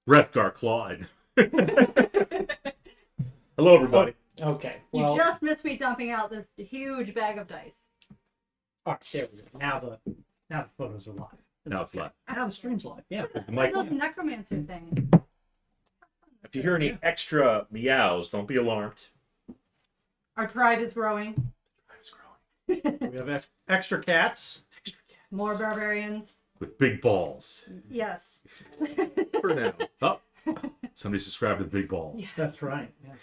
Wrethgar Clawed. Hello, everybody. Okay. You Well, just missed me dumping out this huge bag of dice. all right, there we go. Now the photos are live. Now it's live. Now the stream's live. Yeah. The One mic. of those necromancer things. If you hear any extra meows, don't be alarmed. Our tribe is growing. We have extra cats. More barbarians. With big balls. Yes. For now. Oh, somebody subscribed to the big balls. Yes. That's right. Yeah.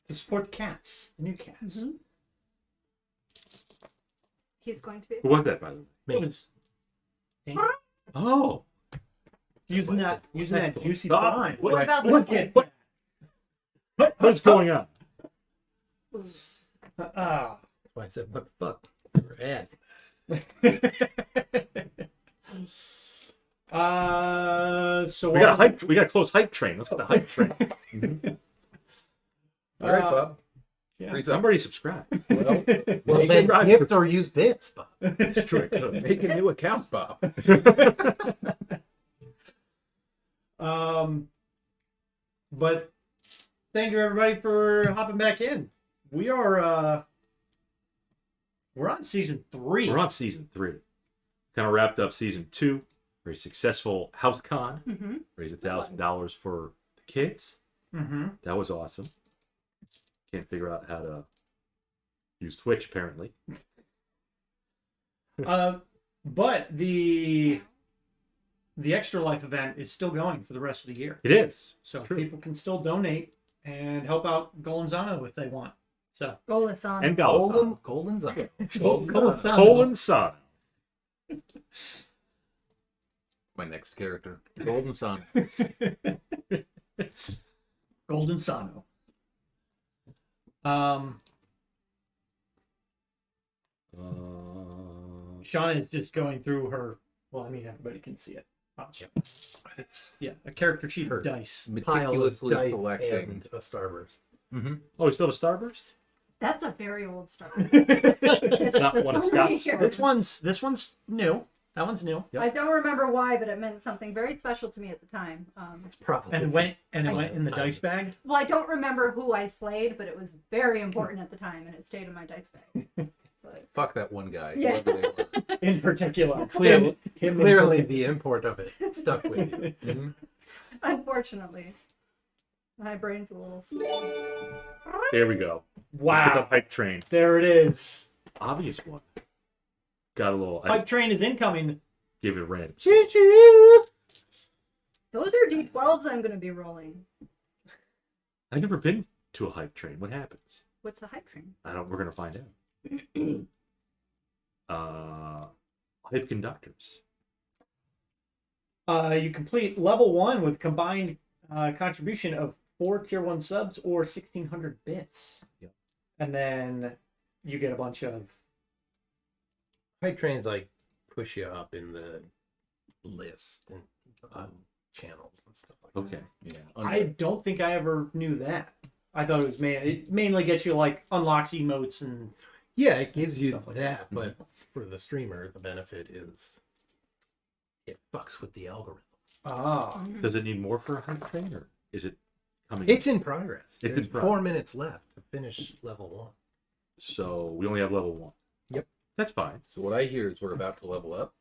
To support cats, the new cats. Mhm. He's going to be. Who was that, by the way? It was Oh. using that juicy Stop. prime. What about Look the... at What's going on? Ah. That's why I said, what the fuck? We're ads. So We got a hype. We got a close hype train. Let's get the hype train. All right, Bob. Yeah. Freeze I'm up. already subscribed. Well, Well, make, then gift or use bits, Bob. It's true. I could. make a new account, Bob. But thank you everybody for hopping back in. We are we're on season 3. We're on season 3. Kind of wrapped up season 2. Very successful house con. Mm-hmm. Raised $1,000 for the kids. Mm-hmm. That was awesome. Can't figure out how to use Twitch, apparently. But the Extra Life event is still going for the rest of the year. It is. So True. people can still donate and help out Golanzano if they want. So Golasan. And Golden. Golden Zion. Colin Son. My next character. Golden Sun. Golden Sano. Shauna is just going through her. Well, I mean, everybody can see it. It's a character sheet of dice. Pile of Meticulously dice selecting. and a starburst. Mm-hmm. Oh, he's still a Starburst? That's a very old star. Not one of Scott's. This one's new. That one's new. Yep. I don't remember why, but it meant something very special to me at the time. It's probably. And it went in the dice bag. Well, I don't remember who I slayed, but it was very important at the time, and it stayed in my dice bag. So, Fuck that one guy. Yeah. Whoever they were. In particular. Clearly, Him clearly the import of it stuck with you. Mhm. unfortunately, my brain's a little slow. Here we go. Let's get the Wow. hype train. There it is. Obvious one. Got a little. I Hype just train is incoming. gave it a random. Choo choo. Those are D12s I'm going to be rolling. I've never been to a hype train. What happens? What's a hype train? I don't. We're gonna find out. Hype conductors. You complete level 1 with combined contribution of 4 tier 1 subs or 1,600 bits. Yep. And then you get a bunch of. Hype trains like push you up in the list and channels and stuff like Okay. that. Yeah. I don't think I ever knew that. I thought it mainly gets you like unlocks emotes and. Yeah, it gives you Stuff like that, but for the streamer, the benefit is it fucks with the algorithm. Ah. Does it need more for a hype train, or is it coming? It's in progress. It's There's in progress. 4 minutes left to finish level 1. So we only have level 1. Yep. That's fine. So what I hear is we're about to level up.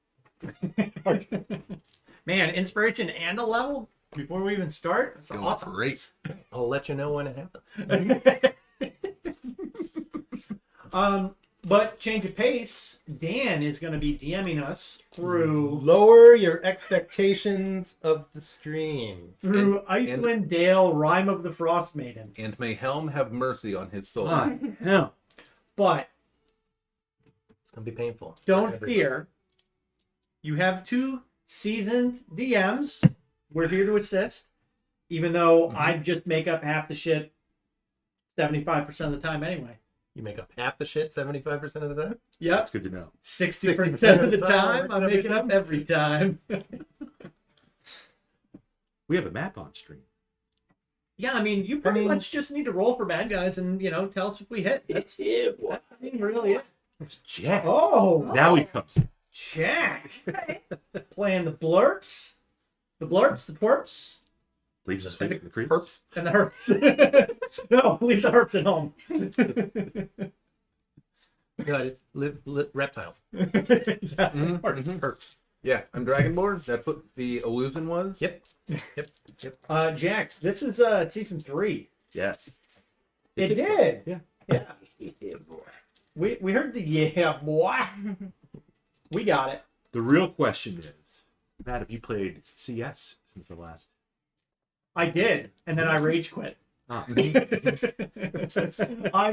Man, inspiration and a level before we even start? That's Going awesome. great. I'll let you know when it happens. But change of pace, Dan is going to be DMing us through Lower your expectations of the stream. Icewind Dale, Rime of the Frostmaiden. And may Helm have mercy on his soul. Yeah. But It's going to be painful. for don't everybody. fear, you have 2 seasoned DMs. We're here to assist, even though I just make up half the shit 75% of the time anyway. You make up half the shit 75% of the time? Yep. That's good to know. 60% of the time, I every make it up time? every time. We have a map on stream. Yeah, I mean, you pretty much just need to roll for bad guys and, tell us if we hit. That's really it. It's Jack. Oh, Now he comes. Jack. Okay. Playing the blurps. The blurps, the twerps. Leaves his feet in the creek. Herps. And the herps. No, leave the herps at home. Got it. Reptiles. Yeah. Herps. Yeah, I'm Dragonborn. That's what the illusion was. Yep. Jax, this is season 3. Yes. It did. Yeah. Yeah. Yeah, boy. We heard the yeah boy. We got it. The real question is, Matt, have you played CS since the last? I did, and then I rage quit. Ah. I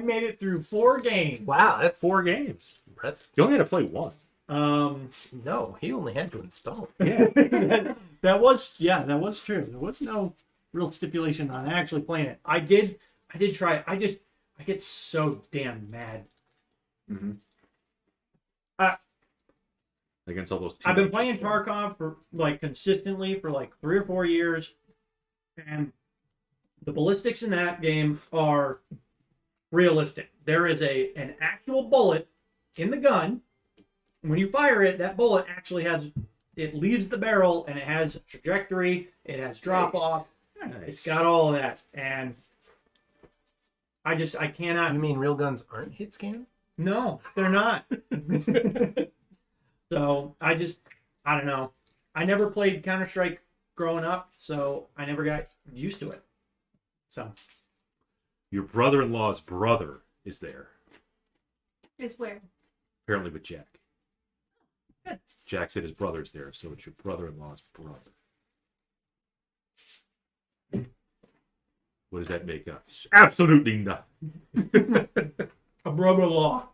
made it through 4 games. Wow, that's 4 games. impressive. You only had to play 1. No, he only had to install. Yeah. that was true. There was no real stipulation on actually playing it. I did try it. I get so damn mad. Mm-hmm. Against all those. I've been playing Tarkov for consistently for 3 or 4 years, and the ballistics in that game are realistic. There is an actual bullet in the gun. When you fire it, that bullet actually leaves the barrel, and it has trajectory, it has drop off, it's got all of that, and I cannot. You mean real guns aren't hit scan? No, they're not. So I don't know. I never played Counter-Strike growing up, so I never got used to it. So Your brother-in-law's brother is there, Is where? apparently with Jack. Good. Jack said his brother's there, so it's your brother-in-law's brother. What does that make us? Absolutely nothing. a brother-in-law.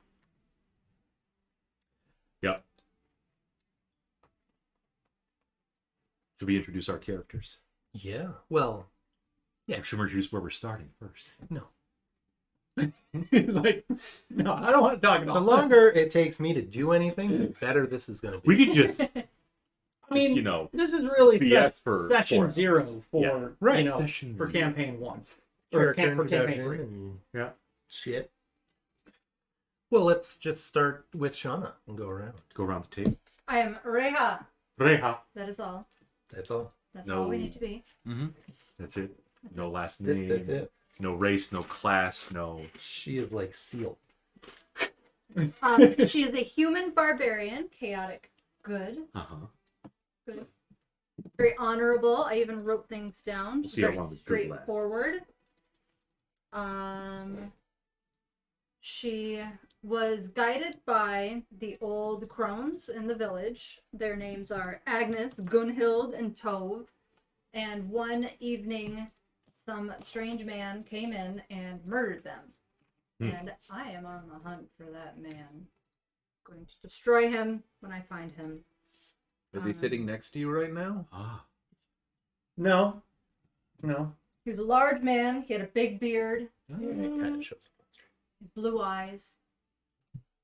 Yep. Should we introduce our characters? Yeah. Well, Or should we introduce where we're starting first? no. He's like, no, I don't want to talk The about longer it takes me to do anything, the better this is going to be. We could just, I mean, you know, this is really BS for session for- 0 for Yeah. Right. Session for 0. campaign 1 or Character for campaign introduction 3. and Yeah. shit. Well, let's just start with Shauna and go around. Go around the table. I am Reija. Reija. That is all. That's all. That's No. all we need to be. That's it. No last name. That's it. No race. No class. No. She is like Seal. She is a human barbarian, chaotic, good, Uh huh. very honorable. I even wrote things down. We'll see how Very long this group lasts. straightforward. She was guided by the old crones in the village. Their names are Agnes, Gunhild, and Tove. And one evening, some strange man came in and murdered them. And I am on the hunt for that man. Going to destroy him when I find him. Is he sitting next to you right now? Ah. No. He was a large man. He had a big beard, It kind of shows. blue eyes.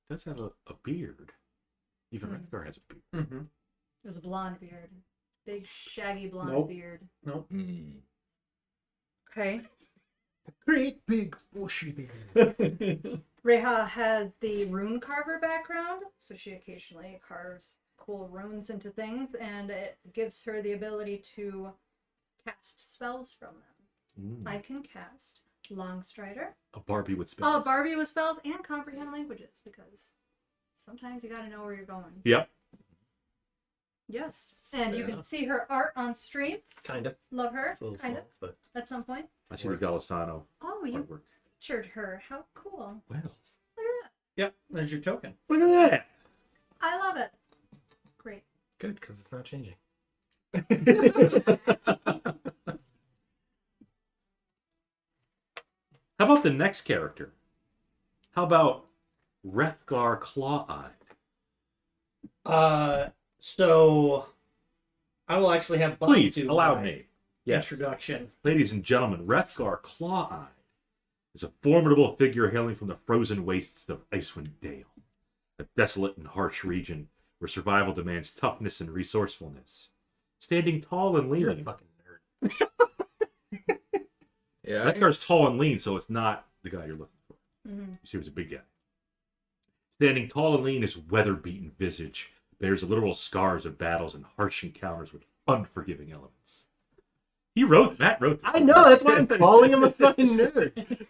Does have a beard. Even Wrethgar has a beard. Mm-hmm. It was a blonde beard. Big, shaggy blonde Nope. beard. Nope. Okay. Great big bushy beard. Reija has the rune carver background, so she occasionally carves cool runes into things, and it gives her the ability to cast spells from them. I can cast Longstrider, A Barbie with spells. Barbie with spells, and comprehend languages, because sometimes you gotta know where you're going. Yep. Yes. And you Fair can enough. see her art on stream. Kind of. Love her. It's a little Kind small, of. but At some point. I see the Galisano Oh, you artwork. pictured her. How cool. Well, Look at that. Yep, there's your token. look at that. I love it. Great. good because it's not changing. How about the next character? How about Wrethgar Claw-Eyed? So I will actually have Bob Please do allow my me. Yes. introduction. Ladies and gentlemen, Wrethgar Claw-Eyed is a formidable figure hailing from the frozen wastes of Icewind Dale, a desolate and harsh region where survival demands toughness and resourcefulness. Standing tall and You're a lean. fucking nerd. Yeah. Wrethgar's tall and lean, so it's not the guy you're looking for. Mm-hmm. You see, he was a big guy. Standing tall and lean, his weather-beaten visage bears the literal scars of battles and harsh encounters with unforgiving elements. Matt wrote this. I know, that's why I'm calling him a fucking nerd.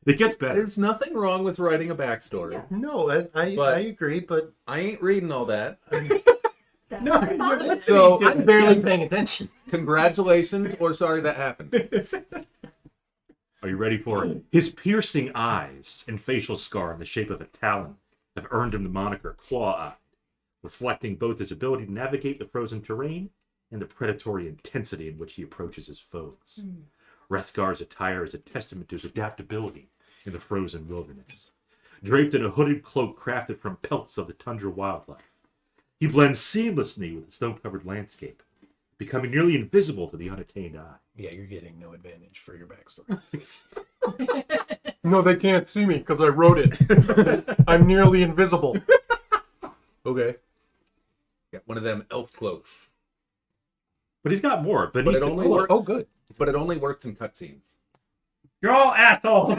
It gets better. There's nothing wrong with writing a backstory. Yeah. No, I agree, but I ain't reading all that. That's No, fine. you're listening So, to I'm it. barely paying attention. Congratulations, or sorry that happened. Are you ready for it? His piercing eyes and facial scar in the shape of a talon have earned him the moniker Claw-Eyed, reflecting both his ability to navigate the frozen terrain and the predatory intensity in which he approaches his foes. Wrethgar's attire is a testament to his adaptability in the frozen wilderness. Draped in a hooded cloak crafted from pelts of the tundra wildlife, he blends seamlessly with the snow-covered landscape, becoming nearly invisible to the unattained eye. Yeah, you're getting no advantage for your backstory. No, they can't see me because I wrote it. I'm nearly invisible. Okay. Got one of them elf cloaks. But he's got more. But it only works. Oh, good. But it only works in cutscenes. You're all assholes.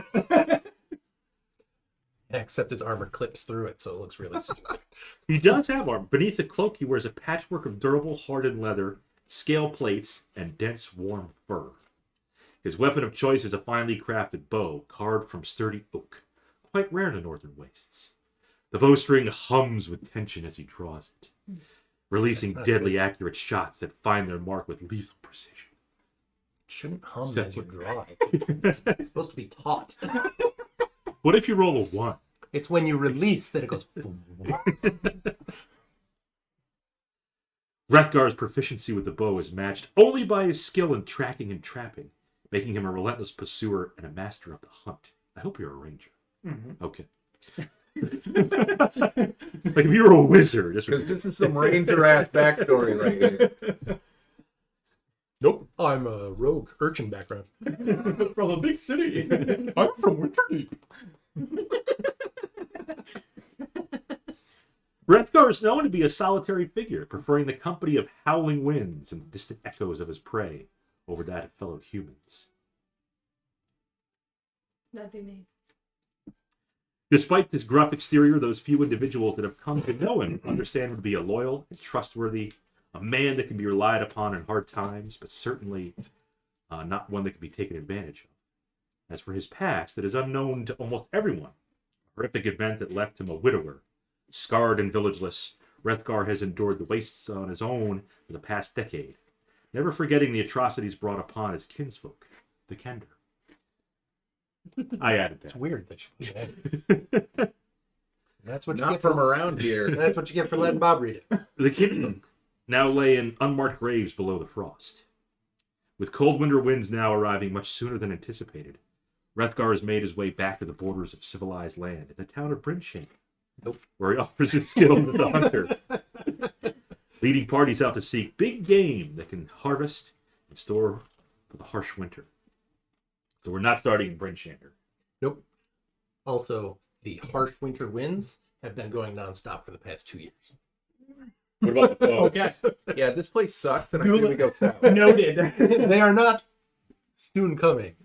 Except his armor clips through it, so it looks really stupid. He does have armor. Beneath the cloak, he wears a patchwork of durable, hardened leather, scale plates, and dense, warm fur. His weapon of choice is a finely crafted bow carved from sturdy oak, quite rare in the northern wastes. The bowstring hums with tension as he draws it, releasing That's not deadly accurate shots that find their mark with lethal precision. Shouldn't hum Except as you for- draw it. It's supposed to be taut. What if you roll a 1? It's when you release that it goes. Wrethgar's proficiency with the bow is matched only by his skill in tracking and trapping, making him a relentless pursuer and a master of the hunt. I hope you're a ranger. Mm-hmm. Okay. Like if you were a wizard, this Because would this is some ranger-ass backstory right here. Nope. I'm a rogue urchin background. From a big city. I'm from Winterdeep. Wrethgar is known to be a solitary figure, preferring the company of howling winds and the distant echoes of his prey over that of fellow humans. That'd be me. Despite this gruff exterior, those few individuals that have come to know him understand him to be a loyal and trustworthy, a man that can be relied upon in hard times, but certainly not one that can be taken advantage of. As for his past, it is unknown to almost everyone. A horrific event that left him a widower. Scarred and villageless, Wrethgar has endured the wastes on his own for the past decade, never forgetting the atrocities brought upon his kinsfolk, the Kender. I added It's that. weird that you put that in. That's what you Not get from for around here. That's what you get for letting Bob read it. The kinsfolk now lay in unmarked graves below the frost. With cold winter winds now arriving much sooner than anticipated, Wrethgar has made his way back to the borders of civilized land in the town of Brinshane, where he offers his skills as a hunter, leading parties out to seek big game that can harvest and store for the harsh winter. So we're not starting in Brinshane. Nope. Also, the harsh winter winds have been going nonstop for the past 2 years. What about the bow? Okay. Yeah, this place sucks, and I think we go south. Noted. They are not soon coming.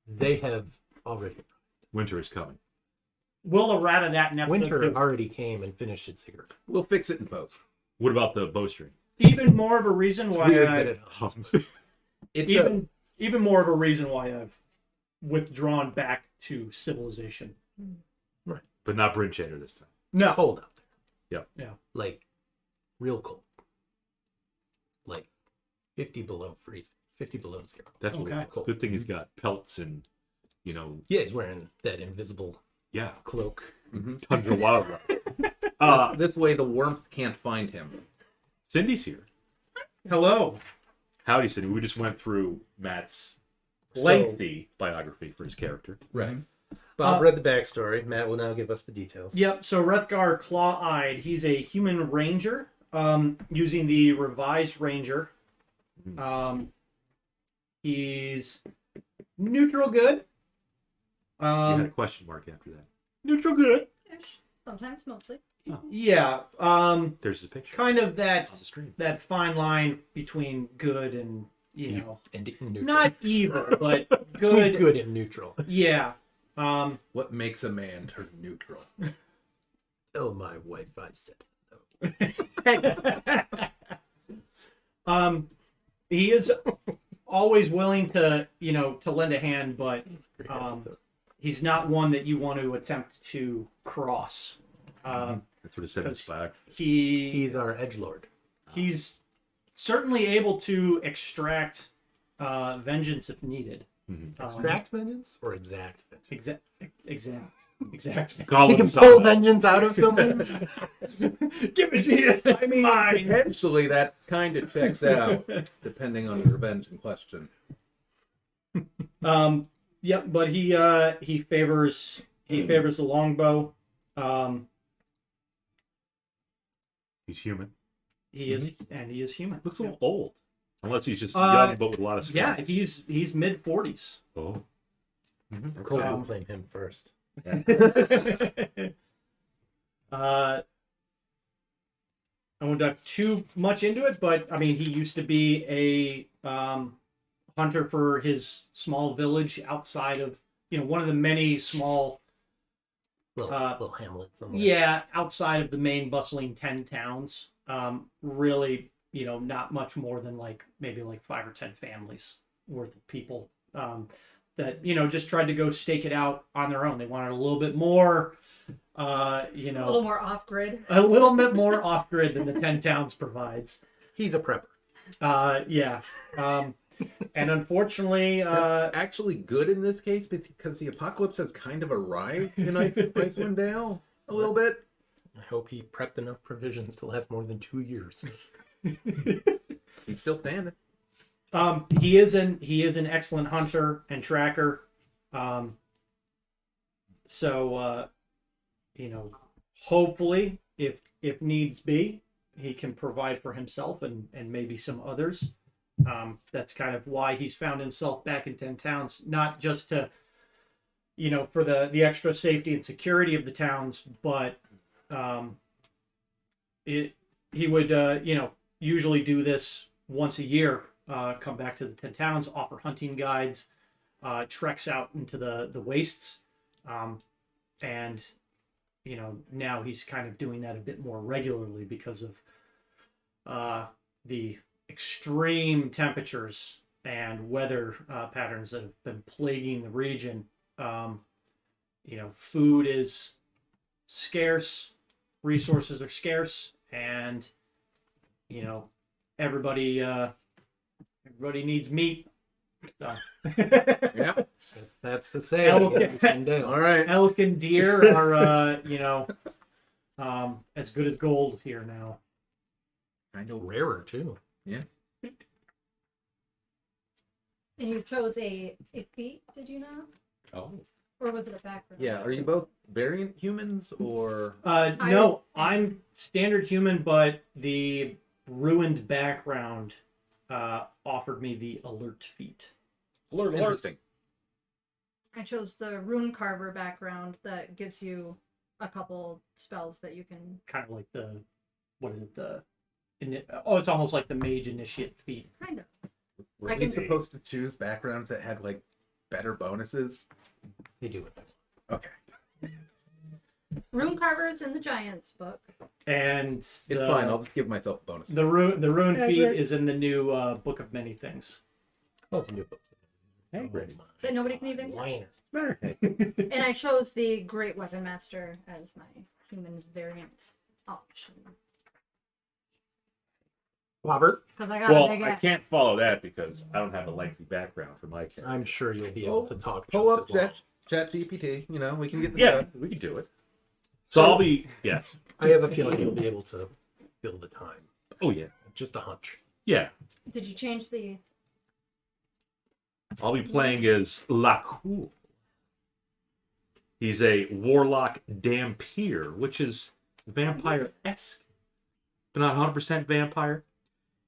They have already. Winter is coming. We'll errata that in episode Winter 2. already came and finished its cigarette. We'll fix it in post. What about the bowstring? Even more of a reason why Weird I that it hums. It's even more of a reason why I've withdrawn back to civilization. But not Brinshane this time. No. Cold out there. Yeah. Yeah. Like, real cold. Like, 50 below freezing. 50 below zero. That's Okay. what cool. Good thing he's got pelts and, Yeah, he's wearing that invisible yeah, cloak. tundra wildlife. this way the warmth can't find him. Cindy's here. Hello. Howdy, Cindy. We just went through Matt's So- lengthy biography for his character. Right. Bob read the backstory. Matt will now give us the details. Yep. So Wrethgar Claw-Eyed, he's a human ranger, using the revised ranger. He's neutral good. You had a question mark after that. Neutral good. Ish. Sometimes, mostly. Yeah. There's his picture Kind of that on the screen. that fine line between good and And neutral. not evil, but Between good. good and neutral. Yeah. What makes a man turn neutral? Tell my wife I said He is always willing to, to lend a hand, but It's a great Um, episode. he's not one that you want to attempt to cross. That's what it said in Because Slack. He's our edgelord. He's certainly able to extract vengeance if needed. Extract vengeance or exact vengeance? Exact. Call He him can something. pull vengeance out of someone. Give it to you. It's I mean, mine. potentially that kind of checks out, depending on the revenge in question. Yep, but he favors the longbow. He's human. He is human. Looks a little old. Unless he's just Uh, young, but with a lot of skills. Yeah, he's mid-40s. Oh. Cole will claim him first. I won't dive too much into it, but I mean, he used to be a hunter for his small village outside of, one of the many small, Little hamlet somewhere. yeah, outside of the main bustling 10 towns. Really, not much more than maybe 5 or 10 families worth of people that, just tried to go stake it out on their own. They wanted a little bit more, A little more off grid. a little bit more off grid than the 10 towns provides. He's a prepper. Yeah. And unfortunately, Actually good in this case because the apocalypse has kind of arrived in Icewind Dale a little bit. I hope he prepped enough provisions to last more than 2 years. He's still standing. he is an excellent hunter and tracker. So hopefully, if needs be, he can provide for himself and maybe some others. That's kind of why he's found himself back in 10 towns, not just to, for the extra safety and security of the towns, but he would, usually do this once a year, come back to the 10 towns, offer hunting guides, treks out into the wastes. And, now he's kind of doing that a bit more regularly because of the extreme temperatures and weather patterns that have been plaguing the region. Food is scarce, resources are scarce, and everybody needs meat. So. Yeah. That's the saying. All right. Elk and deer are as good as gold here now. Kind of Rarer too. Yeah. And you chose a feat, did you not? Oh. Or was it a background? Yeah. Are you both variant humans or? No, I'm standard human, but the ruined background offered me the alert feat. Interesting. I chose the rune carver background that gives you a couple spells that you can. Kind of like it's almost like the mage initiate feat. Kind of. Were I we can- supposed to choose backgrounds that had better bonuses? They do it. Okay. Rune carvers in the Giants book. And It's fine. I'll just give myself a bonus. the rune Yeah, feat yeah. is in the new Book of Many Things. Oh, the new book. Hey, great. That nobody can even. Liner. And I chose the Great Weapon Master as my human variant option. Robert, Because I got a Well, big I ass. can't follow that because I don't have a lengthy background for my character. I'm sure you'll be able to talk just Pull up as long. Chat GPT. We can get this Yeah, done. we can do it. So I'll be yes. I have a feeling you'll be able to fill the time. Oh yeah, Just a hunch. yeah. Did you change the? I'll be playing as Lacour. He's a warlock Dampier, which is vampire-esque, but not 100% vampire.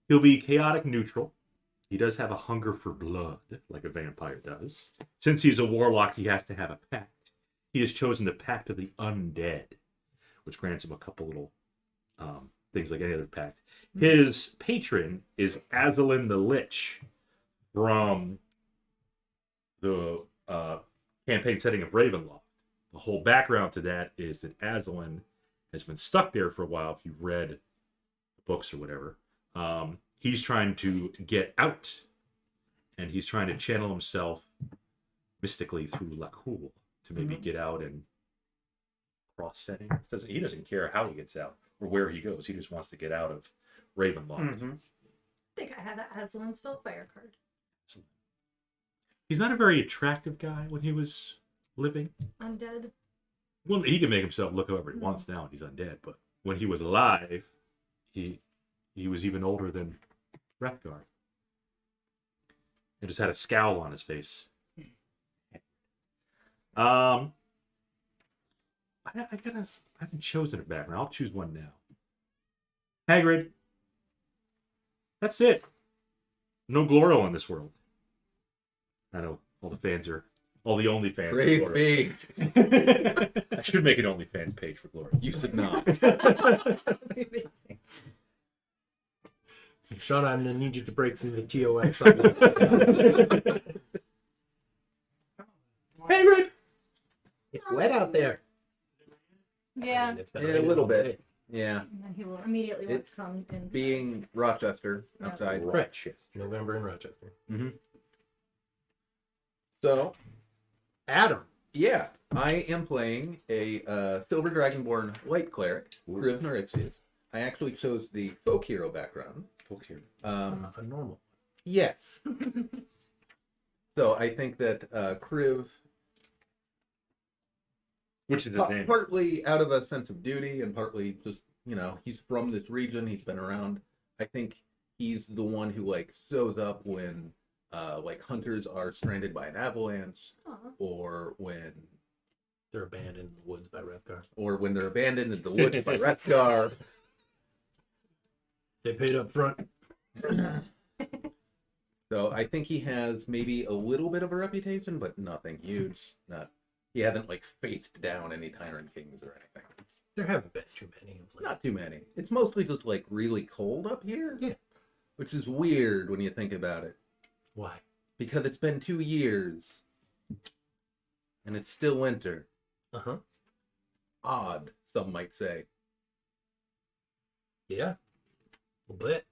He'll be chaotic neutral. He does have a hunger for blood, like a vampire does. Since he's a warlock, he has to have a pact. He has chosen the Pact of the Undead, which grants him a couple little things like any other pact. His patron is Azalin the Lich from the campaign setting of Ravenloft. The whole background to that is that Azalin has been stuck there for a while. If you've read the books or whatever, he's trying to get out and he's trying to channel himself mystically through Lakul to maybe get out and cross settings. He doesn't care how he gets out or where he goes. He just wants to get out of Ravenloft. Mm-hmm. I think I have that Aslan Spellfire card. He's not a very attractive guy when he was living. Undead. Well, he can make himself look however he wants now, and he's undead. But when he was alive, he was even older than Wrethgar. He just had a scowl on his face. I haven't chosen a background. I'll choose one now. Hagrid. That's it. No Gloril in this world. I know all the OnlyFans. Praise are be. Gloril. I should make an OnlyFans page for Gloril. You should not. That'd be amazing. Sean, I'm gonna need you to break some of the TOS. Hagrid. It's wet out there. Yeah. And it's been Yeah, a raining little all bit. day. Yeah. And then he will immediately want It's to come in. Being Rochester Yeah. outside. Right. November in Rochester. Mm-hmm. So, Adam. yeah, I am playing a Silver Dragonborn Light Cleric, Kriv Norixius. I actually chose the folkhero background. Folkhero. A normal. Yes. So I think that Kriv, Which is his name? partly out of a sense of duty and partly just, he's from this region, he's been around. I think he's the one who shows up when hunters are stranded by an avalanche, Aw. or when They're abandoned in the woods by Wrethgar. they're abandoned in the woods by Wrethgar. They paid up front. So I think he has maybe a little bit of a reputation, but nothing huge. He hasn't faced down any Tyrant Kings or anything. There haven't been too many of late. Not too many. It's mostly just really cold up here. Yeah. Which is weird when you think about it. Why? Because it's been 2 years. And it's still winter. Uh-huh. Odd, some might say. Yeah. A little bit.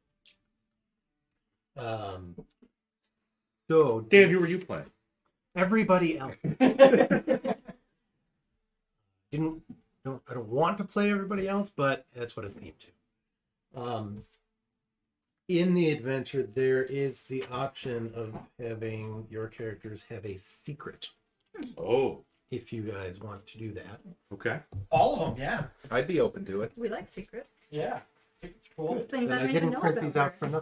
So Dan, who were you playing? everybody else I don't want to play everybody else, but that's what it came to. In the adventure, there is the option of having your characters have a secret, Oh, if you guys want to do that. okay. All of them, yeah. I'd be open to it. We like secrets. Yeah. It's cool. Those things Then I I don't even didn't know print about these out for already.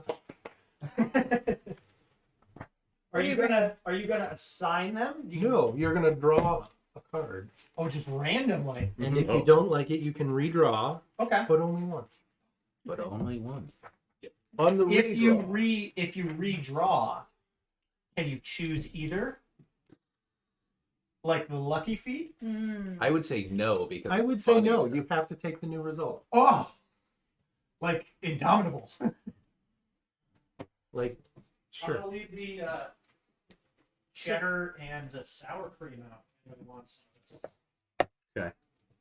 nothing. Are you gonna assign them? No, you're gonna draw a card, Oh, just randomly. and if Oh. you don't like it, you can redraw, Okay. but only once. But only once. On the If you redraw. redraw, can you choose either? Like the lucky feat? Mm. I would say no, because I would it's say funny. no. You have to take the new result. Oh, like Indomitables. Like, I'm sure. gonna leave the cheddar and the sour cream out. If anyone wants some.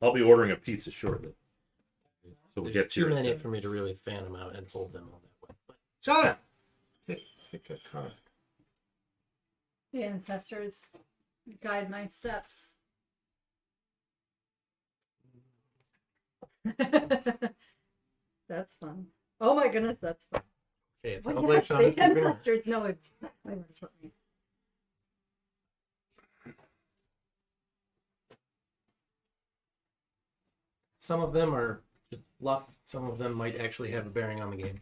I'll be ordering a pizza shortly. So we'll get There's too to many it. for me to really fan them out and hold them all that way. But shut up. Pick a card. The ancestors guide my steps. That's fun. Oh my goodness, that's fun. Okay, it's Well, not like yes, Sean the is keeping her. ancestors know exactly where to put me. Some of them are just luck. Some of them might actually have a bearing on the game.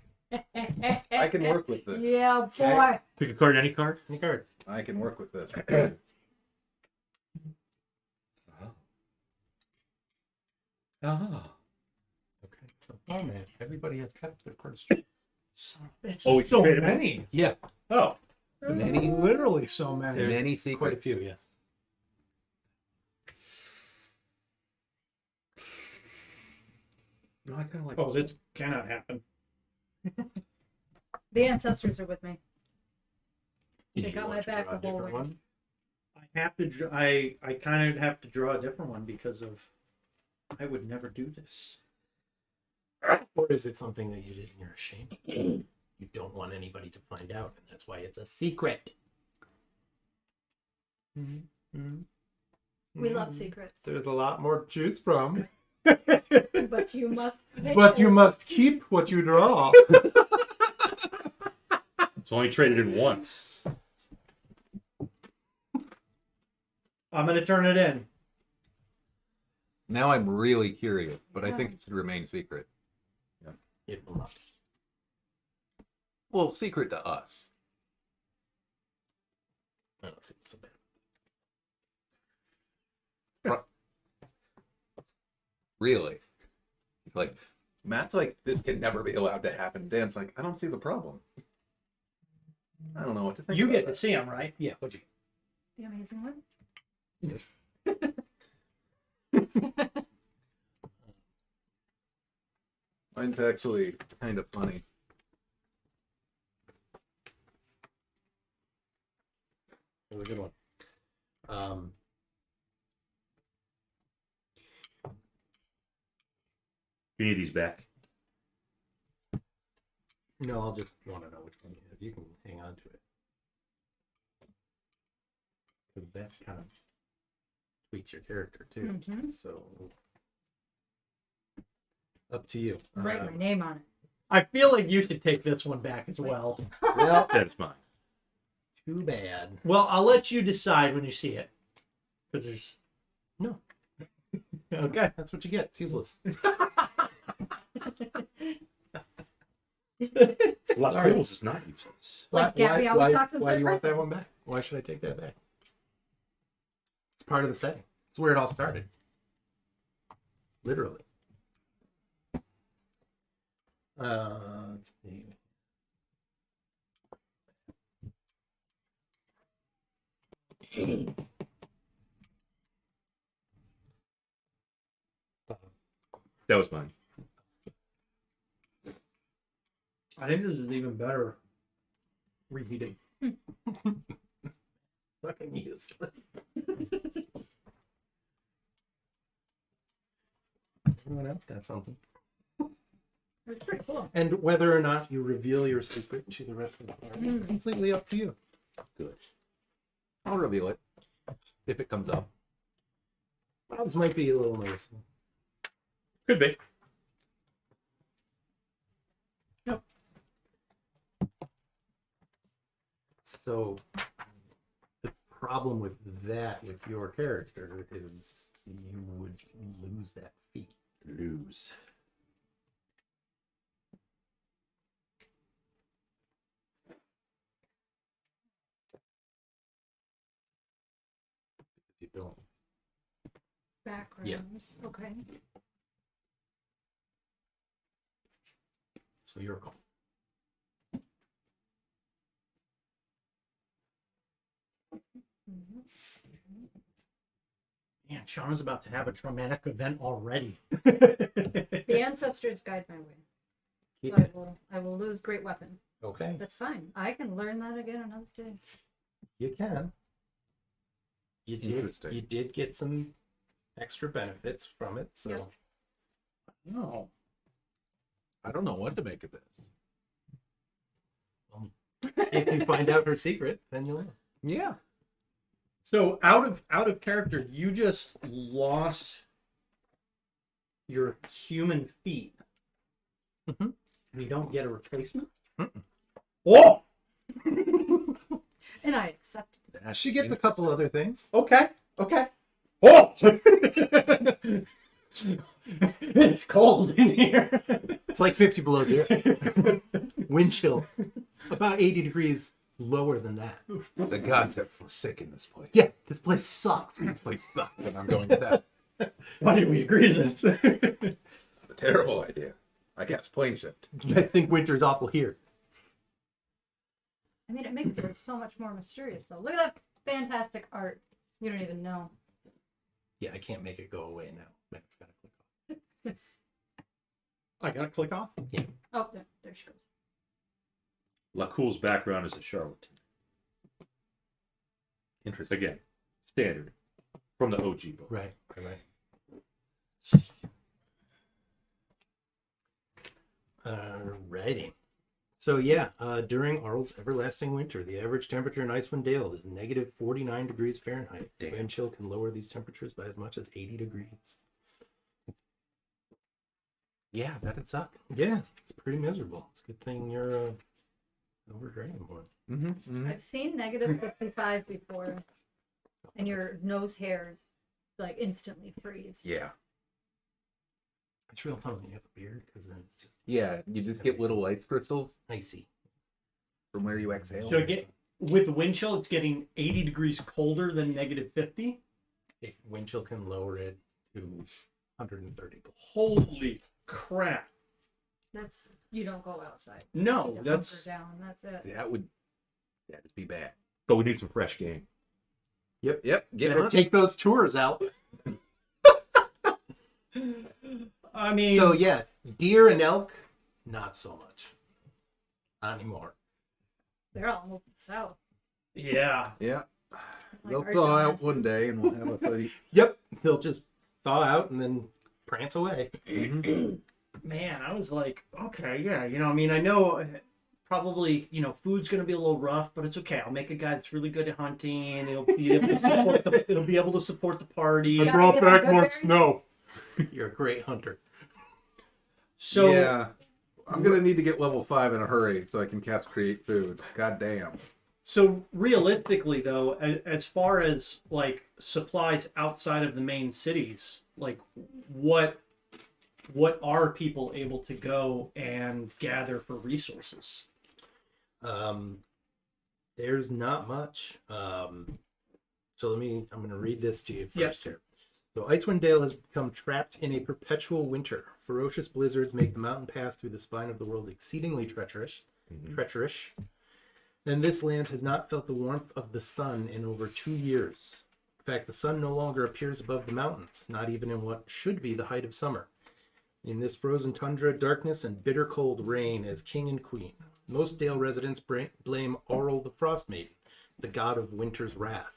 I can work with this. Yeah, boy. Okay. Pick a card, any card. Any card. I can work with this. Ah. Okay. So, oh man, everybody has kept their questions. It's Oh, we so created- many. Yeah, Oh. Many, Literally so many. many secrets. quite a few. Yes. No, I kind of like Oh, this cannot happen. The ancestors are with me. Do They you got want my to back draw a the whole different way. one? I have to. I kind of have to draw a different one because of. I would never do this. Or is it something that you did and you're ashamed of? You don't want anybody to find out, and that's why it's a secret. We love secrets. There's a lot more to choose from. But you must take But you it. must keep what you draw. It's only traded in once. I'm going to turn it in. Now I'm really curious, but I think it should remain secret. It will not. Well, secret to us. I don't see what's so bad. Really. Like, Matt's like, this can never be allowed to happen. Dan's like, I don't see the problem. I don't know what to think. You about get to that. see him, right? Yeah, what'd you The amazing one. Yes. Mine's actually kind of funny. It was a good one. You need these back. No, I'll just want to know which one you have. You can hang on to it. Because that kind of tweaks your character too. Mhm. So up to you. Write my name on it. I feel like you should take this one back as well. Well, That is mine. too bad. Well, I'll let you decide when you see it. Because there's... No. Okay. That's what you get. It's useless. Rules is not useless. Like Gabby always talks in why do third you want that person. one back? Why should I take that back? It's part of the setting. It's where it all started. Literally. Let's see. That was mine. I think this is even better reheated. Fucking useless. Everyone else got something. It's pretty cool. And whether or not you reveal your secret to the rest of the party is completely up to you. Good. I'll reveal it if it comes up. Bob's might be a little noticeable. Could be. So the problem with that, with your character, is you would lose that feat. Lose. If you don't. Background. Yeah. Okay. So your call. Mhm. Man, Shauna's about to have a traumatic event already. The ancestors guide my way. Keep So it. I will lose great weapon. Okay. That's fine. I can learn that again another day. You can. Interesting. You did get some extra benefits from it, so Yep. No. I don't know what to make of this. if you find out her secret, then you'll know. Yeah. So out of character, you just lost your human feet. Mhm. And you don't get a replacement? Mm-mm. Oh! And I accept it. That's She gets a couple other things. Okay. Okay. Oh! It's cold in here. It's like 50 below zero. Wind chill. About 80 degrees lower than that. The gods have forsaken this place. Yeah, this place sucks. This place sucks, and I'm going to that. Why did we agree to this? A terrible idea. I guess plane shift. I think winter's awful here. I mean, it makes her so much more mysterious, though. Look at that fantastic art. You don't even know. Yeah, I can't make it go away now. Matt's got to click off. I gotta click off. Oh, there she goes. Lacoul's background is a charlatan. Interesting. Again, standard from the OG book. Right. Alrighty. So yeah, during Arl's everlasting winter, the average temperature in Icewind Dale is negative 49 degrees Fahrenheit. Damn. Wind chill can lower these temperatures by as much as 80 degrees. Yeah, that'd suck. Yeah, it's pretty miserable. It's a good thing you're over Dragonborn. Mm-hmm. I've seen negative 55 before, and your nose hairs like instantly freeze. Yeah. It's real fun when you have a beard because then it's just Yeah, you just get little ice crystals icy. from where you exhale. So with the wind chill, it's getting 80 degrees colder than negative 50. Wind chill can lower it to 130. Holy crap! That's you don't go outside. No, You that's hunker down. That's it. That'd be bad. But we need some fresh game. Yep, get Better on. take those tours out. I mean, So yeah, deer and elk, not so much. Not anymore. They're all moving south. yeah. Yeah. Like They'll our thaw out dumbasses. one day and we'll have a buddy. Yep, they'll just thaw out and then prance away. Man, I was like, okay, yeah, I mean, I know probably, food's gonna be a little rough, but it's okay. I'll make a guy that's really good at hunting. It'll be able to support the party. I brought back more snow. You're a great hunter. So yeah. I'm gonna need to get level 5 in a hurry so I can cast create food. God damn. So realistically, though, as far as like supplies outside of the main cities, like what are people able to go and gather for resources? There's not much. So I'm going to read this to you Yep. first here. So Icewind Dale has become trapped in a perpetual winter. Ferocious blizzards make the mountain pass through the spine of the world exceedingly treacherous. And this land has not felt the warmth of the sun in over 2 years. In fact, the sun no longer appears above the mountains, not even in what should be the height of summer. In this frozen tundra, darkness and bitter cold reign as king and queen. Most Dale residents blame Auril the Frostmaiden, the god of winter's wrath.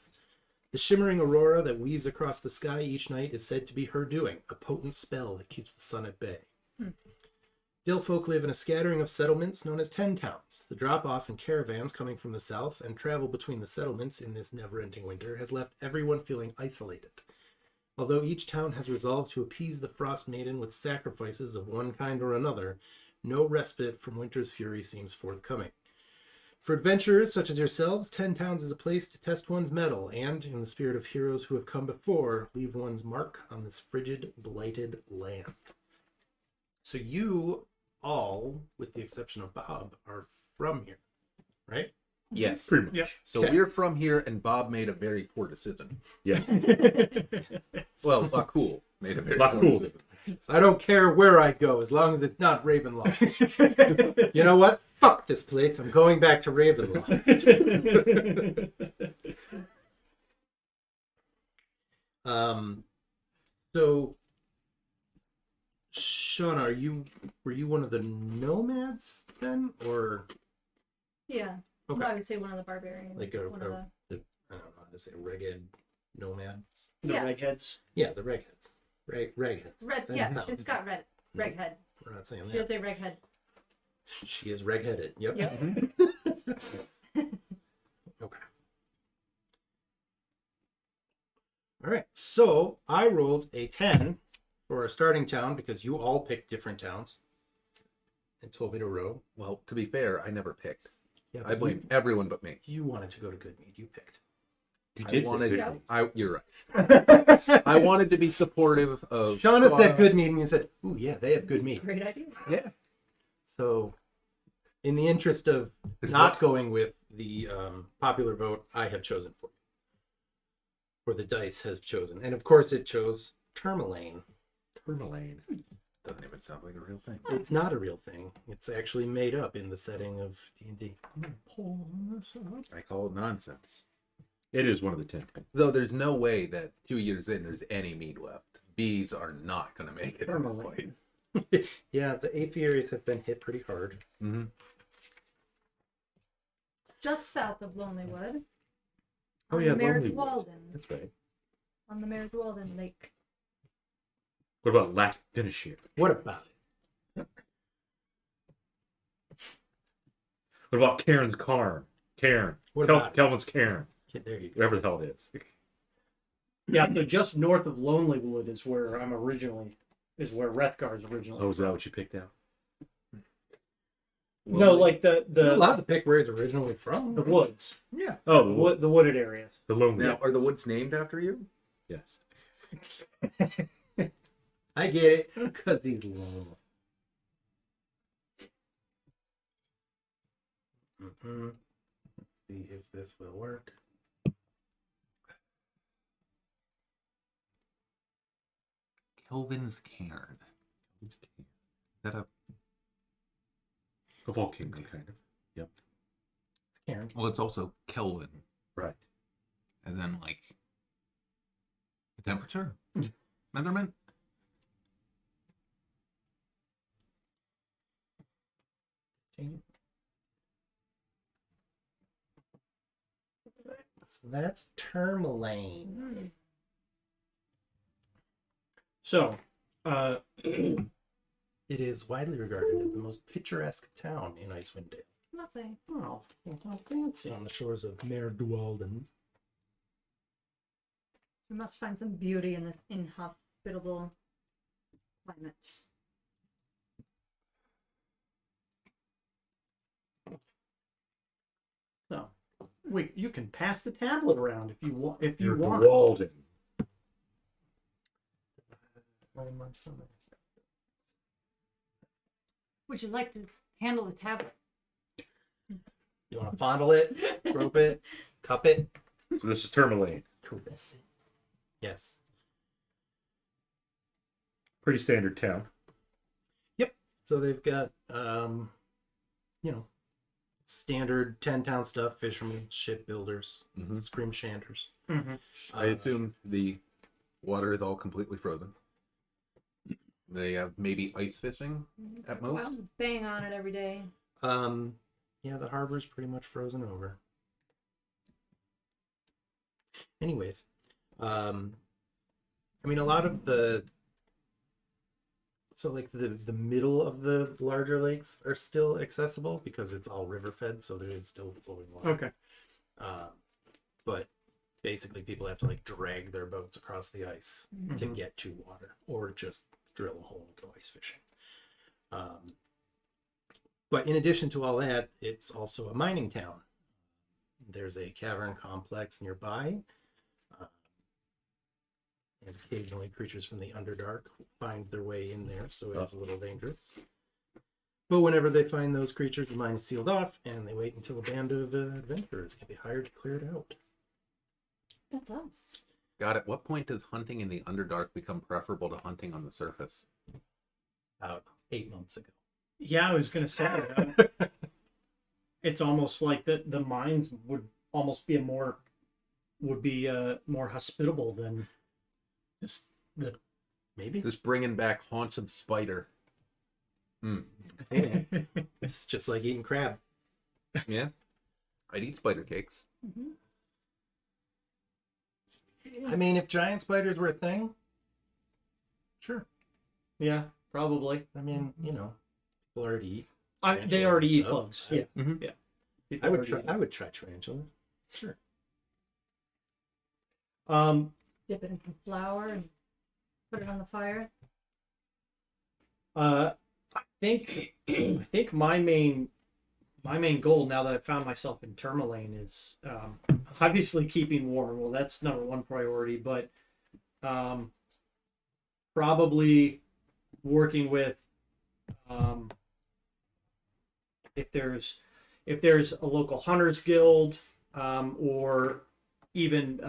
The shimmering aurora that weaves across the sky each night is said to be her doing, a potent spell that keeps the sun at bay. Dale folk live in a scattering of settlements known as 10 towns. The drop-off in caravans coming from the south and travel between the settlements in this never-ending winter has left everyone feeling isolated. Although each town has resolved to appease the Frostmaiden with sacrifices of one kind or another, no respite from winter's fury seems forthcoming. For adventurers such as yourselves, 10 Towns is a place to test one's mettle and, in the spirit of heroes who have come before, leave one's mark on this frigid, blighted land. So you all, with the exception of Bob, are from here, right? Yes. Pretty much. Yep. So we're from here, and Bob made a very poor decision. Yeah. Well, Lakul made a very Lakul. poor decision. So I don't care where I go as long as it's not Ravenloft. You know what? Fuck this place. I'm going back to Ravenloft. So Shauna, were you one of the nomads then, or Yeah. Okay. I would say one of the barbarians. like one of the... I don't know how to say reggae nomads? No Yeah. redheads. Yeah, the regheads. Regheads. Red, That's yeah, not- she's got red. No. Reghead. We're not saying She has that. a reghead. She is regheaded. Yep. Yep. Okay. All right. So I rolled a 10 for our starting town because you all picked different towns and told me to row. Well, to be fair, I never picked. Yeah, I blame everyone but me. You wanted to go to Goodmead. You picked. You I did say wanted. good. You're right. I wanted to be supportive of. Shauna said Goodmead, and you said, "Ooh, yeah, they have good meat." Great idea. Yeah. So, in the interest of not going with the popular vote, I have chosen for you. Or the dice has chosen. And of course, it chose Termalaine. Termalaine. Doesn't even sound like a real thing. It's not a real thing. It's actually made up in the setting of D&D. I call it nonsense. It is one of the 10. Though there's no way that 2 years in there's any meat left. Bees are not going to make it in this place. Yeah, the apiaries have been hit pretty hard. Mm-hmm. Just south of Lonelywood. Oh, on yeah, the Merritt Lonelywood. Walden. That's right. On the Merritt Walden Lake. What about Lac Pinishir? What about it? What about Karen's Cairn? Cairn. What about it? Kelvin's Cairn. Yeah, there you go. Whatever the hell it is. Yeah, so just north of Lonelywood is where where Wrethgar is originally. Oh, is that what you picked out? No, like You're the allowed to pick where he's originally from. the woods, Yeah. Oh, the wood. the wooded areas. The lonely. Now, are the woods named after you? Yes. I get it. Because he's lonely. Let's see if this will work. Kelvin's Cairn. Is that a? The Volcano, kind of. Yep. It's Karen. Well, it's also Kelvin, Right. and then like the temperature measurement. So that's Termalaine. So, It is widely regarded as the most picturesque town in Icewind Dale. Lovely. oh, how fancy. On the shores of Mare Dualden. We must find some beauty in this inhospitable climate. So, wait, you can pass the tablet around if you want. If you You're want. Walden. Would you like to handle the tablet? You want to fondle it, rope it, cup it, So this is Termalaine. caress it. Yes. Pretty standard town. So they've got, standard 10-town stuff: fishermen, shipbuilders, Mhm. scream shanters. Mhm. I assume the water is all completely frozen. They have maybe ice fishing at most. Well, bang on it every day. Yeah, the harbor's pretty much frozen over. Anyways, a lot of the the middle of the larger lakes are still accessible because it's all river fed, so there is still flowing water. Okay. But basically, people have to like drag their boats across the ice to Mhm. get to water, or just drill a hole and go ice fishing. But in addition to all that, it's also a mining town. There's a cavern complex nearby. And occasionally creatures from the Underdark find their way in there, so it is a little dangerous. But whenever they find those creatures, the mine is sealed off, and they wait until a band of adventurers can be hired to clear it out. That's us. God, at what point does hunting in the Underdark become preferable to hunting on the surface? About 8 months ago. Yeah, I was gonna say. It's almost like the mines would almost be more hospitable than just the. Maybe. Just bringing back Haunts of Spider. It's just like eating crab. Yeah, I'd eat spider cakes. Mm-hmm. I mean, if giant spiders were a thing, sure. Yeah, probably. I mean, people already eat. They tarantulas already and eat stuff. bugs. Yeah, Mhm. yeah. I People would already try. eat I would try tarantula. Sure. it. Dip it in some flour and put it on the fire. I think my main goal now that I've found myself in Termalaine is obviously keeping warm. Well, that's number one priority, but probably working with if there's a local hunters guild or even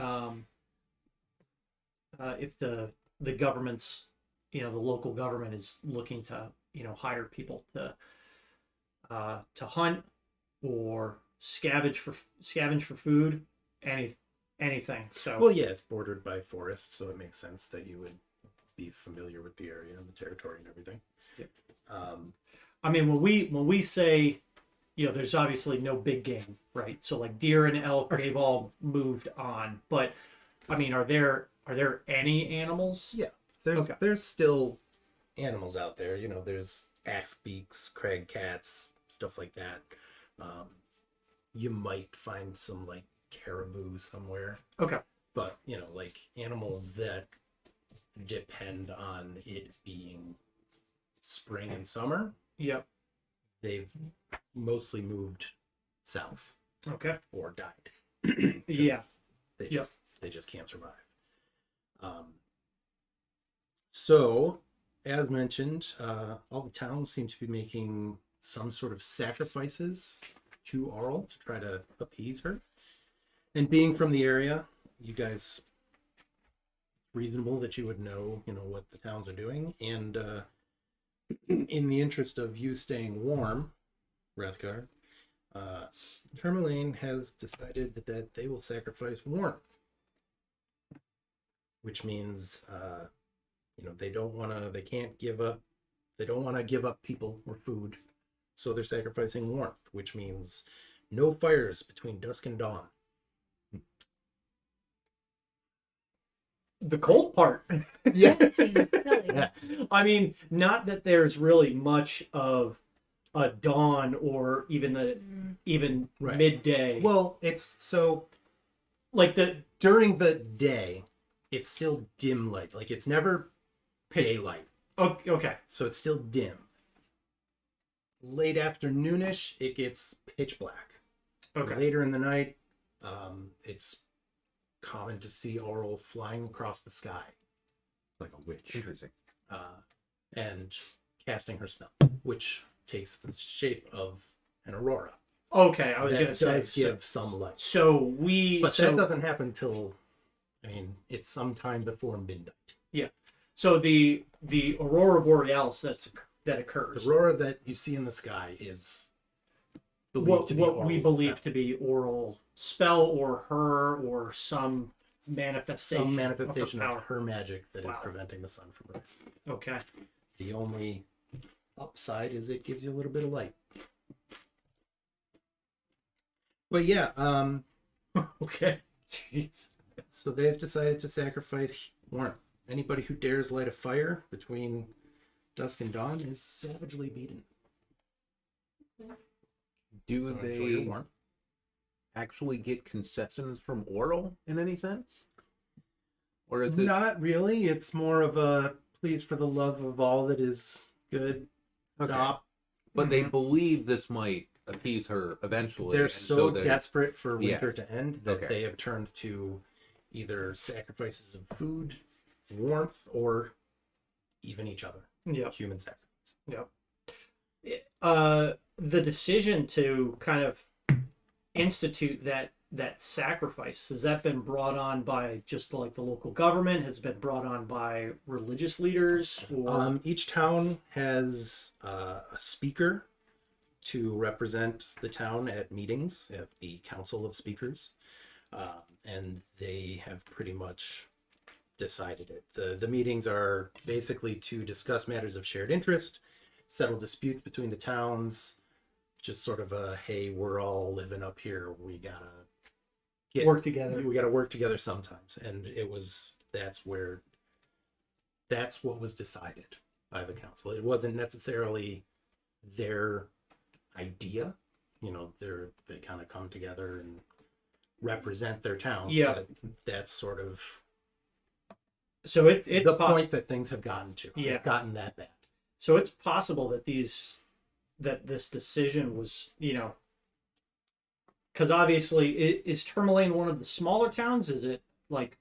if the government's the local government is looking to hire people to hunt or scavenge for food, anything. So Well, yeah, it's bordered by forest, so it makes sense that you would be familiar with the area and the territory and everything. Yeah. I mean, when we say, there's obviously no big game, right? So like deer and elk, they've all moved on. But I mean, are there any animals? Yeah, Okay. there's still animals out there. There's axe beaks, crag cats, stuff like that. You might find some like caribou somewhere, Okay. but you know, like animals that depend on it being spring and summer, Yep. they've mostly moved south Okay. or died. Yeah. They Yep. just can't survive. So, as mentioned, all the towns seem to be making some sort of sacrifices to Auril to try to appease her. And being from the area, you guys, reasonable that you would know, what the towns are doing. And in the interest of you staying warm, Wrethgar, Termalaine has decided that they will sacrifice warmth, which means they don't want to, they can't give up, they don't want to give up people or food, so they're sacrificing warmth, which means no fires between dusk and dawn. The cold part. Yeah. That seems silly. Yeah. I mean, not that there's really much of a dawn or even Right. midday. Well, it's so like the during the day, it's still dim light. Like it's never daylight. okay. So it's still dim. Late afternoonish, it gets pitch black. Okay. Later in the night, it's common to see Auril flying across the sky, Like a witch. Interesting. and casting her spell, which takes the shape of an aurora. Okay, I was That gonna say does give some light, so but that doesn't happen till, it's sometime before midnight. so the aurora borealis that occurs. The aurora that you see in the sky is believed what to be what we Aural's believe spell. to be oral spell or her or some manifestation. Some manifestation power. of her magic that is Wow. preventing the sun from rising. Okay. The only upside is it gives you a little bit of light. But yeah, Okay. Jeez. so they've decided to sacrifice warmth. Anybody who dares light a fire between dusk and dawn is savagely beaten. Do So enjoy your they warmth. actually get concessions from Oral in any sense? Or is it Not really. It's more of a please for the love of all that is good. okay? Stop. But they believe this might appease her eventually. They're and so they're- desperate for Yes. winter to end that Okay. they have turned to either sacrifices of food, warmth, or even each other. Yep. Human sacrifice. The decision to kind of institute that sacrifice, has that been brought on by just like the local government? Has it been brought on by religious leaders? Or Each town has a speaker to represent the town at meetings at the Council of Speakers, and they have pretty much decided it. The meetings are basically to discuss matters of shared interest, settle disputes between the towns, just sort of a hey, we're all living up here, we gotta work together? we gotta work together sometimes. And that's what was decided by the council. It wasn't necessarily their idea, they kind of come together and represent their towns. Yeah. But that's sort of So it's the point that things have gotten to. Yeah. It's gotten that bad. So it's possible that this decision was, because obviously, is Termalaine one of the smaller towns? Is it like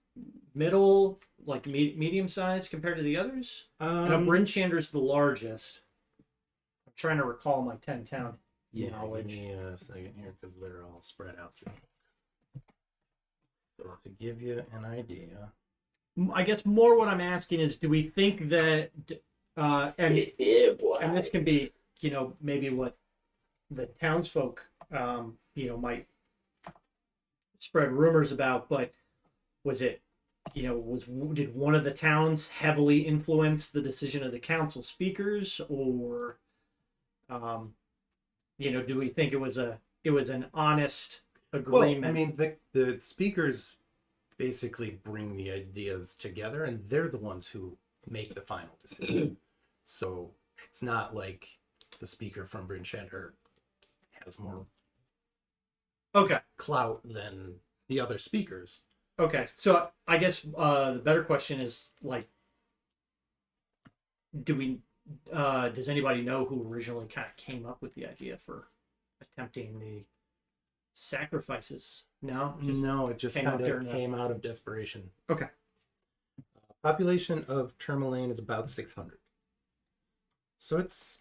middle, like medium sized compared to the others? I know Bryn Chander's the largest. I'm trying to recall my 10-town Yeah, knowledge. give me a second here because they're all spread out. So to give you an idea, I guess more what I'm asking is, do we think that, and this can be, maybe what the townsfolk, might spread rumors about, but was it, did one of the towns heavily influence the decision of the council speakers, or, do we think it was an honest agreement? the speakers basically bring the ideas together, and they're the ones who make the final decision. So it's not like the speaker from Bryn Shander has more Okay. clout than the other speakers. Okay. So I guess the better question is like, does anybody know who originally kind of came up with the idea for attempting the sacrifices? No. No, it just came kind up here of in came out of desperation. Okay. Population of Termalaine is about 600. So it's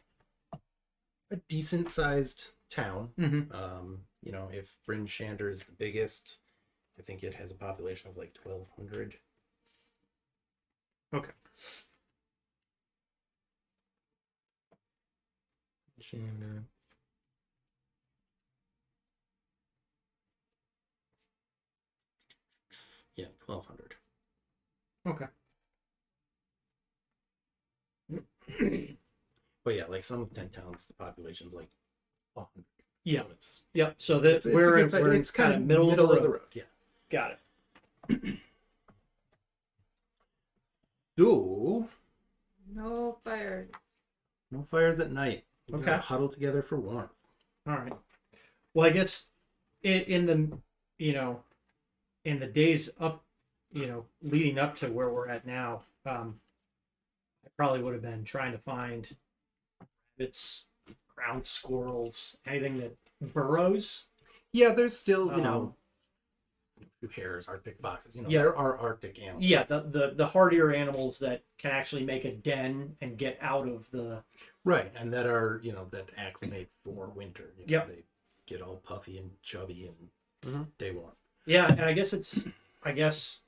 a decent sized town. Mm-hmm. You know, if Bryn Shander is the biggest, I think it has a population of like 1,200. Okay. Shander. Yeah, 1,200. Okay. But yeah, like some of 10 towns, the population's like 100. Yeah. So it's Yep. So that it's a we're good size- in it's kind of middle of the road. Yeah. Got it. So No fires. no fires at night. You Okay. gotta huddle together for warmth. All right. Well, I guess in the in the days up, leading up to where we're at now, I probably would have been trying to find rabbits, ground squirrels, anything that burrows. Yeah, there's still, Um, hares, Arctic foxes. yeah. There are Arctic animals. Yeah, the hardier animals that can actually make a den and get out of the. Right, and that are, that acclimate for winter. Yep. They get all puffy and chubby and Mhm. stay warm. Yeah, and I guess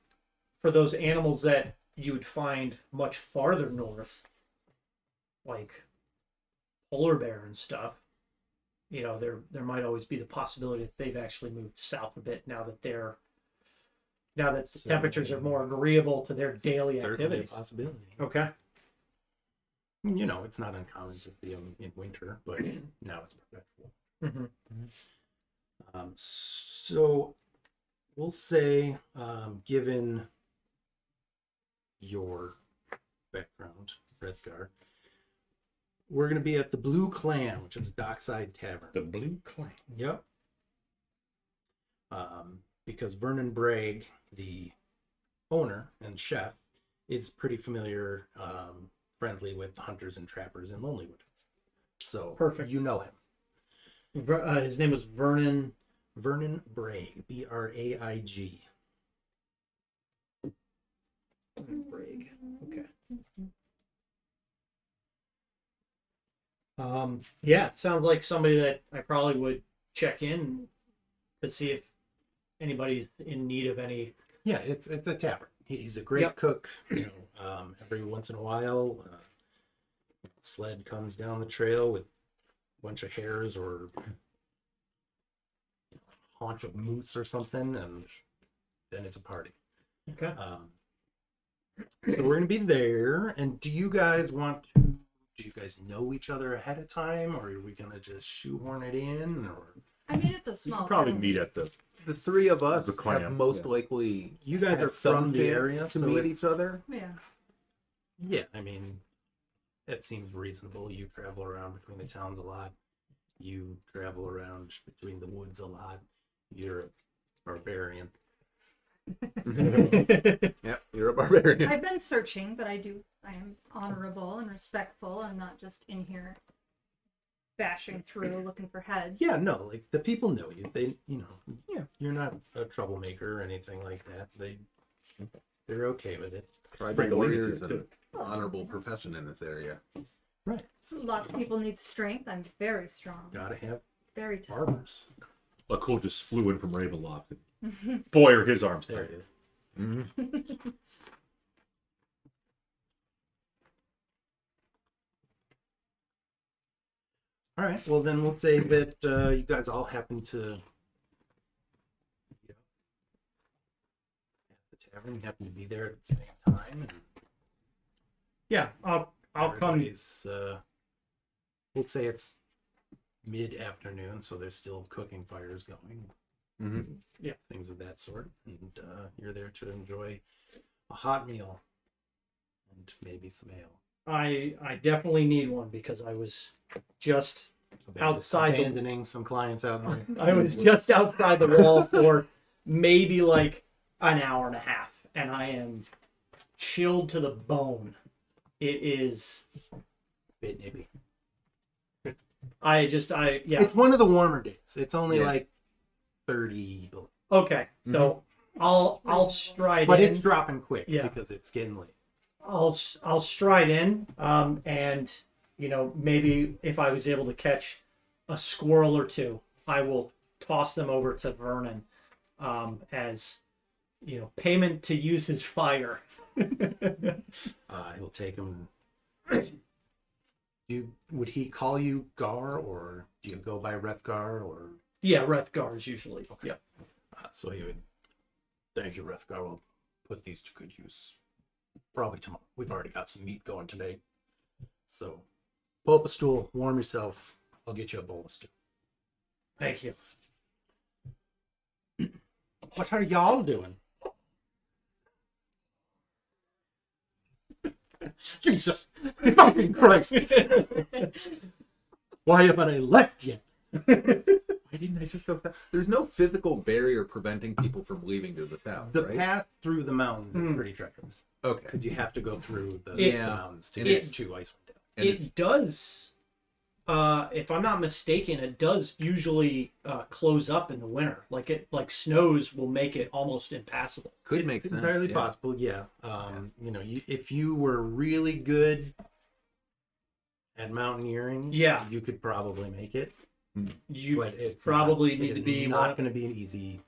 for those animals that you would find much farther north, like polar bear and stuff, there might always be the possibility that they've actually moved south a bit now that the temperatures are more agreeable to their daily Certainly activities. a possibility. Okay. It's not uncommon to see them in winter, but now it's perpetual. Mm-hmm. So we'll say, given your background, Wrethgar, we're going to be at the Blue Clan, which is a dockside tavern. The Blue Clan. Yep. Because Vernon Bragg, the owner and chef, is pretty familiar, friendly with hunters and trappers in Lonelywood. So Perfect. you know him. His name was Vernon. Vernon Bragg, Braig. Bragg. Okay. Yeah, sounds like somebody that I probably would check in to see if anybody's in need of any. Yeah, it's a tavern. He's a great Yep. cook. Every once in a while, sled comes down the trail with a bunch of hares or haunch of moose or something, and then it's a party. Okay. So we're gonna be there. And do you guys know each other ahead of time, or are we gonna just shoehorn it in? Or I mean, it's a You small. could probably town. meet at the. The three of us The clan, have most yeah. likely you guys had are from some the chance area, to so meet it's- each other. Yeah. Yeah, I mean, that seems reasonable. You travel around between the towns a lot. You travel around between the woods a lot. You're a barbarian. Yeah, you're a barbarian. I've been searching, but I am honorable and respectful. I'm not just in here bashing through looking for heads. Yeah, no, like the people know you. They, Yeah. you're not a troublemaker or anything like that. They're okay with it. Tribal Bring a warriors legacy, an honorable profession in this area. Right. Lots of people need strength. I'm very strong. Gotta have Very tough. barbers. A cool just flew in from Ravenloft. Boy, are his arms There tight. it is. Mm-hmm. All right. Well, then we'll say that you guys all happen to at the tavern. You happen to be there at the same time. And Yeah, I'll come. everybody's, we'll say it's mid-afternoon, so there's still cooking fires going. Mm-hmm. Things of that sort. And you're there to enjoy a hot meal and maybe some ale. I definitely need one because I was just outside the abandoning some clients out there. I was just outside the wall for maybe like an hour and a half, and I am chilled to the bone. It is. Bit nippy. Yeah. It's one of the warmer days. It's only Yeah. like 30 below. Okay, so I'll stride But in. it's dropping quick Yeah. because it's getting late. I'll stride in, and maybe if I was able to catch a squirrel or two, I will toss them over to Vernon, as payment to use his fire. He'll take him. Would he call you Gar, or do you go by Wrethgar, or? Yeah, Wrethgar is usually. Okay. Yeah. So he would. Thank you, Wrethgar. We'll put these to good use. Probably tomorrow. We've already got some meat going today. So, pull up a stool, warm yourself. I'll get you a bowl of stew. Thank you. What are y'all doing? Jesus! Fucking Christ! Why haven't I left yet? Why didn't I just go south? There's no physical barrier preventing people from leaving to the south, The right? path through the mountains is pretty treacherous. Okay. Because you have to go through the Yeah. mountains to It get is. to Icewind Dale. And it's- It does. If I'm not mistaken, it does usually close up in the winter. Like snows will make it almost impassable. could make It's sense. entirely yeah. possible, yeah. If you were really good at mountaineering, Yeah. you could probably make it. You But it's probably not, need it to is be not one- going to be an easy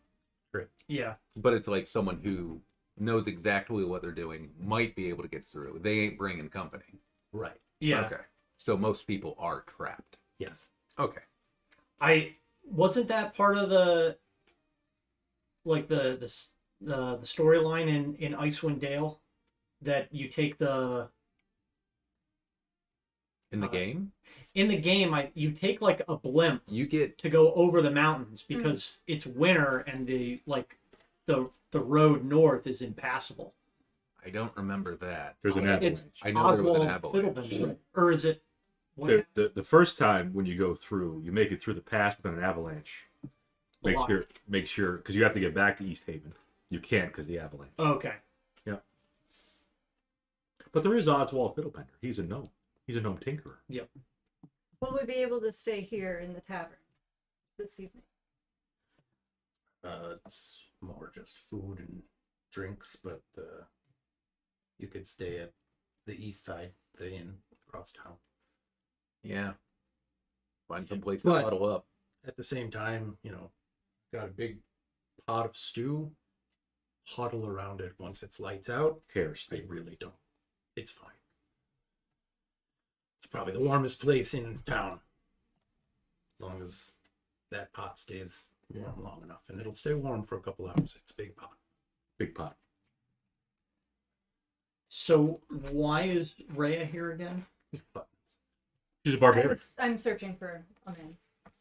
trip. Yeah. But it's like someone who knows exactly what they're doing might be able to get through. They ain't bringing company. Right. Yeah. Okay. So most people are trapped. Yes. Okay. I wasn't that part of the storyline in Icewind Dale that you take the In the game, in the game you take like a blimp you get to go over the mountains because it's winter and the road north is impassable. I don't remember that. There's an It's avalanche. I know there was an Oswald avalanche. Fiddlebender. Or is it? What? The first time when you go through, you make it through the pass within an avalanche. Make Why? sure, because you have to get back to East Haven. You can't because the avalanche. Okay. Yeah. But there is Oswald Fiddlebender. He's a gnome. He's a gnome tinkerer. Yep. Will we be able to stay here in the tavern this evening? It's more just food and drinks, but you could stay at the east side, the inn across town. Yeah. Find some place to But- huddle up. At the same time, got a big pot of stew. Huddle around it once it's lights out. Cares. They really don't. It's fine. It's probably the warmest place in town. As long as that pot stays warm long enough. And it'll stay warm for a couple hours. It's a big pot. Big pot. So why is Reija here again? She's a barbarian. I'm searching for a man.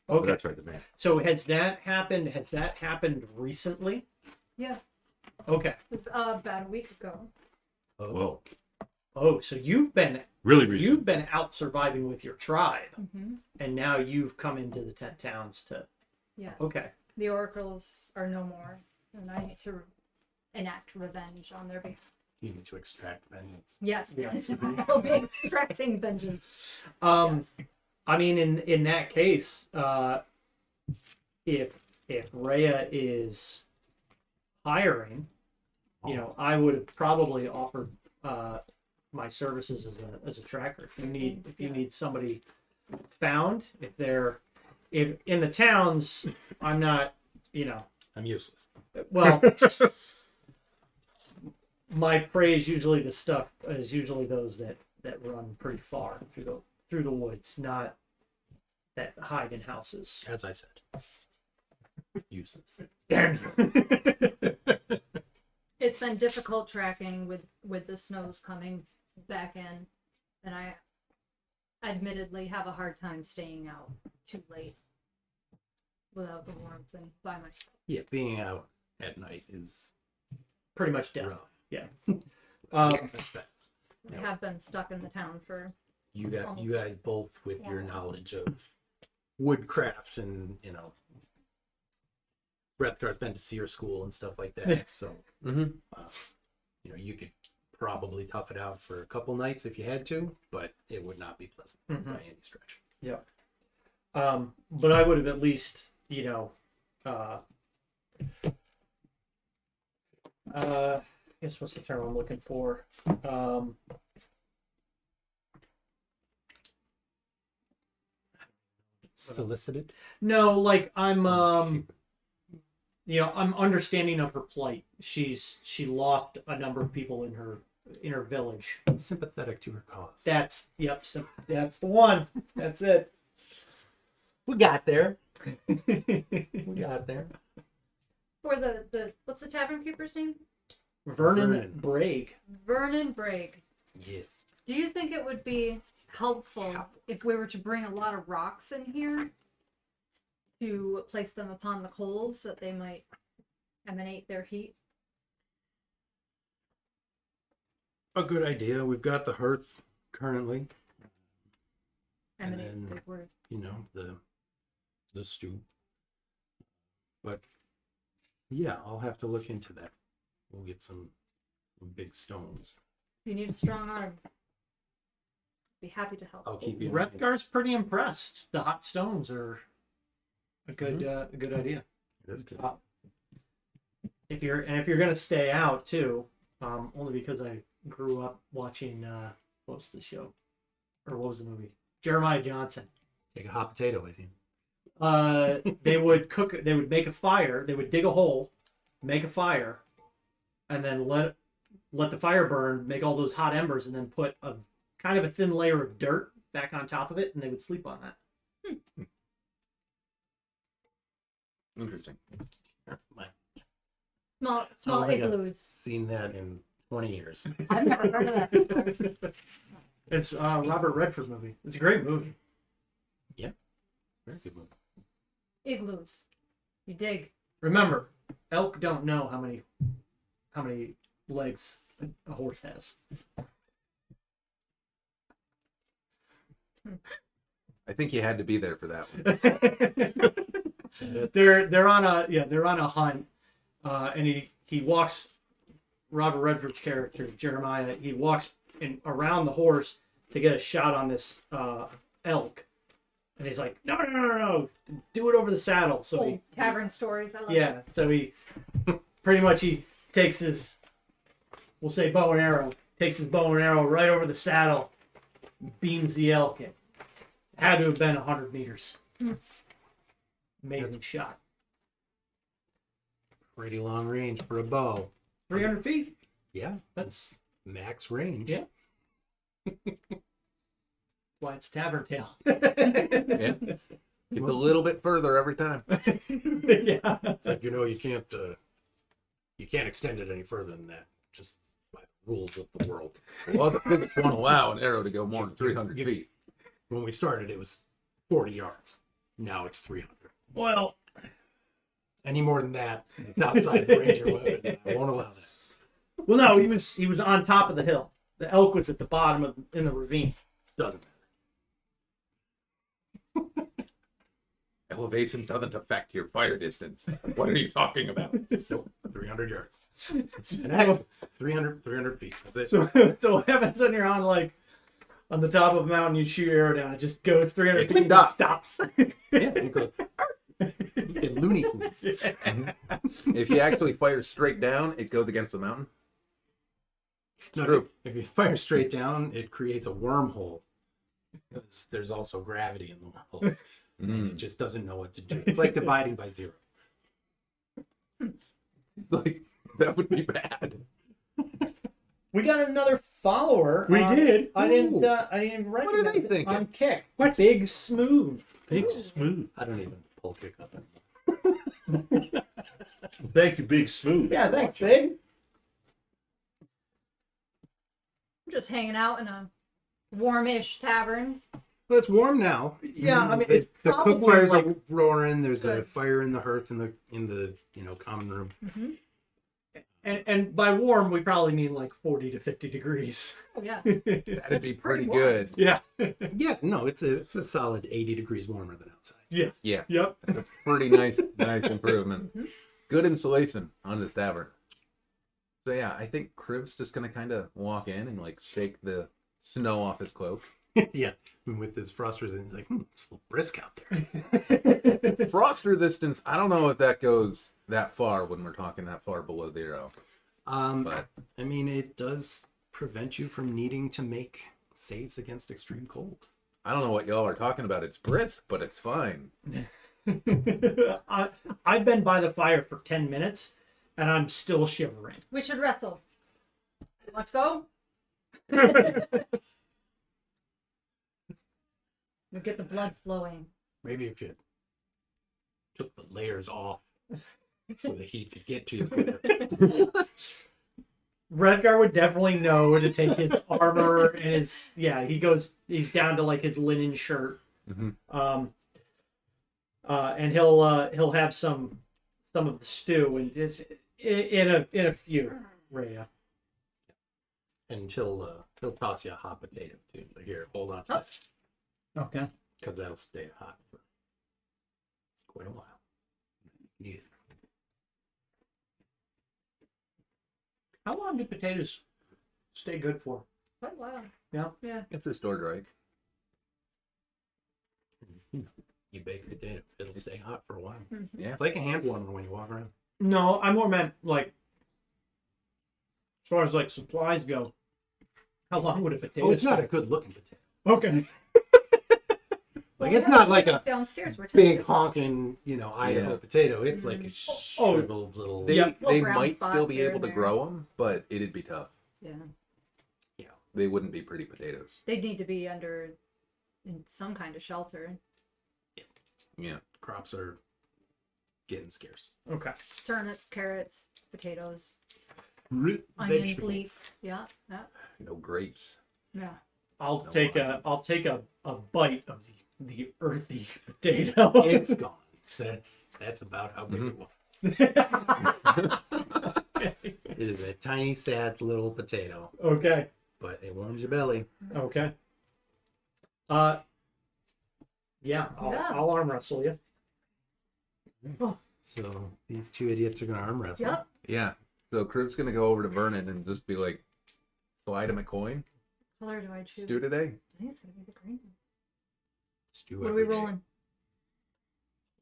Oh, Okay. that's right, the man. So has that happened recently? Yeah, Okay. it was about a week ago. Whoa. Oh, so you've been Really recent. out surviving with your tribe, Mm-hmm. and now you've come into the 10 towns to. Yeah, Okay. the oracles are no more, and I need to enact revenge on their behalf. You need to extract vengeance. Yes, Yeah. I'll be extracting vengeance. Yes. Yes. I mean, in that case, if Reija is hiring, I would have probably offered my services as a tracker. If you need somebody found, if in the towns, I'm not, I'm useless. well. My prey is usually those that run pretty far through the woods, not that hide in houses. As I said. Useless. Damn you. It's been difficult tracking with the snows coming back in, and I admittedly have a hard time staying out too late without the warmth and by myself. Yeah, being out at night is Pretty much dead. rough. Yeah. That's fast. I have been stuck in the town for You guys both with your knowledge of woodcraft and, Wrethgar's been to seer school and stuff like that. So, Mm-hmm. you could probably tough it out for a couple nights if you had to, but it would not be pleasant by any stretch. Yeah. But I would have at least, I guess what's the term I'm looking for? Solicited? No, like I'm I'm understanding of her plight. She lost a number of people in her village. Sympathetic to her cause. That's the one. That's it. We got there. We got there. For the what's the tavern keeper's name? Vernon Bragg. Vernon Bragg. Yes. Do you think it would be helpful if we were to bring a lot of rocks in here to place them upon the coals so that they might emanate their heat? A good idea. We've got the hearth currently. Emanate's then, a big word. The stew. But yeah, I'll have to look into that. We'll get some big stones. You need a strong arm. Be happy to help. I'll keep you in mind. Wrethgar's pretty impressed. The hot stones are a good idea. It is good. If you're gonna stay out too, only because I grew up watching what was the show, or what was the movie? Jeremiah Johnson. Take a hot potato with you. They would cook. They would make a fire. They would dig a hole, make a fire, and then let the fire burn. Make all those hot embers, and then put a kind of a thin layer of dirt back on top of it, and they would sleep on that. Interesting. Small I don't think I've igloos. seen that in 20 years. I've never heard of that. It's Robert Redford movie. It's a great movie. Very good movie. Igloos. You dig. Remember, elk don't know how many legs a horse has. I think you had to be there for that one. they're on a hunt, and he walks. Robert Redford's character Jeremiah, he walks around the horse to get a shot on this elk, and he's like, no, do it over the saddle. So Old tavern stories. I love yeah, this. so he pretty much he takes his, we'll say bow and arrow, right over the saddle, beams the elk in. Had to have been 100 meters. Amazing shot. Pretty long range for a bow. 300 feet. Yeah, That's max range. Yeah. why it's tavern tail. Yeah. It's a little bit further every time. Yeah. It's like, you can't extend it any further than that, just by the rules of the world. Well, the physics won't allow an arrow to go more than 300 feet. When we started, it was 40 yards. Now it's 300. Well, Any more than that, it's outside the range of your weapon. I won't allow that. well, no, he was on top of the hill. The elk was at the bottom in the ravine. Doesn't matter. Elevation doesn't affect your fire distance. What are you talking about? Nope, 300 yards. And heck, 300 feet. That's it. So what happens when you're on the top of a mountain, you shoot your arrow down, it just goes 300 It feet and stops. stops. Yeah, you go. It Looney Tunes. If you actually fire straight down, it goes against the mountain. No, True. if you fire straight down, it creates a wormhole. Because there's also gravity in the wormhole. It just doesn't know what to do. It's like dividing by zero. Like, that would be bad. We got another follower. We did. I didn't even What are recognize they it thinking? on Kick. What? Big Smooth. Big Smooth. I don't even pull kick up anymore. Thank you, Big Smooth. Yeah, thanks, Big. I'm just hanging out in a warmish tavern. Well, it's warm now. Yeah, I mean, The- it's the cook probably fires like, are roaring. There's a Good. fire in the hearth in the common room. Mm-hmm. And by warm, we probably mean like 40 to 50 degrees. Oh, yeah. That'd be pretty warm. good. Yeah. Yeah, no, it's a solid 80 degrees warmer than outside. Yeah. Yeah, Yep. that's a pretty nice improvement. Mhm. Good insulation on this tavern. So yeah, I think Kriv's just gonna kind of walk in and like shake the snow off his cloak. Yeah, and with his frost resistance, he's like, it's a little brisk out there. Frost resistance, I don't know if that goes that far when we're talking that far below 0. But I mean, it does prevent you from needing to make saves against extreme cold. I don't know what y'all are talking about. It's brisk, but it's fine. I've been by the fire for 10 minutes, and I'm still shivering. We should wrestle. Let's go. We'll get the blood flowing. Maybe if you took the layers off so the heat could get to you quicker. Wrethgar would definitely know to take his armor and his he's down to like his linen shirt. Mm-hmm. And he'll have some of the stew and just in a few, Reija. And he'll toss you a hot potato too. Like, here, hold on to Oh. it, Okay. because that'll stay hot for quite a while. Yeah. How long do potatoes stay good for? Quite a while. Yeah. Yeah. If they're stored right. You bake a potato, it'll stay hot for a while. Mhm. Yeah. It's like a hand warmer when you walk around. No, I more meant like as far as like supplies go. How long would a potato? Oh, it's not stay? a good looking potato. Okay. Like, it's not like a downstairs. We're big honking, Idaho Yeah. potato. It's like a Oh. shriveled little. They, Yeah. they brown might spots still be here able and to there. grow them, but it'd be tough. Yeah. They wouldn't be pretty potatoes. They need to be under in some kind of shelter. Yeah. Crops are getting scarce. Okay. Turnips, carrots, potatoes, onion Vegetables. leeks. Yeah. Yeah. No grapes. Yeah. I'll No, take a bite of the earthy potato. It's gone. That's about how big it was. It is a tiny, sad little potato, Okay. but it warms your belly. Okay. Yeah, Yeah. I'll arm wrestle you. So these two idiots are gonna arm wrestle. Yep. Yeah. So Kriv's gonna go over to Vernon and just be like, slide him a coin. What color do I choose? Stew today. I think it's gonna be the green. Stew What are we every day. rolling?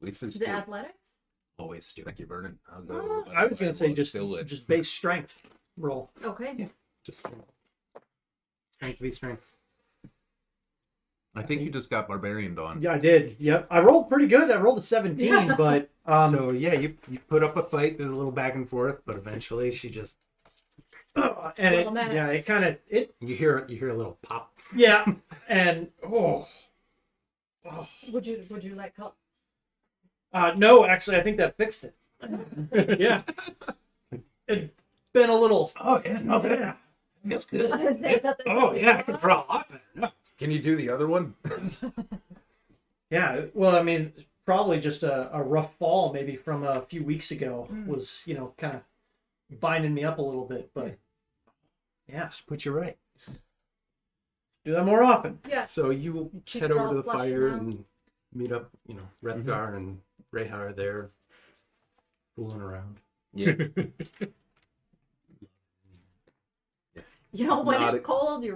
At least there's Is it stew. athletics? Always stew. Thank you, Vernon. I'll go Oh. over by I the was gonna fire say while just it's still lit. base strength roll. Okay. Yeah. Just strength v strength. I think you just got Barbarian Dawn. Yeah, I did. Yep. I rolled pretty good. I rolled a 17, Yeah. but So yeah, you put up a fight. There's a little back and forth, but eventually she just and Little minute. it kind of you hear a little pop. yeah, and Would you like help? no, actually, I think that fixed it. Yeah, it's been a little. Oh yeah, no, Yeah. feels good. Oh yeah, I can draw a lot better. Can you do the other one? Yeah, well, I mean, it's probably just a rough fall, maybe from a few weeks ago, was kind of binding me up a little bit, but yeah, Just put you right. do that more often. Yeah. So you Cheeks head over all to the flushed fire out. and meet up. Wrethgar and Reija are there, fooling around. Yeah. You know, when Not it's cold, you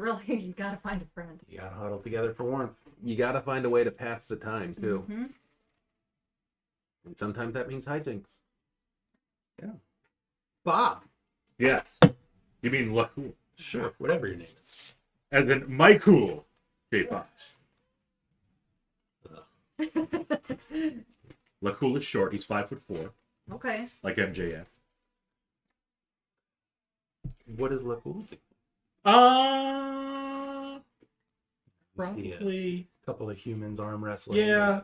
gotta find a friend. You gotta huddle together for warmth. You gotta find a way to pass the time too. Mhm. And sometimes that means hijinks. Bob. Yes. You mean Lakul. Sure, whatever your name is. As in Michael J. Fox. Lakul is short. He's 5'4", Okay. like MJF. What is Lakul? You see a Probably. couple of humans arm wrestling. Yeah.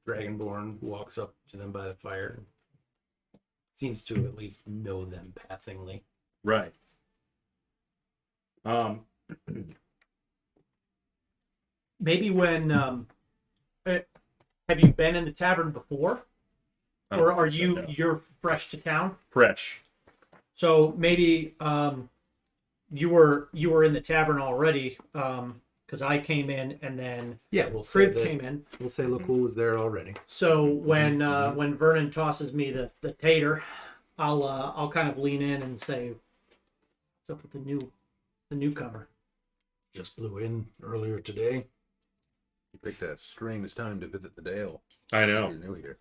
Dragonborn walks up to them by the fire. Seems to at least know them passingly. Right. Maybe when have you been in the tavern before, I don't or are think so, you no. you're fresh to town? Fresh? So maybe you were in the tavern already, because I came in and then Yeah, we'll say Kriv that. came in. We'll say Lakul was there already. So when Vernon tosses me the tater, I'll kind of lean in and say, "What's up with the newcomer?" Just blew in earlier today. You picked a strange time to visit the Dale. I know. You're new here.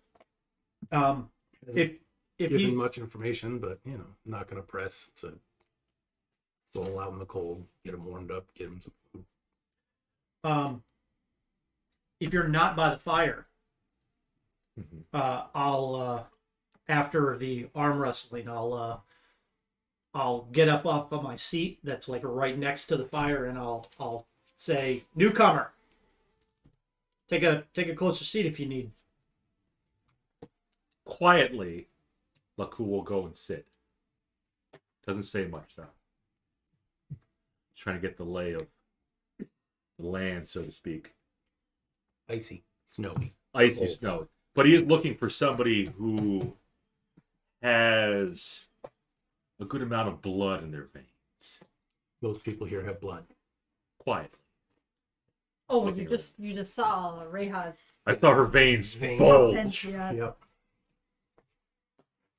If Given he much information, but not gonna press. It's a soul out in the cold. Get him warmed up. Get him some food. if you're not by the fire, Mhm. I'll after the arm wrestling, I'll get up off of my seat that's like right next to the fire, and I'll say, "Newcomer, take a closer seat if you need." Quietly, Laku will go and sit. Doesn't say much though. He's trying to get the lay of the land, so to speak. Icy, snowy. Icy Cold. snow. But he is looking for somebody who has a good amount of blood in their veins. Most people here have blood. Quietly. Oh, Looking you just saw Reija's I saw her veins Veins. bulge. yeah. Yep.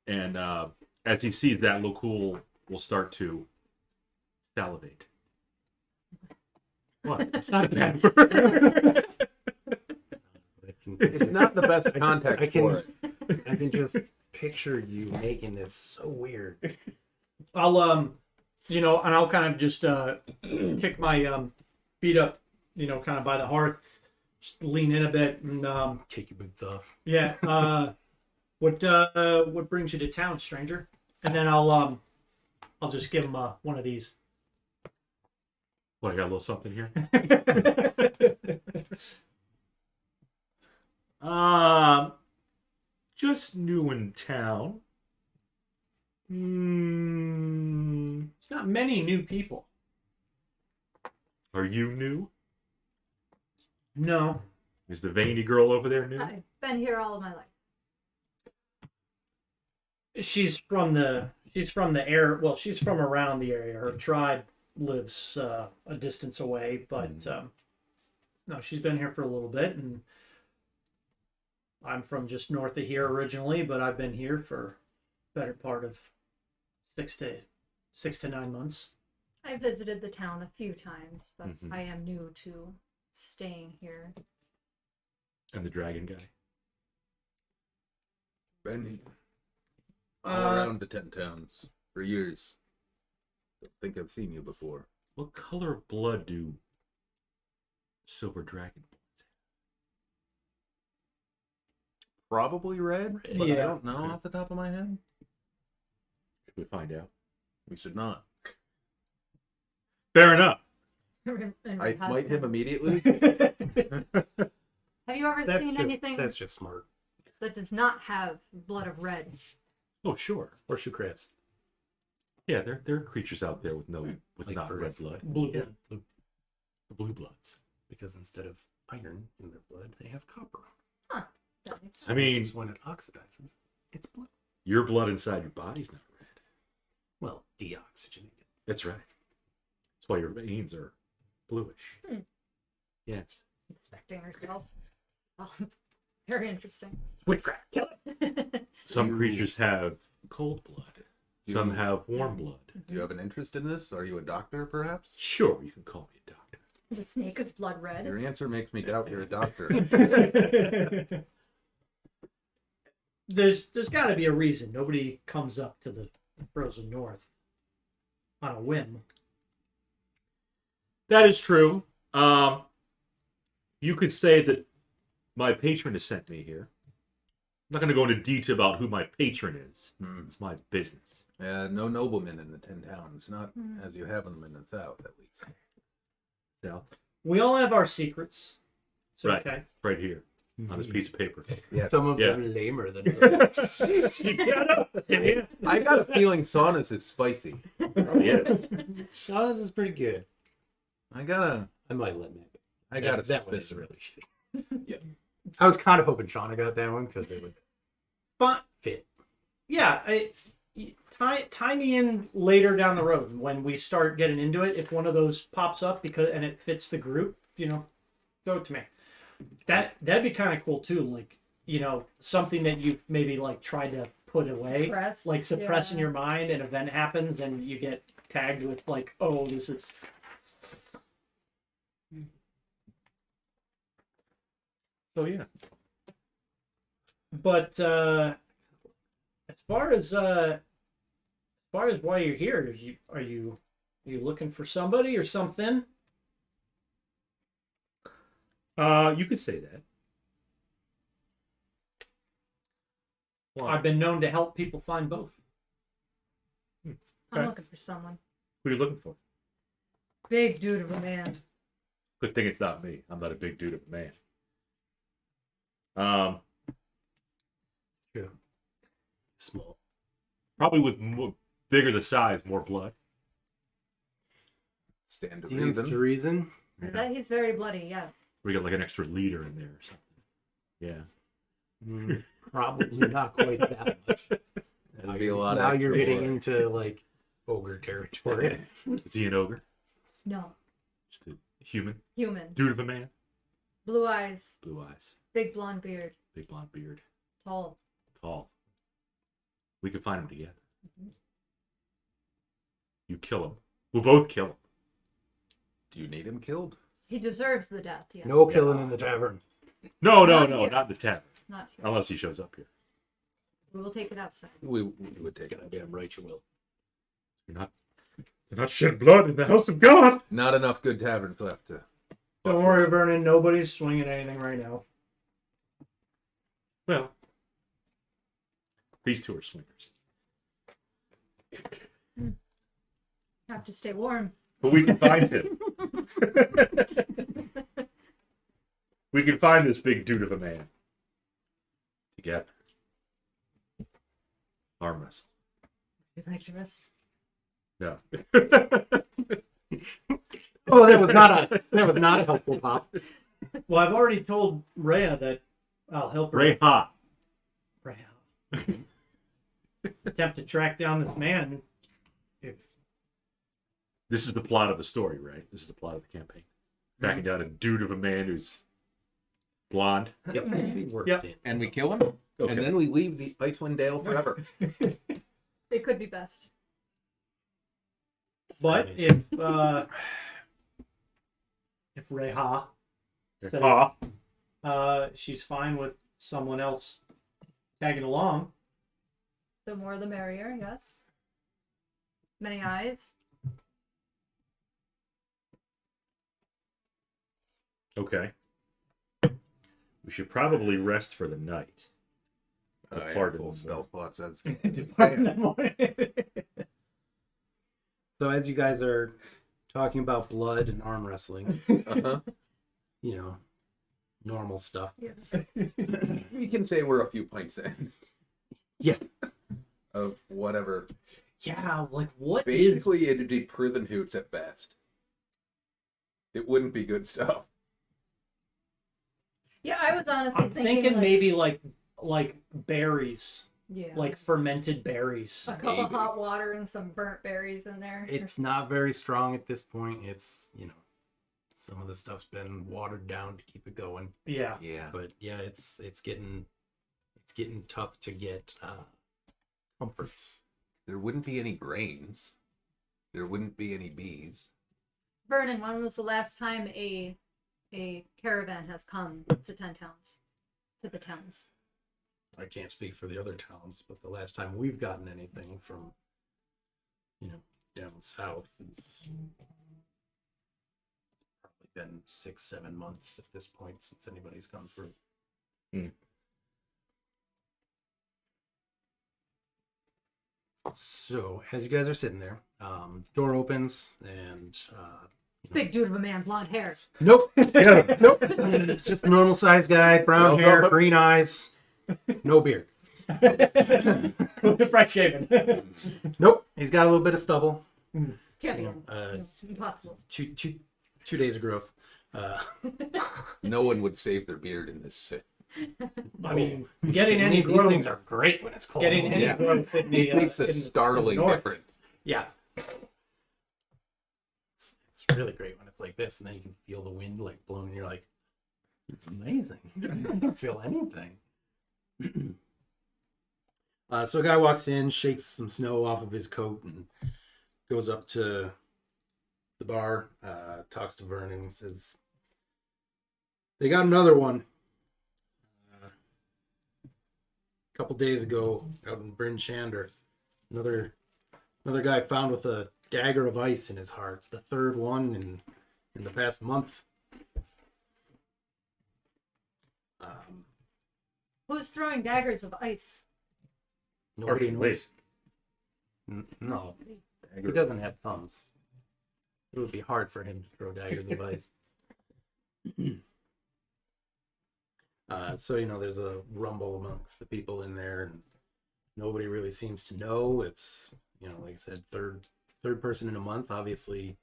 And as he sees that, Lokul will start to salivate. What? It's not a bad word. It's not the best context I can- for it. I can just picture you making this so weird. I'll and I'll kind of just kick my feet up, kind of by the hearth, just lean in a bit, and Take your boots off. yeah. What brings you to town, stranger? And then I'll just give him one of these. What, I got a little something here? Just new in town. It's not many new people. Are you new? No. Is the veiny girl over there new? I've been here all of my life. She's from the area. Well, she's from around the area. Her tribe lives a distance away, but no, she's been here for a little bit, and I'm from just north of here originally, but I've been here for better part of 6 to 9 months. I visited the town a few times, but Mhm. I am new to staying here. And the dragon guy. Been all around the 10 towns for years. Don't think I've seen you before. What color of blood do silver dragon have? Probably red, but I Yeah. don't know off the top of my head. Should we find out? We should not. Fair enough. I smite him immediately. Have you ever seen anything That's just smart. that does not have blood of red? Oh, sure. Horseshoe crabs. Yeah, there are creatures out there with Like not for- red blood. Blue Yeah, blood. The blue bloods. because instead of iron in their blood, they have copper. That makes I mean, So when it oxidizes, it's blue. your blood inside your body's not red. Well, deoxygenated. That's right. That's why your veins are bluish. Hmm. Yes. inspecting herself. Oh, very interesting. Witchcraft. Some You- creatures have cold blood. Some You- have warm blood. Do you have an interest in this? Are you a doctor, perhaps? Sure, you can call me a doctor. The snake is blood red. Your answer makes me doubt you're a doctor. There's got to be a reason. Nobody comes up to the frozen north on a whim. That is true. You could say that my patron has sent me here. I'm not going to go into detail about who my patron is. It's my business. No noblemen in the 10 towns, not Hmm. as you have them in the south, at least. So, We all have our secrets. It's Right. okay. right here on this piece of paper. Some of Yeah. them lamer than others. I got a feeling saunas is spicy. Yes. Shauna's is pretty good. I got I might let Nick. a that one is suspicion. really shitty. Yeah. I was kind of hoping Shauna got that one because they would But fit. yeah, tie me in later down the road when we start getting into it. If one of those pops up and it fits the group, throw it to me. That'd be kind of cool too. Like, something that you maybe like tried to put away, Suppressed, like suppress in yeah. your mind. An event happens and you get tagged with like, oh, this is. Oh yeah. But as far as why you're here, are you looking for somebody or something? You could say that. I've been known to help people find both. I'm Okay. looking for someone. Who are you looking for? Big dude of a man. Good thing it's not me. I'm not a big dude of a man. True. Small. Probably with bigger the size, more blood. Stand to Stands to reason. reason. I bet he's very bloody, yes. We got like an extra liter in there or something. Yeah. Probably not quite that much. That'd be a lot of Now extra you're getting blood. into like ogre territory. Is he an ogre? No. Just a human Human. dude of a man. Blue eyes. Blue eyes, Big blonde beard. big blonde beard, Tall. tall. We could find him together. Mhm. You kill him. We'll both kill him. Do you need him killed? He deserves the death, yes. No killing in the tavern. No, Not here. not in the tavern. Not here. Unless he shows up here. We will take it outside. We would take it. Goddamn right you will. You're not shed blood in the house of God. Not enough good taverns left to. Don't worry, Vernon. Nobody's swinging anything right now. Well, these two are swingers. Have to stay warm. But we can find him. We can find this big dude of a man. Together. Arm wrestle. We'd like to rest. No. Oh, that was not a helpful pop. Well, I've already told Reija that I'll help her. Reija. Reija. Attempt to track down this man. This is the plot of the story, right? This is the plot of the campaign. Tracking down a dude of a man who's blonde. Yep. Worked Yep. in. And we kill him, Okay. and then we leave the Icewind Dale forever. It could be best. But if Reija says, Reija. she's fine with someone else tagging along, The more the merrier, yes. Many eyes. Okay. We should probably rest for the night. Pardon. Full spell slots as So as you guys are talking about blood and arm wrestling, uh-huh. normal stuff. Yeah. We can say we're a few pints in. Yeah. Of whatever. yeah, like what is? Basically, it'd be prison hoots at best. It wouldn't be good stuff. Yeah, I was honestly I'm thinking maybe like berries, yeah, like fermented berries. a cup of maybe. hot water and some burnt berries in there. It's not very strong at this point. It's, some of the stuff's been watered down to keep it going. Yeah, Yeah. But yeah, it's getting tough to get comforts. There wouldn't be any brains. There wouldn't be any bees. Vernon, when was the last time a caravan has come to the towns? I can't speak for the other towns, but the last time we've gotten anything from, down south is probably been 6-7 months at this point since anybody's come through. So as you guys are sitting there, door opens and Big dude of a man, blonde hair. nope, nope. It's just a normal sized guy, brown hair, green eyes, no beard. fresh shaven. Nope, he's got a little bit of stubble. Can't be impossible. Two days of growth. No one would save their beard in this I mean, getting any these growth, things are great when it's cold. getting any Yeah. growth in the It makes a in the startling north. difference. Yeah. It's really great when it's like this, and then you can feel the wind like blowing, and you're like, it's amazing. I don't feel anything. So a guy walks in, shakes some snow off of his coat, and goes up to the bar, talks to Vernon, and says, they got another one. A couple days ago, out in Bryn Shander, another guy found with a dagger of ice in his heart. It's the third one in the past month. Who's throwing daggers of ice? Nobody Wait. knows. No, he doesn't have thumbs. It would be hard for him to throw daggers of ice. So, there's a rumble amongst the people in there, and nobody really seems to know. It's, like I said, third person in a month. Obviously,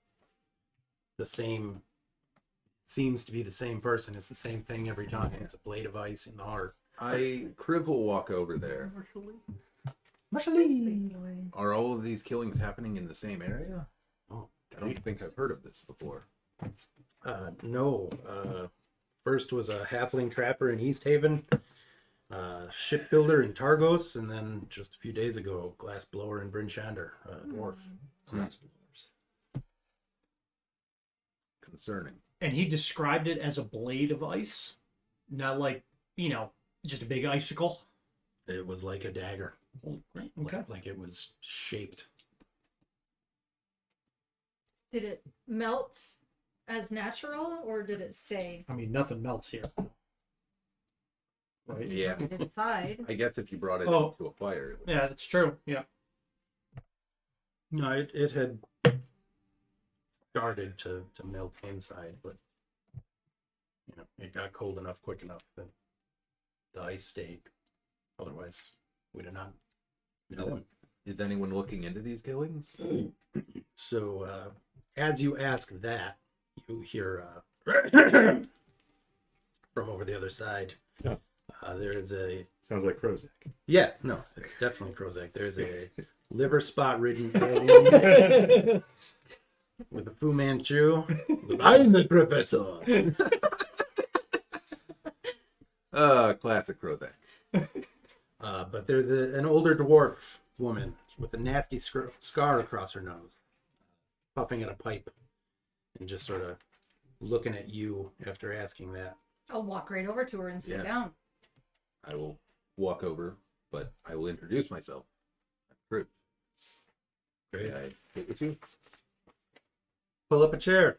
seems to be the same person. It's the same thing every time. It's a blade of ice in the heart. Kriv will walk over there. Are all of these killings happening in the same area? Oh, I don't think I've heard of this before. No. First was a halfling trapper in East Haven, shipbuilder in Targos, and then just a few days ago, glass blower in Bryn Shander, dwarf. Concerning. And he described it as a blade of ice, not like just a big icicle. It was like a dagger. Okay. Like it was shaped. Did it melt as natural, or did it stay I mean, nothing melts here. Right? Yeah. inside? I guess if you brought it Oh. into a fire, it would. Yeah, that's true. Yeah. No, it had started to melt inside, but it got cold enough quick enough that the ice stayed. Otherwise, we'd have not known. Is anyone looking into these killings? So, as you ask that, you hear from over the other side. Yeah. There is a Sounds like Prozac. no, it's definitely Prozac. There's a liver spot ridden alien with a Fu Manchu. I'm the professor. Classic Prozac. But there's an older dwarf woman with a nasty scar across her nose, puffing at a pipe, and just sort of looking at you after asking that. I'll walk right over to her and sit Yeah. down. I will walk over, but I will introduce myself. I'm Kriv. Great. May I sit with you? Pull up a chair.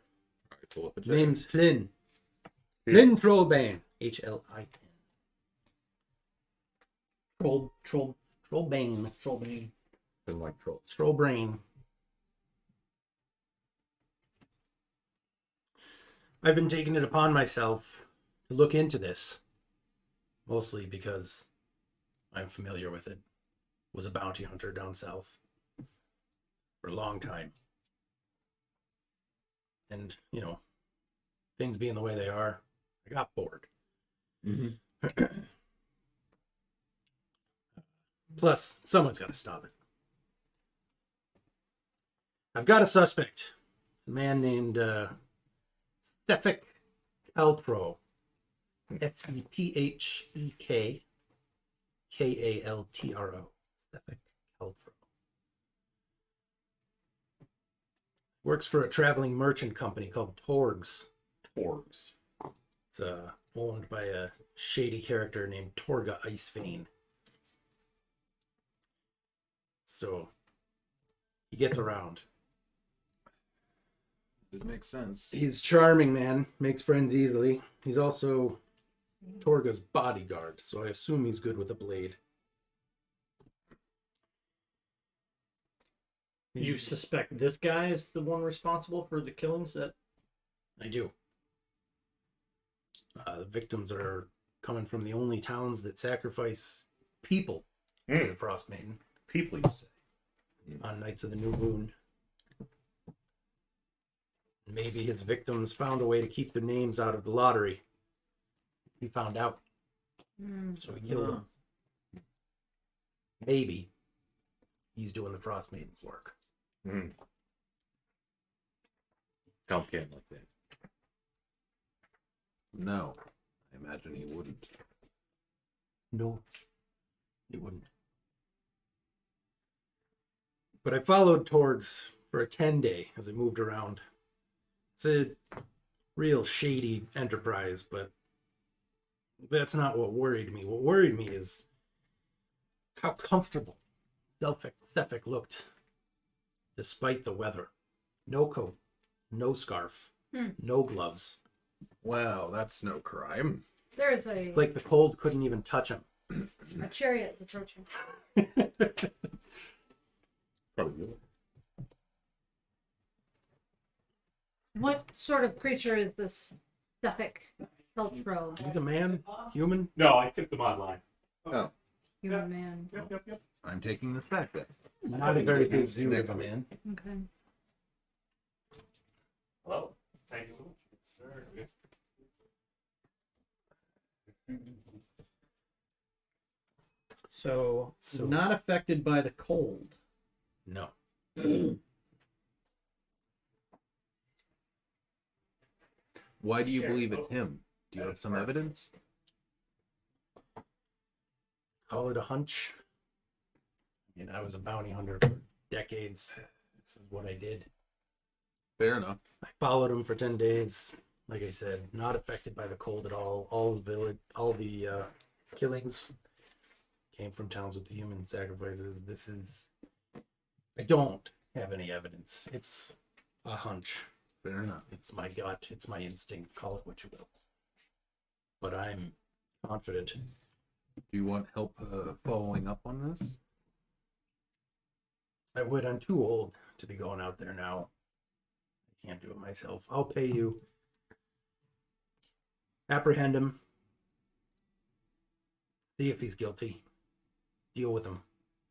All right, pull up a chair. Name's Flynn. Flynn Trollbane. HLIN. Trollbane. Trollbane. Been like trolls. Trollbrain. I've been taking it upon myself to look into this, mostly because I'm familiar with it. Was a bounty hunter down south for a long time. And, things being the way they are, I got bored. Mm-hmm. Plus, someone's got to stop it. I've got a suspect. It's a man named Stephik Kaltro. Spephek Kaltro. Stephik Kaltro. Works for a traveling merchant company called Torgs. Torgs. It's owned by a shady character named Torga Icevein. So he gets around. It makes sense. He's charming, man. Makes friends easily. He's also Torga's bodyguard, so I assume he's good with a blade. You suspect this guy is the one responsible for the killings that... I do. The victims are coming from the only towns that sacrifice people to the Frostmaiden People, you say. on nights of the new moon. Maybe his victims found a way to keep their names out of the lottery. He found out. So he killed him. Maybe he's doing the Frostmaiden's work. Helm can't like that. No, I imagine he wouldn't. No, he wouldn't. But I followed Torgs for a 10-day as I moved around. It's a real shady enterprise, but that's not what worried me. What worried me is how comfortable Sefik looked despite the weather. No coat, no scarf, no gloves. Wow, that's no crime. There is a, It's like the cold couldn't even touch him. a chariot approaching. Probably will. What sort of creature is this Suffolk Feltro? He's a man, human. No, I took them online. Oh, Human man. Yep. I'm taking this back then. Not a very good view of a man. Okay. Hello. Thank you, sir. So, So- not affected by the cold. No. Why do you believe it's him? Do you have some evidence? Call it a hunch. I was a bounty hunter for decades. This is what I did. Fair enough. I followed him for 10 days. Like I said, not affected by the cold at all. All the killings came from towns with the human sacrifices. I don't have any evidence. It's a hunch. Fair enough. It's my gut. It's my instinct. Call it what you will. But I'm confident. Do you want help following up on this? I would. I'm too old to be going out there now. I can't do it myself. I'll pay you. Apprehend him. See if he's guilty. Deal with him.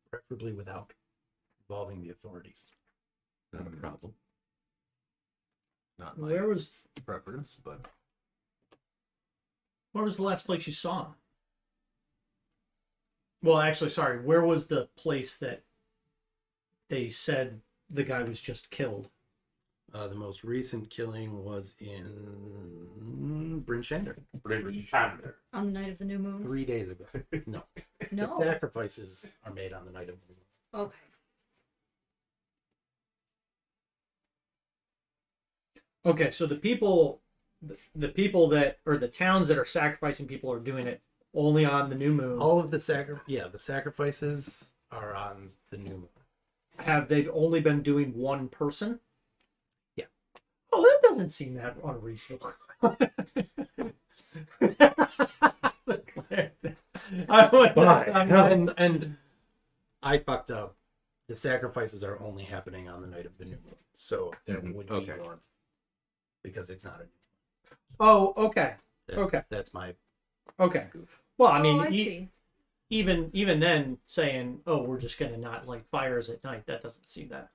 Preferably without involving the authorities. Not a problem. Not my Where was preference, but the last place you saw him? Well, actually, sorry. Where was the place that they said the guy was just killed? The most recent killing was in Bryn Shander On the night of the new moon? 3 days ago. No. The No. sacrifices are made on the night of the moon. Okay. Okay, so the people that, or the towns that are sacrificing people are doing it only on the new moon. All of the sacrifices are on the new moon. Have they only been doing one person? Yeah. Oh, that doesn't seem that unreasonable. And I fucked up. The sacrifices are only happening on the night of the new moon, so there would be Okay. warmth because it's not a. Oh, okay. That's, Okay. That's my Okay. goof. Well, I mean, I see. even then saying, "Oh, we're just gonna not light fires at night," that doesn't seem that.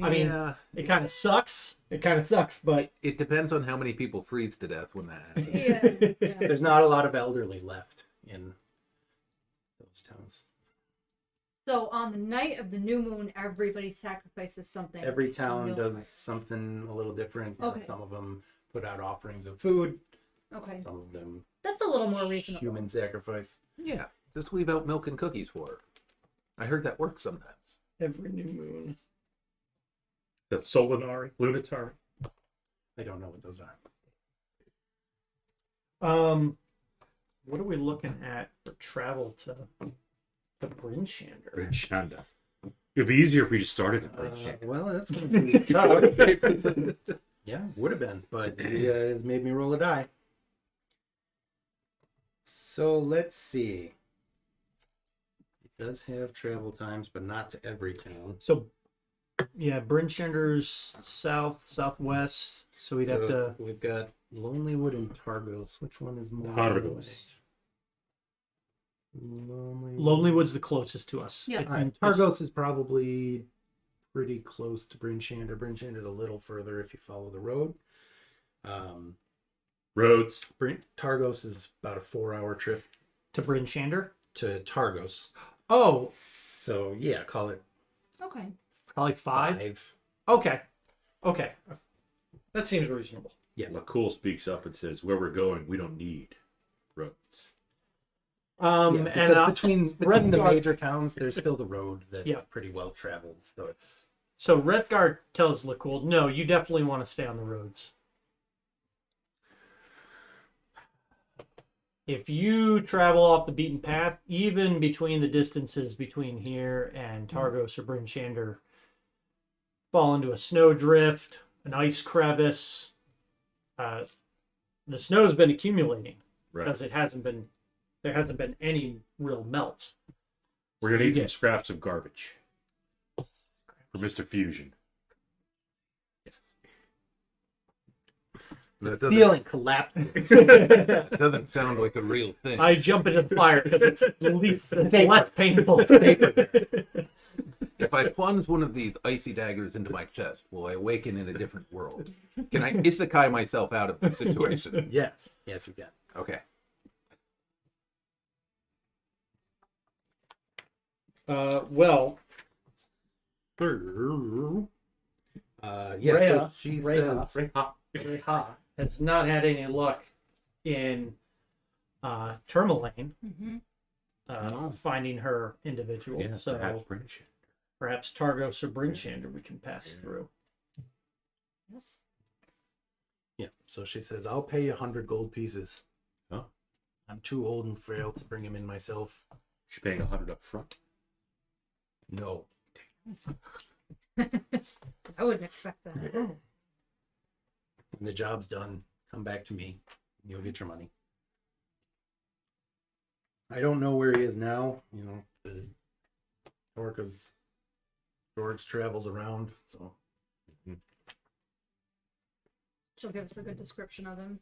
I mean, yeah, it kind of sucks. It kind of sucks, but it depends on how many people freeze to death when that happens. Yeah. There's not a lot of elderly left in those towns. So on the night of the new moon, everybody sacrifices something. Every town Real does quick. something a little different. Okay. Some of them put out offerings of food. Okay. Some of them That's a little more reasonable. human sacrifice. Yeah, just leave out milk and cookies for her. I heard that works sometimes. every new moon. The Solinari, Lunatari. I don't know what those are. What are we looking at for travel to Bryn Shander? Shanda. It'd be easier if we just started in Bridge. Well, that's going to be tough. Yeah, would have been, but you guys made me roll a die. So let's see. It does have travel times, but not to every town. So, yeah, Bryn Shander's southwest. So we'd have to. We've got Lonelywood and Targos. Which one is more? Targos. Lonelywood's the closest to us. Yeah. All right, Targos is probably pretty close to Bryn Shander. Bryn Shander's a little further if you follow the road. Roads. Targos is about a 4-hour trip To Bryn Shander? to Targos. Oh, So yeah, call it Okay. probably 5. 5. Okay. That seems reasonable. McCool speaks up and says, "Where we're going, we don't need roads." And because between the Wrethgar- major towns, there's still the road that's Yeah. pretty well traveled. So it's So Wrethgar tells Lacool, no, you definitely want to stay on the roads. If you travel off the beaten path, even between the distances between here and Targos or Bryn Shander, fall into a snowdrift, an ice crevice. The snow's been accumulating because there hasn't been any real melts. We're gonna You need some get- scraps of garbage for Mr. Fusion. That doesn't, feeling collapsing. that doesn't sound like a real thing. I jump into the fire because it's Safer. less painful. If I plunge one of these icy daggers into my chest, will I awaken in a different world? Can I isekai myself out of the situation? Yes, you can. Okay. Well, Yeah, Reija- so she Reija- says, Reija has not had any luck in Termalaine finding her individual. Yeah, So perhaps British. perhaps Targos or Bryn Shander we can pass through. Yes. yeah, so she says, I'll pay you 100 gold pieces. Huh? I'm too old and frail to bring him in myself. She's paying 100 up front. No. I wouldn't expect that. When the job's done, come back to me. You'll get your money. I don't know where he is now. You know, the Orca's George travels around, so She'll give us a good description of him.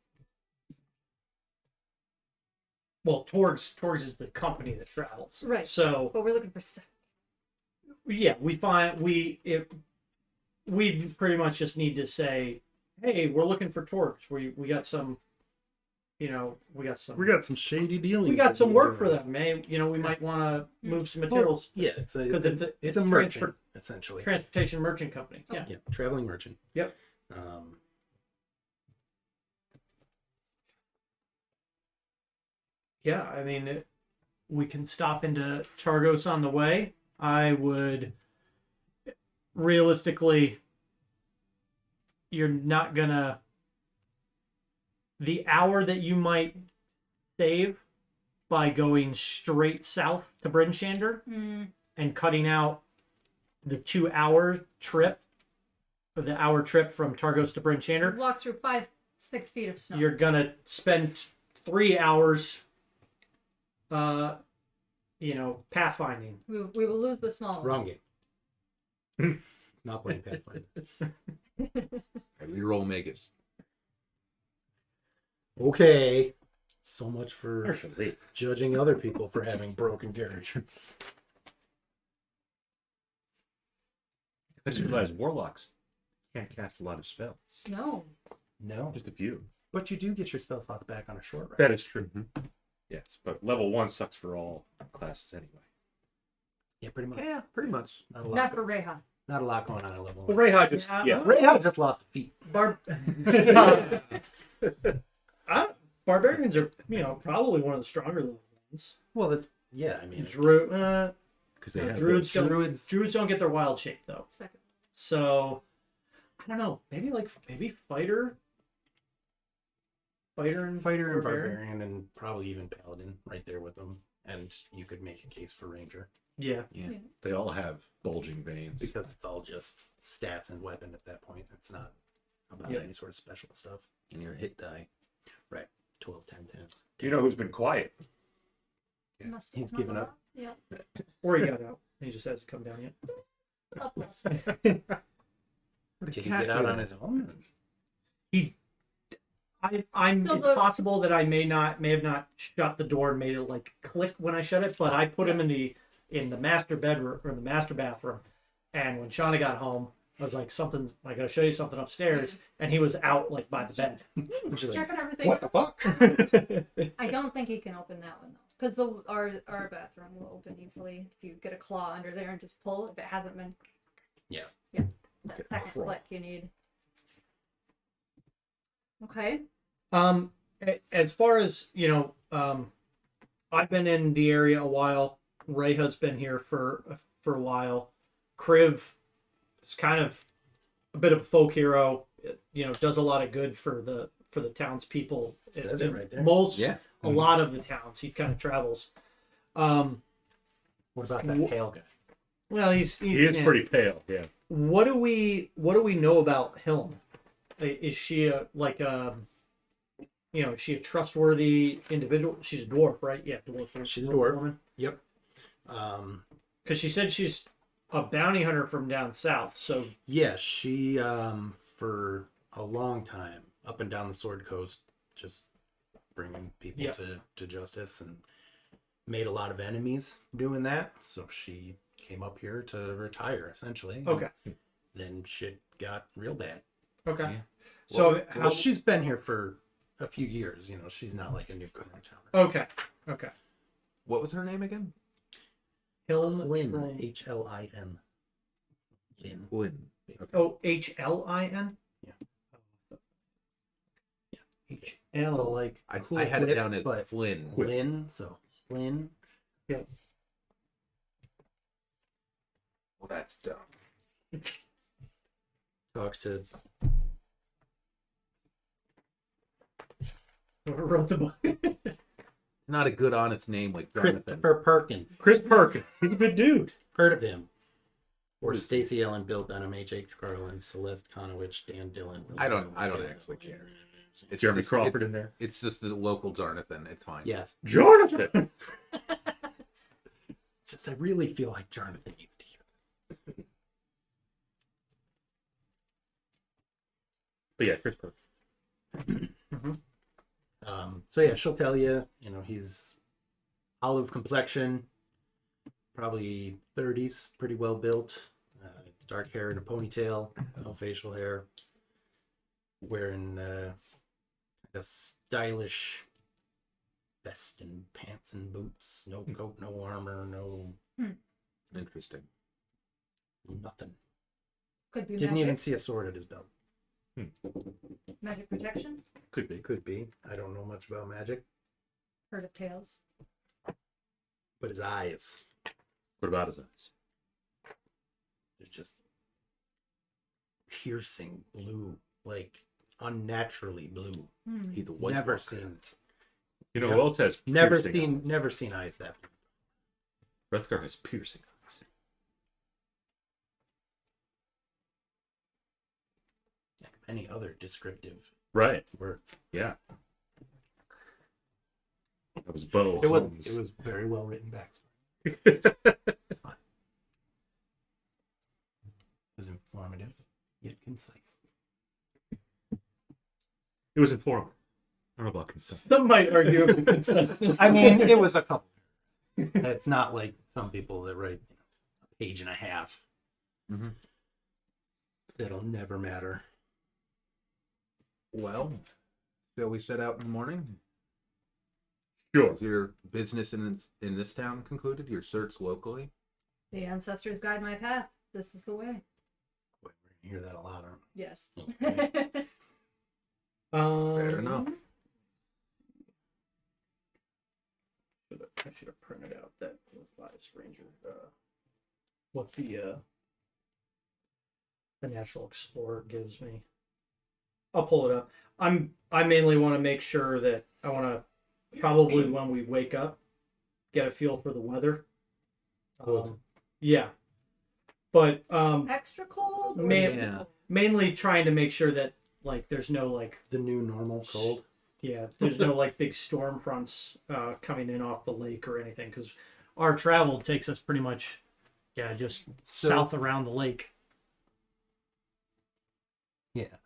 Well, Torgs is the company that travels. Right. So But we're looking for yeah, we pretty much just need to say, hey, we're looking for Torgs. We got some, we got some shady dealings. we got some work for them. We might want to move some materials. Yeah, it's a 'Cause it's a a merchant essentially. Transportation merchant company. Oh. Yeah. Yeah, traveling merchant. Yep. Yeah, I mean, we can stop into Targos on the way. I would realistically, you're not gonna. The hour that you might save by going straight south to Bryn Shander and cutting out the 2-hour trip, or the hour trip from Targos to Bryn Shander, walk through 5-6 feet of snow. you're gonna spend 3 hours pathfinding. We will lose the small one. Wrong game. Not playing Pathfinder. I reroll Magus. Okay. So much for Partially. judging other people for having broken characters. I just realized warlocks can't cast a lot of spells. No. No. Just a few. But you do get your spell slots back on a short rest. That is true. Yes, but level 1 sucks for all classes anyway. Yeah, pretty much. Yeah, pretty much. Not a lot. Not for Reija. Not a lot going on at level Well, 1. Reija just Yeah. Reija just lost a feet. Barbarians are, probably one of the stronger level ones. Well, that's I mean, because they have Druids don't, Druids- Druids don't get their wild shape though. Second. So I don't know. Maybe fighter and Barbarian, and probably even Paladin right there with them. And you could make a case for Ranger Yeah. they all have bulging veins. because it's all just stats and weapon at that point. It's not about Yeah. any sort of special stuff. And your hit die. Right. 12, 10, 10. You know who's been quiet? Must He's have given not up. Yeah. Or he got out. He just hasn't come down yet. Up less. Did he get out on his own? I'm So it's the- possible that I may have not shut the door and made it like click when I shut it, but I put him in the master bedroom or the master bathroom, and when Shauna got home, I was like, something. I gotta show you something upstairs, and he was out like by the bed. Which is like, Checking everything. what the fuck? I don't think he can open that one though, because our bathroom will open easily if you get a claw under there and just pull. If it hasn't been, Yeah. that second click you need. Okay. As far as I've been in the area a while. Reija's been here for a while. Kriv is kind of a bit of a folk hero. Does a lot of good for the townspeople. It says it right there. A lot of the towns he kind of travels. What about that pale guy? Well, He is pretty pale. Yeah. What do we know about Hilm? Is she is she a trustworthy individual? She's a dwarf, right? Yeah, dwarf. She's a dwarf. Woman. Yep. Because she said she's a bounty hunter from down south. So Yeah, she for a long time up and down the Sword Coast, just bringing people Yep. to justice, and made a lot of enemies doing that. So she came up here to retire, essentially. okay, Then shit got real bad. okay. Yeah. So Well, she's been here for a few years. She's not like a newcomer in town. okay. What was her name again? Hilm Lynn, from- Hlin. Lynn. Lynn. Oh, HLIN. Yeah. HL. Like I cool had it whip, down as but Flynn. Lynn. So Lynn. Yeah. Well, that's dumb. Talk to Whoever wrote the book. Not a good, honest name like Jonathan. Christopher Perkins. Chris Perkins. He's a good dude. Heard of him? Or Stacey Ellen, Bill Benham, H.H. Carlin, Celeste Conowitch, Dan Dillon. I don't actually care. It's Jeremy just- Crawford in there. It's just the local Jonathan. It's fine. Yes. Jonathan. It's just I really feel like Jonathan needs to hear this. But yeah, Chris Perkins. So yeah, she'll tell you, he's olive complexion, probably 30s, pretty well built, dark hair and a ponytail, no facial hair, wearing a stylish vest and pants and boots, no coat, no armor, no Interesting. nothing. Could be Didn't magic. even see a sword at his belt. Magic protection. Could be. Could be. I don't know much about magic, Heard of tales. but his eyes, What about his eyes? they're just piercing blue, like unnaturally blue. Hmm. He's a white Never walker. seen, You know who else has never piercing seen, eyes? never seen eyes that blue. Wrethgar has piercing eyes. Like many other descriptive Right. words. Yeah. That was Bo. It was Holmes. very well written backstory. It was informative yet concise. It was informative. I don't know about consent. Some might argue with consensus. I mean, it was a couple. It's not like some people that write a page and a half. Mhm. That'll never matter. Well, shall we set out in the morning? Sure. Is your business in this town concluded? Your search locally? The ancestors guide my path. This is the way. Boy, we're gonna hear that a lot, aren't Yes. we? Fair enough. I should have printed out that Vice Ranger. What the Natural Explorer gives me. I'll pull it up. I mainly want to make sure that I want to probably when we wake up get a feel for the weather. Cold. Yeah, but Extra cold. Or Man- just Yeah. cold? mainly trying to make sure that like there's no like The new normal cold. there's no like big storm fronts coming in off the lake or anything because our travel takes us pretty much just So- south around the lake. Yeah.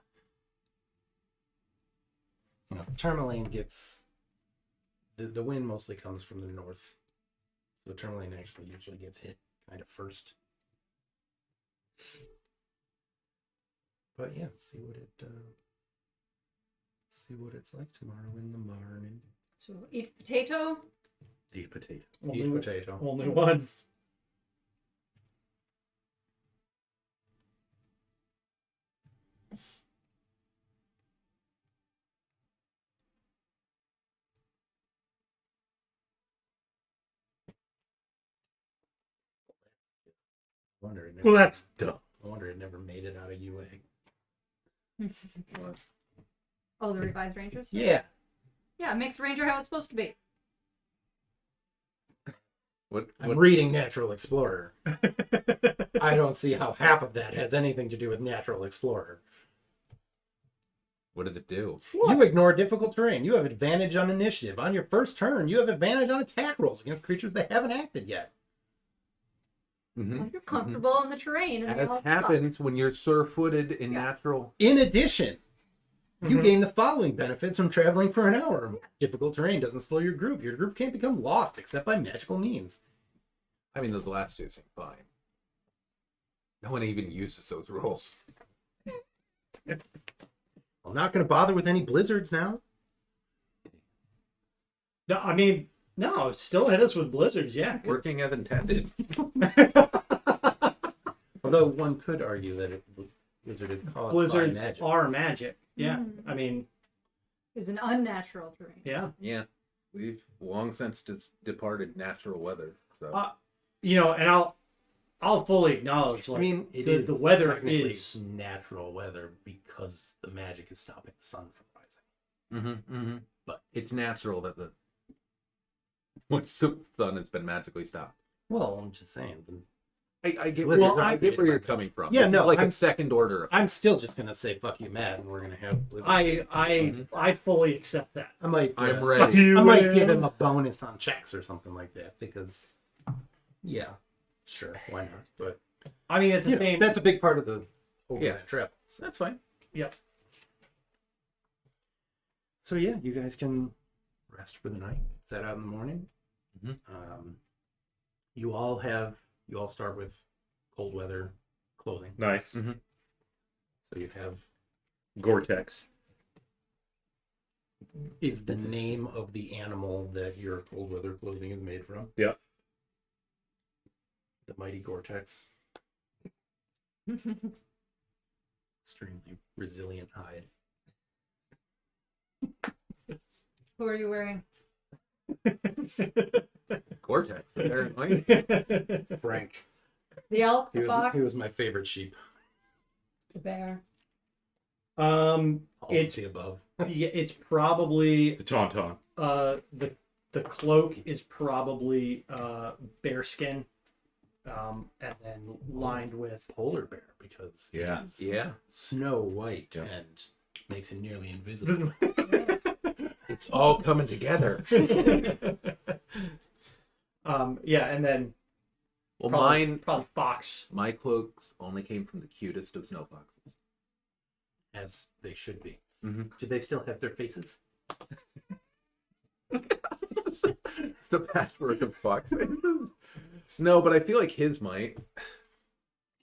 Termalaine gets the wind mostly comes from the north. So Termalaine actually usually gets hit kind of first. But yeah, see what it's like tomorrow in the morning. So eat potato. Eat potato. Eat potato. Only one. I wonder it Well, never, that's dumb. I wonder it never made it out of UA. Oh, the revised Rangers? Yeah. Yeah, it makes Ranger how it's supposed to be. I'm reading Natural Explorer. I don't see how half of that has anything to do with Natural Explorer. What did it do? You ignore difficult terrain. You have advantage on initiative. On your first turn, you have advantage on attack rolls against creatures that haven't acted yet. Well, you're comfortable in the terrain. And they As all suck. happens when you're sure-footed in Yeah. natural. In addition, you gain the following benefits from traveling for an hour. Difficult terrain doesn't slow your group. Your group can't become lost except by magical means. I mean, those last two seem fine. No one even uses those rules. I'm not going to bother with any blizzards now. No, I mean, no, still hit us with blizzards, yeah. Working as intended. Although one could argue that blizzard is caused Blizzards by magic. are magic. Yeah. Mm. I mean, It's an unnatural terrain. yeah. Yeah, we've long since departed natural weather. So And I'll fully acknowledge, like, I mean, it the, is the weather technically is. natural weather because the magic is stopping the sun from rising. but it's natural that once the sun has been magically stopped. Well, I'm just saying. I get, Blizzards I are get where created you're by- coming from. Yeah, This is no, like I'm- a second order. I'm still just gonna say fuck you, Matt, and we're gonna have blizzards. I fully accept that. I might. I'm ready. You I might will. give him a bonus on checks or something like that because, yeah, sure, why not? But I mean, at the you know, same. that's a big part of the overnight Yeah. travel. So That's fine. Yep. So yeah, you guys can rest for the night. Set out in the morning. Mhm. You all start with cold weather clothing. Nice. So you have Gore-Tex. is the name of the animal that your cold weather clothing is made from. Yep. The mighty Gore-Tex. Extremely resilient hide. Who are you wearing? Gore-Tex, apparently. Frank. The elk, He the was, fox, he was my favorite sheep. the bear. All It's of the above. yeah, it's probably The Tauntaun. the cloak is probably bearskin, and then lined with Polar bear because Yeah. he's Yeah, snow white Yeah. and makes him nearly invisible. it's all coming together. yeah, and then Well, probably fox. my cloaks only came from the cutest of snow foxes. As they should be. Mhm. Do they still have their faces? It's the patchwork of fox faces. No, but I feel like his might.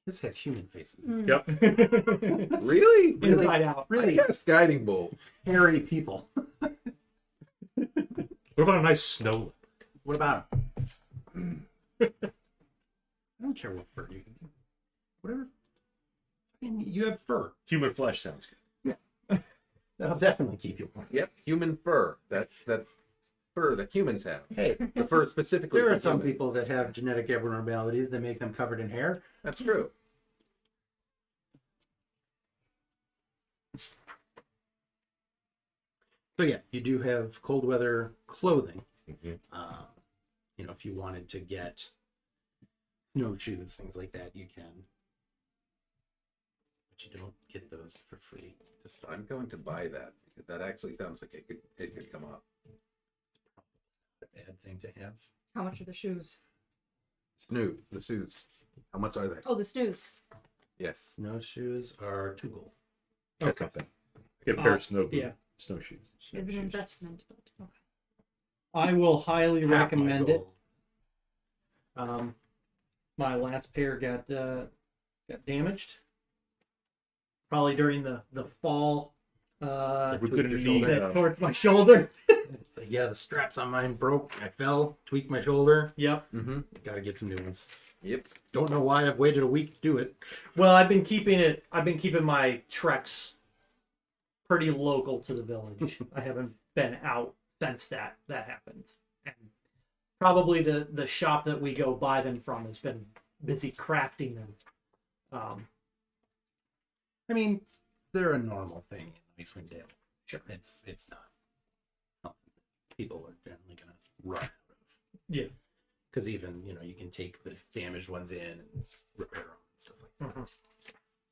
This has human faces. Yep. Really? Inside out. Really Yes, guiding bolt. hairy people. What about a nice snow leopard? What about them? I don't care what fur you can do. Whatever. I mean, you have fur. Human flesh sounds good. That'll definitely keep you warm. Yep, human fur. That fur that humans have. Hey, The fur specifically. there are for some humans. people that have genetic abnormalities that make them covered in hair. That's true. So yeah, you do have cold weather clothing. Mhm. You know, if you wanted to get snowshoes, things like that, you can. But you don't get those for free to start. I'm going to buy that because that actually sounds like it could come up. A bad thing to have. How much are the shoes? Snoot, the suits. How much are they? Oh, the snooze. Yes. Snowshoes are 2 gold. That's not bad. Get a pair of yeah. snowshoes. It's an investment. But okay. I will highly Half my recommend it. gold. My last pair got damaged. probably during the fall. We're tweak gonna your need shoulder. Towards my shoulder. It's like, yeah, the straps on mine broke. I fell, tweaked my shoulder. Yep. Mm-hmm. Gotta get some new ones. Yep. Don't know why I've waited a week to do it. Well, I've been keeping my treks pretty local to the village. I haven't been out since that happened. And probably the shop that we go buy them from has been busy crafting them. I mean, they're a normal thing in Icewind Dale. Sure. It's not something that people are generally gonna run out of. Yeah. Because even, you can take the damaged ones in and repair them and stuff like that.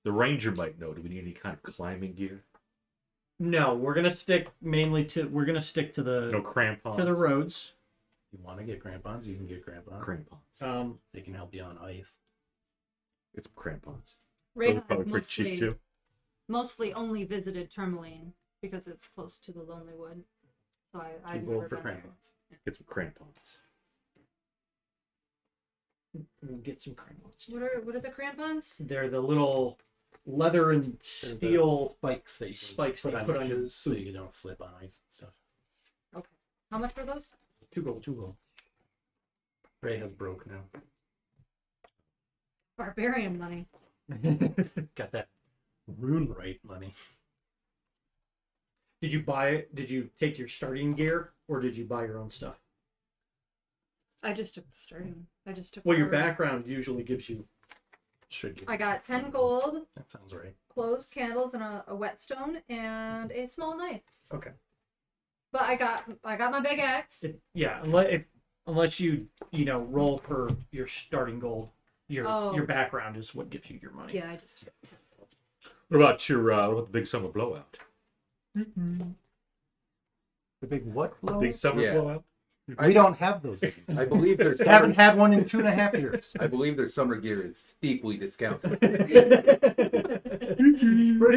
The ranger might know. Do we need any kind of climbing gear? No, we're gonna stick to the No crampons. to the roads. If you want to get crampons, you can get crampons. Crampons. They can help you on ice. Get some crampons. Reija Those are probably has pretty cheap too. mostly only visited Termalaine because it's close to the Lonely Wood. So I've Two never gold for been there. crampons. Get some crampons. We'll get some crampons. What are the crampons? They're the little leather and steel. Spikes that you can Spikes put that on you your put on your shoes so boot. you don't slip on ice and stuff. Okay. How much were those? 2 gold. 2 gold. Ray has broke now. Barbarian money. Got that rune right money. Did you buy it? Did you take your starting gear, or did you buy your own stuff? I just took the starting. I just took. Well, your whatever. background usually gives you. Should give I you got 10 some gold, That sounds right. clothes, candles, and a whetstone, and a small knife. Okay. But I got my big axe. Yeah, unless you roll for your starting gold, your background is what gives you your money. Yeah, I just. What about what about the big summer blowout? The big what blow? Big summer Yeah. blowout? We don't have those. I believe their Haven't summer, had one in 2.5 years. I believe their summer gear is steeply discounted. Pretty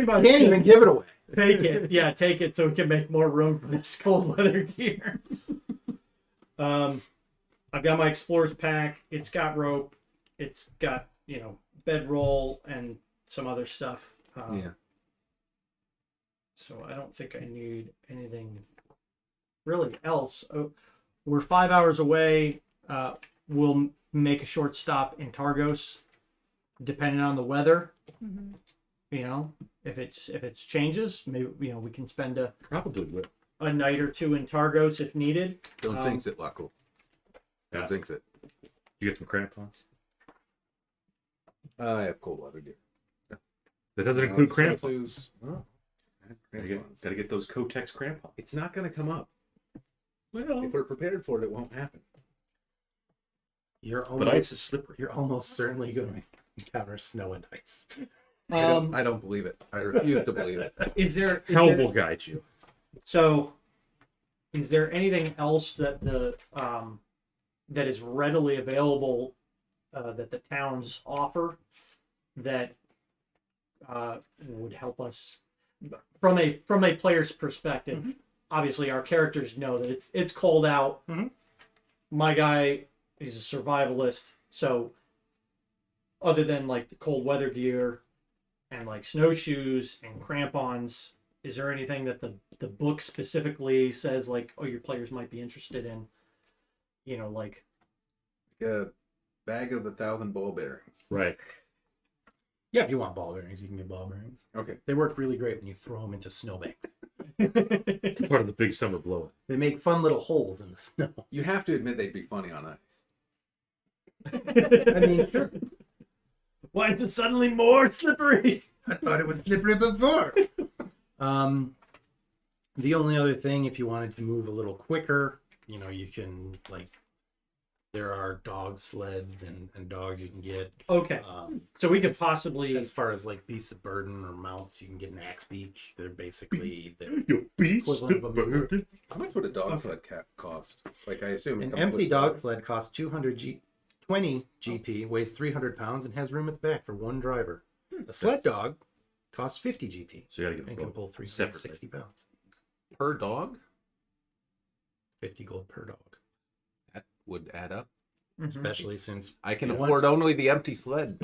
much. Can't even give it away. Take it. Yeah, take it so we can make more room for this cold weather gear. I've got my explorer's pack. It's got rope. It's got, bedroll and some other stuff. Yeah. So I don't think I need anything really else. Oh, we're 5 hours away. We'll make a short stop in Targos, depending on the weather. Mhm. If it's changes, maybe we can spend Probably will. a night or two in Targos if needed. Don't jinx it, Luckle. Don't Yeah. jinx it. You get some crampons? I have cold weather gear. That doesn't include crampons. snowshoes. Oh, I have Gotta crampons. get those Kotex crampons. It's not going to come up. Well, If we're prepared for it, it won't happen. You're but ice is slippery. You're almost certainly going to encounter snow and ice. I don't believe it. I refuse to believe it. Is there Helm will guide you. so? Is there anything else that that is readily available that the towns offer that would help us from a player's perspective? Mm-hmm. Obviously, our characters know that it's cold out. Mhm. My guy is a survivalist, so other than like the cold weather gear and like snowshoes and crampons, is there anything that the book specifically says like, oh, your players might be interested in? Like A bag of 1,000 ball bearings. Right. Yeah, if you want ball bearings, you can get ball bearings. Okay. They work really great when you throw them into snowbanks. Part of the big summer blowout. They make fun little holes in the snow. You have to admit they'd be funny on ice. I mean, sure. Why is it suddenly more slippery? I thought it was slippery before. The only other thing, if you wanted to move a little quicker, you can there are dog sleds and dogs you can get. Okay, so we could possibly. As far as beasts of burden or mounts, you can get an axe beak. They're basically Your beast equivalent of a mule. How much would a dog sled cost? I assume it An comes empty with dog sled costs 20 GP, weighs 300 pounds, and has room at the back for one driver. A sled dog costs 50 GP So you gotta get and them can pull both 360 pounds. per dog. 50 gold per dog. That would add up. especially since I can afford only the empty sled.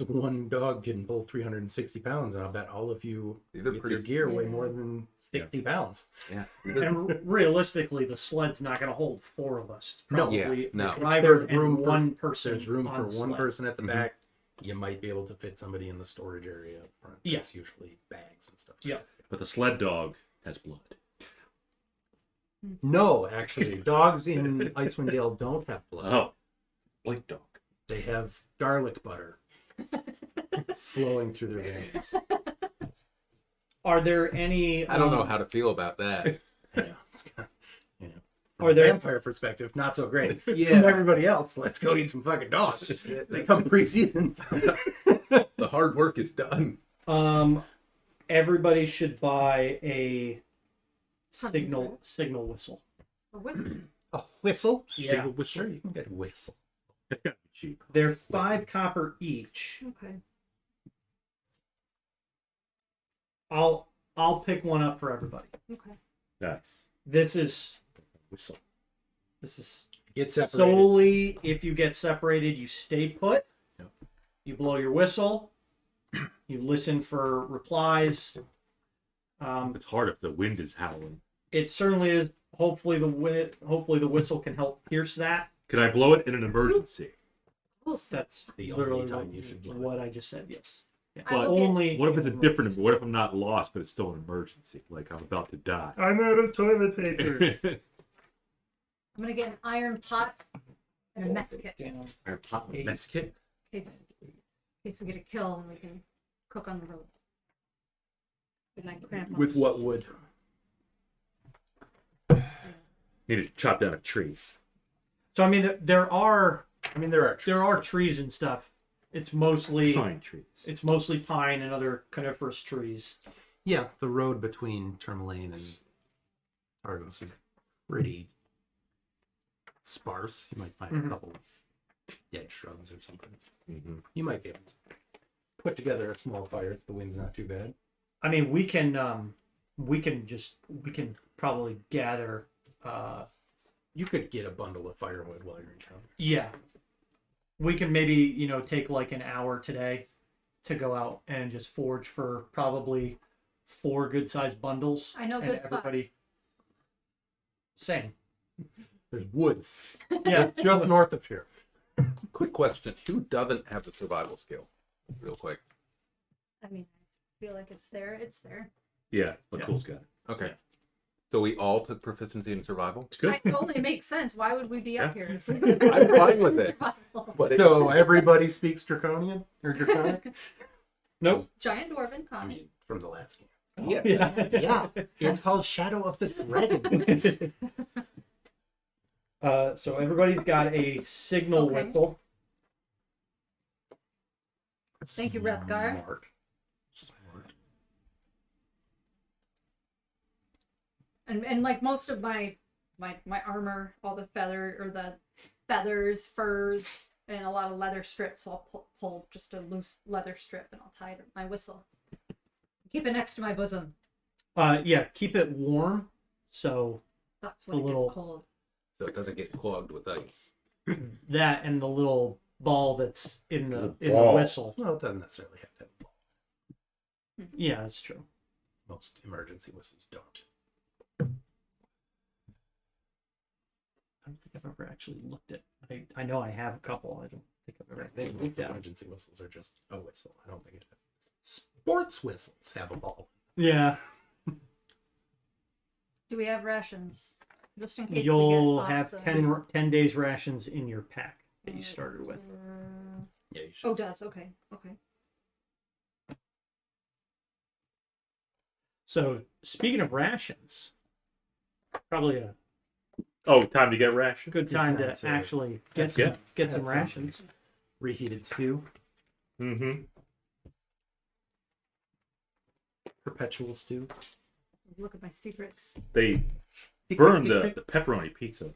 one dog can pull 360 pounds, and I'll bet all of you These are with pretty- your gear weigh more than 60 pounds. Yeah. And realistically, the sled's not going to hold 4 of us. It's No. probably Yeah, no. the driver There's room and for- one person. There's room on for the one sled. person at the Mhm. back. You might be able to fit somebody in the storage area up front. Yeah. It's usually bags and stuff. Yeah. But the sled dog has blood. No, actually, dogs in Icewind Dale don't have blood. Oh, blink dog. They have garlic butter flowing through their veins. Are there any? I don't know how to feel about that. Yeah, it's kind of, you know, Are from a there- vampire perspective, not so great. Yeah. From everybody else, let's go eat some fucking dogs. They come pre-seasoned. The hard work is done. Everybody should buy a Hunting signal whistle. Or with A whistle? Yeah. Sure, you can get a whistle. It's gotta be cheap. They're 5 copper each. Okay. I'll pick one up for everybody. Okay. Nice. This is Whistle. Get separated. solely if you get separated, you stay put. Yep. You blow your whistle. You listen for replies. It's hard if the wind is howling. It certainly is. Hopefully the whistle can help pierce that. Can I blow it in an emergency? That's The only literally time you should blow what I just said. Yes. Yeah. I will only. What if it's a different? What if I'm not lost, but it's still an emergency? Like I'm about to die. I'm out of toilet paper. I'm gonna get an iron pot and a mess kit in Mess kit. case we get a kill and we can cook on the road. Good night, Grandpa. With what wood? Need to chop down a tree. So I mean, there are There are trees and stuff. It's mostly Pine trees. it's mostly pine and other coniferous trees. Yeah, the road between Termalaine and Argos is pretty sparse. You might find Mhm. a couple dead shrubs or something. Mhm. You might be able to put together a small fire if the wind's not too bad. I mean, we can probably gather. You could get a bundle of firewood while you're in town. Yeah, we can maybe take like an hour today to go out and just forge for probably 4 good sized bundles. I know and good spot. everybody. Same. There's woods Yeah. just north of here. Quick question. Who doesn't have the survival skill? Real quick. I mean, I feel like it's there. It's there. Yeah, Yeah. McCool's got it. Okay. So we all took proficiency in survival? It's good. It only makes sense. Why would we be up here? If we I'm fine with it. Survival. But So everybody speaks Draconian or Draconic? Nope. Giant dwarven I common. mean, from the last game. yeah. Yeah. Yeah, it's called Shadow of the Dragon. So everybody's got a signal Okay. whistle. Thank you, Wrethgar. Smart. And like most of my armor, all the feathers, furs, and a lot of leather strips. So I'll pull just a loose leather strip and I'll tie it to my whistle. Keep it next to my bosom. Yeah, keep it warm. So That's when A it little- gets cold. So it doesn't get clogged with ice. that and the little ball that's in the ball. whistle. Well, it doesn't necessarily have to have a ball. Yeah, that's true. Most emergency whistles don't. I don't think I've ever actually looked at. I know I have a couple. I don't think I've ever They looked at. 'em. emergency whistles are just a whistle. I don't think it. Sports whistles have a ball. Yeah, Do we have rations? Just in case you'll we get have lots 10 days rations in your pack that you started with. Yeah, you should. Oh, it does. Okay. Okay. So speaking of rations, probably a Oh, time to get ration. good time to to actually That's get good. some Have rations. Reheated stew, Mm-hmm. perpetual stew. Look at my secrets. They Secret, burned secret. the pepperoni pizza.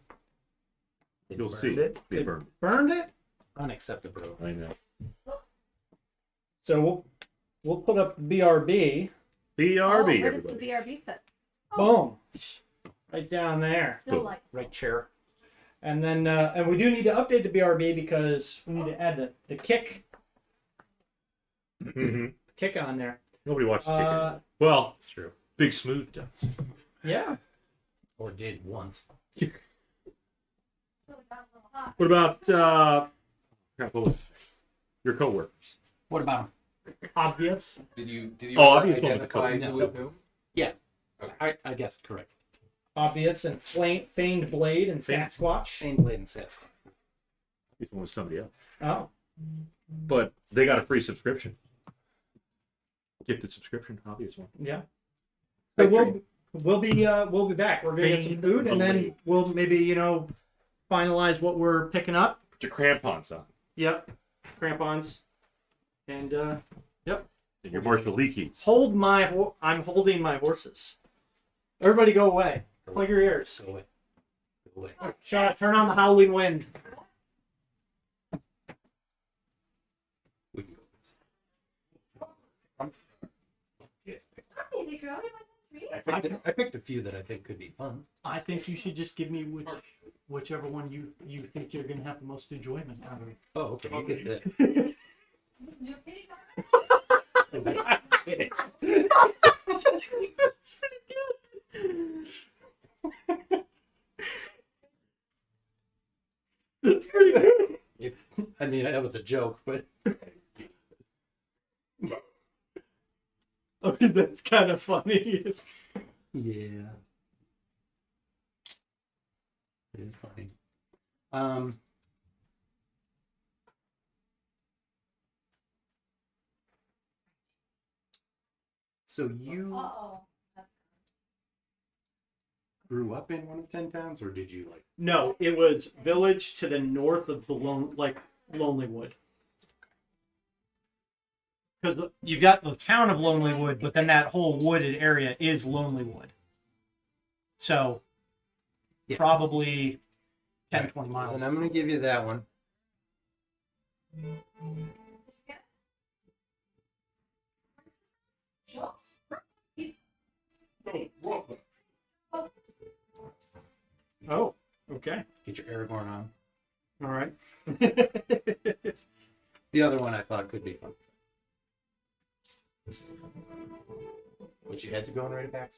They You'll burned see. it. They burned Burned it. Unacceptable. it. I know. So we'll put up BRB. BRB, Oh, where does the everybody. BRB fit? Boom. Right down there. Still like Right chair. And then and we do need to update the BRB because we need to add the kick kick on there. Nobody watches kick anymore. Well, It's true. Big Smooth does. Yeah. Or did once. What about crap, what was it? Your coworkers? What about Obvious. Did you Oh, I think it's one with the identify code. who with whom? him? I guessed correct. Obvious and Feigned Blade and Sasquatch. Shane Blade and Sasquatch. This one was somebody else. Oh. But they got a free subscription. Gifted subscription, obvious one. Yeah. So we'll be back. We're gonna get some food and then we'll maybe, finalize what we're picking up. Put your crampons on. Yep. Crampons. And yep. And your Marshall Leakies. I'm holding my horses. Everybody go away. Plug your ears. Go away. Go away. Shut up. Turn on the howling wind. We can go. Yes. I picked a few that I think could be fun. I think you should just give me whichever one you think you're gonna have the most enjoyment out of. Oh, okay. You get that. That's pretty good. I mean, that was a joke, but I mean, that's kind of funny. yeah, it is funny. So you grew up in one of 10 towns, or did you like? No, it was village to the north of the Lonelywood. Because you've got the town of Lonelywood, but then that whole wooded area is Lonelywood. So, Yeah. probably 10, 20 miles. And I'm going to give you that one. Oh, okay. Get your Aragorn on. All right. The other one I thought could be fun. But you had to go and write it back.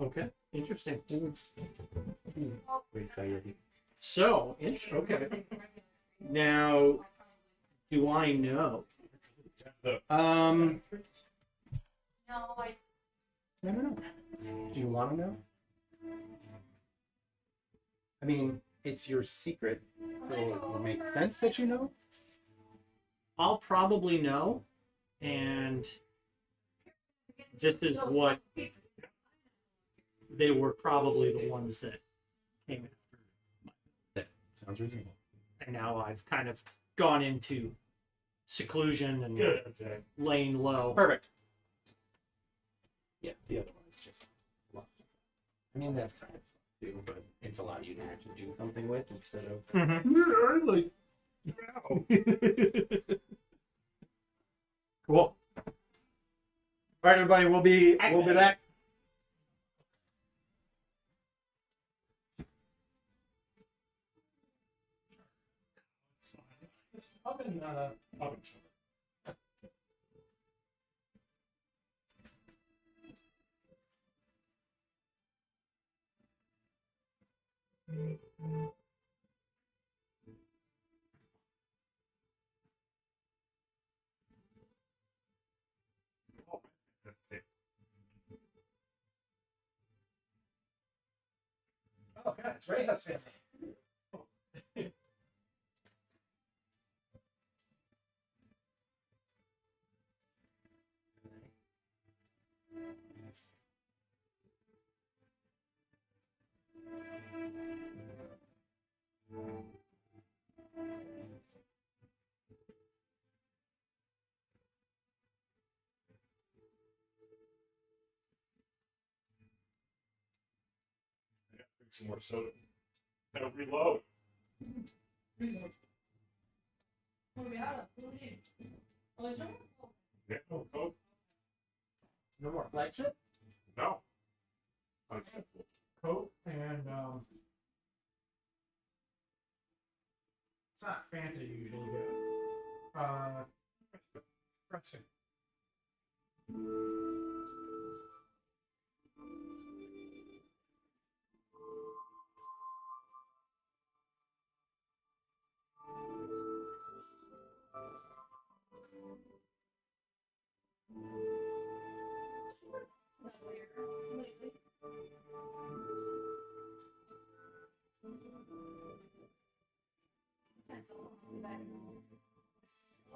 Okay, interesting. Raised by Yeti. So, okay. Now, do I know? I don't know. Do you want to know? I mean, it's your secret, so it will make sense that you know. I'll probably know, and this is what they were probably the ones that came after. That sounds reasonable. And now I've kind of gone into seclusion and laying low. Perfect. Yeah, the other one is just. I mean, that's kind of too, but it's a lot easier to do something with instead of. Like, cool. All right, everybody, we'll be back. Oh, God, it's Reija family. Some more soda. Now reload. Yeah, no Coke. No more flagship? No. coat and it's not fancy usually good. Dressing.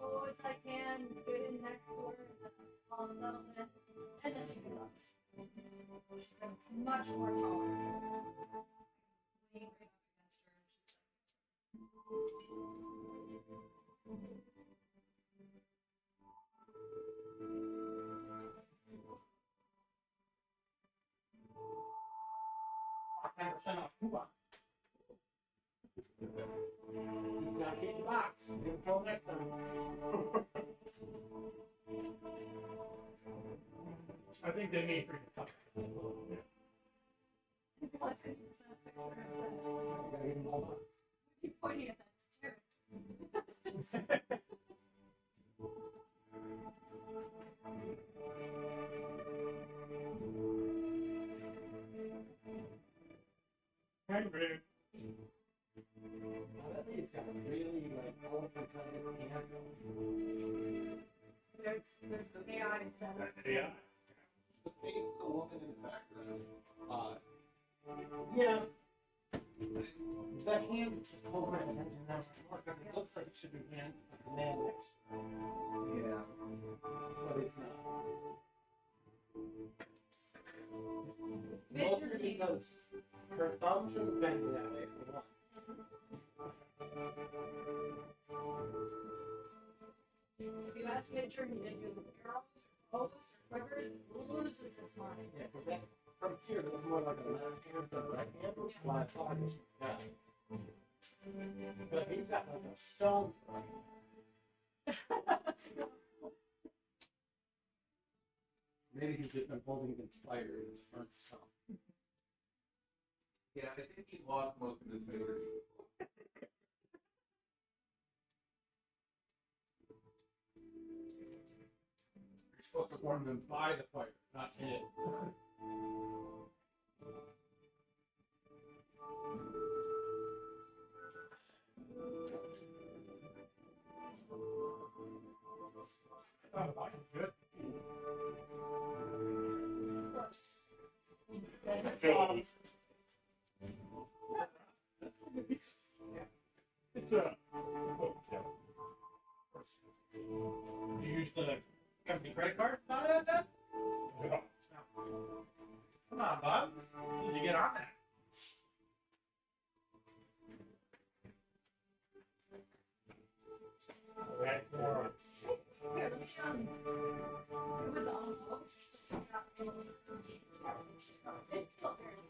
Oh, as I can, get in next door, and then I'll settle in, and then she comes up. She's like much more taller. Lean right up against her, and she's like 10% off coupon. He's got to get the box. Until next time. I think they made for you. like, keep pointing at that chair. Henry. He's got a really like elephantitis hand going. There's some AI stuff. Yeah. The face of the woman in the background. Yeah. That hand just pulled my attention that much more because it looks like it should be hand like the man next to it. Yeah. But it's not. Major Mostly league. because her thumb should have been that way for one. If you ask Mitchell, he didn't do arrows or bows or quivers, loses his mind. Yeah, because that from here it looks more like a left hand than a right hand, which is why I thought it was yeah. But he's got like a stone throw. Maybe he's just been holding it in fire in his front stump. Yeah, I think he lost most of his fingers. You're supposed to warm them by the fire, not in it. Oh, that was good. It's you use the company credit card on it then? No. Come on, Bob. Did you get on that? Okay. Here, let me show you. It was almost. It's still very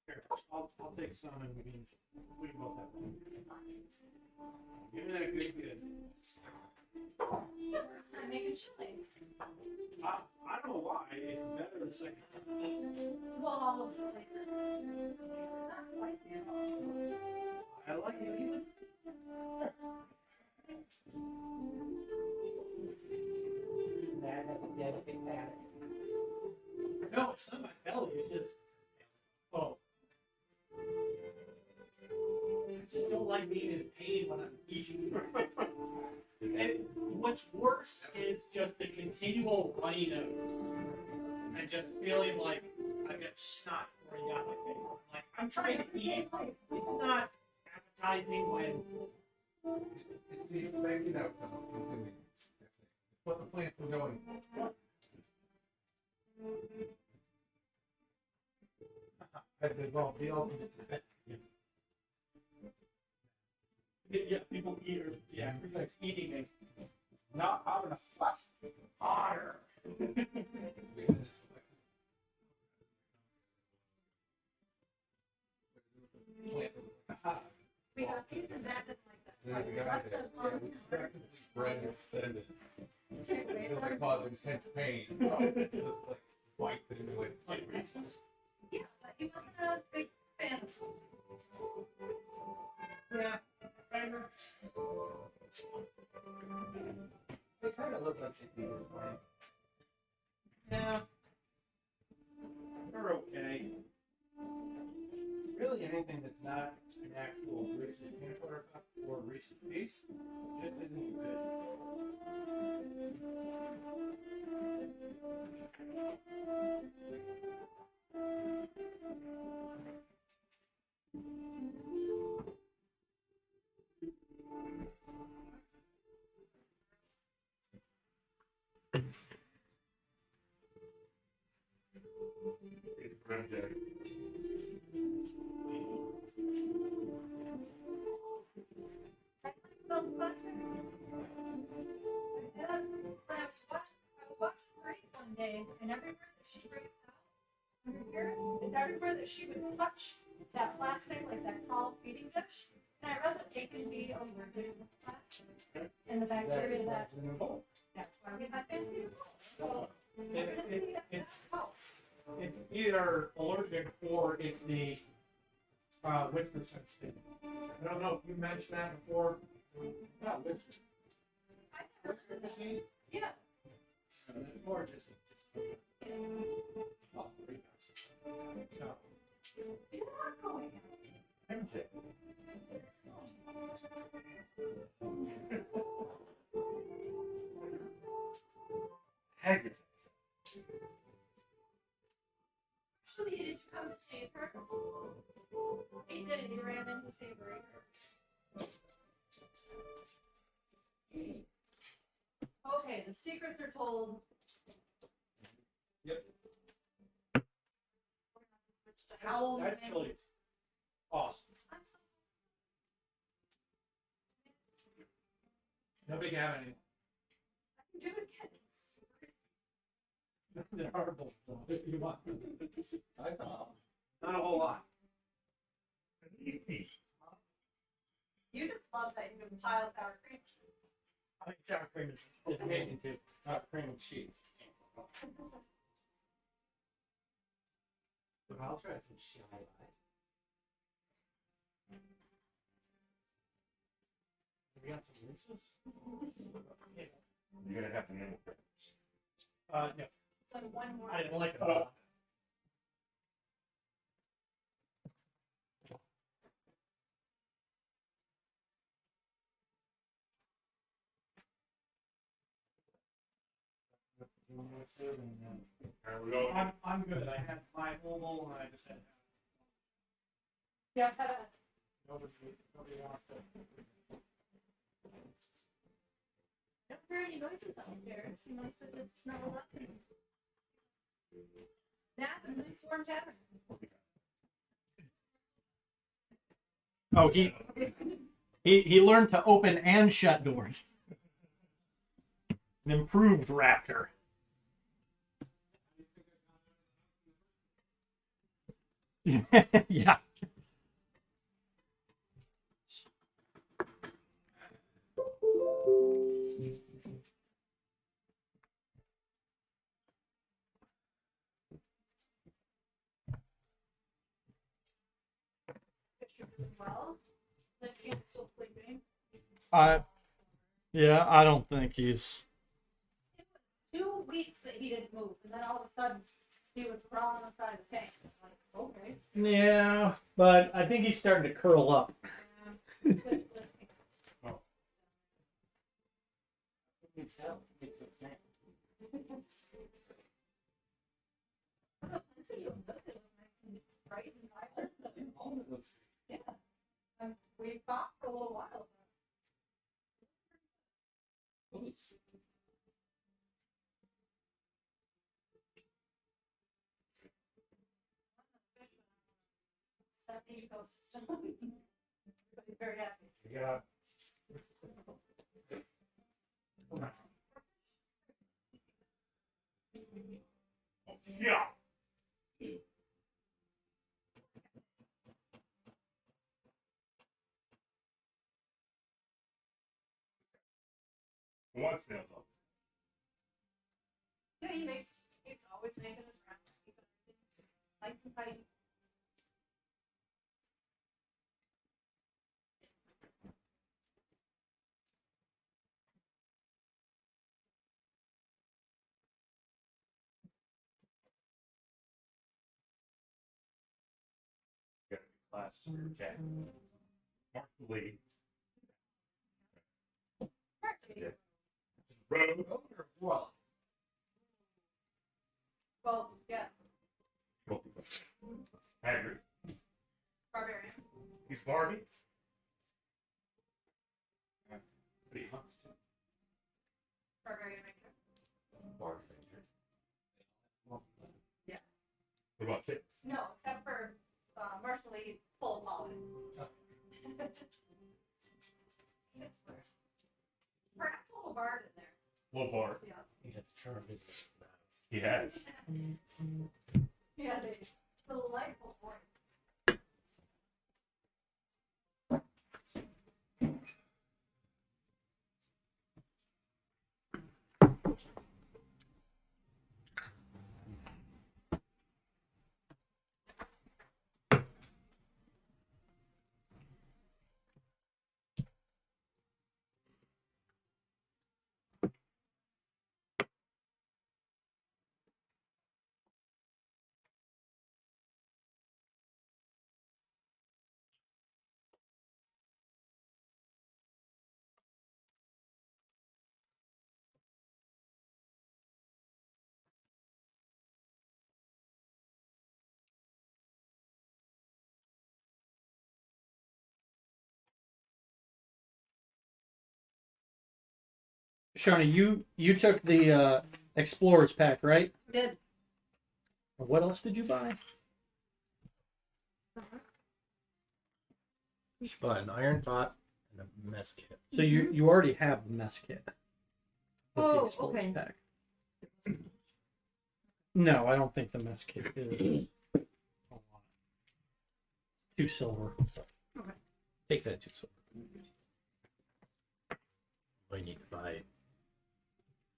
Here, I'll take some and we can both have one. Give me that good. First time making chili. I don't know why. It's better the second time. Well, all of the flavors. Not spicy at all. I like it. You would. No, it's not my belly. It's just. Oh. I just don't like being in pain when I'm eating. And what's worse is just the continual runny nose. And just feeling like I've got snot pouring down my face. Like, I'm trying to eat. It's not appetizing when. It's the expected outcome of consuming. It's what the plants were going for. I've evolved the ultimate defense. Yeah, people eat or yeah, everybody's eating it. Not having a flash. Otter. We got these and that that's like that. Yeah, So we we got left it. them Yeah, on. we practically spread and extended. Okay, wait, Until they cause intense pain. Like, bite into it. yeah, but he wasn't a big fan of Yeah. They kind of look like they'd be disappointed. Yeah. They're okay. Really, anything that's not an actual recent peanut butter cup or recent piece just isn't good. When I was watching Great one day, and everywhere that she breaks out under here, and everywhere that she would touch that plastic, like that tall feeding dish, and I read that they can be allergic to plastic and the bacteria that. That's why we have fancy bowls. So we're gonna see if that helps. It's either allergic or it's the whisper sensitivity. I don't know if you mentioned that before. Not which. I never heard of that. Yeah. Or just So, You're not going out. Actually, did you come to save her? He did. He ran in to save her. Okay, the secrets are told. Yep. We're gonna have to switch to Howl. actually awesome. Nobody got any. I can do it kittens. They're horrible. If you want. I thought. Not a whole lot. You just love that you can pile sour cream. I think sour cream is amazing too. Sour cream and cheese. But I'll try some shy eye. We got some Reese's. You're gonna have to handle it. No, So one more. I didn't like it. There we go. I'm good. I had my oval and I just had. Yeah, Nobody wants to. don't hear any noises out there. She must have just snuggled up. Yeah, the nice warm tavern. Oh, he learned to open and shut doors. An improved raptor. Yeah. Well, the kid's still sleeping. Yeah, I don't think he's. It was 2 weeks that he didn't move, and then all of a sudden he was crawling outside the tank. Like, okay. Yeah, but I think he's starting to curl up. Right? Yeah. We fought for a little while. Set the ecosystem. Everybody's very happy. Yeah. Yeah. One snail's up. Yeah, he's always making his rounds. Keeping everything nice and tight. Got a class okay. Mark the lead. Yeah. Road or what? Well, yes, Hagrid. barbarian. He's Barbie. But he hunts too. Barbarian Ranger. Barbie Ranger. Yeah. What about Tip? No, except for Marshall, he's full of pollen. Perhaps a little bard in there. Little Bard. Yeah. He gets charmed into the mouse. He has. He has a delightful voice. Shawnee, you took the explorers pack, right? Did. What else did you buy? You should buy an iron pot and a mess kit. So you already have the mess kit. With the Oh, explorers okay. pack. No, I don't think the mess kit is a lot. 2 silver. Take that too. So I need to buy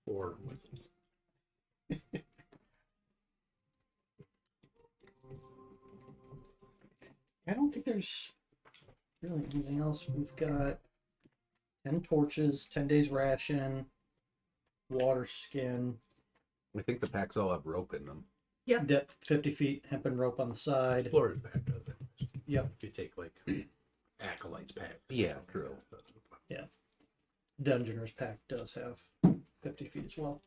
4 wisdoms. I don't think there's really anything else. We've got 10 torches, 10 days ration, water skin, I think the packs all have rope in them. depth 50 feet, hempen rope on the side. Explorer's pack does it. Yep. If you take like Acolyte's pack. Yeah, true. Dungeoner's pack does have 50 feet as well.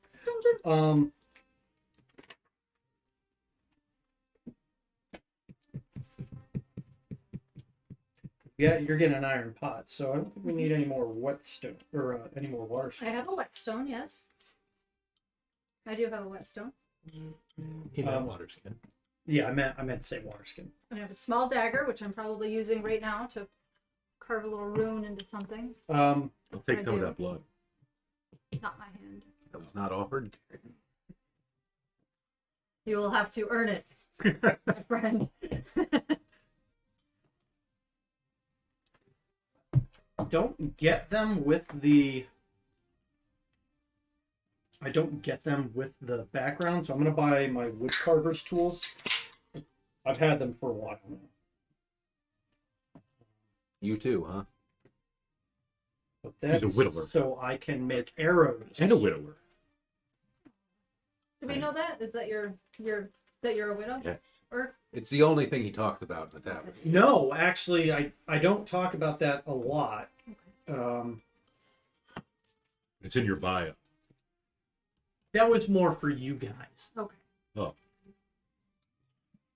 Yeah, you're getting an iron pot, so I don't think we need any more whetstone or any more water I stone. have a whetstone, yes. I do have a whetstone. He meant water skin. Yeah, I meant to say water skin. I have a small dagger, which I'm probably using right now to carve a little rune into something. I'll take I some of do. that blood. Not my hand. That was not offered. You will have to earn it, my friend. Don't get them with the. I don't get them with the background, so I'm gonna buy my wood carver's tools. I've had them for a while now. You too, huh? But He's a that's widower. so I can make arrows. And a widower. Do we know that? Is that you're a widow? Yes. Or It's the only thing he talks about in the tavern. No, actually, I don't talk about that a lot. It's in your bio. That was more for you guys. okay. Oh.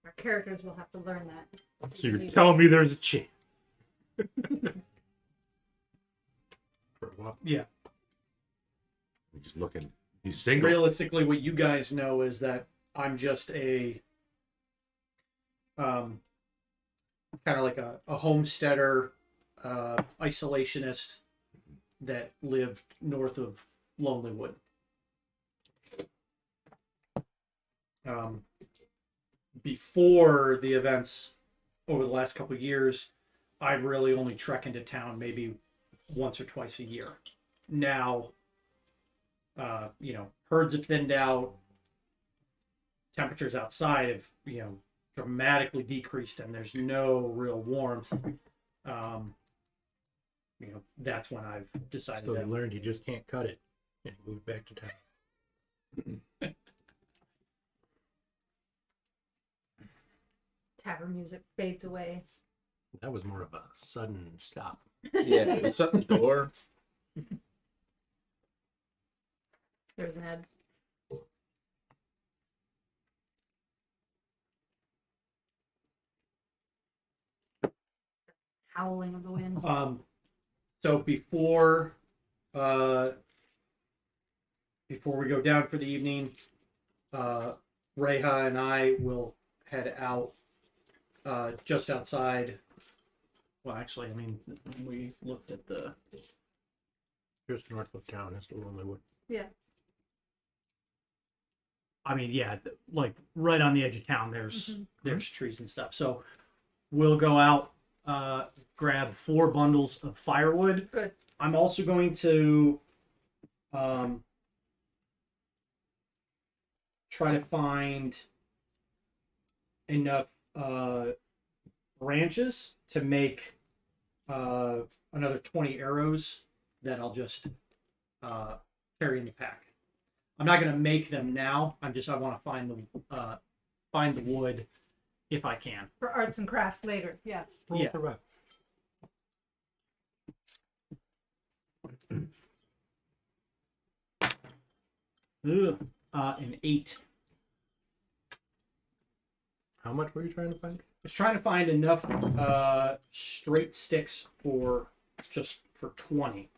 Our characters will have to learn that. So you're telling me there's a chance. For a while. Yeah. I'm just looking. He's single. Realistically, what you guys know is that I'm just a kind of like a homesteader, isolationist that lived north of Lonelywood. Before the events over the last couple of years, I'd really only trek into town maybe once or twice a year. Now, herds have thinned out, temperatures outside have, dramatically decreased, and there's no real warmth. That's when I've decided So that. you learned you just can't cut it, and you moved back to town. Tavern music fades away. That was more of a sudden stop. Yeah, it's at the door. There's an ad. Howling of the wind. So before we go down for the evening, Reija and I will head out just outside. Well, actually, we looked at the. Just north of town is the lonely wood. Yeah. Like right on the edge of town. There's Mhm. there's trees and stuff. So we'll go out, grab 4 bundles of firewood. Good. I'm also going to try to find enough branches to make another 20 arrows that I'll just carry in the pack. I'm not going to make them now. I want to find the wood if I can. For arts and crafts later. Yes. Roll Yeah. for rep. An 8. How much were you trying to find? I was trying to find enough straight sticks for 20.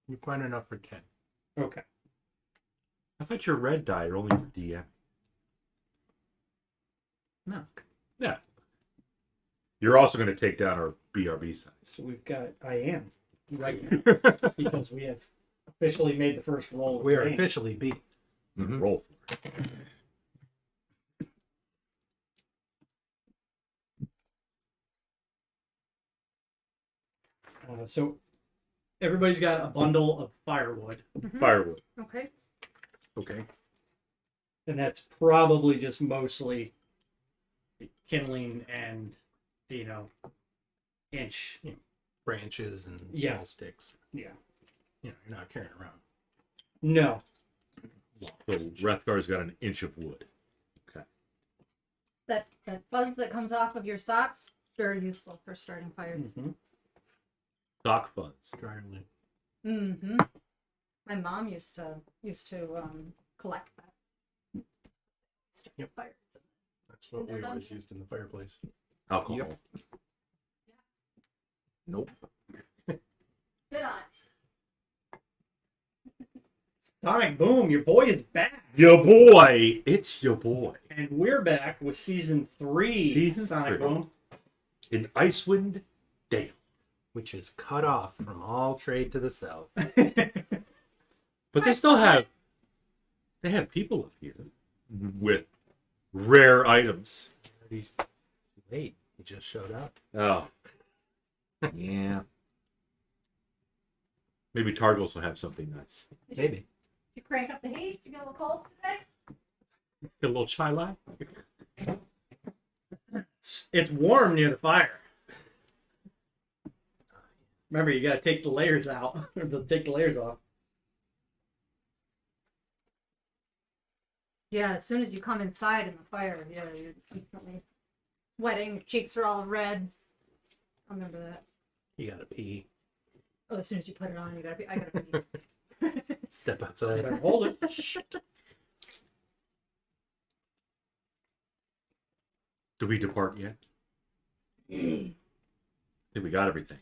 You find enough for 10. Okay. I thought your red die are only for DM. No. Yeah. You're also going to take down our BRB size. So I am right now because we have officially made the first roll. of We the are game. officially beat. Roll for it. So everybody's got a bundle of firewood, Firewood. Okay. Okay. and that's probably just mostly kindling and inch. Branches and Yeah. small sticks. Yeah. You're not carrying around. No. So Wrethgar's got an inch of wood. Okay. That fuzz that comes off of your socks, very useful for starting fires. Sock buds. Dryly. Mm-hmm. My mom used to collect that. Start Yep. fires. That's what we always used in the fireplace. Alcohol. Yep. Nope. Good on. Sonic Boom, your boy is back. Your boy. It's your boy. And we're back with season 3. Season Sonic 3. Boom. In Icewind Dale. Which is cut off from all trade to the south. But they still have. They have people up here with rare items. Already late. He just showed up. Oh. Yeah. Maybe Targos will have something nice. Maybe. You crank up the heat. You got a little cold today. Get a little chai latte. It's warm near the fire. Remember, you got to take the layers out, or take the layers off. Yeah, as soon as you come inside in the fire, yeah, you're instantly sweating. Your cheeks are all red. I remember that. You gotta pee. Oh, as soon as you put it on, you gotta be. I gotta be. Step outside. Better hold it. Do we depart yet? I think we got everything.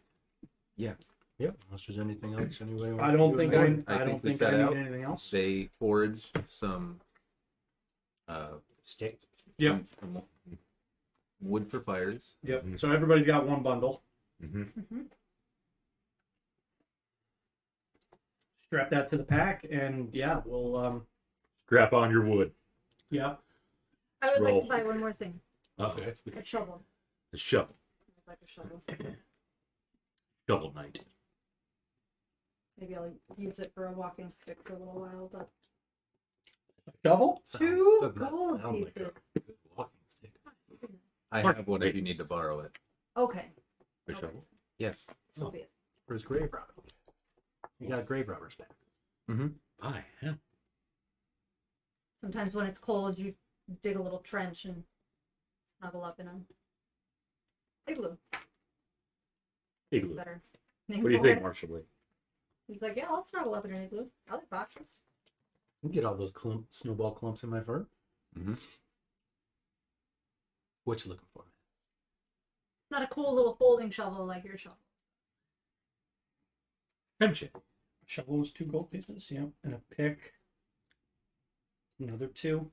Yeah, unless there's anything else anyway. I don't think I I don't think we think I set need out. anything else. They forged some stick. Yep. some wood for fires. Yep. So everybody's got one bundle. Mm-hmm. Strap that to the pack, and yeah, we'll Strap on your wood. yeah. I would like Roll. to buy one more thing. Okay. A shovel. The shovel. I'd like a shovel. Shovel knight. Maybe I'll use it for a walking stick for a little while, but Shovel? Two Doesn't that gold sound like a pieces. good walking stick? I have one if you need to borrow it. Okay. The Okay. shovel. Yes. So be it. For his grave robber. You got grave robbers back. By him. Sometimes when it's cold, you dig a little trench and snuggle up in a igloo. Igloo. Better. What do you think, Marshall Lee? He's like, yeah, I'll snuggle up in an igloo. I like boxes. You get all those snowball clumps in my fur. Mm-hmm. What you looking for, man? Not a cool little folding shovel like your shovel. Hemche. Shovel was 2 gold pieces, yeah. And a pick. Another 2.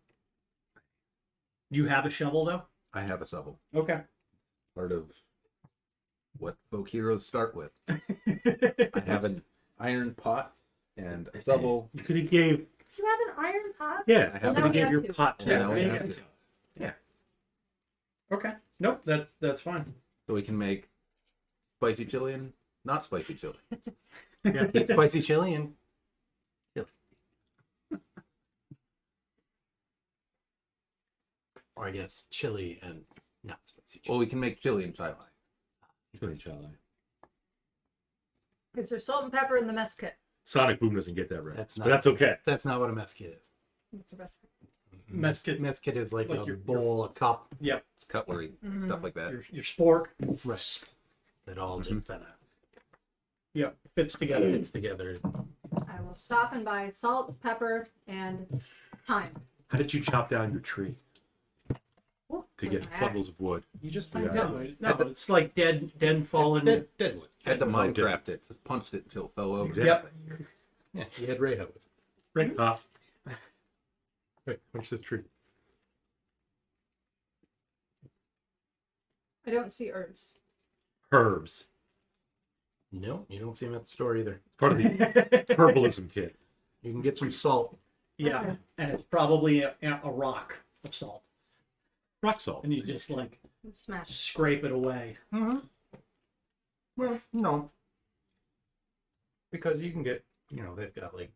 You have a shovel, though? I have a shovel. Okay. Part of what folk heroes start with. I have an iron pot and a shovel. You could have gave. Do you have an iron pot? Yeah, I you have could one. have gave your Now we have pot two. too. Yeah, now we Yeah. have two. Yeah. Okay. Nope, that's fine. So we can make spicy chili and not spicy chili. Eat spicy chili and chili. Or I guess chili and not spicy chili. Well, we can make chili and chai. Chili chili. Because there's salt and pepper in the mess kit. Sonic Boom doesn't get that right. That's But not- that's okay. That's not what a mess kit is. What's the rest? Mess kit. Mess kit is like Like a your- bowl, a cup, Yep. It's cutlery, Mhm. stuff like that. Your spork. right? That all just kind of Yep. Fits together. fits together. I will stop and buy salt, pepper, and thyme. How did you chop down your tree Ooh, to with get my bundles axe. of wood? You just Yeah. No, it's like dead fallen. deadwood. Had to Like it. Minecraft it. Just punched it until it fell over. Exactly. Yeah, you had Reija with it. Ring pop. Right, punch this tree. I don't see herbs. Herbs. No, you don't see them at the store either. Part of the herbalism kit. You can get some salt. Yeah, Okay. and it's probably a rock of salt, Rock salt. and you just like Smash. scrape it away. Mm-hmm. Well, no. Because you can get, they've got like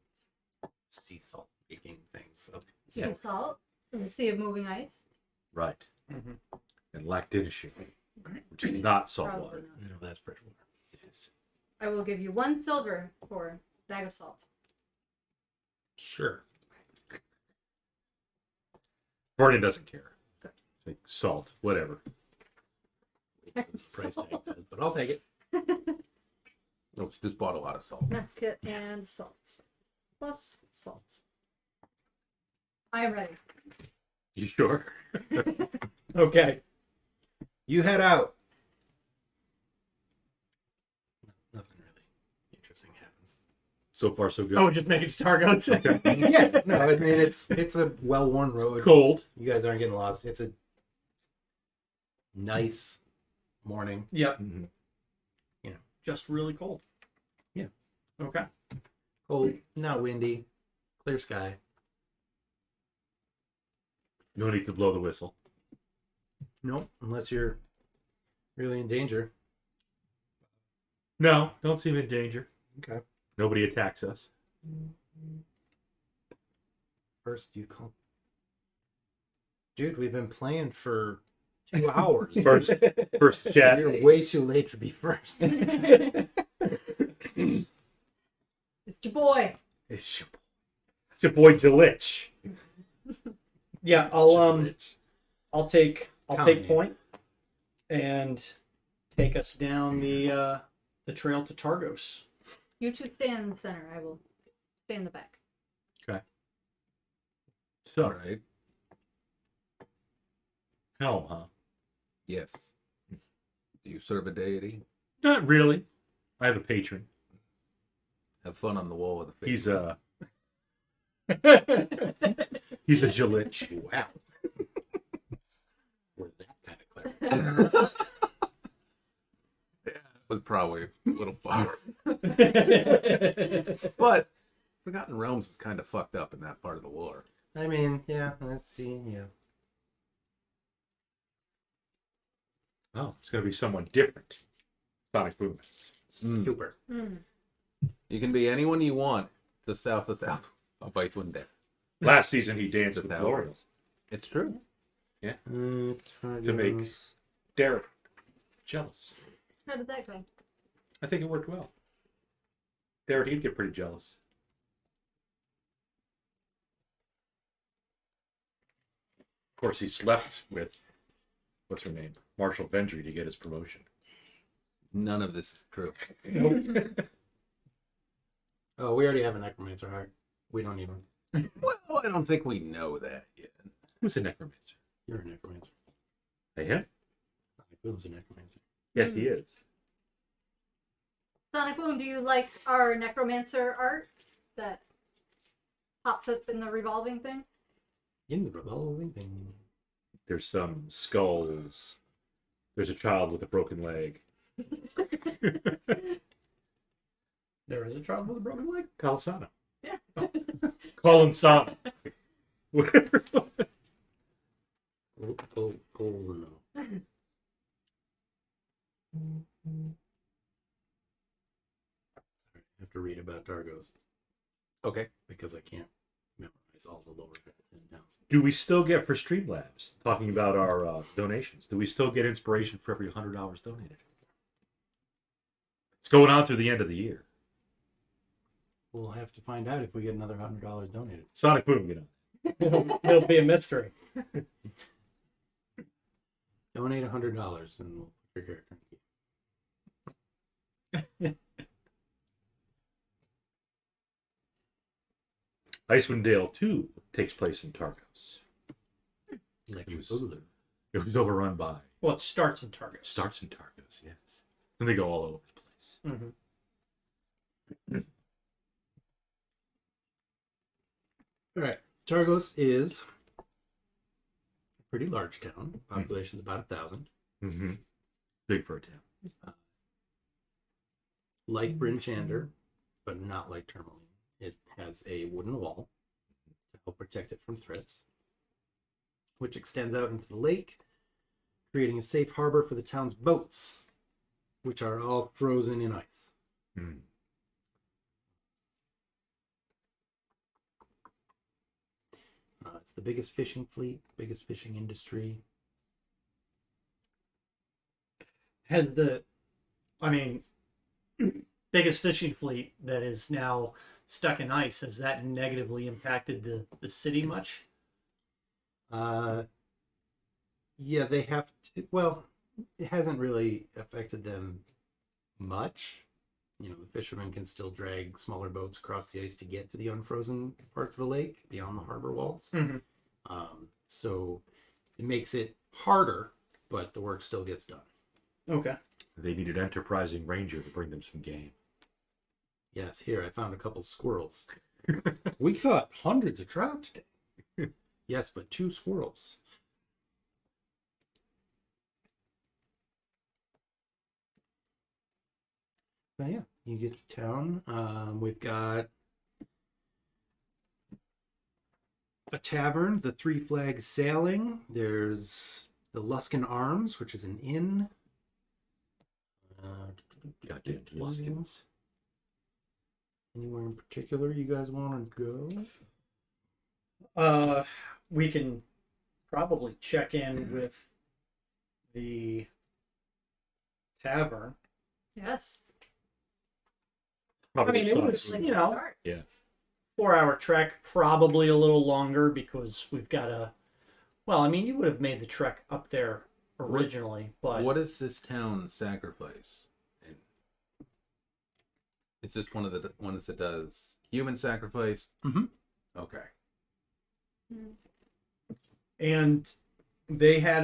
sea salt making things. So, Sea salt from the Sea of Moving Ice. Right. Mhm. And lactinition, which is not salt Probably water. not. that's fresh water. Yes. I will give you 1 silver for a bag of salt. Sure. Vernon doesn't care. Like salt, whatever. Price tag says, but I'll take it. No, it's just bought a lot of salt. Mess kit and salt. Plus salt. I am ready. You sure? Okay. You head out. Nothing really interesting happens. So far, so good. Oh, just making Targos. Yeah, no, I mean it's a well-worn road. Cold. You guys aren't getting lost. It's a nice morning. Yep. Mhm. Just really cold. Yeah. Okay. Cold, not windy, clear sky. No need to blow the whistle. Nope, unless you're really in danger. No, don't seem in danger. Okay. Nobody attacks us. First, you call. Dude, we've been playing for 2 hours. First chat. You're way too late to be first. It's your boy. It's your boy Delich. Yeah, I'll take Count point and take us down the trail to Targos. You two stay in the center. I will stay in the back. So, All right. helm, huh? Yes. Do you serve a deity? Not really. I have a patron. Have fun on the wall with the face. He's a Delich. Wow. We're that kind of clever. was probably a little far. But Forgotten Realms is kind of fucked up in that part of the lore. I mean, yeah, let's see, yeah. Oh, it's going to be someone different. Sonic Boom. Super. Mm. You can be anyone you want to south of Icewind Dale. Last season he danced with Without- L'Oreal It's true. to make Derek jealous. How did that go? I think it worked well. Derek, he'd get pretty jealous. Of course, he slept with, what's her name? Marshall Vendry to get his promotion. None of this is true. Oh, we already have a necromancer heart. We don't need one. Well, I don't think we know that yet. Who's a necromancer? You're a necromancer. Hey, him? Who's a necromancer? Yes, he is. Sonic Boom, do you like our necromancer art that pops up in the revolving thing? In the revolving thing. There's some skulls. There's a child with a broken leg. There is a child with a broken leg. Calisano. Yeah. Colin Sana. Oh, no. I have to read about Targos Okay. because I can't memorize all the lower 10 towns. Do we still get for Streamlabs, talking about our donations, do we still get inspiration for every $100 donated? It's going on through the end of the year. We'll have to find out if we get another $100 donated. Sonic Boom, you know. It'll be a mystery. Donate $100 and we'll put your character in the game. Icewind Dale 2 takes place in Targos. Electric It was- Boogaloo. It was overrun by. Well, it starts in Target. Starts in Targos, yes. And they go all over the place. Mm-hmm. All right. Targos is a pretty large town. Population's about 1,000. Mm-hmm. Big for a town. Like Bryn Shander, but not like Termalaine. It has a wooden wall to help protect it from threats, which extends out into the lake, creating a safe harbor for the town's boats, which are all frozen in ice. Mm. It's the biggest fishing fleet, biggest fishing industry. Has the, I mean, biggest fishing fleet that is now stuck in ice, has that negatively impacted the city much? Yeah, they have to. Well, it hasn't really affected them much. You know, the fishermen can still drag smaller boats across the ice to get to the unfrozen parts of the lake beyond the harbor walls. Mm-hmm. So it makes it harder, but the work still gets done. Okay. They needed an enterprising ranger to bring them some game. Yes, here I found a couple squirrels. We caught hundreds of trout today. Yes, but 2 squirrels. But yeah, you get to town. We've got a tavern, the Three Flags Sailing. There's the Luskin Arms, which is an inn. Goddamn Luskins. Anywhere in particular you guys want to go? We can probably check in with the tavern. Yes. Probably I mean, it Sonic was, Boom. you know, Start. 4-hour trek, probably a little longer because we've got a. Well, I mean, you would have made the trek up there originally, but What does this town sacrifice? And is this one of the ones that does human sacrifice? Mhm. Okay. and they had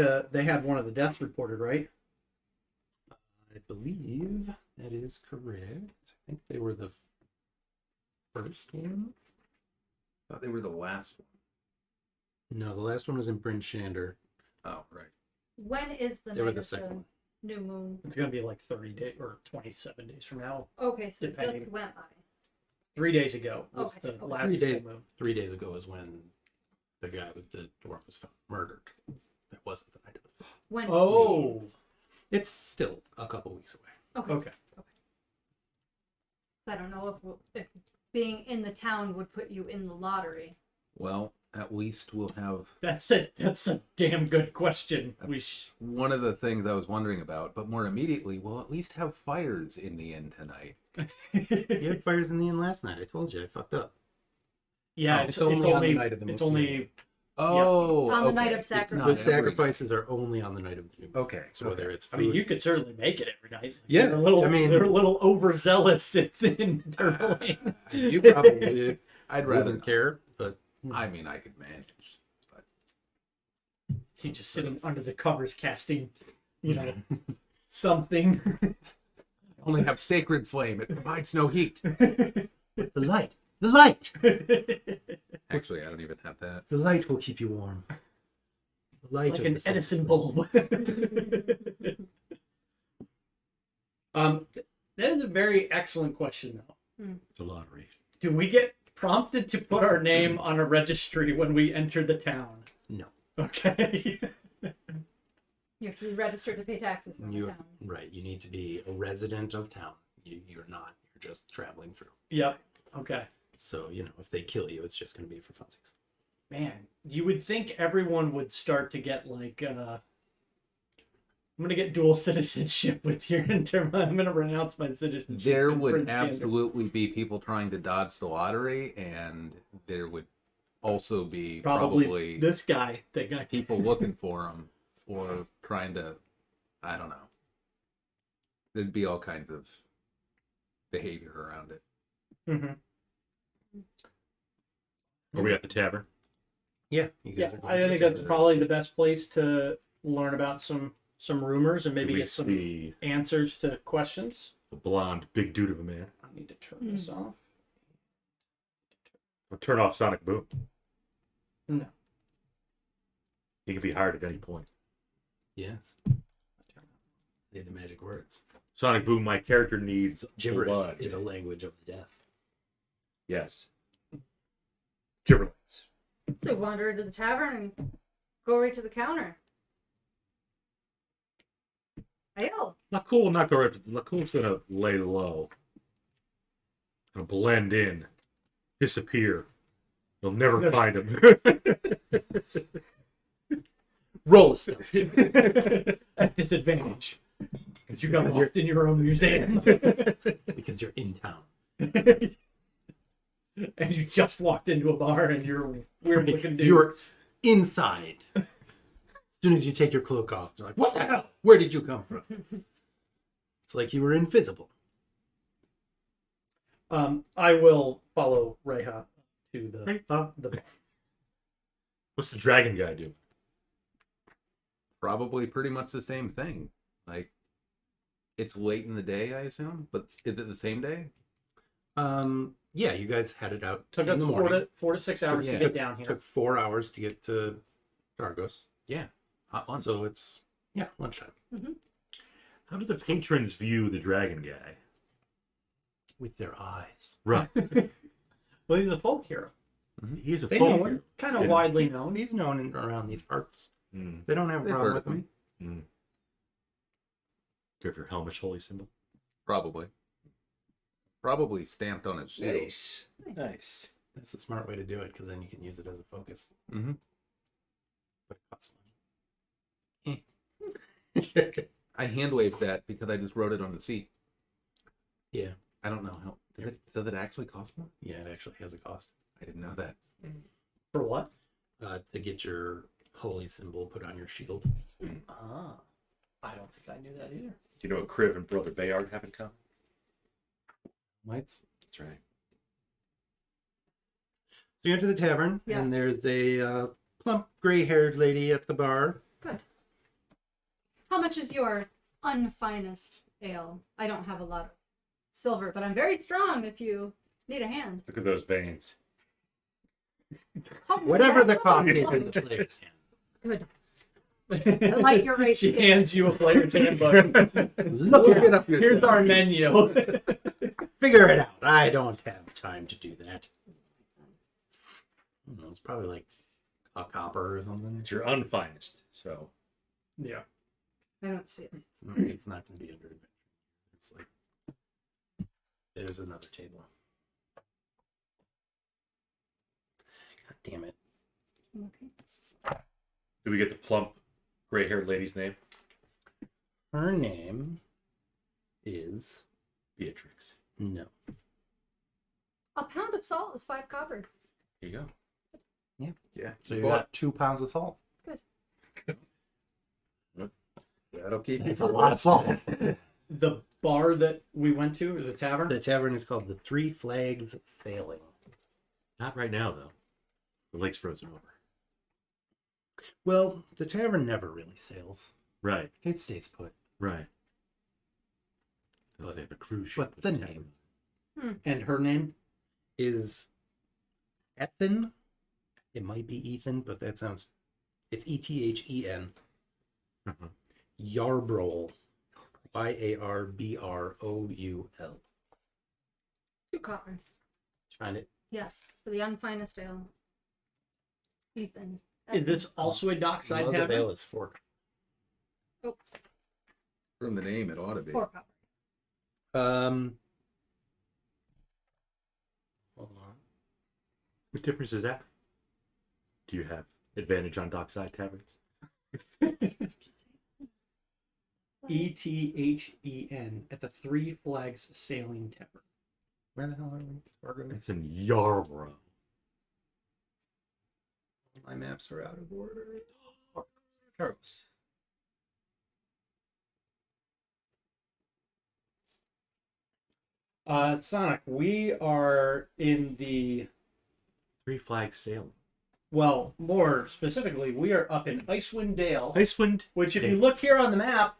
one of the deaths reported, right? I believe that is correct. I think they were the first one. I thought they were the last one. No, the last one was in Bryn Shander. Oh, right. When is the They were night the of second the one. new moon? It's gonna be like 30 days or 27 days from now. Okay, so it Depending. just went by. 3 days ago was Okay, the okay. last 3 days. full moon. 3 days ago is when the guy with the dwarf was found murdered. That wasn't the night of the. When? Oh, It's still a couple weeks away. Okay. okay. I don't know if being in the town would put you in the lottery. Well, at least we'll have. That's a damn good question. That's one of the things I was wondering about, but more immediately, we'll at least have fires in the inn tonight. You had fires in the inn last night. I told you. I fucked up. Yeah, it's only on the night of the It's moon. only Oh, On the night okay. of It's sacrifice. not The every- sacrifices are only on the night of the new moon. Okay. So whether it's I food. mean, you could certainly make it every night. Yeah, they're a little, I mean- they're a little overzealous in Termalaine. You probably I'd rather wouldn't not. care, but I mean, I could manage. But He's just sitting under the covers casting, something. I only have sacred flame. It provides no heat. the light. The light! Actually, I don't even have that. The light will keep you warm. The light Like of an the sun. Edison bulb. That is a very excellent question, though. The lottery. Do we get prompted to put our name on a registry when we enter the town? No. Okay. You have to be registered to pay taxes in the town. Right. You need to be a resident of town. You're not. You're just traveling through. Yep. Okay. So, if they kill you, it's just going to be for funsies. Man, you would think everyone would start to get like, I'm gonna get dual citizenship with here in term. I'm gonna renounce my citizenship. There in would Prince Andrew. absolutely be people trying to dodge the lottery, and there would also be probably this guy, that guy. people looking for him or trying to, I don't know. There'd be all kinds of behavior around it. Mm-hmm. Are we at the tavern? Yeah. You guys Yeah, are going I to think the that's tavern. probably the best place to learn about some rumors and maybe Do we get some see answers to questions. the blonde big dude of a man? I need to turn this off. I'll turn off Sonic Boom. No. He can be hired at any point. Yes. Say the magic words. Sonic Boom, my character needs Gibberish blood. is a language of the deaf. Yes. Gibberlins. So wander into the tavern and go right to the counter. Ale. Not cool, not go right to not cool's gonna lay low. Gonna blend in. Disappear. You'll never find him. Roll a stealth. At disadvantage. Because you got locked in your own museum. Because you're in town. And you just walked into a bar and you're a weird looking dude. You're inside. As soon as you take your cloak off, you're like, what the hell? Where did you come from? It's like you were invisible. I will follow Reija to the bar. What's the dragon guy do? Probably pretty much the same thing. Like, it's late in the day, I assume, but is it the same day? Yeah, you guys headed out Took us in the morning. 4 to 6 hours Yeah. to get down here. Took 4 hours to get to Targos. Yeah. Hot lunch. So it's, lunchtime. How do the patrons view the dragon guy? With their eyes. Right. Well, he's a folk hero. He is a They know folk. him. Kind of Yeah. widely known. He's known around these parts. Mm. They don't have a They've problem heard with of him. me. Do you have your Helmish holy symbol? Probably. Probably stamped on his shield. Nice. That's a smart way to do it, because then you can use it as a focus. Mm-hmm. But it costs money. I hand waved that because I just wrote it on the seat. Yeah. I don't know how. Does it actually cost more? Yeah, it actually has a cost. I didn't know that. For what? To get your holy symbol put on your shield. Ah. I don't think I knew that either. Do you know what Kriv and Brother Bayard have in common? Lights. That's right. So you enter the tavern, Yeah. and there's a plump, gray-haired lady at the bar. Good. How much is your unfinest ale? I don't have a lot of silver, but I'm very strong if you need a hand. Look at those veins. Whatever the cost is in the player's hand. Good. I like your race. She hands you a player's handbook. Look it up yourself. Here's our menu. Figure it out. I don't have time to do that. I don't know, it's probably like a copper or something. It's your unfinest. So Yeah. I don't see it. It's not going to be under adventure. It's like There's another table. God damn it. Okay. Do we get the plump, gray-haired lady's name? Her name is Beatrix. no. A pound of salt is 5 copper. There you go. Yeah. So you But got 2 pounds of salt. that'll keep you It's a lot of salt. The bar that we went to, or the tavern. The tavern is called the Three Flags Sailing. Not right now, though. The lake's frozen over. Well, the tavern never really sails. Right, It stays put. right. They have a cruise ship. But the name And her name? is Ethan. It might be Ethan, but that sounds... It's Ethen. Uh-huh. Yarbrol. Yarbrol. 2 copper. Did you find it? Yes, for the unfinest ale. Ethan. Is this also a dockside Mother tavern? Ale is 4. from the name. It ought to be. 4 copper? Hold on. What difference is that? Do you have advantage on dockside taverns? Ethen at the Three Flags Sailing Tavern. Where the hell are we? Fargo? It's in Yarborough. My maps are out of order. Charles. Sonic, we are in the, Three Flags Sailing. well, more specifically, we are up in Icewind Dale, Icewind. which if Dale. you look here on the map,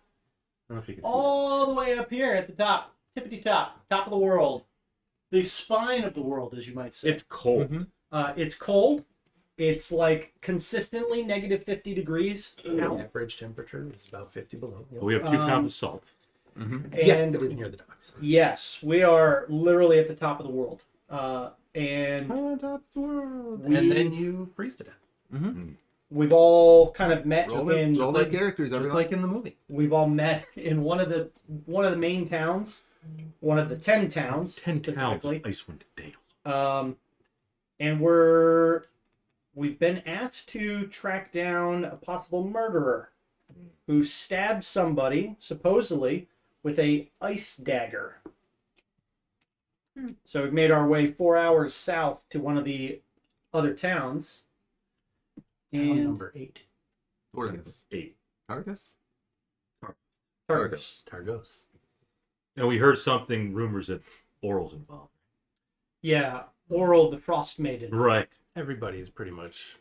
I don't know if you can see all the way up here at the top, tippity top of the world, the spine of the world, as you might that. say. It's cold. Mhm. It's cold. It's like consistently negative 50 degrees out. Average temperature is about 50 below. Yep. We have 2 pounds of salt. Mm-hmm. Yes, And but it's near the docks. yes, we are literally at the top of the world. And On top of the world. We- And then you freeze to death. we've all kind of met Roll in their characters. Just Everyone. like in the movie. we've all met in one of the main towns, one of the 10 towns, 10 towns of specifically. Icewind Dale. And we've been asked to track down a possible murderer who stabbed somebody supposedly with a ice dagger. So we've made our way 4 hours south to one of the other towns. Town And number 8. Torgus. 8. Targus? Targus. Targos. And we heard rumors that Oral's involved. Yeah, Oral the Frostmaiden. Right. Everybody's pretty much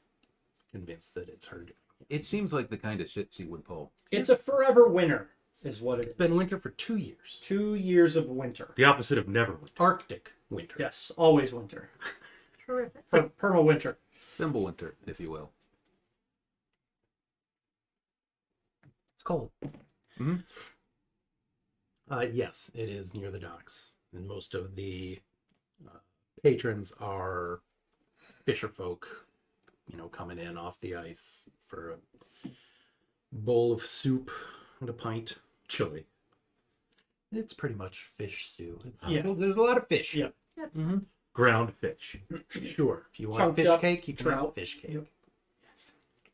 convinced that it's her. It seems like the kind of shit she would pull. It's a forever winter, is what it It's is. been winter for 2 years. 2 years of winter. The opposite of Neverwinter. Arctic winter. Yes, always winter. Terrific. Perma winter. Thimblewinter, if you will. It's cold. Mhm. Yes, it is near the docks. And most of the patrons are fisher folk, coming in off the ice for a bowl of soup and a pint. Chili. It's pretty much fish stew. Yeah. There's a lot of fish. Yeah. That's Ground fish. Sure. If you want Chunked fish up cake, you can have trout. fish cake. Yep.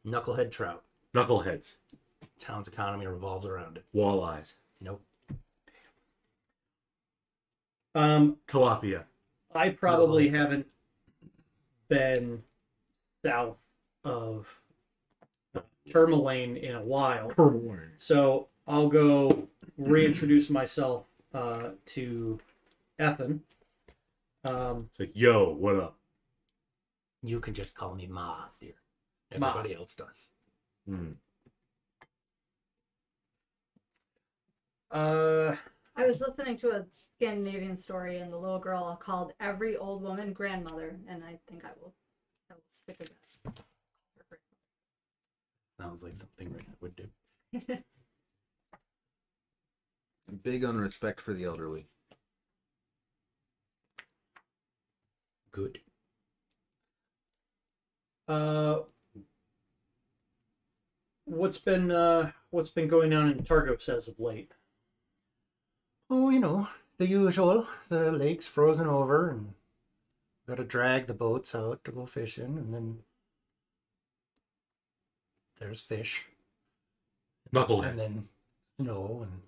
Knucklehead trout. Knuckleheads. Town's economy revolves around it. Walleyes. Nope. Tilapia. I probably haven't been south of Termalaine in a while. So I'll go reintroduce myself to Ethan. It's like, yo, what up? You can just call me Ma, dear. Ma. Everybody else does. I was listening to a Scandinavian story, and the little girl called every old woman grandmother, and I think I will stick with that. Sounds like something Rick would do. Big on respect for the elderly. Good. What's been going on in Targos as of late? Oh, the usual. The lake's frozen over, and got to drag the boats out to go fishing, and then there's fish, and Knucklehead. then snow, and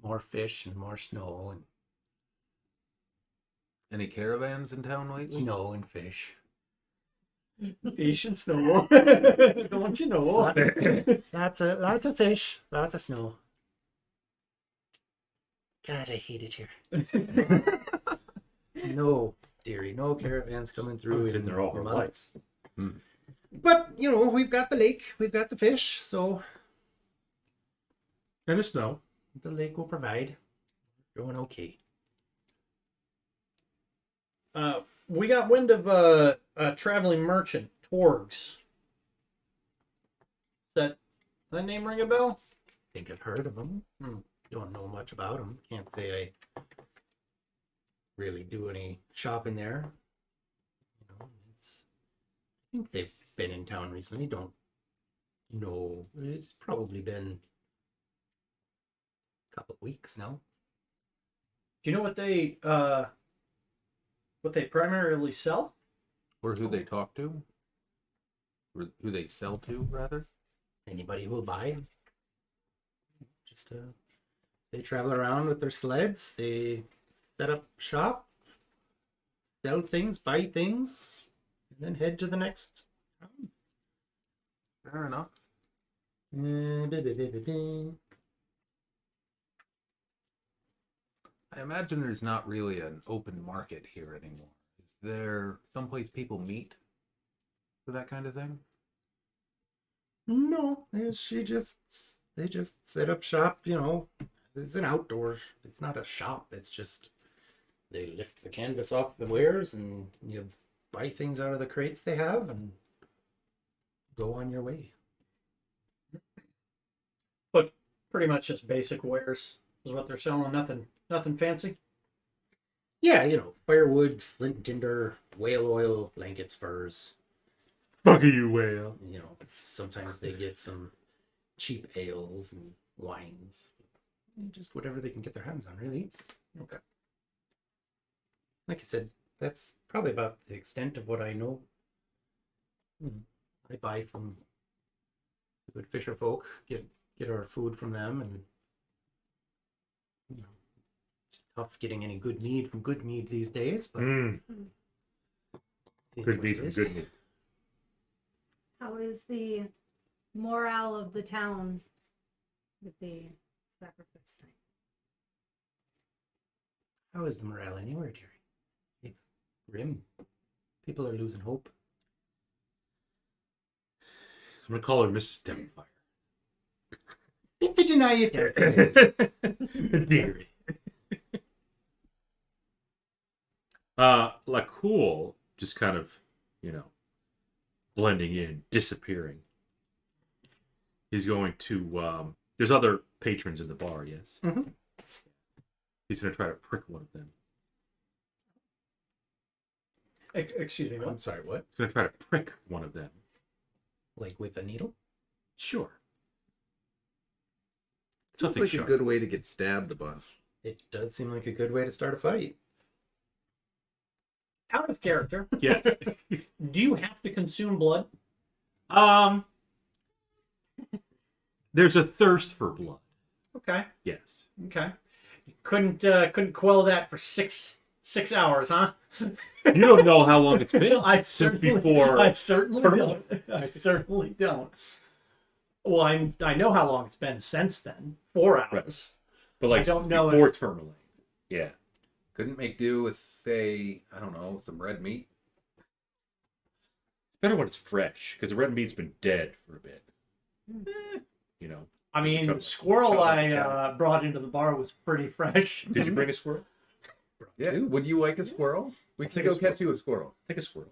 more fish, and more snow, and Any caravans in town lately? snow and fish. Fish and snow. Don't you know? Lots of fish, lots of snow. God, I hate it here. No, dearie, no caravans coming through. And they're all a her month. lights. But you know, we've got the lake, we've got the fish, so And the snow. the lake will provide. Doing okay. We got wind of a traveling merchant, Torgs. That name ring a bell? Think I've heard of them. Don't know much about them. Can't say I really do any shopping there. You know, I think they've been in town recently. Don't know. It's probably been a couple of weeks now. Do you know what they primarily sell? Or who they talk to? Or who they sell to, rather? Anybody who will buy. Just they travel around with their sleds. They set up shop, sell things, buy things, and then head to the next town. Fair enough. I imagine there's not really an open market here anymore. Is there someplace people meet for that kind of thing? No, they just set up shop. You know, it's an outdoors. It's not a shop. It's just they lift the canvas off the wares and you buy things out of the crates they have and go on your way. But pretty much just basic wares is what they're selling. Nothing fancy. Yeah, you know, firewood, flint, tinder, whale oil, blankets, furs. Fuck you, whale. You know, sometimes they get some cheap ales and wines. Just whatever they can get their hands on, really. Okay. Like I said, that's probably about the extent of what I know. I buy from the good fisher folk, get our food from them, and you know, it's tough getting any good mead from good mead these days, but it is Good what meat it from is. good meat. How is the morale of the town with the sacrifice night? How is the morale anywhere, dearie? It's grim. People are losing hope. I'm gonna call her Mrs. Devilfire. Did you know you did? Dearie. Lacool just kind of, you know, blending in, disappearing. He's going to, there's other patrons in the bar, yes? Mhm. He's going to try to prick one of them. Excuse me. I'm What? sorry, what? He's going to try to prick one of them. Like with a needle? Sure. Sounds Something like sharp. a good way to get stabbed a bunch. It does seem like a good way to start a fight. Out of character. Yes. Do you have to consume blood? There's a thirst for blood. Okay. Yes. Okay. Couldn't quell that for six hours, huh? You don't know how long it's been I since certainly, before. I certainly Termalaine. don't. I certainly don't. Well, I know how long it's been since then. 4 hours. Right. But like I don't know before Termalaine. Yeah. Couldn't make do with, say, I don't know, some red meat. It's better when it's fresh, because the red meat's been dead for a bit. You know. I mean, Chop- the squirrel chop I it down. brought into the bar was pretty fresh. Did you bring a squirrel? Yeah. Would you like a squirrel? We can take go a squirrel. catch you a squirrel. Take a squirrel.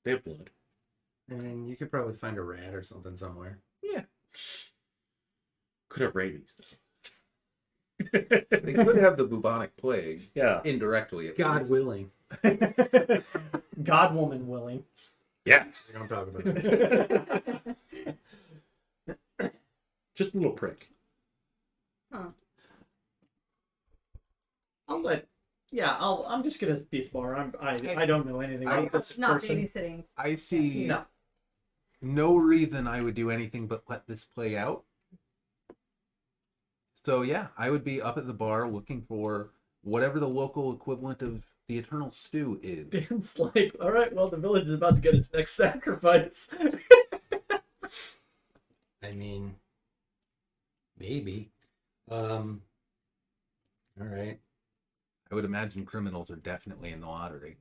They have blood. I mean, you could probably find a rat or something somewhere. Yeah. Could have rabies, though. They could have the bubonic plague Yeah. indirectly. At God least. willing. God woman willing. Yes. We don't talk about it. Just a little prick. Huh. I'm just gonna be at the bar. I don't know anything about this Not person. babysitting. I see No. no reason I would do anything but let this play out. So yeah, I would be up at the bar looking for whatever the local equivalent of the Eternal Stew is. It's like, all right, well, the village is about to get its next sacrifice. I mean, maybe. All right. I would imagine criminals are definitely in the lottery.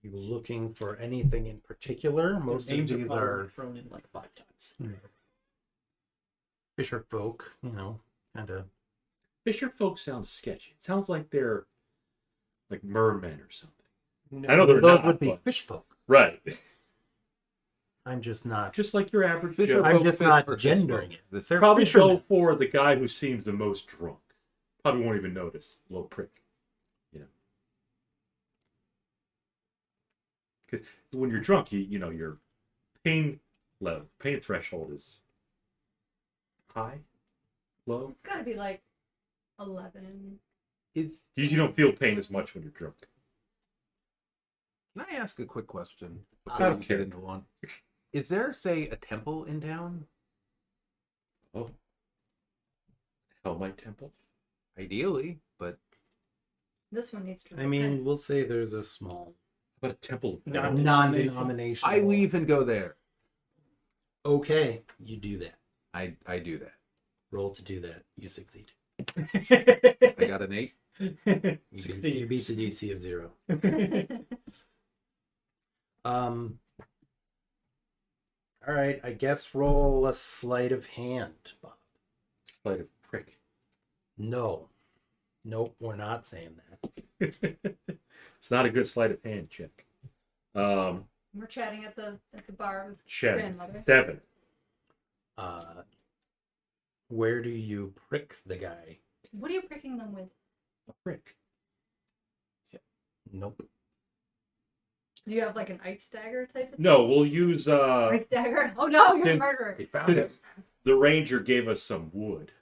Are you looking for anything in particular? Most of Names these probably are thrown in like 5 times. fisher folk, kind of. Fisher folk sounds sketchy. It sounds like they're like mermen or something. No. I know they're Those not, would be but- fish folk. Right. I'm just not. Just like your average Fisher Joe. I'm folk just fit not for fish gendering folk. it. This- They're Probably fishermen. go for the guy who seems the most drunk. Probably won't even notice. Little prick. Because when you're drunk, your pain level, pain threshold is high, low. It's gotta be like 11. Is, You don't feel pain as much when you're drunk. can I ask a quick question I before don't we care. get into one? Is there, say, a temple in town? Oh. Hellmite Temple? Ideally, but This one needs to. I mean, we'll say there's a small What a temple? No. non-denominational. I leave and go there. Okay, you do that. I do that. Roll to do that. You succeed. I got an 8. You beat the DC of 0. All right, I guess roll a sleight of hand, Bob. Sleight of prick. No. Nope, we're not saying that. It's not a good sleight of hand check. We're chatting at the bar with Check. grandmother. 7. Where do you prick the guy? What are you pricking them with? A prick. Nope. Do you have like an ice dagger type of thing? No, we'll use Ice dagger? Oh no, you're a Since- murderer. We found it. the ranger gave us some wood.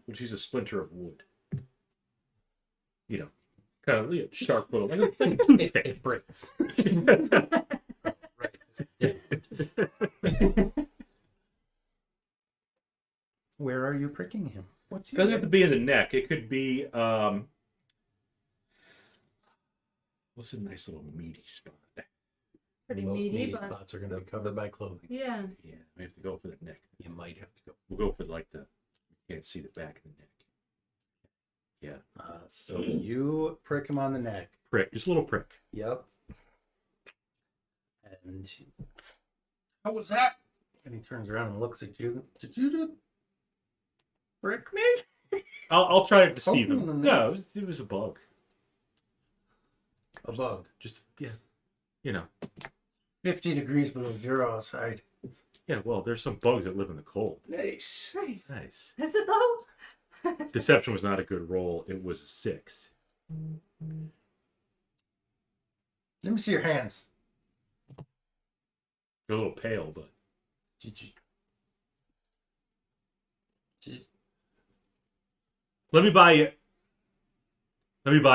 We'll use a splinter of wood. Kind of sharp little like a toothpick. It breaks. Where are you pricking him? It doesn't have to be in the neck. It could be what's a nice little meaty spot? Pretty Most meaty, but spots are going to be covered by clothing. yeah. Yeah, we have to go for the neck. You might have to go. We'll go for you can't see the back of the neck. Yeah. So you prick him on the neck. Prick. Just a little prick. Yep. And How was that? he turns around and looks at you. Did you just prick me? I'll try to deceive Oh, him. no. No, it was a bug. A bug. Just 50 degrees below 0 outside. Yeah, well, there's some bugs that live in the cold. Nice. Nice. Nice. Is it though? Deception was not a good roll. It was a 6. Let me see your hands. You're a little pale, but Did you... let me buy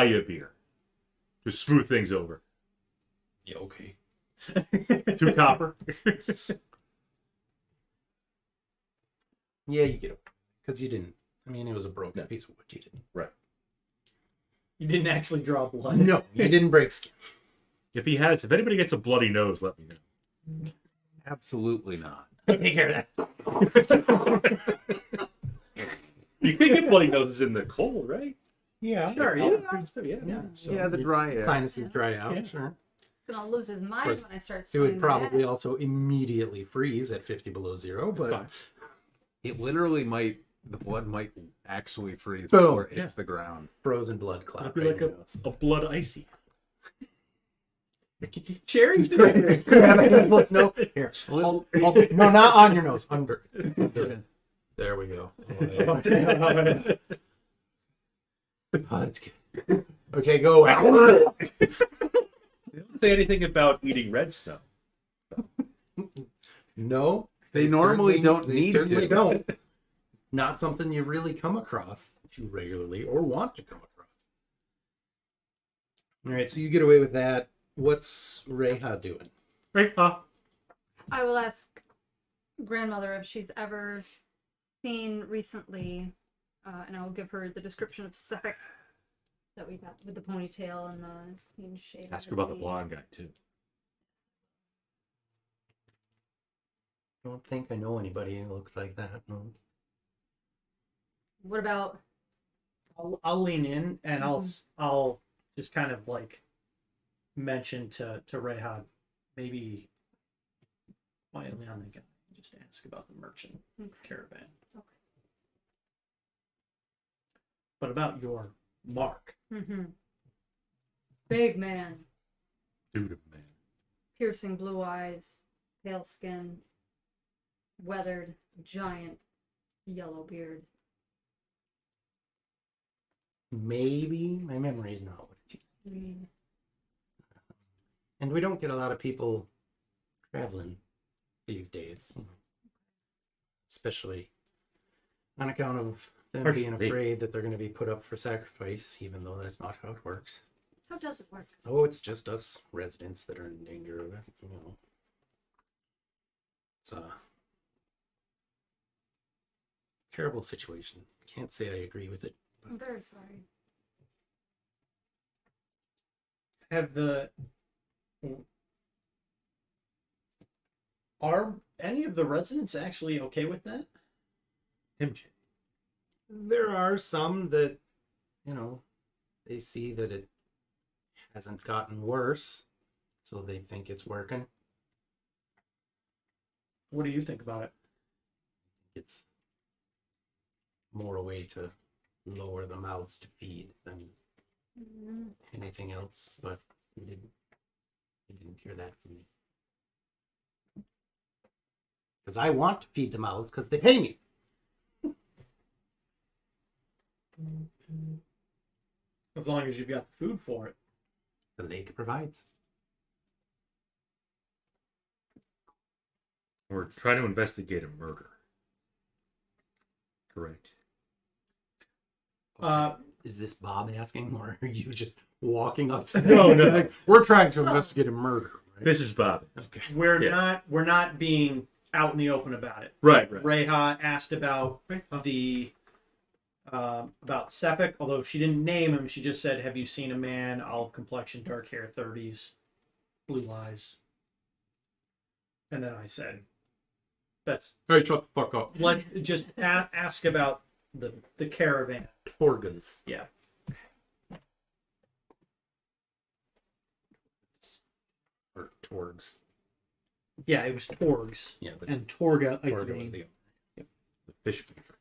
you a beer. Just smooth things over. Yeah, okay. 2 copper. Yeah, you get it. Because you didn't. I mean, it was a broken piece of wood. You didn't. Right. You didn't actually draw blood. No, you didn't break skin. If anybody gets a bloody nose, let me know. Absolutely not. Take care of that. You can get bloody noses in the cold, right? Yeah. Sure, Yeah. Yeah. So Yeah, the dry air. sinuses dry out. Yeah. Sure. He's gonna lose his mind course, when I start It swinging. would my probably axe. also immediately freeze at 50 below 0, but Fine. It literally the blood might actually freeze Boom. before it Yeah. hits the ground. frozen blood It'd clot. be right like in your nose. a blood icy. Cherry's Grab a handful- no, here. No, not on your nose. Under. There we go. Oh, that's good. Okay, go. They don't say anything about eating red stuff. No, They normally certainly- don't they need certainly to. don't. Not something you really come across too regularly or want to come across. 'Cause you don't want to eat red stuff. Well, But you can eat bloody noses. Under. There we go. Oh, that's good. Okay, go. They don't say anything about eating red stuff. No, they certainly don't. Not something you really come across too regularly or want to come across. All right, so you get away with that. What's Reija doing? Right, I will ask grandmother if she's ever seen recently, and I'll give her the description of Suffolk that we got with the ponytail and the clean shaven. ask her about the blonde guy too. I don't think I know anybody who looks like that. No. What about? I'll lean in and I'll just kind of like mention to Reija, maybe quietly on the guy, just ask about the merchant caravan. Okay. But about your Mark. Mm-hmm. Big man, Dude, man. piercing blue eyes, pale skin, weathered, giant, yellow beard. Maybe my memory's not what it used to be. And we don't get a lot of people traveling these days, especially on account of them being afraid that they're going to be put up for sacrifice, even though that's not how it works. How does it work? Oh, it's just us residents that are in danger of it. You know, it's a terrible situation. Can't say I agree with it. I'm very sorry. Are any of the residents actually okay with that? There are some that, you know, they see that it hasn't gotten worse, so they think it's working. What do you think about it? It's more a way to lower the mouths to feed than anything else, but you didn't hear that from me. Because I want to feed the mouths because they pay me. As long as you've got the food for it. The lake provides. We're trying to investigate a murder. Correct. Is this Bob asking, or are you just walking up? No. Like, we're trying to investigate a murder. Right? This is Bob. Okay. We're not being out in the open about it. Right. Reija asked about the about Sefik, although she didn't name him. She just said, "Have you seen a man, olive complexion, dark hair, 30s, blue eyes?" And then I said, "That's Hey, shut the fuck up. let's just ask about the caravan." Torgas. Yeah. Or Torgs. Yeah, it was Torgs. Yeah, the And Torga, I Torga think. was the... The fish finger.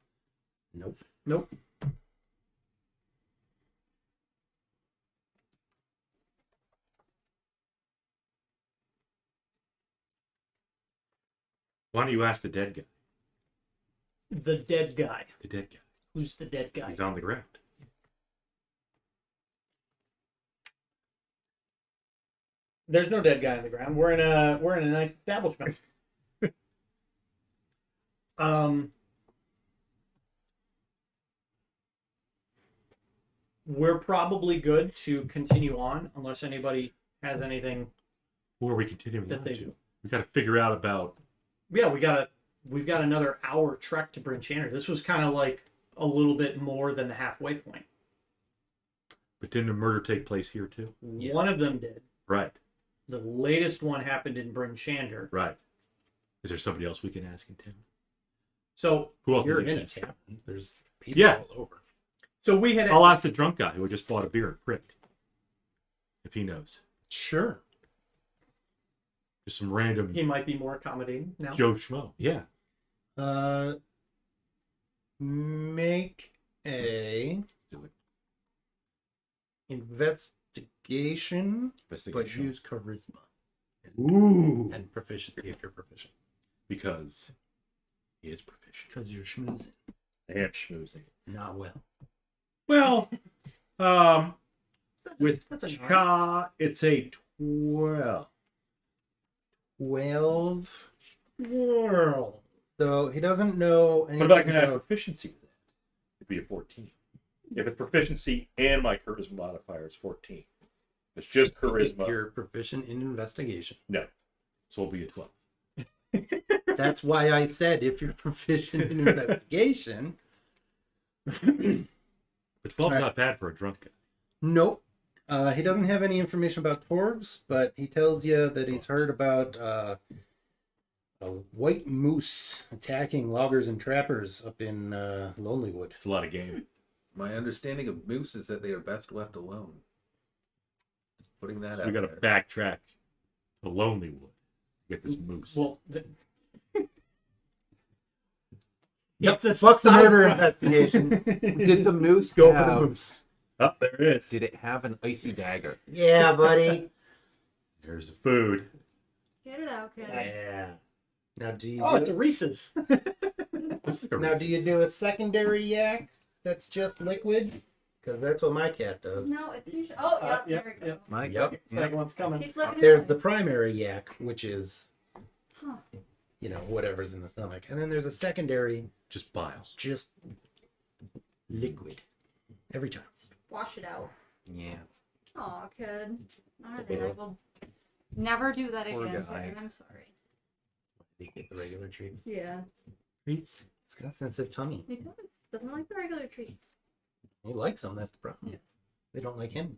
Nope. Nope. Why don't you ask the dead guy? The dead guy. The dead guy. Who's the dead guy? He's on the ground. There's no dead guy on the ground. We're in a nice establishment. We're probably good to continue on unless anybody has anything. Who are we continuing That on they to? do. We got to figure out about. Yeah, we've got another hour trek to Bryn Shander. This was kind of like a little bit more than the halfway point. But didn't a murder take place here too? Yeah. One of them did. Right. The latest one happened in Bryn Shander. Right. Is there somebody else we can ask in town? So Who else? You're is in in a town? town. There's people Yeah. all over. we had I'll ask the drunk guy who just bought a beer and pricked. If he knows. Sure. Just some random he might be more accommodating now. Joe Schmo. Yeah. Make a Do it. investigation, but Investigation. use charisma Ooh. and proficiency if you're proficient. Because he is proficient. Because you're schmoozing. And schmoozing. Not well. Well, with That's a Cha, it's a 12. 12. Whirl. So he doesn't know anything What about can I have about... proficiency with that? It'd be a 14. If it's proficiency and my charisma modifier is 14. It's just If charisma. you're proficient in investigation. No. So it'll be a 12. That's why I said if you're proficient in investigation. But 12's not bad for a drunk guy. Nope. He doesn't have any information about dwarves, but he tells you that he's heard about a white moose attacking loggers and trappers up in Lonelywood. It's a lot of game. My understanding of moose is that they are best left alone. Putting that out We got to there. backtrack to Lonelywood to get this moose. Well, Yep, It's a fuck the side murder quest. investigation. Did the moose Go for have, the moose. Oh, there it is. Did it have an icy dagger? Yeah, buddy. There's the food. Get it out, kid. Yeah. Now do you oh, it's a Reese's. Looks like a now do you do a secondary yak that's just liquid? Because that's what my cat does. No, it's usually. Oh, yeah, Yep, there we go. yep. Mike? Yep. Second one's coming. Keep looking There's at the it. primary yak, which is Huh. whatever's in the stomach, and then there's a secondary, just bile. just liquid every time. Wash it out. Yeah. Aw, kid. Alright, I will never do that Poor again. guy. Kid. I'm sorry. They get the regular treats. Yeah. Treats. It's got a sensitive tummy. He doesn't like the regular treats. He likes them. That's the problem. Yeah. They don't like him.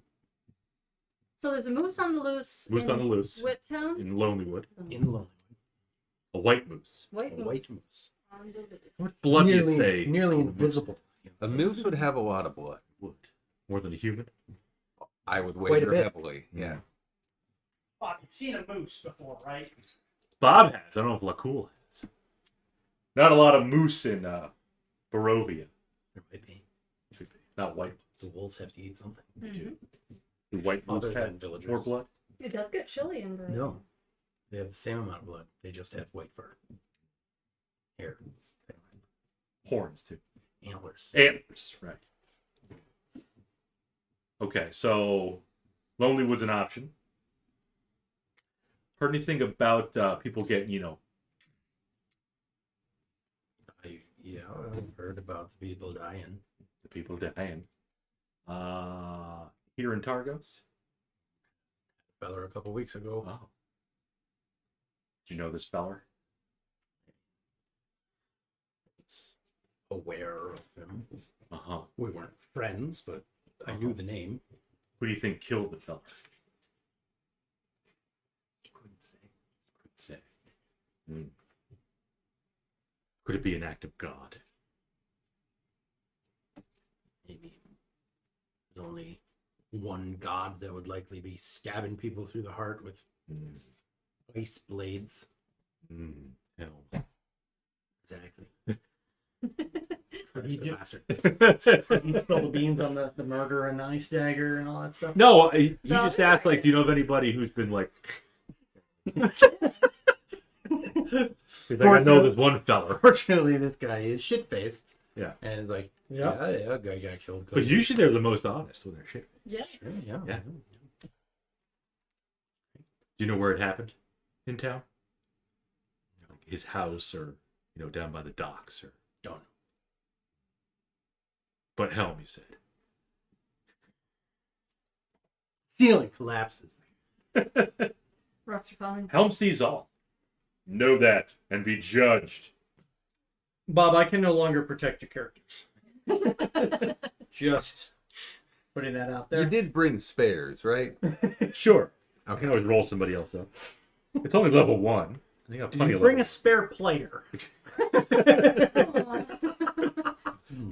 So there's a moose on the loose. Moose in on the loose Whiptown. in Lonelywood. In Lonelywood, A white moose. White a moose. white moose, On the loose. What blood do you nearly, say? nearly a moose invisible. A moose would have a lot of blood. would? More than a human? I would Quite a wager bit. heavily. Yeah. Oh, you've seen a moose before, right? Bob has. I don't know if Lacool has. Not a lot of moose in Barovia. There might be. Should be. Not white. The wolves have to eat something. Mhm. Do white moose Other than have villagers. more blood? It does get chilly in Barovia. No, they have the same amount of blood. They just have white fur, hair, Horns, too. antlers. Antlers, right. Okay, so Lonelywood's an option. Heard anything about people getting, I've heard about the people dying. the people dying. Here in Targos? Feller a couple weeks ago. Oh. Do you know this feller? Was aware of him. Uh-huh. We weren't friends, but I knew the name. Who do you think killed the fella? Couldn't say. Could say. Hmm. Could it be an act of God? Maybe there's only one god that would likely be stabbing people through the heart with Hmm. ice blades. Hell. Exactly. He Christ, the just- bastard. You spill the beans on the murder and the ice dagger and all that stuff. No, he No, just asked, right. like, do you know of anybody who's been, like... He's like, I know there's one fella. Fortunately, this guy is shit faced. Yeah. And is like, Yeah. yeah, guy got killed. But usually they're the most honest when they're shit. Yeah. Sure, yeah. Yeah. Do you know where it happened in town? Like his house or, down by the docks or... Don't know. But Helm, he said. Ceiling collapses. Rocks are falling. Helm sees all. Know that and be judged. Bob, I can no longer protect your characters. Just putting that out You there. did bring spares, right? Sure. I Okay. can always roll somebody else up. It's only level 1. I think I have Do plenty you of bring a levels. spare player? Aw.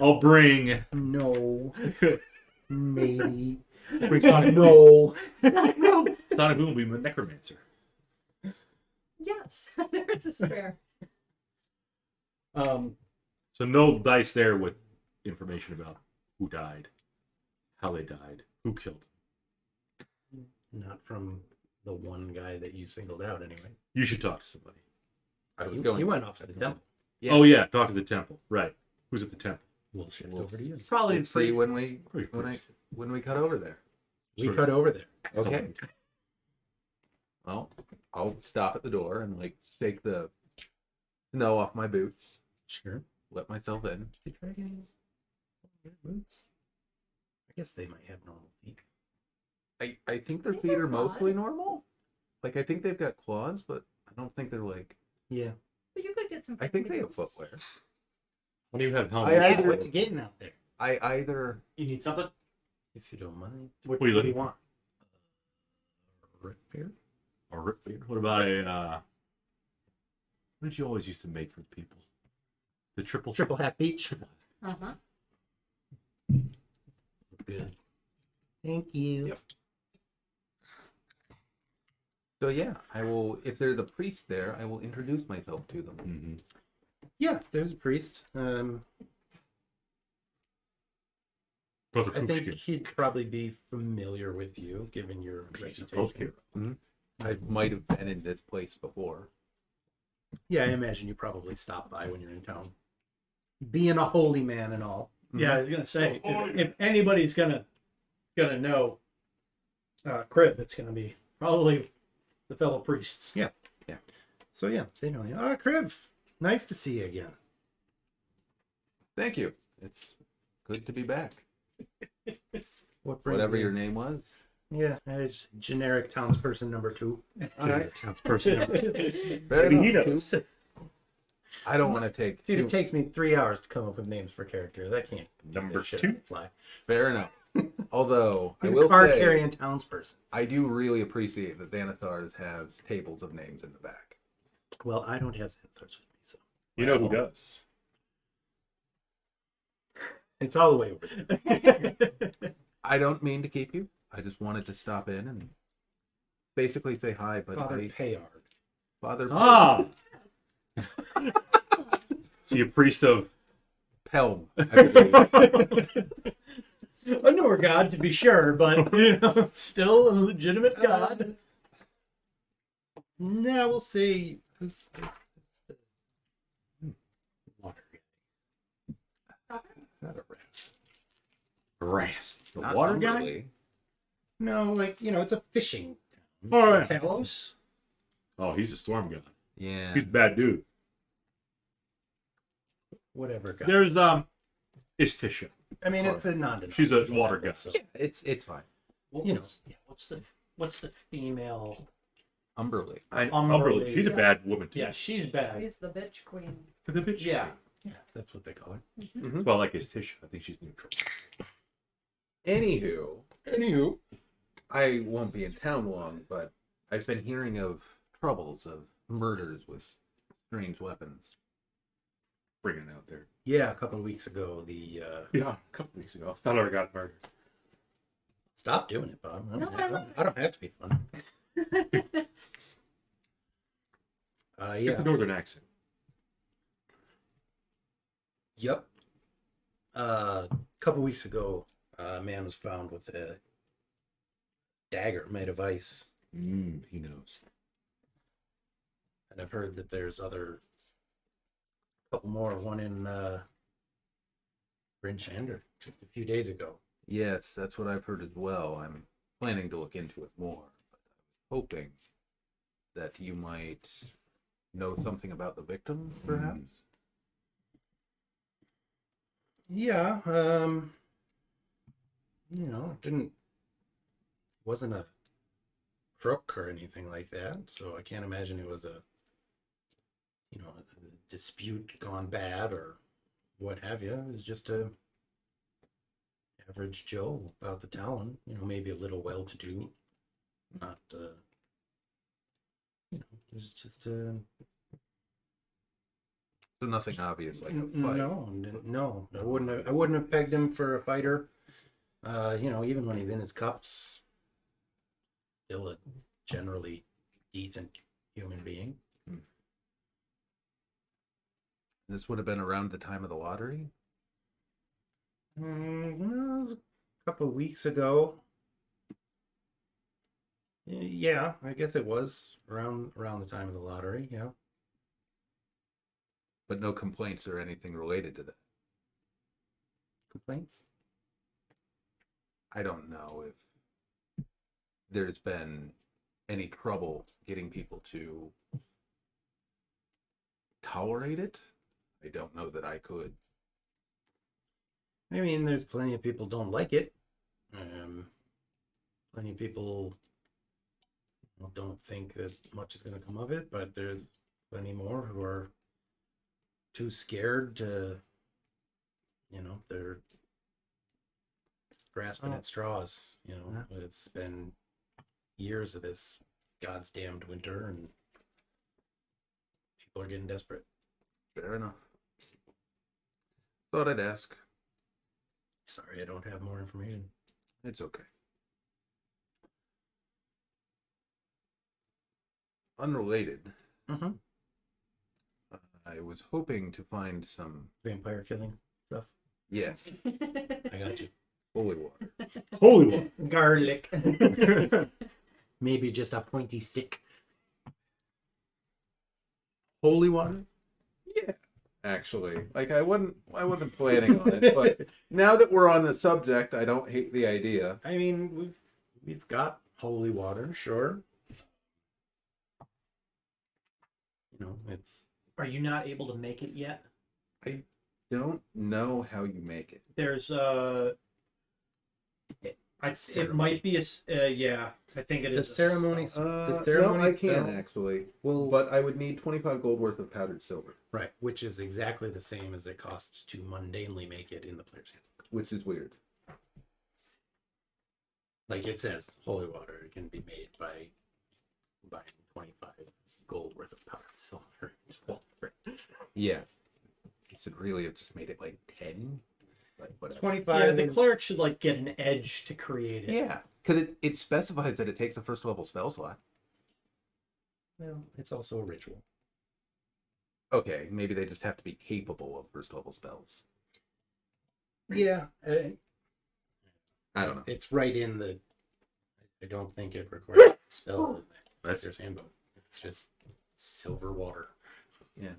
I'll bring... No. Maybe. bring Sonic No. No. Sonic Boom will be my necromancer. Yes, there's a spare. So no dice there with information about who died, how they died, who killed them. Not from the one guy that you singled out, anyway. You should talk to somebody. I was He going. went off to the temple. Yeah. Oh yeah, talk to the temple. Right. Who's at the temple? We'll shift over to you. Probably We'll the see free. when we Pretty when we cut over there. We cut over there. Okay. Well, I'll stop at the door and shake the snow off my boots. Sure. Let myself in. Did dragons wear boots? I guess they might have normal feet. I think their They feet have are mostly claws. normal. Like I think they've got claws, but I don't think they're like. Yeah. But you could get some. I think they have boots. footwear. When you have I helmets, either- What you getting out there? I either You need something? If you don't mind. what are you looking for? Ripbeard? Or what about a? What did you always used to make for people? The triple Half beach. Uh-huh. Good. Thank you. Yep. So yeah, I will. If they're the priest there, I will introduce myself to them. Mm-hmm. Yeah, there's a priest. Brother I think Cookskin. he'd probably be familiar with you, given your He's a reputation. folkhero. I might have been in this place before. Yeah, I imagine you probably stop by when you're in town. Being a holy man and all. Yeah, I was gonna say if anybody's gonna know Kriv, it's gonna be probably the fellow priests. Yeah. So yeah, they know you. Ah, Kriv, nice to see you again. Thank you. It's good to be back. What brings Whatever you- your name was. Yeah, as generic townsperson number 2. All right. Townsperson. Fair Maybe he enough. knows. I don't want to take. Dude, too- it takes me 3 hours to come up with names for characters. I can't. do Number that shit 2. on the fly. Fair enough. Although He's I a will card say, carrying townsperson. I do really appreciate that Thanathar's has tables of names in the back. Well, I don't have Xanthars with me, so You know who does? it's all the way over there. I don't mean to keep you. I just wanted to stop in and basically say hi. But Father I, Payard. Father Ah. See, a priest of. Pelm. I believe. A newer god to be sure, but still a legitimate god. No, we'll say who's the water guy. That's Not a rat. Rast. The Not water guy? Umberly. No, like it's a fishing town. Oh, yeah. Talos. Oh, he's a storm god. Yeah. He's a bad dude. Whatever guy. There's Istisha. I mean, it's a non. She's a water guy. So, Yeah, it's fine. you know. What's the female? Umberly. Umberly. She's a yeah. bad woman too. Yeah, she's bad. He's the bitch queen. For the bitch. Yeah. Yeah, that's what they call it. That's why I like Istisha. I think she's neutral. Anywho, I won't be in town long, but I've been hearing of troubles of murders with strange weapons. Bringing it out there. Yeah, a couple of weeks ago, the Yeah, a couple weeks ago, a fella got murdered. stop doing it, Bob. No, I love I don't have to be fun. It's Yeah. a northern accent. Yep. A couple weeks ago, a man was found with a dagger made of ice, He knows. and I've heard that there's couple more. One in Bryn Shander just a few days ago. Yes, that's what I've heard as well. I'm planning to look into it more, but I was hoping that you might know something about the victim, perhaps. Yeah. Wasn't a crook or anything like that, so I can't imagine it was a dispute gone bad or what have you. It was just a average Joe about the town, maybe a little well-to-do, not it's just So nothing obvious like a fight. no, I wouldn't have pegged him for a fighter. Even when he's in his cups, still a generally decent human being. This would have been around the time of the lottery. Well, it was a couple of weeks ago. Yeah, I guess it was around the time of the lottery. Yeah. But no complaints or anything related to that. Complaints? I don't know if there's been any trouble getting people to tolerate it. I don't know that I could. I mean, there's plenty of people don't like it. Plenty of people don't think that much is going to come of it, but there's plenty more who are too scared to, they're grasping at straws. It's been years of this God's damned winter, and people are getting desperate. Fair enough. Thought I'd ask. Sorry, I don't have more information. It's okay. Unrelated. Mm-hmm. I was hoping to find some. Vampire killing stuff. Yes, I got you. holy water. Holy one. Garlic. Maybe just a pointy stick. Holy water? Yeah, actually, like I wasn't planning on it, but now that we're on the subject, I don't hate the idea. I mean, we've got holy water, sure. It's Are you not able to make it yet? I don't know how you make it. There's it might be yeah, I think it the is. ceremonies. The No, ceremony I spell- can actually. Well, But I would need 25 gold worth of powdered silver, right, which is exactly the same as it costs to mundanely make it in the player's handbook. which is weird. Like it says, holy water can be made by buying 25 gold worth of powdered silver. Yeah. You should really have just made it like 10. Like whatever. 25. Yeah, the is- cleric should like get an edge to create it. Yeah, because it specifies that it takes a first level spell slot. Well, it's also a ritual. Okay, maybe they just have to be capable of first level spells. Yeah, I don't know. it's right in the. I don't think it requires a spell in the player's handbook. It's just silver water. Yeah.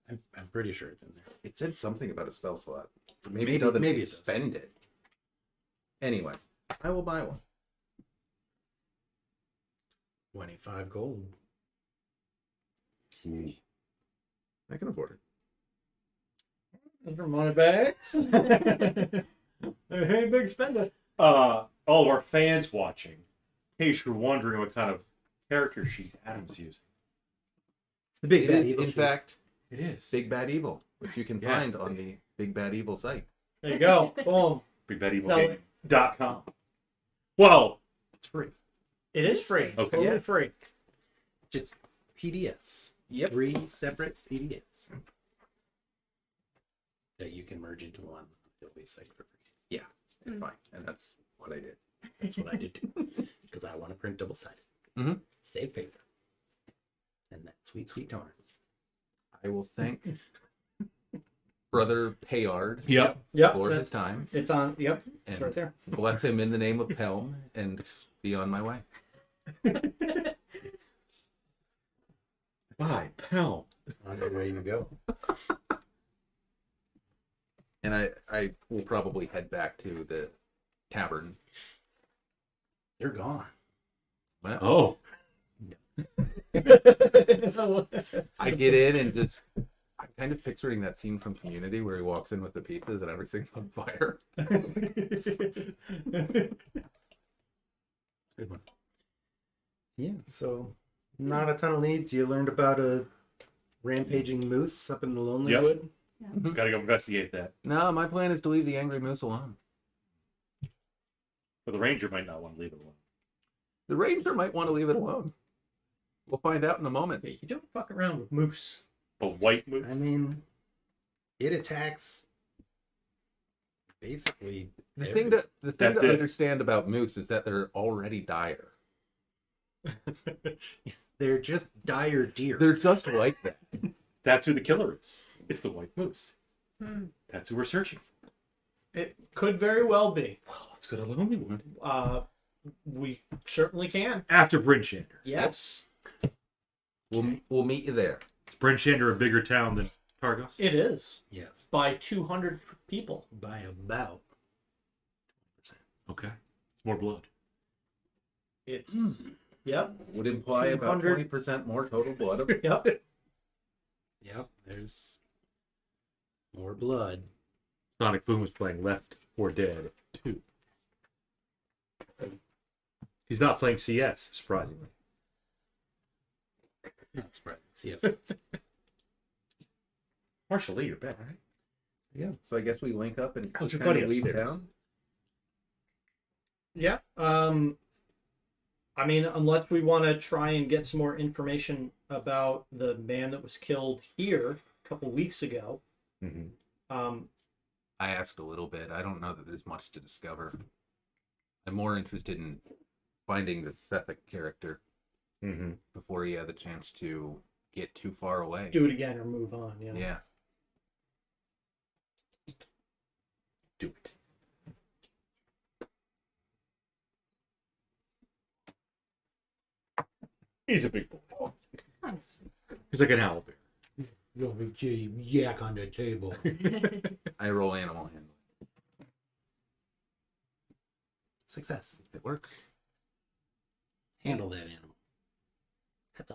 I'm pretty sure it's in there. It said something about a spell slot. Maybe Maybe- it doesn't maybe it does. spend it. Anyway, I will buy one. 25 gold. I can afford it. Those are money bags. Hey, big spender. All of our fans watching, in case you're wondering what kind of character sheet Adam's using. It's the big It bad is, evil in sheet. fact, It is. Big Bad Evil, which you can Yes. find on the Big Bad Evil site. There you go. Boom. BigBadEvilGaming.com. Well, it's free. It is free. Okay. Totally Yeah. free. Just PDFs. Yep. 3 separate PDFs that you can merge into one. It'll be psyched for free. It's fine, and that's what I did. That's what I did too, because I want to print double-sided. Mhm. Save paper. And that sweet, sweet toner. I will thank Brother Payard Yep. Yep. for that's- his time It's on. Yep. It's and right there. bless him in the name of Pelm and be on my way. Bye, Pelm. On the way you go. And I will probably head back to the tavern. They're gone. Well, Oh. I get in and just I'm kind of picturing that scene from Community where he walks in with the pizzas and everything's on fire. Good one. Yeah, so not a ton of leads. You learned about a rampaging moose up in the Lonely Yep. Wood. Gotta go investigate that. No, my plan is to leave the angry moose alone. But the ranger might not want to leave it alone. The ranger might want to leave it alone. We'll find out in a moment. You don't fuck around with moose. The white moose. I mean, it attacks basically The thing to That's it. understand about moose is that they're already dire. they're just dire deer. They're just like that. That's who the killer is. It's the white moose. Hmm. That's who we're searching for. It could very well be. Well, let's go to the Lonely Wood. We certainly can. After Brinchander. Yes, We'll meet you there. Is Brinchander a bigger town than Targos? it is Yes, by 200 people. by about. Okay. It's more blood. It's yep, Would imply about 200. 20% more total blood. yep. Yep, there's more blood. Sonic Boom was playing Left 4 Dead 2. He's not playing CS, surprisingly. Not surprised. Yes. Partially, you're back, right? Yeah. So I guess we link up and How's your kind buddy of leave upstairs? town. Yeah. I mean, unless we want to try and get some more information about the man that was killed here a couple weeks ago. Mm-hmm. I asked a little bit. I don't know that there's much to discover. I'm more interested in finding the Sethic character Mm-hmm. before he had the chance to get too far away. Do it again or move on. Yeah. Yeah. Do it. He's a big boy. Nice. He's like an owl bear. You'll be kitty yak on the table. I roll animal handling. Success. It works. Handle that animal.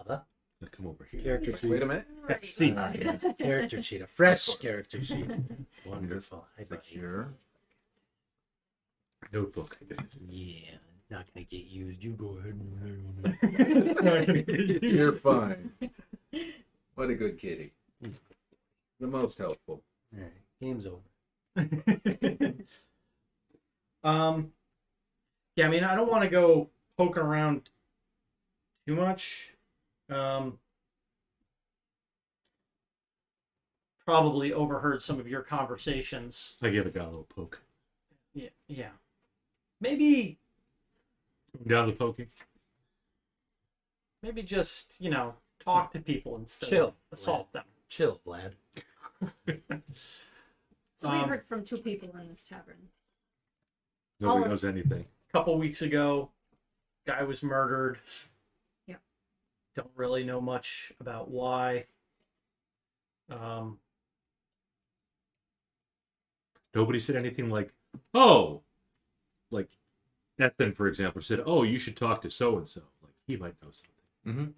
Now come over here. Character sheet. Wait a minute. Right. See. Yes, character sheet. A fresh character sheet. Wonderful. Secure. Notebook. Yeah, not gonna get used. You go ahead. You're fine. What a good kitty. The most helpful. All right, game's over. Yeah, I mean, I don't want to go poking around too much. Probably overheard some of your conversations. I gave a guy a little poke. Yeah. Maybe Down the poking. just, talk to people instead Chill. of assault them. Chill, Vlad. So we Um, heard from 2 people in this tavern. Nobody Oh. knows anything. A couple weeks ago, guy was murdered. Yeah. Don't really know much about why. Nobody said anything like, oh, like Ethan, for example, said, oh, you should talk to so-and-so. Like, he might know something. Mm-hmm.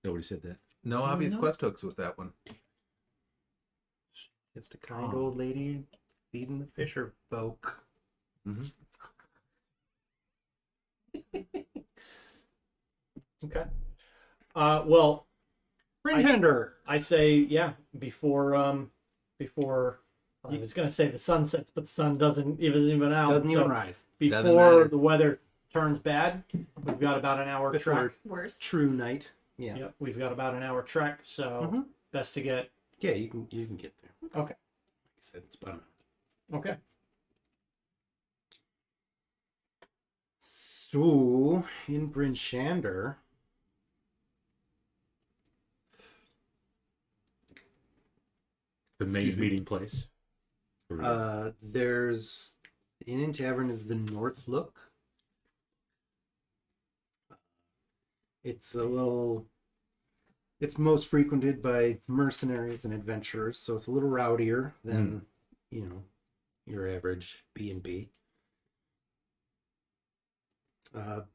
Nobody said that. No obvious no. quest hooks with that one. It's the kind old lady feeding the fisher folk. Mm-hmm. Okay. Well, Pretender. I say, yeah, before I was gonna say the sun sets, but the sun doesn't even out. Doesn't even so rise. Doesn't Before matter. the weather turns bad, we've got about an hour Before- trek. Worse. True night. Yeah. Yep, we've got about an hour trek, so Mhm. best to get. Yeah, you can get there. Okay. Like I said, it's about an Okay. So in Bryn Shander, The main meeting place. there's the Inn and Tavern is the North Look. It's it's most frequented by mercenaries and adventurers, so it's a little rowdier than your average B&B.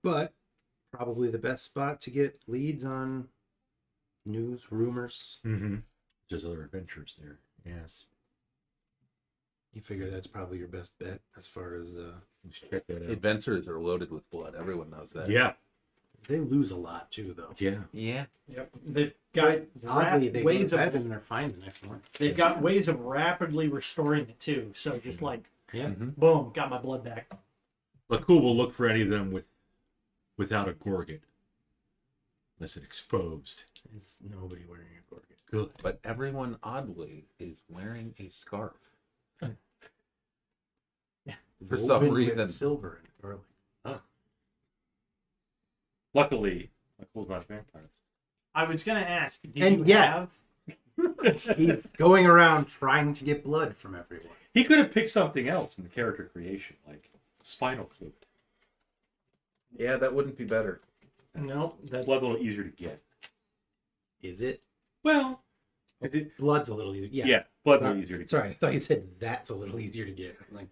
But probably the best spot to get leads on news, rumors. Mm-hmm. There's other adventures there. Yes. You figure that's probably your best bet as far as Let's check that out. Adventures are loaded with blood. Everyone knows that. Yeah. they lose a lot too, though. Yeah. Yeah. Yep. They've got Oddly, they go ways to bed of and they're fine the next morning. they've got ways of rapidly restoring it too. So just like Yeah. Mm-hmm. boom, got my blood back. Laku will look for any of them without a gorget. Unless it's exposed. There's nobody wearing a gorget. Good. But everyone, oddly, is wearing a scarf. For some Woven with reason. silver in it, or like, Luckily, Laku's not a vampire. I was gonna ask, do And you yet- have he's going around trying to get blood from everyone. He could have picked something else in the character creation, like spinal fluid. Yeah, that wouldn't be better. no that Blood's a little easier to get. Is it? Well, is it? Blood's a little easier. Yes. Yeah, blood's a Sorry. little easier to get. Sorry, I thought you said that's a little easier to get. I'm like,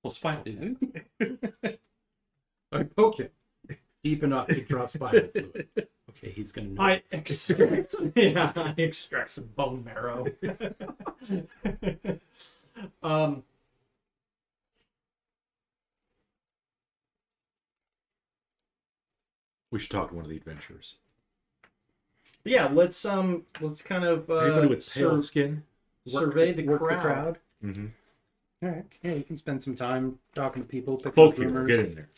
Well, spinal. Is it? I poke him deep enough to draw spinal fluid. Okay, he's gonna know. I extract I extract some bone marrow. We should talk to one of the adventurers. Yeah, let's kind of Anybody with pale skin? survey the work crowd. Mm-hmm. All right. Yeah, you can spend some time talking to people, picking up Folkhero, rumors. get in there.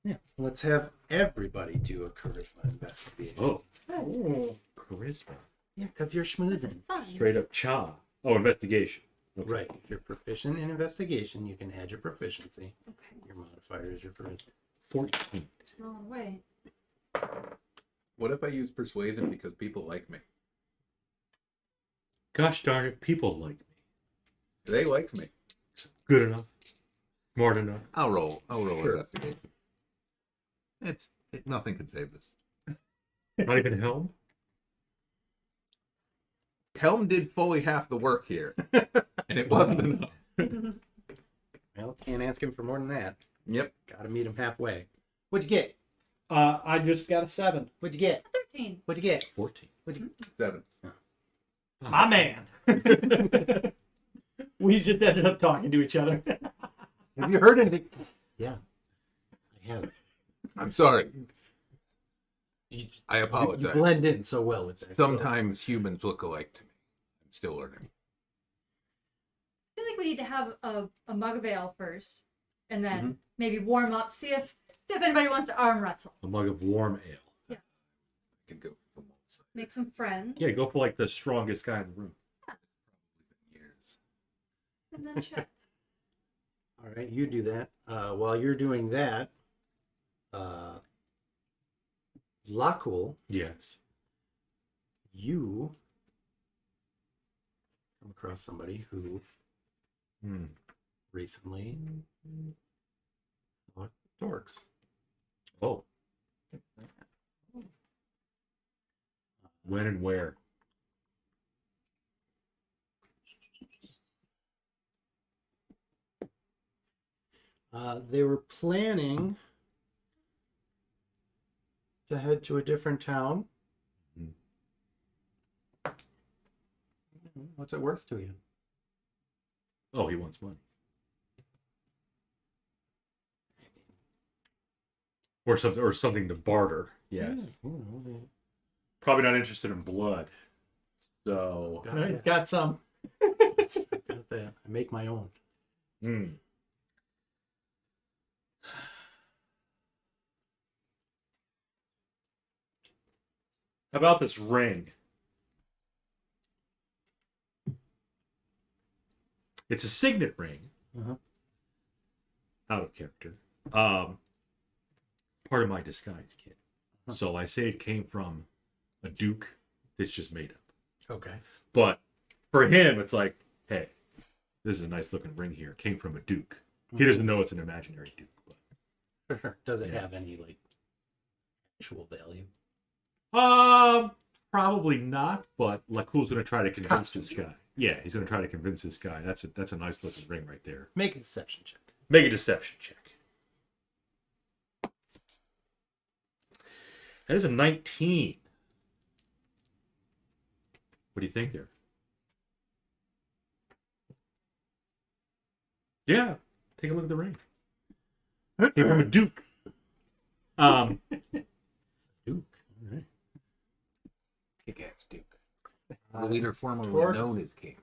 Yeah, let's have everybody do a charisma investigation. Oh, Ooh. charisma. Yeah, because you're schmoozing. Fun. Straight up cha. Oh, investigation. Okay. Right. If you're proficient in investigation, you can add your proficiency. Okay. Your modifier is your charisma. 14. It's the wrong way. What if I use persuasion because people like me? Gosh darn it, people like me. They like me. Good enough. Smart enough. I'll roll Sure. investigation. Nothing can save this. Not even Helm? Helm did fully half the work here, and it wasn't enough. Well, can't ask him for more than that. Yep. Got to meet him halfway. What'd you get? I just got a 7. What'd you get? 13. What'd you get? 14. 7. My man. We just ended up talking to each other. Have you heard anything? Yeah, I have. I'm sorry. You, I apologize. You blend in so well with that. Sometimes humans look alike to me. I'm still learning. I feel like we need to have a mug of ale first, and then Mm-hmm. maybe warm up. See if anybody wants to arm wrestle. A mug of warm ale. Yes. I can go from one side. Make some friends. Yeah, go for like the strongest guy in the room. Years. And then chat. All right, you do that. While you're doing that, Lakul, Yes. you come across somebody who recently saw dorks. Oh. When and where? They were planning to head to a different town. Mhm. What's it worth to you? Oh, he wants money. Or something to barter. Yes. Yeah, you know, Probably not interested in blood. So. got that. Got some. Got that. I make my own. Hmm. How about this ring? It's a signet ring. Uh-huh. Out of character. Part of my disguise kit. So I say it came from a duke that's just made up. Okay. But for him, it's like, hey, this is a nice looking ring here. It came from a duke. He doesn't know it's an imaginary duke. But Sure. Does it Yeah. have any like actual value? probably not. But Lakul's gonna try to convince this costume. guy. Yeah, he's gonna try to convince this guy. That's a nice looking ring right there. Make a deception check. Make a deception check. That is a 19. What do you think there? Yeah, take a look at the ring. Came from a duke. Duke. All right. Kick-ass Duke. The leader formerly Torque. known as King.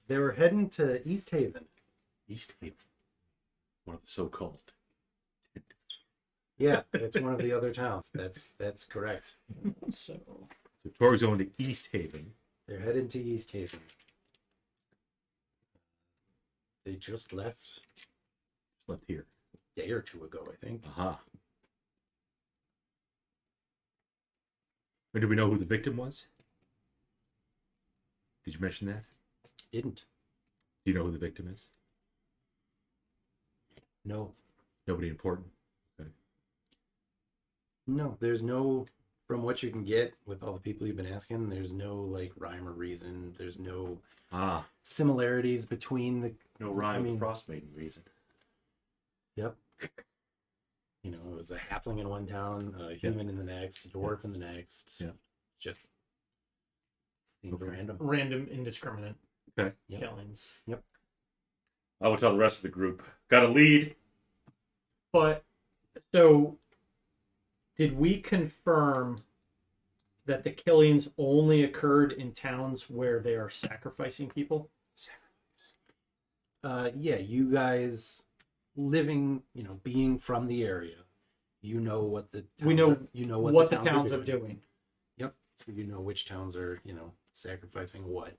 They were heading to East Haven. East Haven. One of the so-called. Yeah, it's one of the other towns. That's correct. So So Tor's going to East Haven. They're headed to East Haven. They just left Left here. a day or two ago, I think. Aha. And do we know who the victim was? Did you mention that? Didn't. Do you know who the victim is? No. Nobody important. No, there's no, from what you can get with all the people you've been asking, there's no like rhyme or reason. There's no Ah, similarities between the, no rhyme. I mean- Frostmaiden reason. yep. You know, it was a halfling in one town, a human in the next, a dwarf in the next. Yeah. Just seems Okay. random. random, indiscriminate Okay. Yep. killings. I will tell the rest of the group. Got a lead. But so, did we confirm that the killings only occurred in towns where they are sacrificing people? Yeah, you guys living, being from the area, you know what the towns We know are, you know what the the towns are doing. Yep. So you know which towns are, sacrificing what.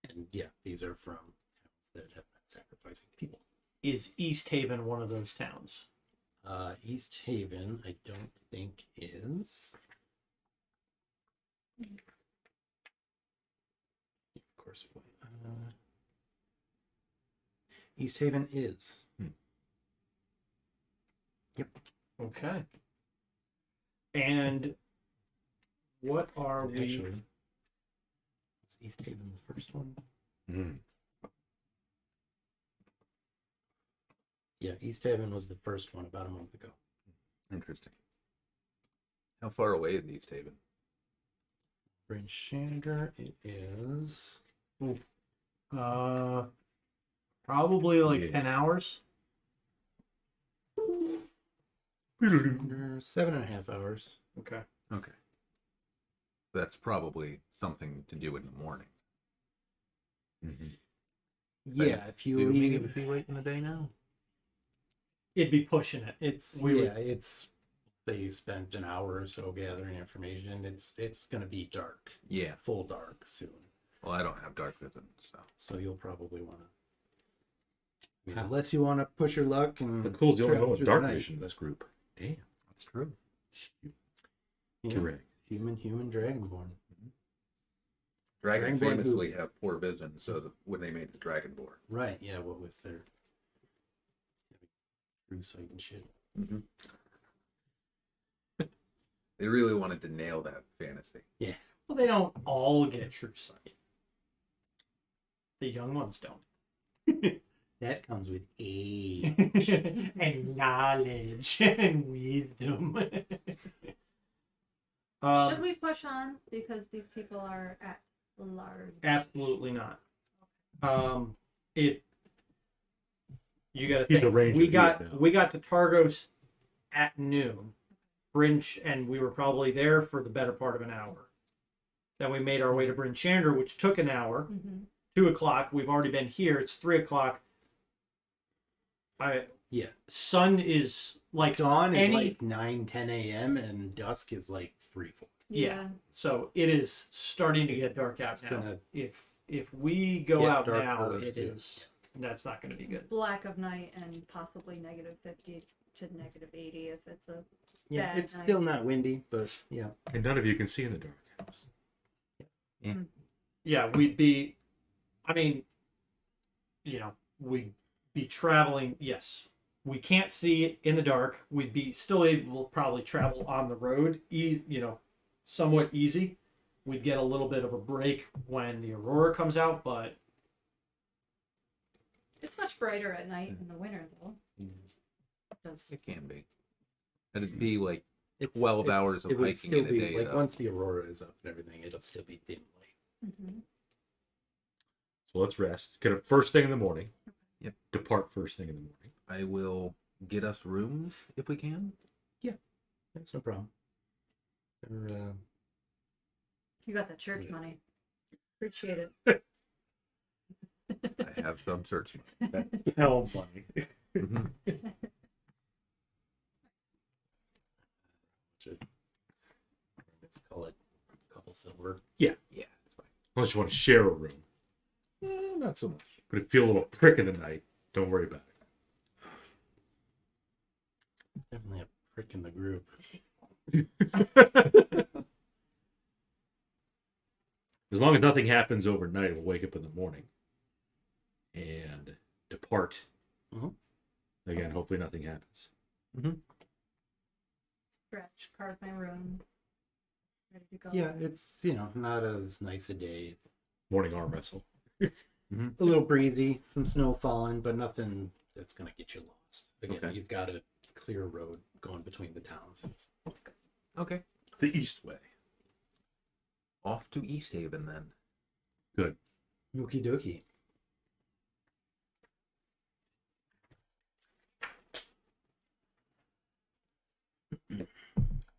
And yeah, these are from towns that have been sacrificing people. Is East Haven one of those towns? East Haven, I don't think is. Of course. East Haven is. Yep. Okay. And what are we? Actually, was East Haven the first one? Mm. Yeah, East Haven was the first one about a month ago. Interesting. How far away is East Haven? Brinshander, it is. Probably like Yeah. 10 hours. 7.5 hours. Okay. Okay. That's probably something to do in the morning. Mhm. Yeah, if you Do leave, it be late in the day now? It'd be pushing it. it's we would- it's. Say you spent an hour or so gathering information. It's gonna be dark, Yeah. full dark soon. Well, I don't have dark vision, so. So you'll probably want to, Huh. unless you want to push your luck and. The cool's the only travel one with through the dark night, vision in but- this group. Damn. That's true. Yeah, Correct. human Dragonborn. Dragons Dragonborn famously have poor vision, so when they made the Dragonborn. Right, yeah, what with their true sight and shit. Mm-hmm. They really wanted to nail that fantasy. Well, they don't all get true sight. The young ones don't. That comes with age. And knowledge and wisdom. Should we push on because these people are at large? Absolutely not. You got to He's a think. ranger, We he got would know. we got to Targos at noon, Brinch, and we were probably there for the better part of an hour. Then we made our way to Brinshander, which took an hour. Mm-hmm. 2:00. We've already been here. It's 3:00. Yeah. Sun is like Dawn is any- like 9-10 a.m. and dusk is like 3-4. Yeah. So it is starting to get dark out It's now. gonna If we go get out dark now, first, it yeah. is that's not going to be good. Black of night and possibly -50 to -80 if it's a yeah, bad it's night. still not windy, but yeah. And none of you can see in the dark. Yeah, we'd be. I mean, we'd be traveling. Yes, we can't see it in the dark. We'd be still able to probably travel on the road. Somewhat easy. We'd get a little bit of a break when the aurora comes out, but It's much brighter at night in the winter, though. Because It can be. It'd be like It's 12 hours of it would hiking still in a be day, like though. once the aurora is up and everything, it'll still be dim light. So let's rest. Get up first thing in the morning. Yep. Depart first thing in the morning. I will get us rooms if we can. That's no problem. They're, you got the church money. Appreciate it. I have some search money. Hell money. Mhm. let's call it a couple silver. Yeah, it's fine. Unless you want to share a room. Not so much. But if you feel a little prick in the night, don't worry about Definitely a prick in the group. it. As long as nothing happens overnight, we'll wake up in the morning and depart. Mhm. Again, hopefully nothing happens. Stretch, carve my room. Ready to go. Yeah, it's not as nice a day. It's Morning arm wrestle. a little breezy, some snow falling, but nothing that's gonna get you lost. Again, Okay. you've got a clear road going between the towns. Okay. The east way. Off to East Haven then. Good. Okie dokie.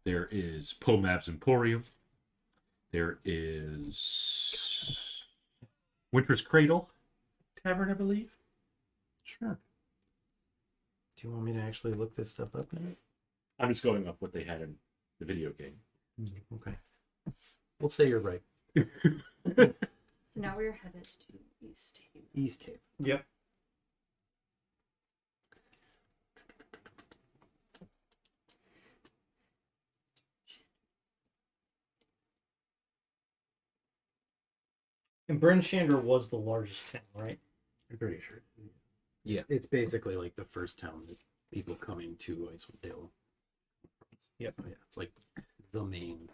There is Pomab's Emporium. There is Winter's Cradle Tavern, I believe. Sure. Do you want me to actually look this stuff up now? I'm just going off what they had in the video game. Okay. We'll say you're right. So now we're headed to East Haven. East Haven. Yep. And Bryn Shander was the largest town, right? I'm pretty sure. Yeah. It's basically like the first town that people coming to Icewind Dale. Yep. So, yeah, it's like the main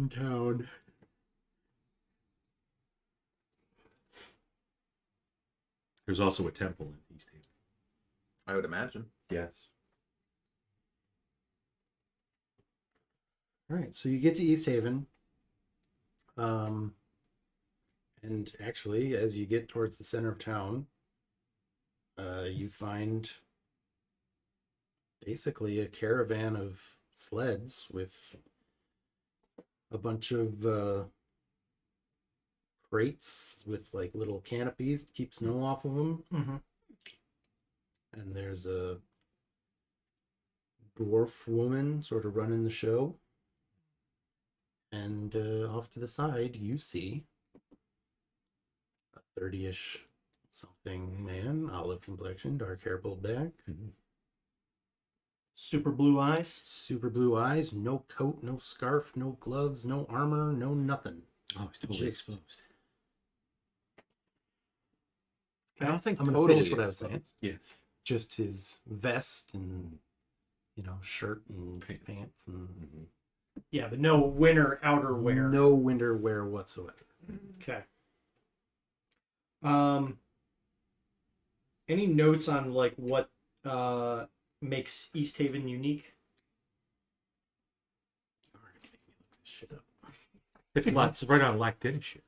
town. There's also a temple in East Haven. I would imagine. Yes. All right, so you get to East Haven. And actually, as you get towards the center of town, you find basically a caravan of sleds with a bunch of crates with like little canopies to keep snow off of them. Mm-hmm. And there's a dwarf woman sort of running the show. And off to the side, you see a 30-ish something man, olive complexion, dark hair pulled back, Super blue eyes. super blue eyes, no coat, no scarf, no gloves, no armor, no nothing. Oh, he's totally Just- exposed. I don't think I'm gonna totally finish what I was saying. Yes. Just his vest and, shirt and Pants. pants and Yeah, but no winter outerwear. no winter wear whatsoever. Okay. Any notes on like what makes East Haven unique? We're gonna make me look this shit up. It's lots right on LinkedIn shit.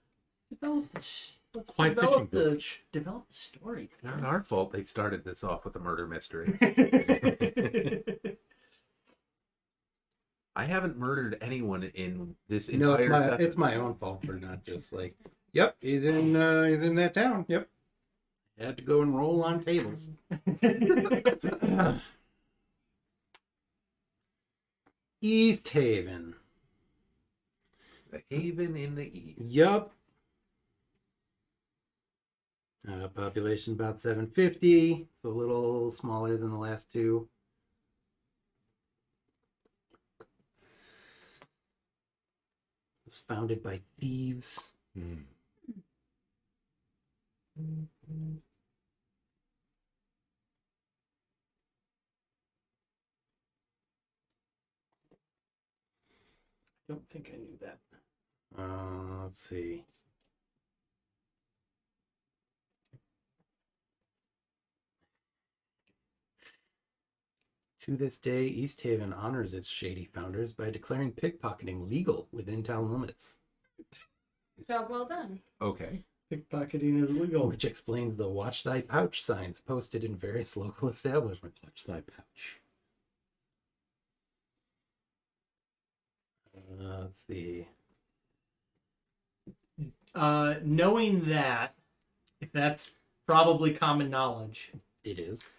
Let's Fly fishing develop the village. story. Not our fault they started this off with a murder mystery. I haven't murdered anyone in this No, entire it's my own fault for not just like, yep, he's in that town. Yep. Had to go and roll on tables. East Haven. The haven in the east. Yup. Population about 750, so a little smaller than the last two. It was founded by thieves. Mm. I don't think I knew that. Let's see. To this day, East Haven honors its shady founders by declaring pickpocketing legal within town limits, Job well done. Okay. Pickpocketing is illegal. which explains the "Watch Thy Pouch" signs posted in various local establishments. Watch thy pouch. Let's see. Knowing that, if that's probably common knowledge, It is.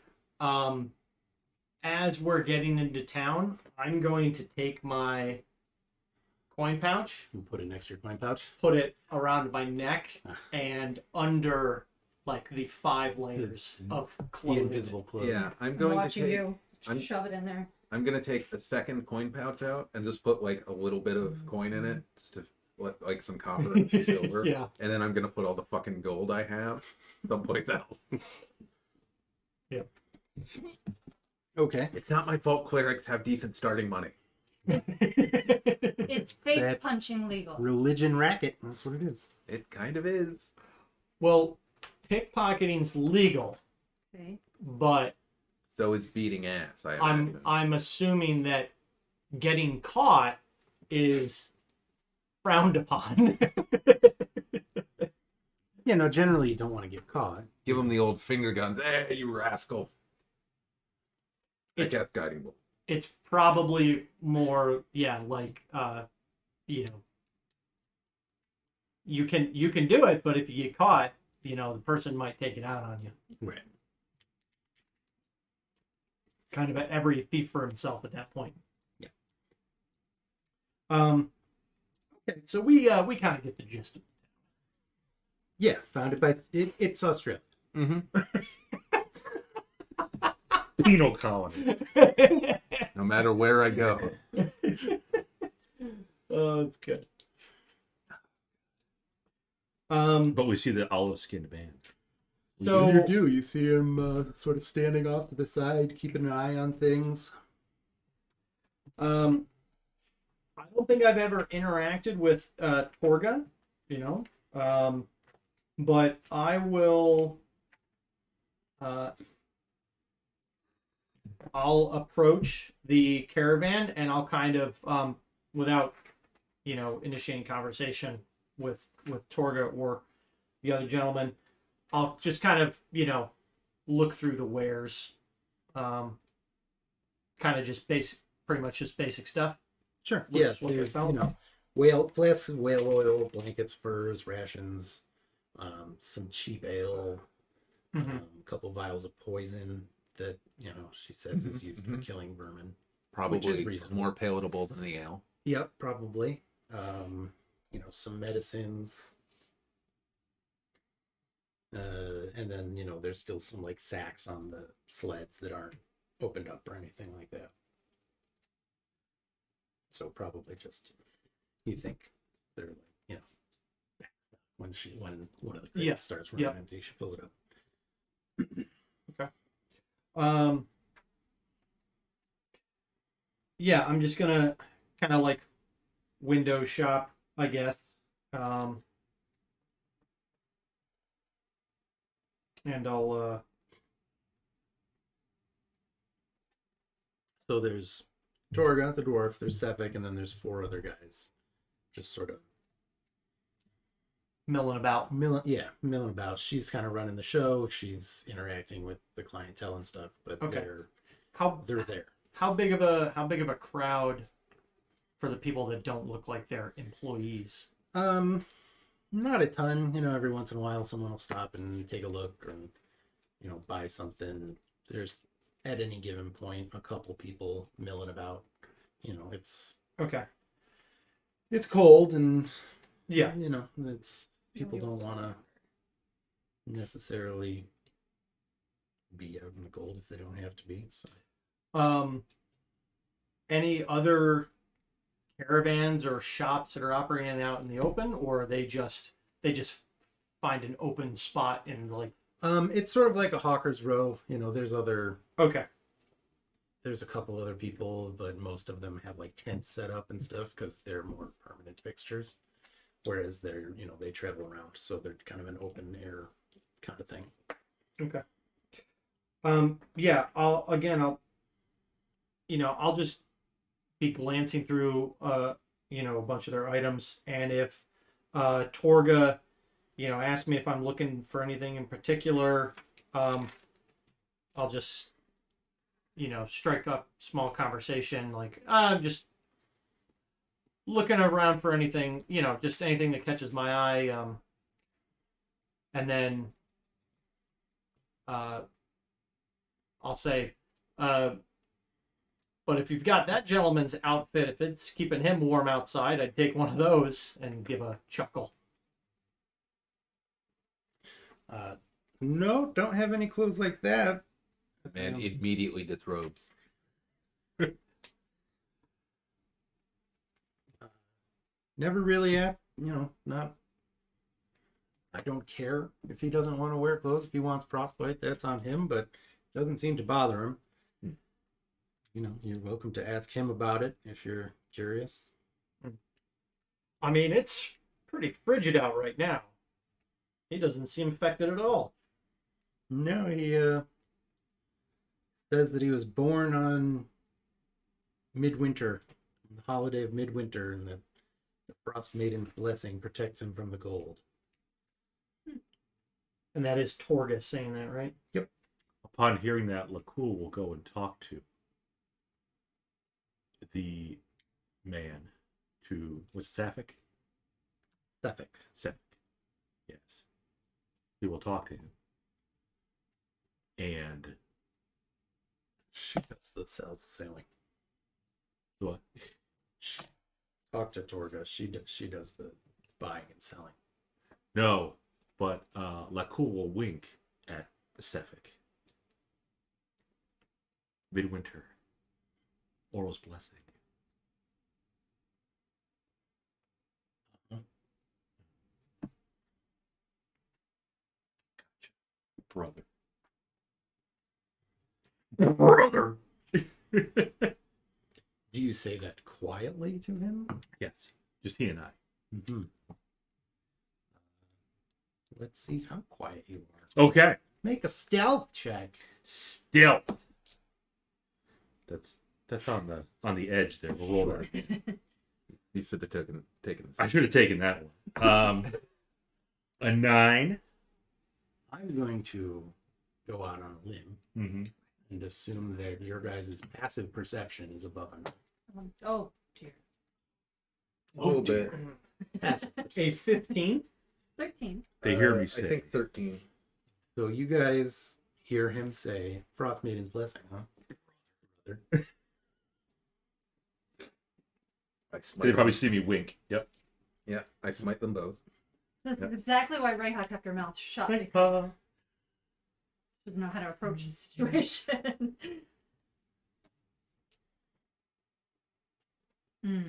as we're getting into town, I'm going to take my coin pouch, You put it next to your coin pouch. put it around my neck, Ah. and under like the 5 layers of The clothing. invisible clothing. Yeah, I'm I'm going to watching take. you. I'm- Shove it in there. I'm gonna take the second coin pouch out and just put like a little bit of coin in it, just to let like some copper and some silver. Yeah. And then I'm gonna put all the fucking gold I have someplace else. Okay. It's not my fault clerics have decent starting money. It's fake That- punching legal. Religion racket. That's what it is. It kind of is. Well, pickpocketing's legal, Okay. but So is beating ass. I'm assuming that getting caught is frowned upon. Yeah, no, generally you don't want to get caught. Give them the old finger guns. Hey, you rascal. I It's- guess guiding bolt. it's probably more, like, you know, you can do it, but if you get caught, the person might take it out on you. Right. Kind of every thief for himself at that point. Yeah. Okay, so we kind of get the gist of it. Yeah, founded by it's Australia. Mm-hmm. Penal colony. No matter where I go. Oh, it's good. But we see the olive-skinned band. So You do. You see him sort of standing off to the side, keeping an eye on things. I don't think I've ever interacted with Torga, but I will. I'll approach the caravan and I'll kind of, without, initiating conversation with Torga or the other gentleman, I'll just kind of, look through the wares, kind of just pretty much just basic stuff. Sure. What- Yeah. what they There's, found. flasks of whale oil, blankets, furs, rations, some cheap ale, a couple vials of poison that she says is used for killing vermin. Probably reasonable. more palatable than the ale. Yep, probably. Some medicines. And then, there's still some like sacks on the sleds that aren't opened up or anything like that. So probably just, you think they're like, when one of the crates Yeah, starts running yep. empty, she fills it up. Yeah, I'm just gonna kind of like window shop, I guess. And I'll So there's Torga, the dwarf, there's Sepik, and then there's 4 other guys. Just sort of milling about. milling about. She's kind of running the show. She's interacting with the clientele and stuff, but Okay. they're there. How big of a crowd for the people that don't look like they're employees? Not a ton. Every once in a while someone will stop and take a look and buy something. There's at any given point a couple people milling about. It's Okay. cold and Yeah. it's people don't want to necessarily be out in the cold if they don't have to be. So. Any other caravans or shops that are operating out in the open, or are they just find an open spot and like? It's sort of like a hawker's row. There's Okay. there's a couple other people, but most of them have like tents set up and stuff because they're more permanent fixtures. Whereas they're, they travel around, so they're kind of an open air kind of thing. Okay. Yeah. I'll just be glancing through, a bunch of their items, and if Torga, asks me if I'm looking for anything in particular, I'll just, strike up small conversation like I'm just looking around for anything, just anything that catches my eye, and then I'll say, but if you've got that gentleman's outfit, if it's keeping him warm outside, I'd take one of those, and give a chuckle. No, don't have any clothes like that. Man immediately disrobes. Never really asked, not. I don't care if he doesn't want to wear clothes. If he wants frostbite, that's on him, but it doesn't seem to bother him. You're welcome to ask him about it if you're curious. I mean, it's pretty frigid out right now. He doesn't seem affected at all. No, he says that he was born on midwinter, the holiday of midwinter, and that the Frostmaiden's blessing protects him from the cold. And that is Torga saying that, right? Upon hearing that, Lacool will go and talk to the man to what's Sapphic? Suffolk. Sapphic. Yes. He will talk to him. And She does the sailing. what? Talk to Torga. She does the buying and selling. No, but Lakul will wink at Sapphic. Midwinter. Oral's blessing. Brother. Brother. Do you say that quietly to him? Yes, just he and I. Mm-hmm. Let's see how quiet you are. Okay. Make a stealth check. Stealth. That's on the edge there. We'll roll that. You should have taken I should have taken that one. A 9. I'm going to go out on a limb Mm-hmm. and assume that your guys' passive perception is above a Oh, dear. a little bit. passive A perception. 15. 13. They hear me I say. think 13. So you guys hear him say, Frostmaiden's blessing, huh? Brother. I smite They probably them. see me wink. Yep. Yeah, I smite them both. That's Yep. exactly why Reija kept her mouth shut. Because she doesn't know how to approach the situation. Hmm.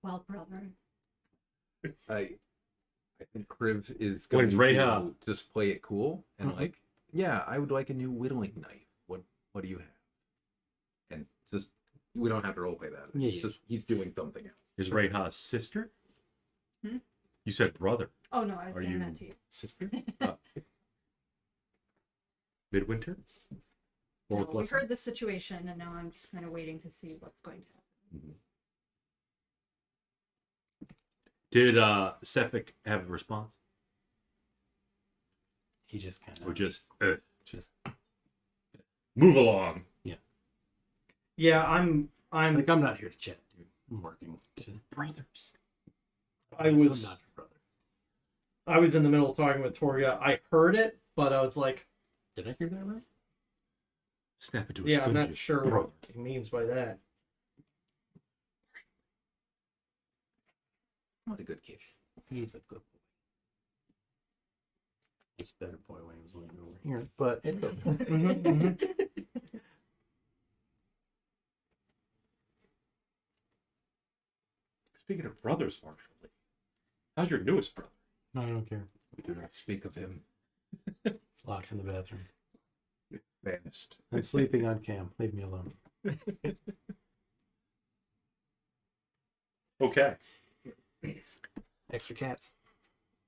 Well, brother. I think Kriv is Wait, going to Reija. just play it cool and Mhm. like, yeah, I would like a new whittling knife. What do you have? And just we don't have to roleplay that. Yeah, It's yeah. just he's doing something else. Is Reiha's sister? Hmm? You said brother. Oh no, I was Are giving you that to you. sister? Midwinter? No, Oral we blessing? heard the situation, and now I'm just kind of waiting to see what's going to happen. Mhm. Did Sapphic have a response? He just kind Or of just move move along? Yeah, I'm like, I'm not here to chat, dude. I'm working. Just Brothers. I I'm was not your brother. I was in the middle of talking with Toria. I heard it, but I was like, Did I hear that right? Snap into a yeah, I'm not sponge. sure Brother. what he means by that. Not a good kid. He's a good boy. He's a better boy when he was living over here, but it's okay. Speaking of brothers, Marshall Lee, how's your newest brother? No, I don't care. We do not speak of him. It's locked in the bathroom. Vanished. I'm sleeping on cam. Leave me alone. Okay. Extra cats.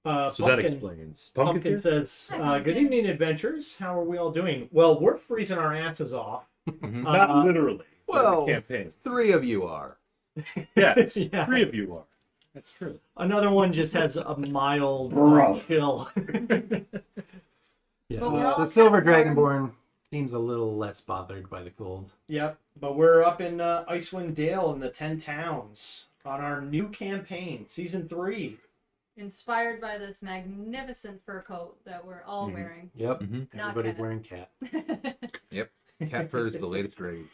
So that Pumpkin, explains. Pumpkin here? says, Hi, "Good Pumpkin. evening, adventurers. How are we all doing? Well, we're freezing our asses off. Not literally. but in the Well, campaign. 3 of you are. Yes, Yeah. 3 of you are. That's true. Another one just has a mild chill." Yeah. But we're all The Silver kept warm. Dragonborn seems a little less bothered by the cold. Yep, but we're up in Icewind Dale in the 10 Towns on our new campaign, season 3. Inspired by this magnificent fur coat that we're all Mhm. wearing. Yep. Mm-hmm. Not Everybody's cat. wearing cat. Yep. Cat fur is the latest grade.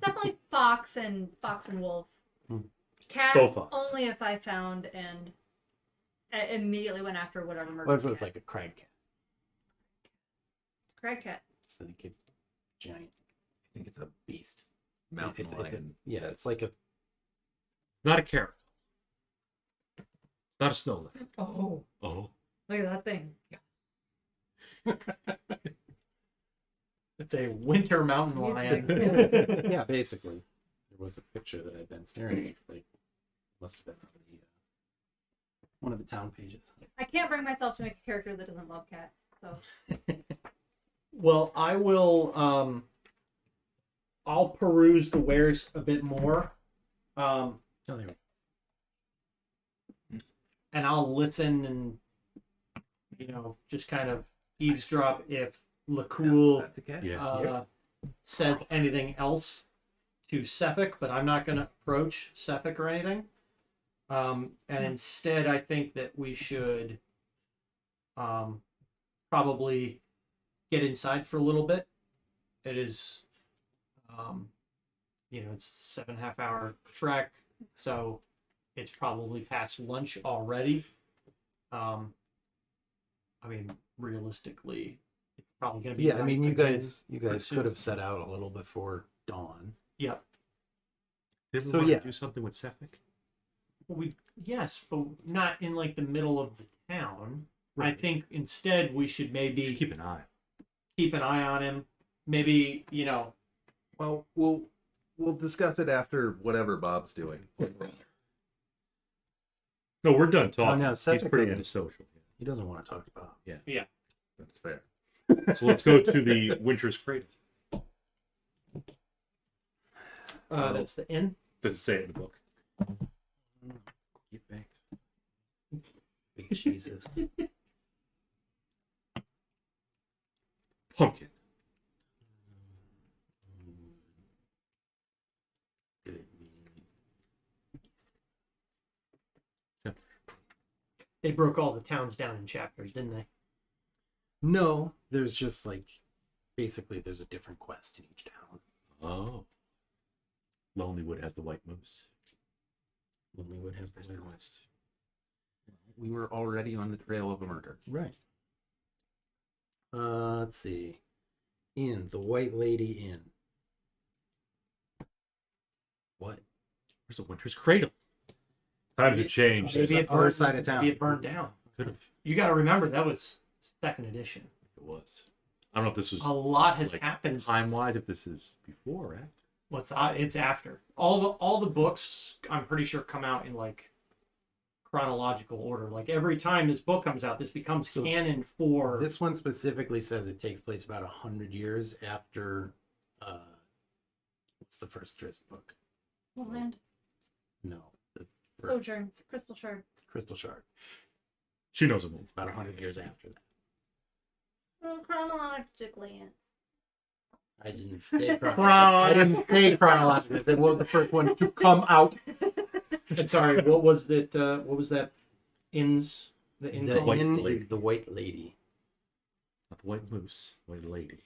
Definitely fox and wolf. Hmm. Cat Faux fox. only if I found and immediately went after whatever murdered. What if it was like a crag cat? crag cat? It's like a giant I think it's a beast. mountain It's lion. it's like a Not a carrot. Not a snow leopard. Oh, Oh. look at that thing. It's a winter mountain lion. yeah, basically. There was a picture that I'd been staring at. Like, must have been on the, one of the town pages. I can't bring myself to make a character that doesn't love cats. So Well, I will. I'll peruse the wares a bit more, Oh, there we go. and I'll listen and just kind of eavesdrop if Lacool That's a cat. Yeah. says anything else to Sefik, but I'm not going to approach Sefik or anything. And instead, I think that we should probably get inside for a little bit. It is, it's a 7.5 hour trek, so it's probably past lunch already. Realistically, it's probably going to be. Yeah, I mean, you again, guys could have set out a little before dawn. Yep. Did we So, want yeah. to do something with Sefik? Yes, but not in like the middle of the town. Right. I think instead we should You maybe should keep an eye. keep an eye on him. Maybe, Well, we'll discuss it after whatever Bob's doing. No, we're done talking. no, He's Sefik pretty doesn't. antisocial. He doesn't want to talk about. That's fair. So let's go to the Winter's Cradle. that's the inn. Does it say it in the book? Get back. Jesus. Pumpkin. They broke all the towns down in chapters, didn't they? No, there's just basically there's a different quest in each town. Oh. Lonelywood has the white moose. Lonelywood has That's the the way quest. We were already on the trail of a murder. Right. Let's see. The White Lady Inn. What? Where's the Winter's Cradle? Time to change. Maybe the it other burned, side of town. Maybe it burned down. Could have. You got to remember that was second edition. It was. I don't know if this was A lot has like, happened. time-wise. If this is before or after. It's after all the books. I'm pretty sure come out in like chronological order. Like every time this book comes out, this becomes So canon for. This one specifically says it takes place about 100 years after. What's the first Drizzt book? Land. No, the first Sojourn. Crystal Shard. Crystal Shard. She knows them all. It's about 100 years after that. Well, chronologically. I didn't say I didn't say chronologically. I said, well, the first one to come out. And sorry, what was that? What was that? The inn The called? inn Lady. is the White Lady. Not the white moose, white lady.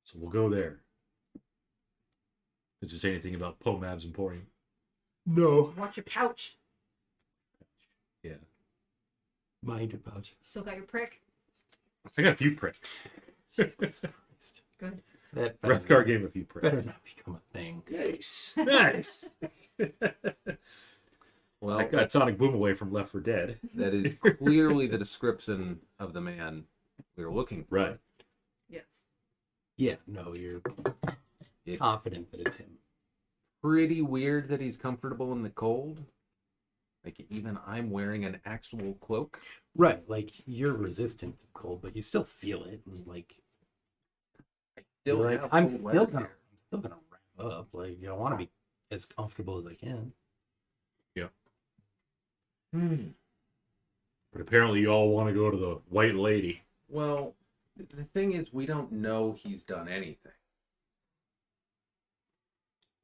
So we'll go there. Does it say anything about Pomab's Emporium? No. Watch your pouch. Yeah. Mind your pouch. Still got your prick. I got a few pricks. Jesus Christ. Good. That better, Wrethgar gave him a few pricks. better not become a thing. Nice. Nice. Well, I got Sonic Boom away from Left 4 Dead. that is clearly the description of the man we were looking for. Right. Yes. Yeah, no, you're It's confident that it's him. pretty weird that he's comfortable in the cold. Like, even I'm wearing an actual cloak. Right, like you're resistant to cold, but you still feel it, and Still you're like, have I'm full still weather gonna, gear. I'm still gonna wrap up. Like, I want to be as comfortable as I can. But apparently you all want to go to the White Lady. Well, the thing is, we don't know he's done anything.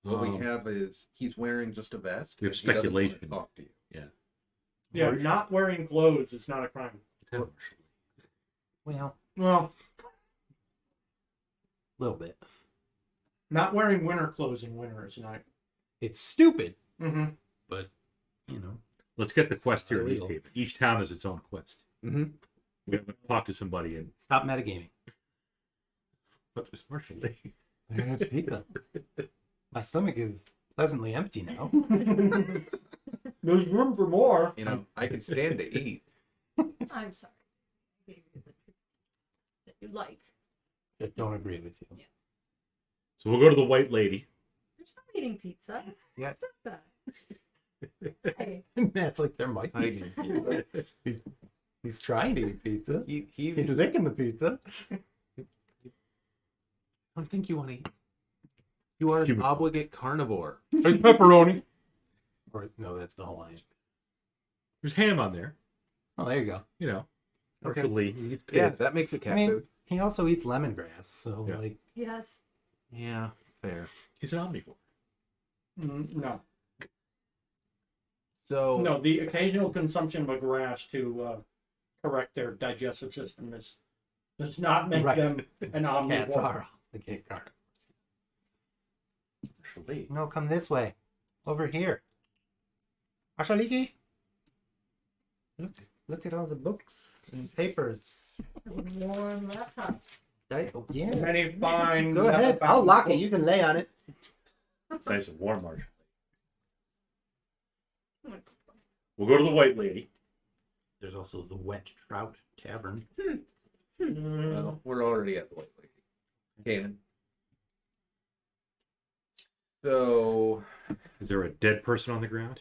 What we have is he's wearing just a vest. We have and he doesn't wanna speculation. Talk to you. Yeah, not wearing clothes is not a crime. Well, Well, a little bit. not wearing winter clothes in winter is not. It's stupid, Mm-hmm. but you know. Let's get the quest here in Illegal. East Haven. Each town has its own quest. Mm-hmm. We have to talk to somebody and Stop metagaming. what was partially. It's pizza. My stomach is pleasantly empty now. There's room for more. You know, I can stand to eat. I'm sorry. I gave you the treat that you like. I don't agree with you. So we'll go to the White Lady. There's no eating pizza. Yeah. Stop that. Hey. Matt's like, there might be pizza. He's trying to eat pizza. He's He's licking the pizza. I don't think you want to eat. You are an Human. obligate carnivore. There's pepperoni. Or no, that's the Hawaiian. There's ham on there. Oh, there you go. You know. Okay. Partially. Yeah, that makes it cat I mean, food. he also eats lemongrass, so Yeah. like, Yes. Yeah, fair. He's an omnivore. No. So No, the occasional consumption of a grass to correct their digestive system does not make Right. them an omnivore. Cats are the cat carnivores. Actually, No, come this way. Over here. Ashaliki. Look at all the books and papers. Warm laptop. Oh, yeah. Many fine. Go ahead. I'll lock it. You can lay on it. it's nice and warm, Marshall. We'll go to the White Lady. There's also the Wet Trout Tavern. well, we're already at the White Lady. Canaan. So Is there a dead person on the ground?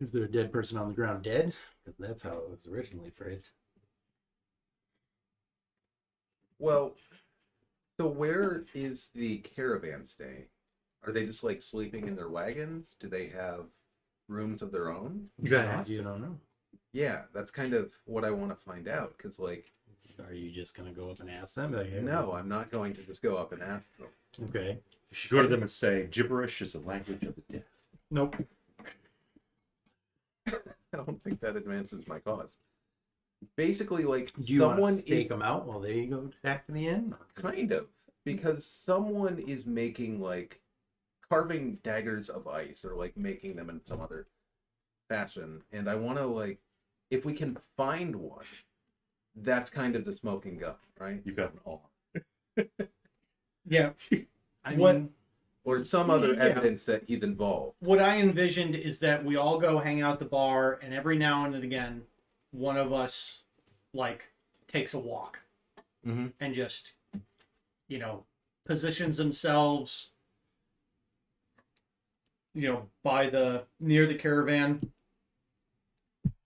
Is there a dead person on the ground dead? Because that's how it was originally phrased. well, so where is the caravan staying? Are they just like sleeping in their wagons? Do they have rooms of their own? You gotta ask. You don't know. Yeah, that's kind of what I want to find out. Because like, Are you just going to go up and ask them? Like, hey, no, I'm not going to just go up and ask them. Okay. You should go to them and say, gibberish is the language of the dead. Nope. I don't think that advances my cause. Basically, like Do you want someone to stake is them out while they go back to the inn? kind of because someone is making like carving daggers of ice or like making them in some other fashion, and I want to like if we can find one, that's kind of the smoking gun, right? You got an arm. Yeah. What? What Or some other Yeah. evidence that he's involved. what I envisioned is that we all go hang out at the bar, and every now and again, one of us like takes a walk Mm-hmm. and just, positions themselves, by near the caravan.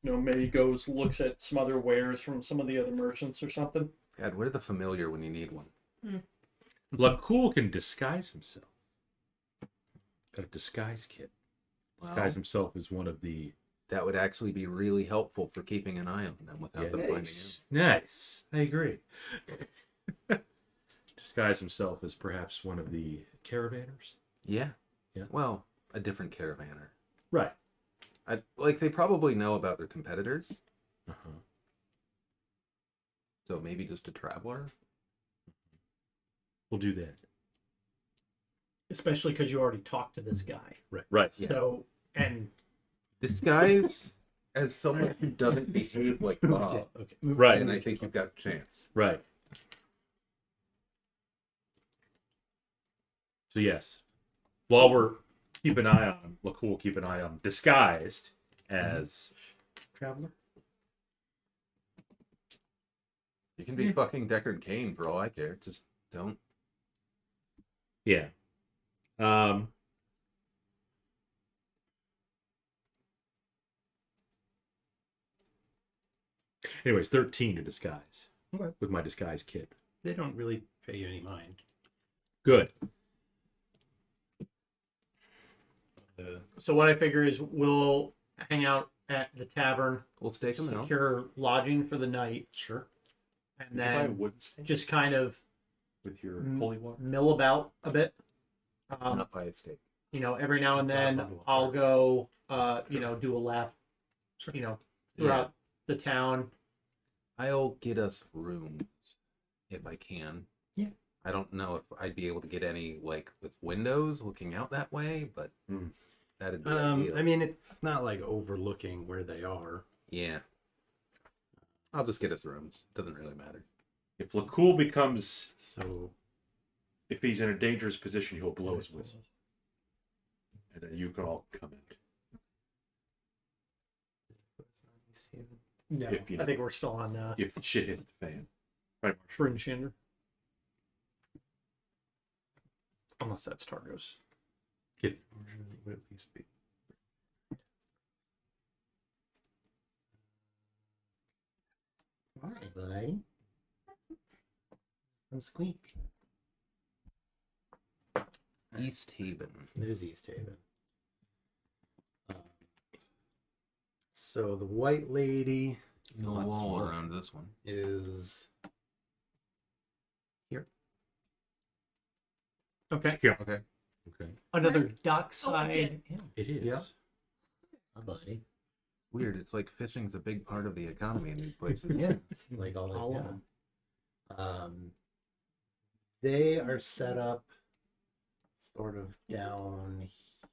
Maybe goes looks at some other wares from some of the other merchants or something. God, we're the familiar when you need one. Lacool can disguise himself. Got a disguise kit. Disguise himself as one of the... That would actually be really helpful for keeping an eye on them without them finding Nice. Nice. I agree. Disguise himself as perhaps one of the caravanners. Yeah. Yeah. Well, a different caravaner. Right. They probably know about their competitors, Uh-huh. so maybe just a traveler. We'll do that. Especially because you already talked to this guy. Right. Yeah. So, and Disguise as someone who doesn't behave like Bob, Okay. Right. and I think you've got a chance. Right. So yes, while we're keep an eye on Lacool, keep an eye on disguised as traveler. You can be fucking Deckard Cain for all I care. Just don't. Yeah. Anyways, 13 to disguise Okay. with my disguise kit. They don't really pay you any mind. Good. so what I figure is we'll hang out at the tavern, We'll stake them out. secure lodging for the night, Sure. and Did you buy a then wooden stake just kind of with your Mm. holy water. mill about a bit. Not by a stake. Every now and Just buy a then bundle of I'll cards. go, do a lap, Sure. throughout the town. I'll get us rooms if I can. Yeah. I don't know if I'd be able to get any like with windows looking out that way, but Mm. that'd be ideal. I mean, it's not like overlooking where they are. Yeah. I'll just get us rooms. Doesn't really matter. If Lacool becomes, So if he's in a dangerous position, he'll blow his whistle, and then you can all come in. No, If you I think we're still on If the shit hits the fan, right, Marshall? Bryn Shinder. Unless that's Targos. Get would at least be. Hi, buddy. And squeak. East Haven. There's East Haven. So the White Lady No wall around this one. is here. Okay. Yeah. Okay. Okay. Another it. dockside inn. It is. Yeah. Hi, buddy. Weird. It's like fishing's a big part of the economy in these places. Yeah, it's like all All that. of them. They are set up sort of down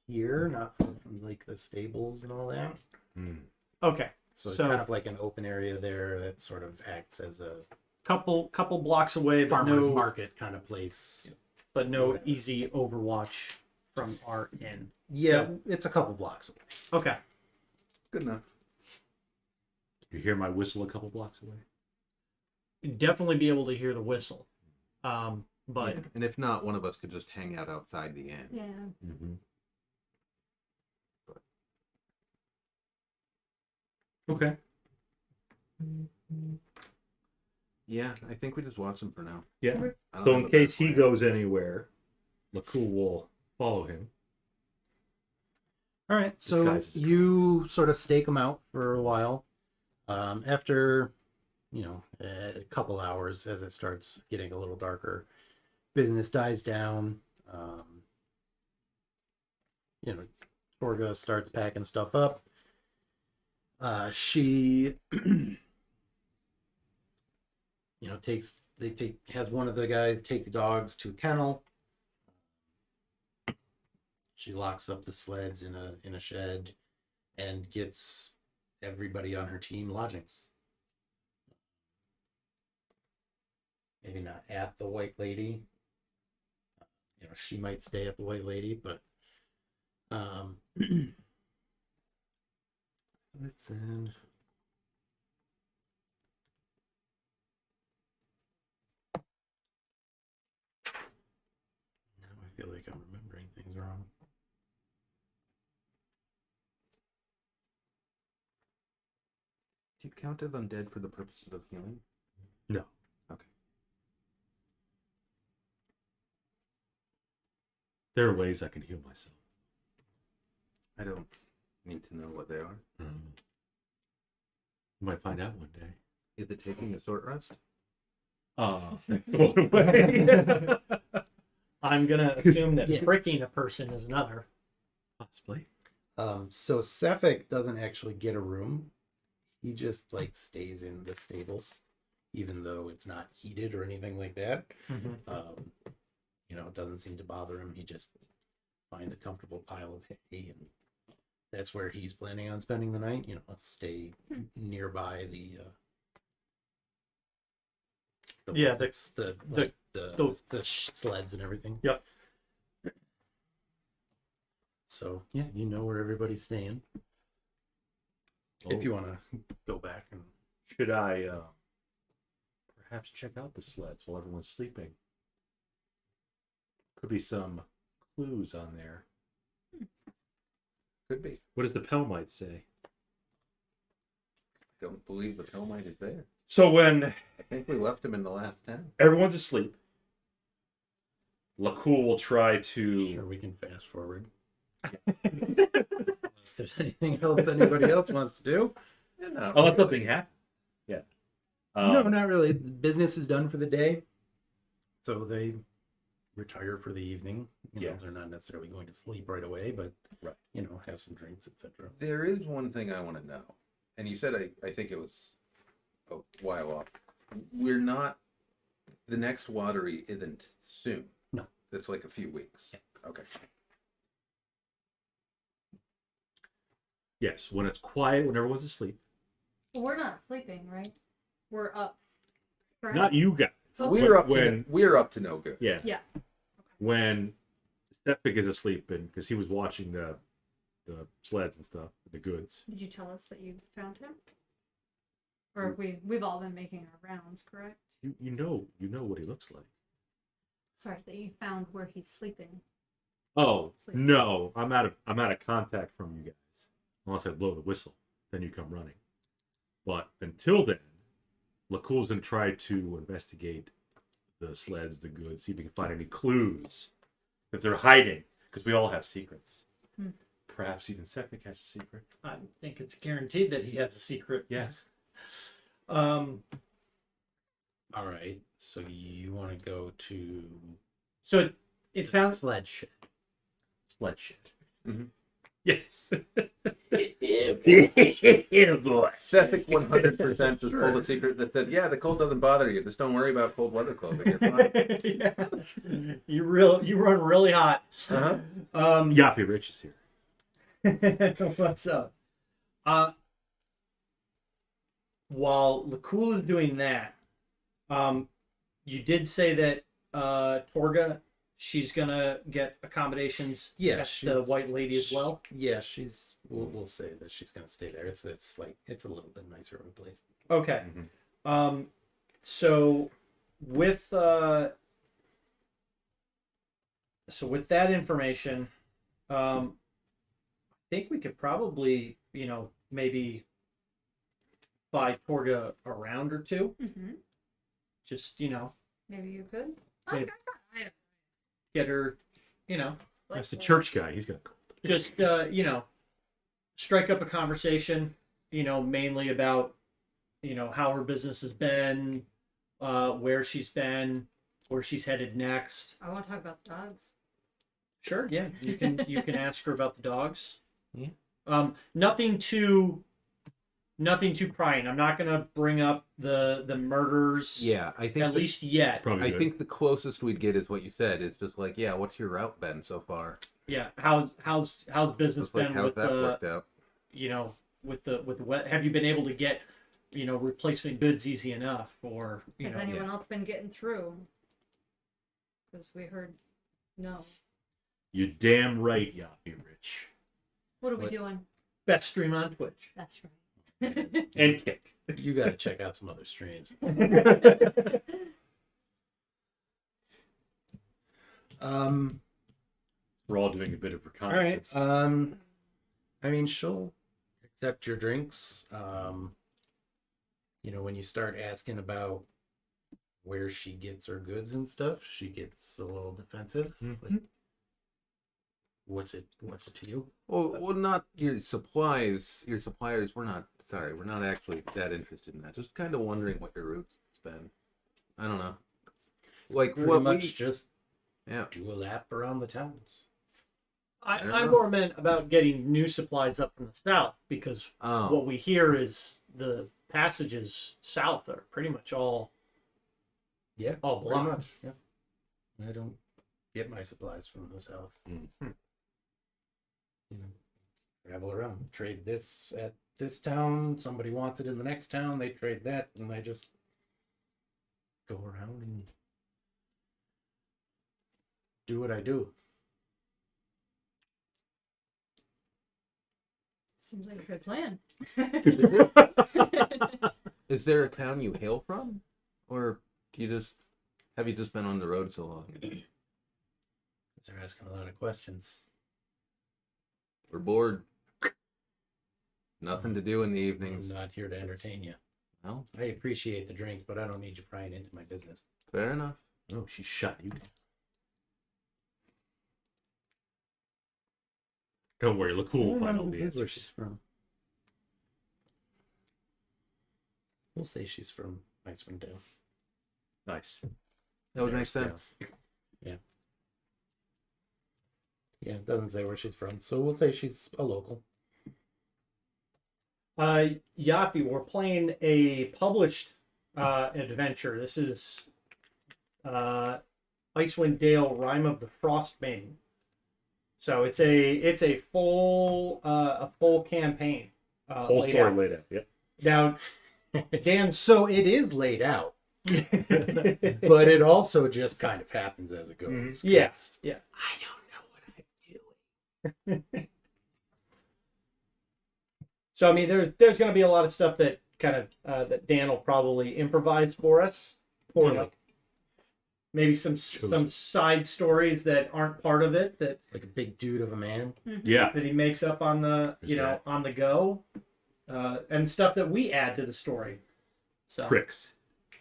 here, not far from like the stables and all that. Hmm. Okay. So it's So- kind of like an open area there that sort of acts as a Couple blocks away, but farmer's no market kind of place. easy overwatch from our inn. Yeah, it's a couple blocks away. Okay. Good enough. You hear my whistle a couple blocks away? You'd definitely be able to hear the whistle. But Yeah. And if not, one of us could just hang out outside the inn. Yeah. Mm-hmm. Okay. Yeah, I think we just watch him for now. Yeah. I don't So have in a case better he plan. goes anywhere, Lacool will follow him. All right, so Disguise as a you sort of stake them out for a while. After, a couple hours, as it starts getting a little darker, business dies down. Torga starts packing stuff up. She, has one of the guys take the dogs to a kennel. She locks up the sleds in a shed and gets everybody on her team lodgings. Maybe not at the White Lady. She might stay at the White Lady, but let's end. Now I feel like I'm remembering things wrong. Do you count as undead for the purposes of healing? No. Okay. There are ways I can heal myself. I don't need to know what they are. You might find out one day. Is it taking a short rest? That's one way. I'm gonna assume that Yeah. pricking a person is another. Possibly. So Cephik doesn't actually get a room. He just stays in the stables, even though it's not heated or anything like that. It doesn't seem to bother him. He just finds a comfortable pile of hay, and that's where he's planning on spending the night. Stay nearby the Yeah, the sleds and everything. Yep. So yeah, you know where everybody's staying. If you want to go back and Should I perhaps check out the sleds while everyone's sleeping? Could be some clues on there. Could be. What does the Pelmite say? Don't believe the Pelmite is there. So when I think we left him in the last 10. everyone's asleep, Lacool will try to... sure we can fast forward. Unless there's anything else anybody else wants to do. Yeah, no, Unless something happens. Yeah. No, not really. Business is done for the day, so they retire for the evening. Yes. They're not necessarily going to sleep right away, but Right. Have some drinks, etc. There is one thing I want to know. And you said I think it was a while off. We're not, the next watery isn't soon. No. It's like a few weeks. Yeah. Okay. Yes, when it's quiet, when everyone's asleep. Well, we're not sleeping, right? We're up. Correct? Not you guys. Oh, We're up when- to, we're up to no good. Yeah. Yeah. When Stefik is asleep, and because he was watching the sleds and stuff, the goods. Did you tell us that you found him? Or we've all been making our rounds, correct? You know what he looks like. Sorry, that you found where he's sleeping. Oh Sleeping. no, I'm out of contact from you guys. Unless I blow the whistle, then you come running. But until then, Lacoul's gonna try to investigate the sleds, the goods, see if he can find any clues if they're hiding, because we all have secrets. Perhaps even Sephic has a secret. I think it's guaranteed that he has a secret. Yes. All right. So you want to go to? So It sounds sled shit. Sled shit. Mhm. Yes. Yeah, boy. Sethic 100% just pulled a secret that said, yeah, the cold doesn't bother you. Just don't worry about cold weather clothing. You're fine. yeah. You run really hot. Uh-huh. Yappy Rich is here. What's up? While Lakul is doing that, you did say that Torga, she's gonna get accommodations Yeah, at the she's- White Lady as well. Yeah, we'll say that she's gonna stay there. It's like it's a little bit nicer of a place. Okay. Mhm. So with that information, I think we could probably, maybe buy Torga a round or two. Mm-hmm. Just, Maybe you could. Maybe. Get her, That's the church guy. He's got just, strike up a conversation, mainly about, how her business has been, where she's been, where she's headed next. I want to talk about the dogs. Sure, yeah, you can ask her about the dogs. Yeah. Nothing too prying. I'm not gonna bring up the murders. Yeah, I think At least yet. probably I good. think the closest we'd get is what you said. Is just like, yeah, what's your route been so far? Yeah. How's business Just like, been how's with that the worked out? with the wet? Have you been able to get replacement goods easy enough, or Has anyone else been getting through? Because we heard no. You damn right, Yappy Rich. What are we What? doing? best stream on Twitch? That's right. And kick. You got to check out some other streams. We're all doing a bit of All right. reconnaissance. I mean, she'll accept your drinks. When you start asking about where she gets her goods and stuff, she gets a little defensive. Like, what's it to you? Well, not your supplies. Your suppliers. We're not actually that interested in that. Just kind of wondering what your routes been. I don't know. Like Pretty what much we, just yeah. do a lap around the towns. I more meant about getting new supplies up from the south, because Oh, what we hear is the passages south are pretty much all Yeah, all pretty blocked. much. Yeah, I don't get my supplies from the south. Mhm. Travel around, trade this at this town. Somebody wants it in the next town. They trade that, and I just go around and do what I do. Seems like a good plan. is there a town you hail from, or do you just have you just been on the road so long? They're asking a lot of questions. We're bored. Nothing to do in the I'm evenings. not here to entertain you. Well, I appreciate the drink, but I don't need you prying into my business. fair enough. Oh, she shut you down. Don't worry, look cool. We'll find all the This is where answers. she's from. We'll say she's from Icewind Dale. Nice. That would There make it's down. sense. Yeah, it doesn't say where she's from, so we'll say she's a local. Yappy, we're playing a published adventure. This is Icewind Dale, Rime of the Frostmaiden. So it's a full campaign. Whole laid story out. laid out. Yep. Now, Dan, So it is laid out, but it also just kind of happens as it goes. 'cause Yes, yeah. I don't know what I'm doing. So I mean, there's going to be a lot of stuff that kind of that Dan will probably improvise for us. Poorly. You know, maybe some side stories that aren't part of it that Like a big dude of a man. Yeah. he makes up on the on the go, and stuff that we add to the story. So Pricks.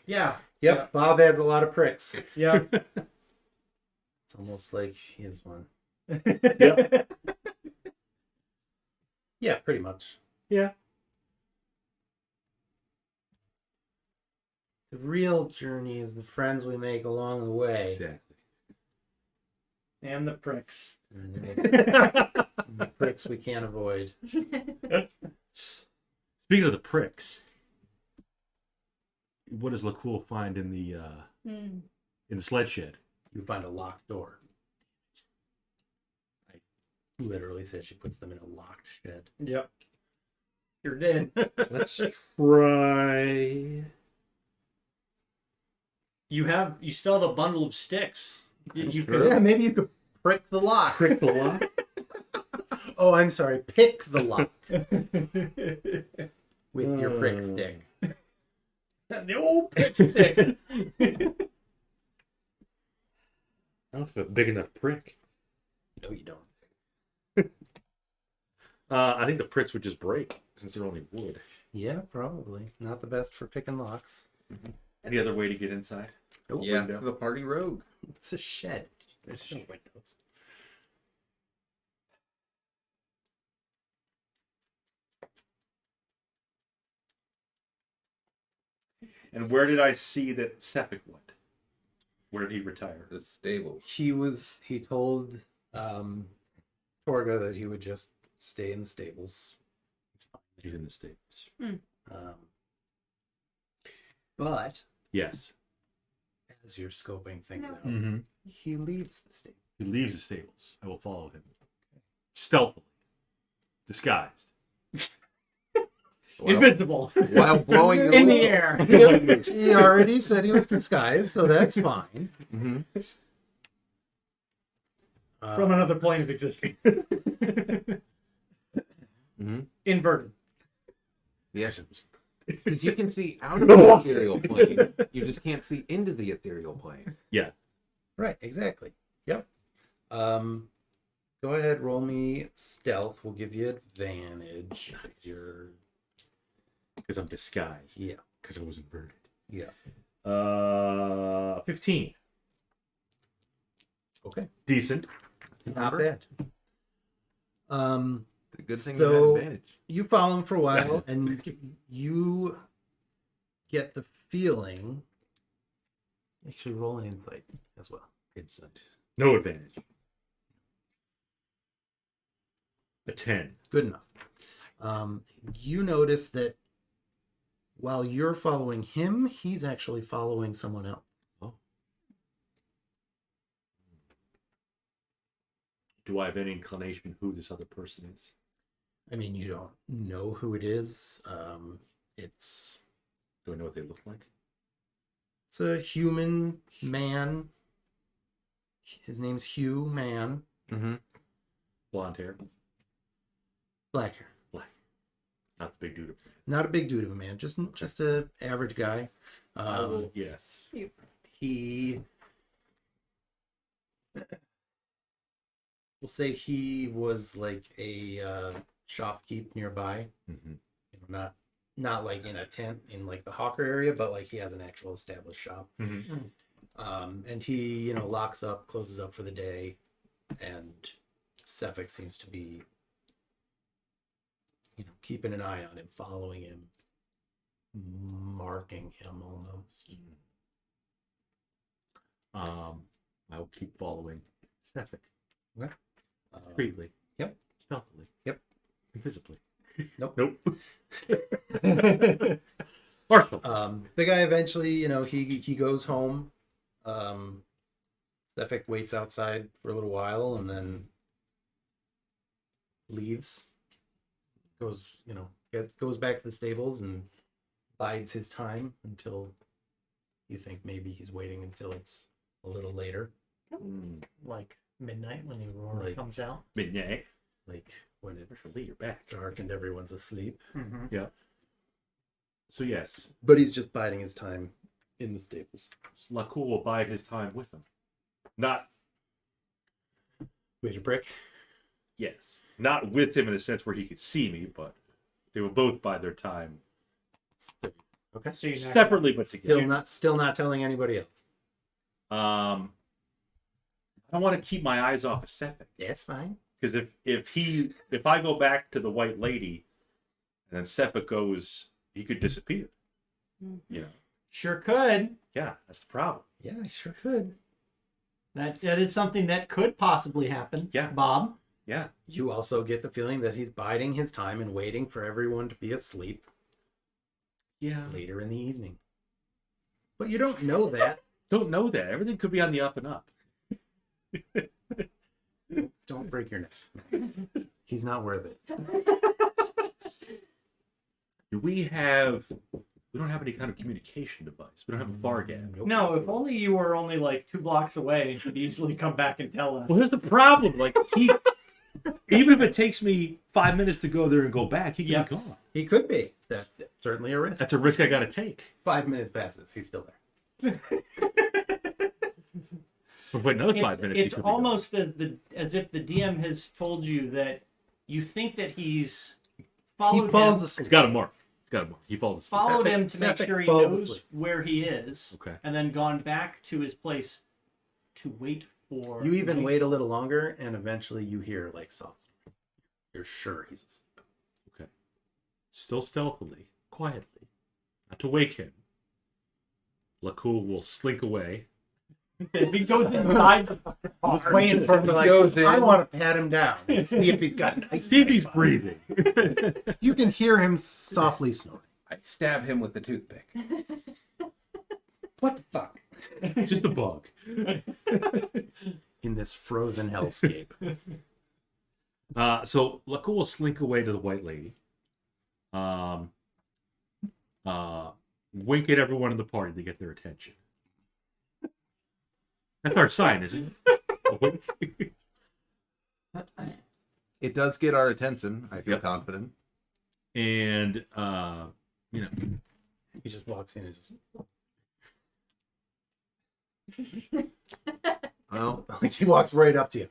yeah, Yep, Bob adds a lot of pricks. yeah. It's almost like he is one. Yeah. Yeah, pretty much. Yeah. The real journey is the friends we make along the way. Exactly. And the pricks. And the pricks we can't avoid. Speaking of the pricks, what does Lacool find in the sled shed? You find a locked door. I literally said she puts them in a locked shed. Yep. Sure did. Let's try. You still have a bundle of sticks. You Sure. Yeah, maybe you could prick the lock. Prick the lock. Oh, I'm sorry. Pick the lock with your prick stick. The old pick stick. I don't have a big enough prick. No, you don't. I think the pricks would just break since they're only wood. Yeah, probably. Not the best for picking locks. Any other way to get inside? Nope. Yeah, window. the party rogue. It's a shed. There's no windows. And where did I see that Sephic went? Where did he retire? The stable. He told Torga that he would just stay in the stables. It's fine. He's in the stables. But Yes. as you're scoping things No. out, Mm-hmm. he leaves the stable. He leaves the stables. I will follow him. Stealthily. Disguised. Invisible. While blowing your In the whistle. air. He already said he was disguised, so that's fine. Mm-hmm. From another plane of existence. Mhm. Inverted. Yes. Because you can see out of the ethereal plane. You just can't see into the ethereal plane. Yeah. Right, exactly. Yep. Go ahead, roll me stealth. We'll give you advantage. You're Because I'm disguised. yeah. Because I was inverted. Yeah. 15. Okay. Decent. Not bad. The good thing So- you had advantage. You follow him for a while, and you get the feeling. Actually, roll an insight as well. Insight. No advantage. A 10. Good enough. You notice that while you're following him, he's actually following someone else. Do I have any inclination who this other person is? I mean, you don't know who it is. It's Do I know what they look like? a human man. His name's Hugh Man. Mm-hmm. Blonde hair. Black hair. Black. Not the big dude. Not a big dude of a man. Just a average guy. Yes. He we'll say he was like a shopkeep nearby. Mm-hmm. You know, not like in a tent in like the hawker area, but like he has an actual established shop. Mm-hmm. And he, locks up, closes up for the day, and Sephic seems to be, keeping an eye on him, following him, marking him almost. I will keep following Sephic. Okay. Discreetly. Yep. Stealthily. Yep. Invisibly. Nope. Nope. Partial. The guy eventually, he goes home. Sephic waits outside for a little while and then leaves. Goes back to the stables and bides his time until you think maybe he's waiting until it's a little later. Like midnight when the aurora Like- comes out. Midnight. Like when it's You're back. dark and everyone's asleep. Mm-hmm. Yeah. So yes, But he's just biding his time in the stables. Lacool will bide his time with him. Not With your brick? yes, not with him in the sense where he could see me, but they will both bide their time Okay. So you're not separately, but together. Still not telling anybody else. I don't want to keep my eyes off of Sephic That's fine. because if I go back to the White Lady, and then Sephic goes, he could disappear. You know. Sure could. Yeah, that's the problem. Yeah, I sure could. That is something that could possibly happen. Yeah. Bob. Yeah. You also get the feeling that he's biding his time and waiting for everyone to be asleep Yeah. later in the evening. But you don't know that. Don't know that. Everything could be on the up and up. Don't break your neck. He's not worth it. Do we don't have any kind of communication device. We don't have a Fargab. Nope. No, if only you were only like 2 blocks away and could easily come back and tell us. Well, here's the problem. Like, even if it takes me 5 minutes to go there and go back, he can be gone. He could be. That's certainly a risk. That's a risk I got to take. 5 minutes passes. He's still there. But wait another 5 minutes. It's almost as if the DM has told you that you think that he's followed He falls him, asleep. It's got a mark. He falls asleep. followed him to make Sephic sure he falls knows asleep. where he is, Okay. and then gone back to his place to wait for. You even wait a little longer, and eventually you hear like soft. You're sure he's asleep. Okay. Still stealthily, quietly, not to wake him. Lacool will slink away. If he goes inside the I was waiting for him to Goes in. I want to pat him down and see if he's got an ice. See if he's pick. breathing. You can hear him softly snoring. I stab him with the toothpick. What the fuck? Just a bug. In this frozen hellscape. So Lacool will slink away to the White Lady. Wink at everyone in the party to get their attention. That's our sign, isn't it? It does get our attention. I feel Yep. confident. And He just walks in and just Well, he walks right up to you.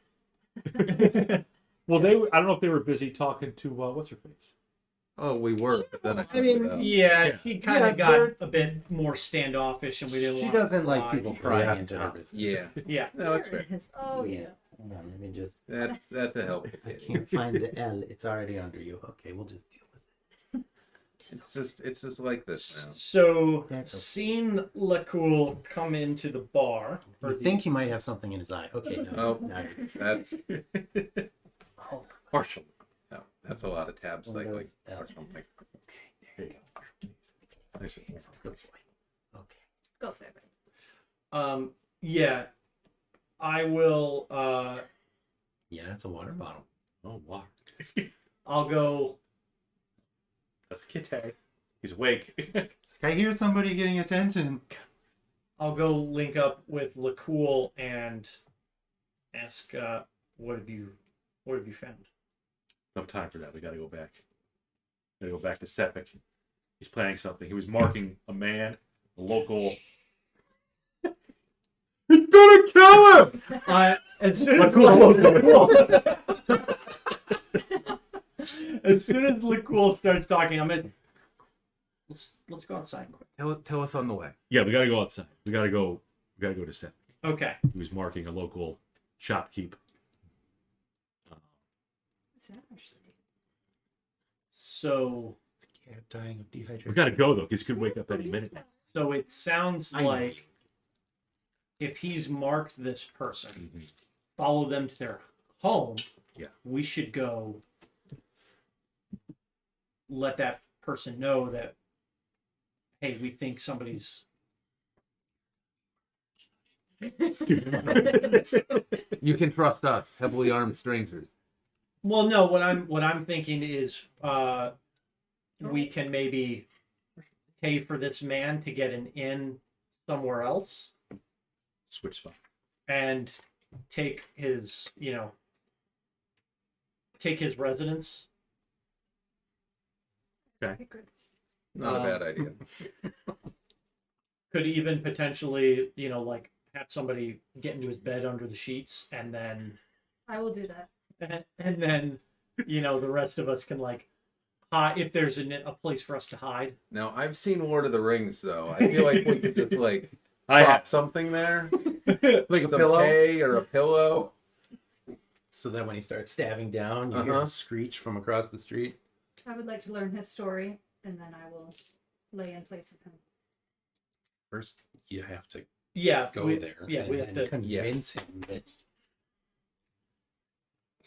well, I don't know if they were busy talking to what's her face. oh, we were, but then I mean, fucked it up. Yeah, she kind Yeah, of got they're- a bit more standoffish, and we didn't. She want doesn't to like pry. people prying Yeah. into her business. Yeah, Yeah, no, it's There fair. it is. Oh yeah. Hold on, let me just. That's a helpful I tip. can't find the L. It's already under you. Okay, we'll just deal with it. It's just like this now. So, That's okay. seeing Lacool come into the bar. I think he might have something in his eye. Okay, no, Oh. now you're That's Partial. no, that's a lot of tab cycling Windows L. or something. okay. There you go. Nice. Good boy. Okay. Go for it. Yeah, I will. Yeah, that's a water bottle. Oh, wow. I'll go. That's Kitty. He's awake. It's like, I hear somebody getting attention. I'll go link up with Lacool and ask, what have you found? No time for that. We gotta go back. Gotta go back to Sephic. He's planning something. He was marking a man, a local. He's gonna kill him! As soon as as soon as Lacool starts talking, I'm gonna let's go outside quick. Tell us on the way. Yeah, we gotta go outside. We gotta go to Sephic. Okay. He was marking a local shopkeep. What's that actually? So Cat dying of dehydration. We gotta go though, because he could wake up any minute. it sounds I know. like if he's marked this person, Mhm. follow them to their home. Yeah. We should go let that person know that, hey, we think somebody's. You can trust us, heavily armed strangers. Well, no. What I'm thinking is, we can maybe pay for this man to get an inn somewhere else Switch spot. and take his, take his residence. Secrets. Not a bad idea. Could even potentially, like have somebody get into his bed under the sheets, and then, I will do that. and then, the rest of us can hide if there's a place for us to hide. Now I've seen Lord of the Rings, though. I feel like we could just I prop have. something there, Like a some pillow. hay or a pillow. So that when he starts stabbing down, you hear Uh-huh. a screech from across the street. I would like to learn his story, and then I will lay in place of him. First, you have to Yeah, go there Yeah, and we have then to. convince him that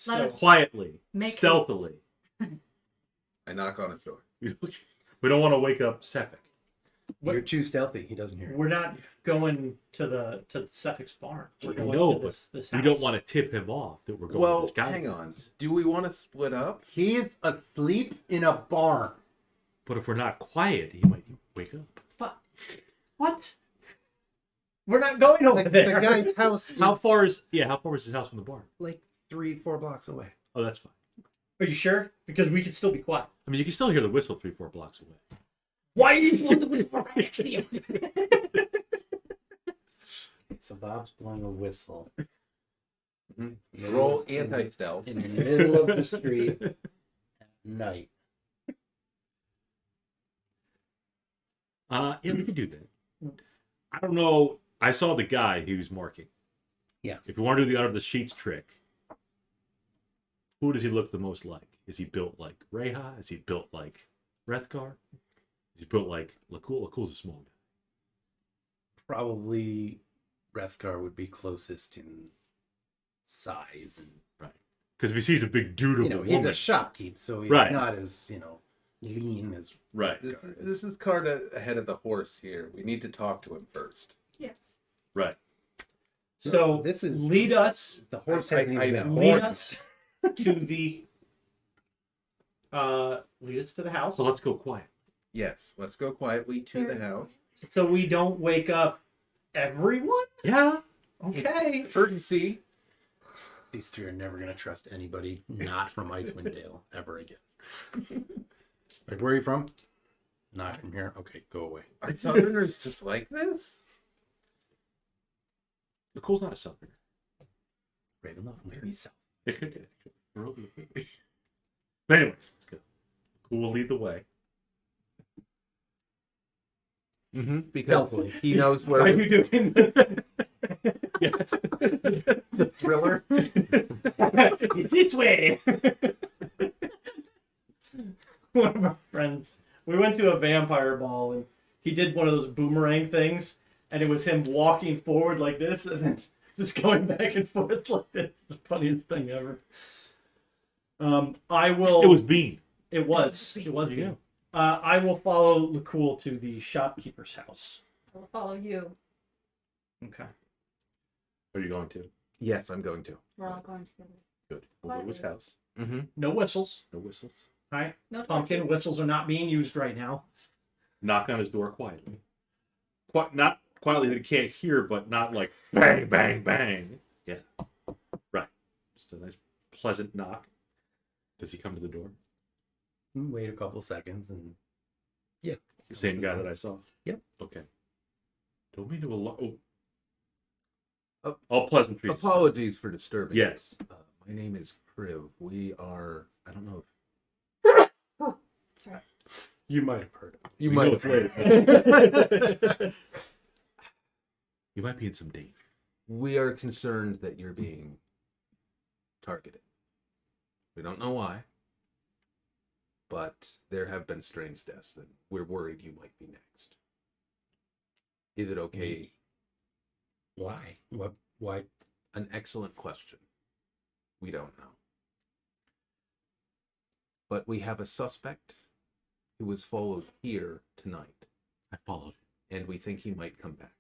Let us- Quietly, Make stealthily. I knock on his door. We don't want to wake up Sephic. What- you're too stealthy. He doesn't hear it. We're not going to the Suffolk's barn. We're going No, to but this we house. don't want to tip him off that we're going to Well, this guy. hang on. Do we want to split up? He's asleep in a barn. But if we're not quiet, he might wake up. But what? We're not going over The there. guy's house How is far is his house from the barn? like 3-4 blocks away. Oh, that's fine. Are you sure? Because we can still be quiet. I mean, you can still hear the whistle 3-4 blocks away. Why are you blowing the whistle right next to you? So Bob's blowing a whistle Roll anti-stealth. in the middle of the street at night. Yeah, we can do that. I don't know. I saw the guy he was marking. Yeah. If you want to do the under the sheets trick, who does he look the most like? Is he built like Reija? Is he built like Wrethgar? Is he built like Lakul? Lakul's a small guy. Probably Wrethgar would be closest in size, and Because if he sees a big dude of you know a he's woman, a shopkeep, so he's Right. not as lean as right, This is cart ahead of the horse here. We need to talk to him first. Yes. right. So This is- lead us the horse. I Hasn't even know. been lead born. us to the lead us to the house So let's go quiet. Yes, let's go quietly to the house. so we don't wake up everyone. Yeah. Okay. Urgency. These three are never going to trust anybody not from Icewind Dale ever again. Like, where are you from? Not from here. Okay, go away. Are Southerners just like this? Lakul's not a southerner. Ravenloft, maybe south. It could be. But anyways, let's go. Lakul will lead the way. Mm-hmm. Because Stealthily. he knows Are where. you doing Yes. The thriller. It's this way. One of our friends, we went to a vampire ball and he did one of those boomerang things, and it was him walking forward like this and then just going back and forth like this. It's the funniest thing ever. I will. It was Bean. It was. It was. There you Bean. I will follow Lakul to the shopkeeper's house. I will follow you. Okay. Are you going to? Yes, I'm going to. We're all going together. Good. We'll go to his house. Mm-hmm. No whistles. No whistles. All right. No Pumpkin talking. whistles are not being used right now. Knock on his door quietly. Not quietly that he can't hear, but not like bang, bang, bang. Yeah. Right. Just a nice, pleasant knock. Does he come to the door? Wait a couple seconds and The same guy that I saw? Yep. Okay. Don't mean to alarm. Oh. All pleasantries. Apologies for disturbing. Yes. My name is Kriv. We are. I don't know. Sorry. you might have heard. You We might know have it's heard. later. You might be in some danger. We are concerned that you're being targeted. We don't know why, but there have been strange deaths, and we're worried you might be next. Is it okay? Why? What? Why? An excellent question. We don't know. But we have a suspect who was followed here tonight, I followed him. and we think he might come back.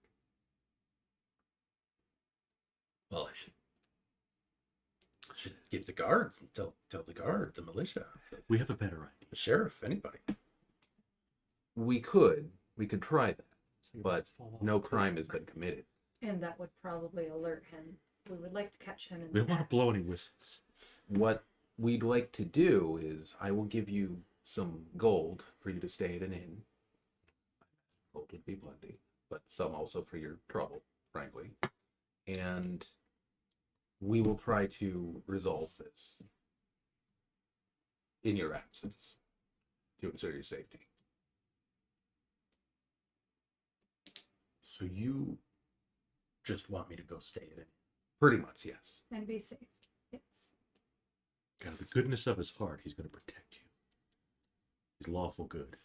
Well, I should get the guards and tell the guard, the militia, We have a better idea. the sheriff, anybody. We could try that, So you but might fall off no the cliff. crime has been committed. And that would probably alert him. We would like to catch him in We the don't want to act. blow any whistles. What we'd like to do is I will give you some gold for you to stay at an inn. Gold would be plenty, but some also for your trouble, frankly. And we will try to resolve this in your absence to ensure your safety. So you just want me to go stay at it? Pretty much, yes. And be safe. Yes. Out of the goodness of his heart, he's going to protect you. He's lawful good.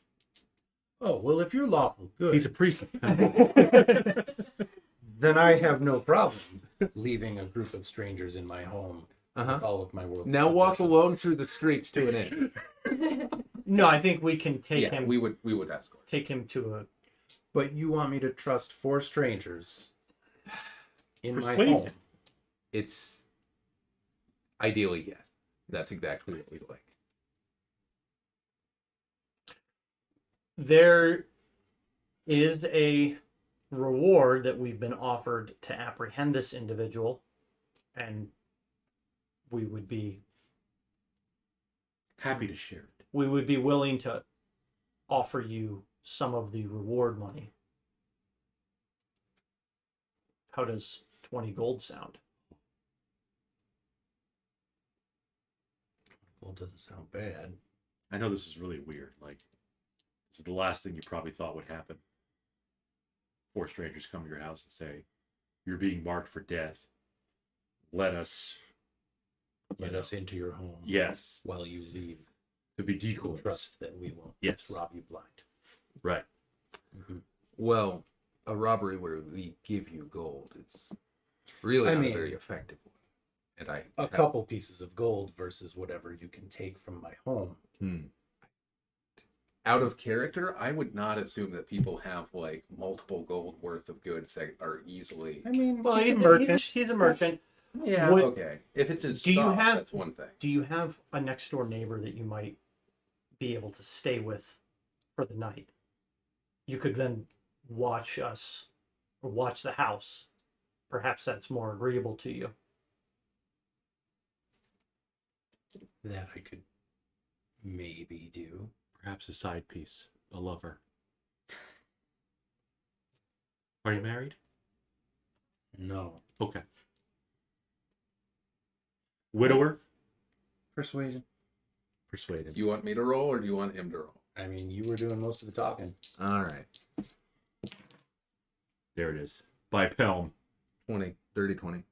Oh well, if you're lawful good, He's a priest of power. then I have no problem leaving a group of strangers in my home with all of my world. Now walk possessions. alone through the streets to an inn. No, I think we can take Yeah, him. we would escort. Take him to a. But you want me to trust 4 strangers in my Persuade home? him. It's ideally yes. That's exactly what we'd like. There is a reward that we've been offered to apprehend this individual, and we would be Happy to share it. willing to offer you some of the reward money. How does 20 gold sound? Well, doesn't sound bad. I know this is really weird. Like, this is the last thing you probably thought would happen. 4 strangers come to your house and say, "You're being marked for death. Let us Let us into your home. Yes. While you leave. To be decoys." Trust that we won't Yes. just rob you blind. Right. Well, a robbery where we give you gold is really I not mean, a very effective one. And A couple pieces of gold versus whatever you can take from my home. out of character, I would not assume that people have like multiple gold worth of goods that are easily. I mean, Well, he's he's a merchant. He's a merchant. Yeah, Would- okay. If it's his Do you stock, have- that's one thing. Do you have a next door neighbor that you might be able to stay with for the night? You could then watch us or watch the house. Perhaps that's more agreeable to you. That I could maybe do. Perhaps a side piece. A lover. Are you married? No. Okay. Widower? Persuasion. Persuade him. Do you want me to roll or do you want him to roll? I mean, you were doing most of the talking. All right. There it is. By Pelm. 20, 30, 20.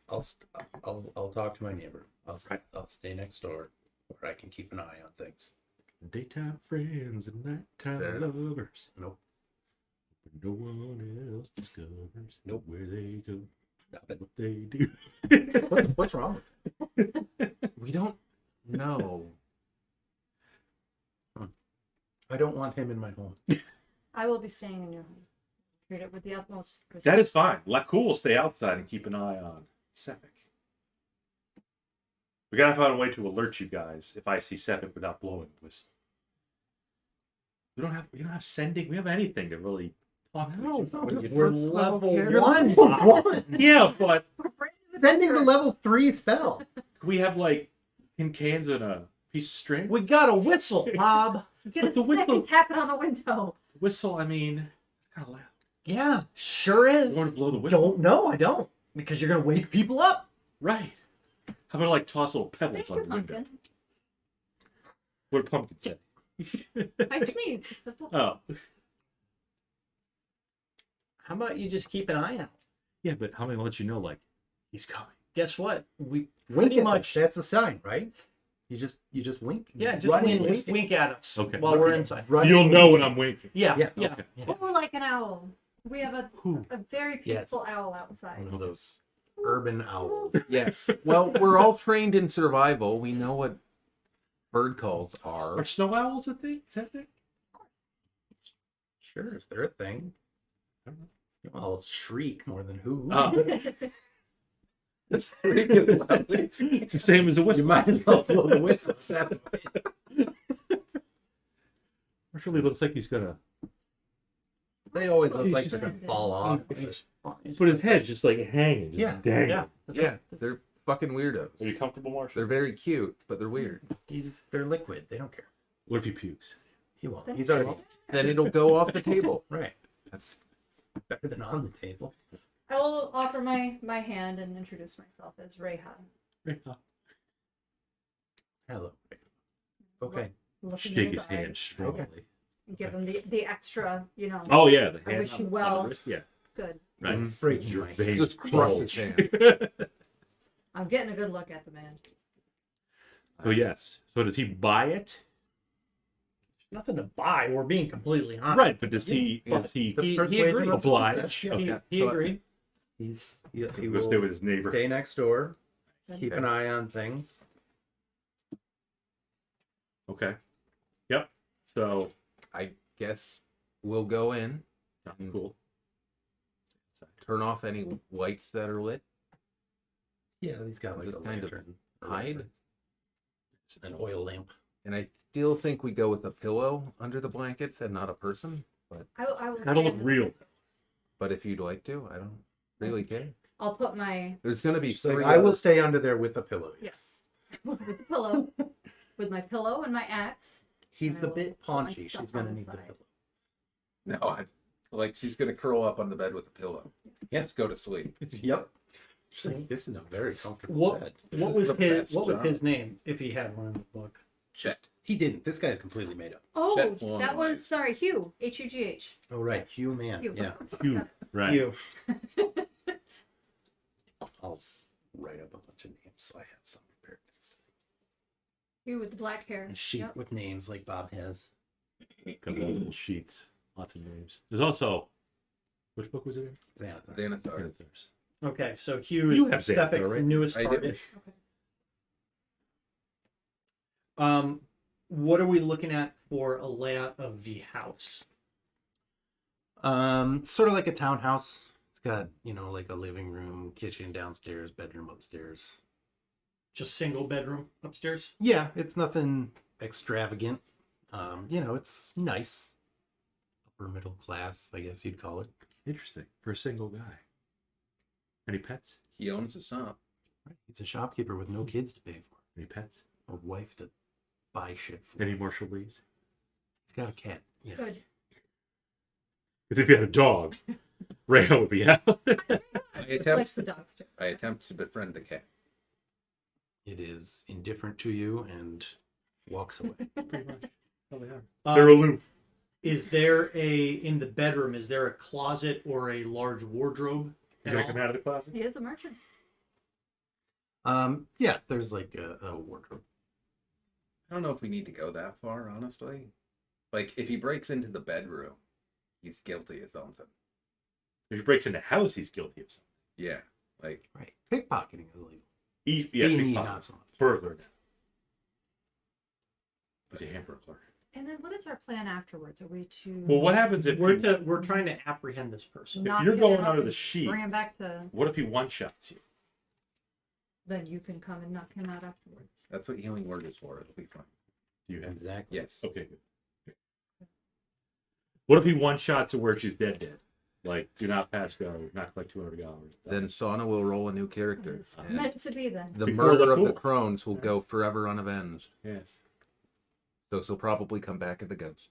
I'll talk to my neighbor. I'll stay next door where I can keep an eye on things. Daytime friends and nighttime Fair enough. lovers. Nope. But no one else discovers Nope. where they go, Stop it. what they do. What's wrong with it? We don't know. I don't want him in my home. I will be staying in your home. Treat it with the utmost respect. That is fine. Lacool will stay outside and keep an eye on Sephic. We gotta find a way to alert you guys if I see Sephic without blowing a whistle. We don't have sending. We have anything to really talk to. No, each no, other. We're level You're one. one. Yeah, but We're brand new Sending's a adventurers. level 3 spell. we have like tin cans and a piece of string. We got a whistle, Bob. Get But a the stick whistle- and tap it on the window. Whistle. I mean, it's kind of loud. Yeah, sure is. You want to blow the whistle? Don't know. I don't, because you're gonna wake people up. Right. How about like toss little pebbles Thank on you, the window? pumpkin. What did Pumpkin say? I sneezed. Oh, How about you just keep an eye out? yeah, but how many let you know like he's coming? Guess what? We Wink pretty at much. That's the sign, right? You just wink. Yeah, just Run wink, in, just wink at us Okay. while we're inside. Run You'll in, know wink. when I'm winking. Yeah, Yeah, yeah. okay. Yeah. Or like an owl. We have a Who? very Yes. peaceful owl outside. One of those urban owls. Yes. Well, we're all trained in survival. We know what bird calls are. Are snow owls a thing? Is that a thing? Sure, is there a thing? I don't know. I'll shriek more than who. It's the same as a You whistle. might as well blow the whistle. at that point. It really looks like he's gonna They always look like they're gonna fall off. put his head just like hanging. Just Yeah. dang. Yeah. Yeah, they're fucking weirdos. Are you comfortable, Marshall? They're very cute, but they're weird. They're liquid. They don't care. What if he pukes? He won't. He's already Then it'll go off the table. right. That's Better than on the table. I will offer my hand and introduce myself as Reija. Hello. Okay. Looking in Shake his eyes. hand strongly. Okay. Give him the extra, Oh yeah, the I hand. wish on you the- well. on the wrist, Yeah. Good. Right. Breaking Your my hand. veins just crush his bulge. hand. I'm getting a good look at the man. So yes. So does he buy it? nothing to buy. We're being completely honest. Right, but does he Yeah. he The He persuasion agreed. was Obliged. success, yeah. He So- agreed. He go stay will with his neighbor? stay next door, keep an Okay. eye on things. Okay. Yep. So I guess we'll go in, cool. turn off any lights that are lit, Yeah, he's got like Just a kind of lantern, or hide. whatever. An oil lamp. and I still think we go with a pillow under the blankets and not a person. I will That'll look stand- real. But if you'd like to, I don't really care. I'll put my There's going to be She's like, three. I will other- stay under there with a pillow. yes with the pillow, with my pillow and my axe. He's I the will bit put my paunchy. stuff She's gonna on the need the side. pillow. No, like she's going to curl up on the bed with a pillow. Yeah. Just go to sleep. Yep. She's like, this is a very comfortable What bed. what was The his best what was job. his name if he had one in the book? Chet. He didn't. This guy's completely made up. Oh, Chet Long that was Legs. sorry, Hugh. Hugh. Oh right, Yes. Hugh Man. Hugh. Yeah, Huge. Right. You. I'll write up a bunch of names so I have some prepared next time. Hugh with the black hair. A sheet Yep. with names like Bob has. Got little sheets. Lots of names. There's also which book was it in? Xanathar. Xanathar. Okay, so Hugh You is have Xanathar, Stephic's right? newest I do. target. What are we looking at for a layout of the house? Sort of like a townhouse. It's got, like a living room, kitchen downstairs, bedroom upstairs. Just single bedroom upstairs? Yeah, it's nothing extravagant. It's nice. Upper middle class, I guess you'd call it. Interesting. For a single guy. Any pets? He owns a shop. Right. He's a shopkeeper with no kids to pay for. Any pets? A wife to buy shit for. Any Marshall Lees? He's got a cat. Yeah. Good. Because if you had a dog, Reija would be out. Likes the dogs too. I attempt to befriend the cat. It is indifferent to you and walks away. Pretty much. Oh, they are. Um, They're aloof. Is there in the bedroom, is there a closet or a large wardrobe? You at gonna all? come out of the closet? He is a merchant. Yeah, there's like a wardrobe. I don't know if we need to go that far, honestly. Like, if he breaks into the bedroom, he's guilty of something. If he breaks into the house, he's guilty of something. Yeah. Like, Right. Pickpocketing is illegal. Yeah, B&E, pickpocket. not so much. Burglar now. He's a hamburglar. And then what is our plan afterwards? Are we to Well, what happens if We're trying to apprehend this person. knock you're it going out under the and sheets, bring him back to? what if he one-shots you? Then you can come and knock him out afterwards. that's what healing word is for. It'll be fine. Do you have? Exactly. Yes. Okay, good. What if he one-shots her where she's dead? Like, do not pass go, not collect $200. Then Sauna will roll a new character. It's and meant to be then. the Before murder the of the cool. crones will go forever unavenged. Yes. So she'll probably come back as a ghost.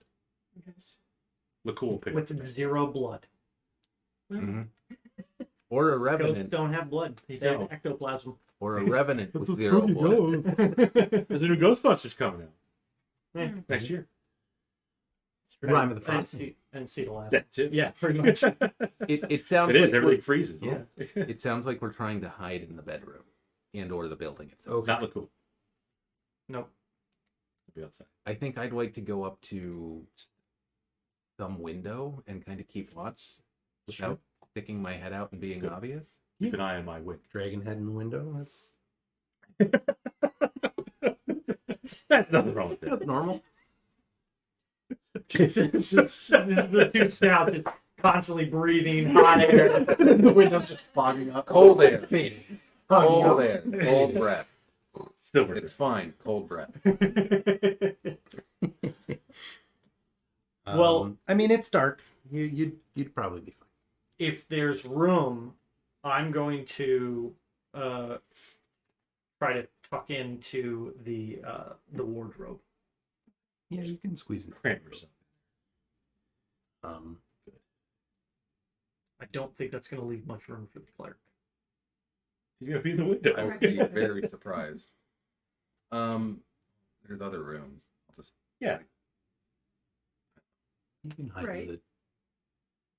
Look cool. Pick With zero blood. Mm-hmm. Or a Ghosts revenant. don't have blood. They No. have ectoplasm. Or a revenant with zero blood. There's a new Ghostbusters coming out Yeah. next year. Rime of the I Frost. didn't see the last. That's it. Yeah, pretty much. It sounds It is. like Everything we're, freezes. Yeah. it sounds like we're trying to hide in the bedroom and or the building itself. Okay. Not look cool. Nope. Be outside. I think I'd like to go up to some window and kind of keep watch without sticking my head out and being Good. obvious. Keep an eye on my wing. Dragon head in the window. That's nothing wrong with that. That's normal. This is the two snouts just constantly breathing hot air. The window's just fogging up. Cold air. Fading. Cold air. Cold breath. Still It's fine. Cold breath. Well- I mean, it's dark. You'd probably be fine. If there's room, I'm going to try to tuck into the wardrobe. Yeah, you can squeeze in. Cram or something. I don't think that's going to leave much room for the cleric. He's gonna be in the window. I would be very surprised. There's other rooms. I'll just Yeah. You can hide Right. in the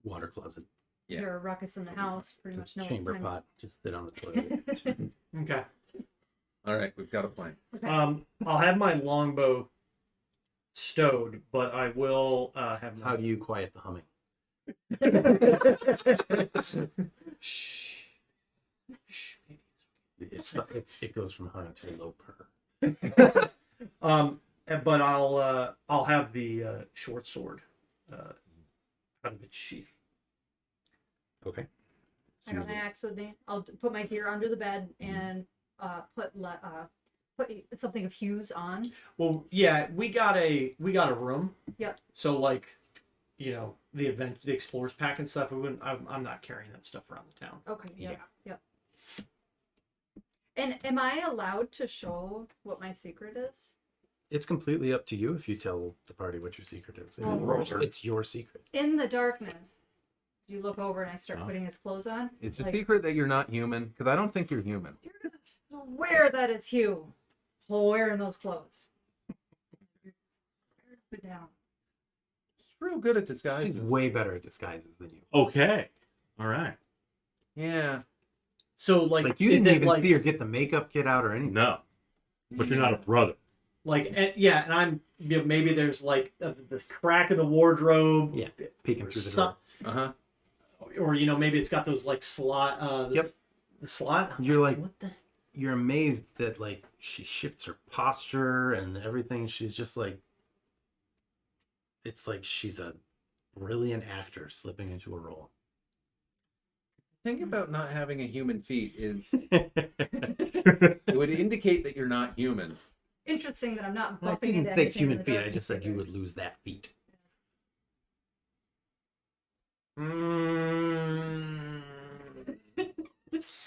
water closet. Yeah. You're a ruckus in the house. Pretty The much no chamber one's pot. Just sit on the toilet. Okay. all right. We've got a plan. I'll have my longbow stowed, but I will have. How do you quiet the humming? Shh. Shh. It goes from humming to low purr. But I'll have the short sword out of its sheath. Okay. I got my axe with me. I'll put my gear under the bed and put something of Hugh's on. Well, yeah, we got a room. Yep. So like, the explorers pack and stuff. I'm not carrying that stuff around the town. Okay. Yep. Yeah. Yep. And am I allowed to show what my secret is? It's completely up to you if you tell the party what your secret is. Oh. It's your secret. In the darkness, you look over and I start putting his clothes on. It's a like, secret that you're not human, because I don't think you're human. You're gonna swear that is Hugh wearing those clothes. Put down. He's real good at He's disguises. way better at disguises than you. Okay. All right. Yeah. So like, Like you didn't is it, even like, see or get the makeup kit out or anything. No. But you're not a brother. like, and I'm maybe there's like the crack of the wardrobe. Yeah, peeking through the some- door. Uh-huh. Or maybe it's got those like slot. Yep. The slot. You're like, what the? you're amazed that like she shifts her posture and everything. She's just like, it's like she's a brilliant actor slipping into a role. The thing about not having a human feet is it would indicate that you're not human. Interesting that I'm not I bumping didn't into say anything in human the feet. I darkness just said you either. would lose that feet.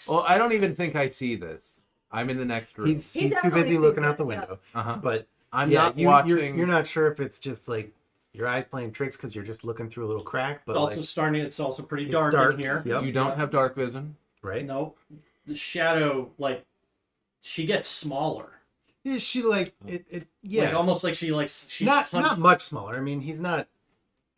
Well, I don't even think I see this. I'm in the next room. He's too definitely busy sees looking out that, the yeah. window. Uh-huh. But I'm yeah, not you, watching. You're not sure if it's just like your eyes playing tricks because you're just looking through a little crack. But It's also like, starting. It's also pretty it's dark, dark. in here. Yep. You don't have dark vision. right? Nope. The shadow, like, she gets smaller. Is she like it? Yeah, Like, almost like she's not hunched. much smaller. I mean, he's not.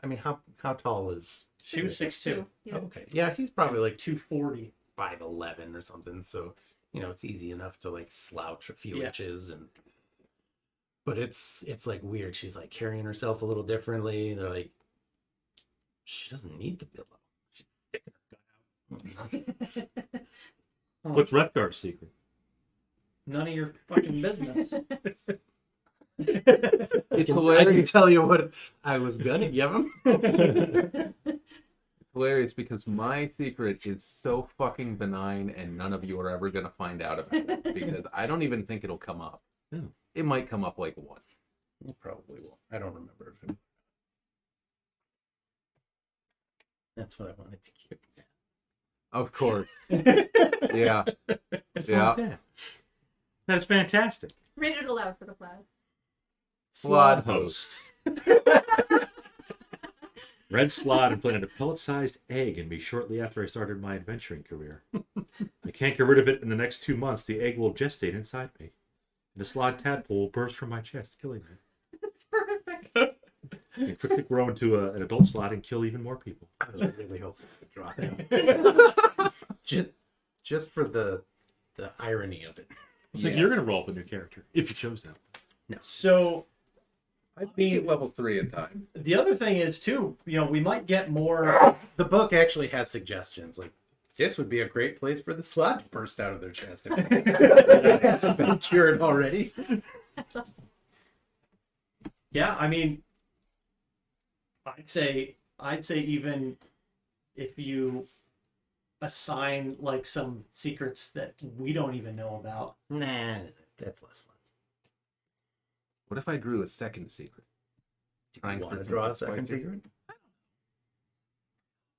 I mean, how tall is? She was 6'2", Yeah. Okay, yeah, he's probably like 240. 5'11" or something. So it's easy enough to like slouch a few Yeah. inches and. But it's like weird. She's like carrying herself a little differently. They're like, she doesn't need the pillow. She's sticking her gun out. What's Wrethgar's secret? None of your fucking business. It's I can hilarious. tell you what I was gonna give him. Hilarious because my secret is so fucking benign, and none of you are ever gonna find out about it because I don't even think it'll come up. Yeah. It might come up like once. You probably will. I don't remember. If it... That's what I wanted to give. Of course. Yeah. Yeah. Okay. That's fantastic. Read it aloud for the class. Slod Host. Red Slod implanted a pellet-sized egg in me shortly after I started my adventuring career. I can't get rid of it in the next 2 months. The egg will gestate inside me. And the Slod tadpole will burst from my chest, killing me. That's perfect. And quickly grow into an adult slot and kill even more people. I was really hoping to draw him. just for the irony of it. So you're going to roll up a new character, if you chose that. So, I beat level 3 in time. the other thing is, too, we might get more... The book actually has suggestions like this would be a great place for the slot to burst out of their chest. If it hasn't been cured already. That's awesome. Yeah, I mean, I'd say even if you assign, like, some secrets that we don't even know about. Nah, that's less fun. What if I drew a second secret? Trying Want for to draw a something second spicy?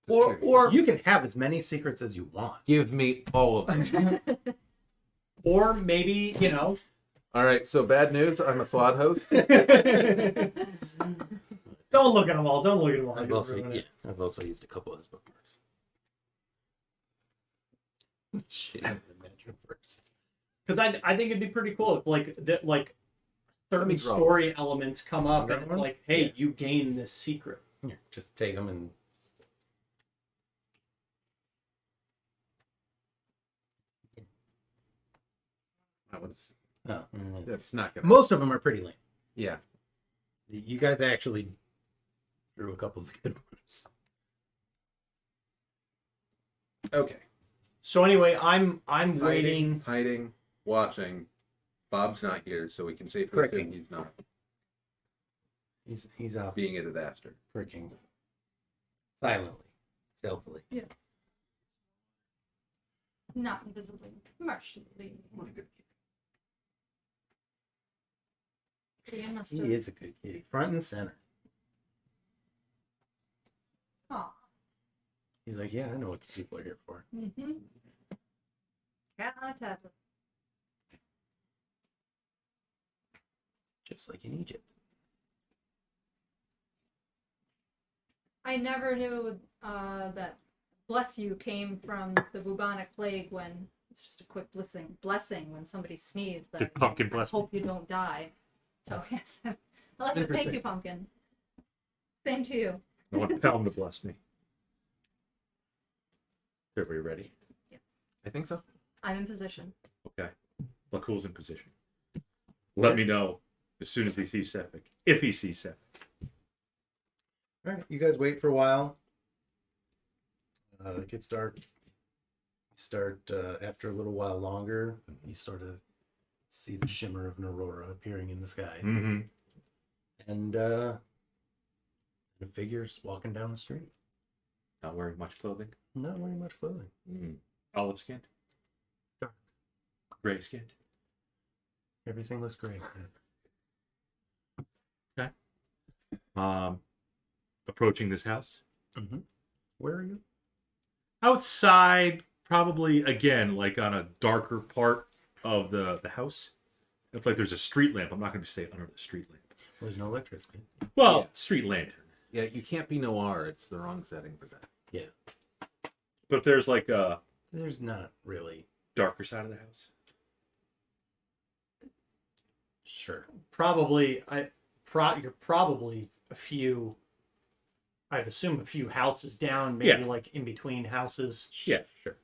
secret? Or You can have as many secrets as you want. Give me all of them. or maybe, All right, so bad news. I'm a slot host. don't look at them all. Don't look at them all. I've also used a couple of his bookmarks. Shit, I would imagine first. Because I think it'd be pretty cool if Let me certain draw. story elements come up Draw and one? like, hey, Yeah. you gain this secret. Yeah, just take them and. That one's, Oh, that's not gonna. most of them are pretty lame. Yeah. You guys actually drew a couple of good ones. Okay. So anyway, I'm waiting. Hiding, watching. Bob's not here, so we can safely assume Pricking. he's not He's off being a disaster. pricking silently, stealthily. Yes. Not invisibly, commercially. He must He have. is a good kitty, front and center. Aw. He's like, yeah, I know what the people are here for. Mm-hmm. Cat on top of. Just like in Egypt. I never knew that bless you came from the bubonic plague when it's just a quick blessing when somebody sneezed. That Did Pumpkin bless me? hope you don't die. So yes, I like it. Thank you, Pumpkin. Same to you. I want Pelham to bless me. Everybody ready? Yes, I think so. I'm in position. Okay. Lakul's in position. Let me know as soon as he sees Sephic. If he sees Sephic. All right, you guys wait for a while. It gets dark. You start after a little while longer. You start to see the shimmer of an aurora appearing in the sky, Mm-hmm. and the figure's walking down the street, Not wearing much clothing. not wearing much clothing. Olive skinned. Dark. Gray skinned. Everything looks great. Approaching this house. Mm-hmm. Where are you? Outside, probably again, like on a darker part of the house. If like there's a street lamp, I'm not going to stay under the street lamp. There's no electricity. Well, Yeah. street lantern. Yeah, you can't be noir. It's the wrong setting for that. Yeah, But if there's like a there's not really. darker side of the house. Sure. Probably, you're probably a few. I'd assume a few houses down, maybe Yeah. like in between houses. Yeah, sure.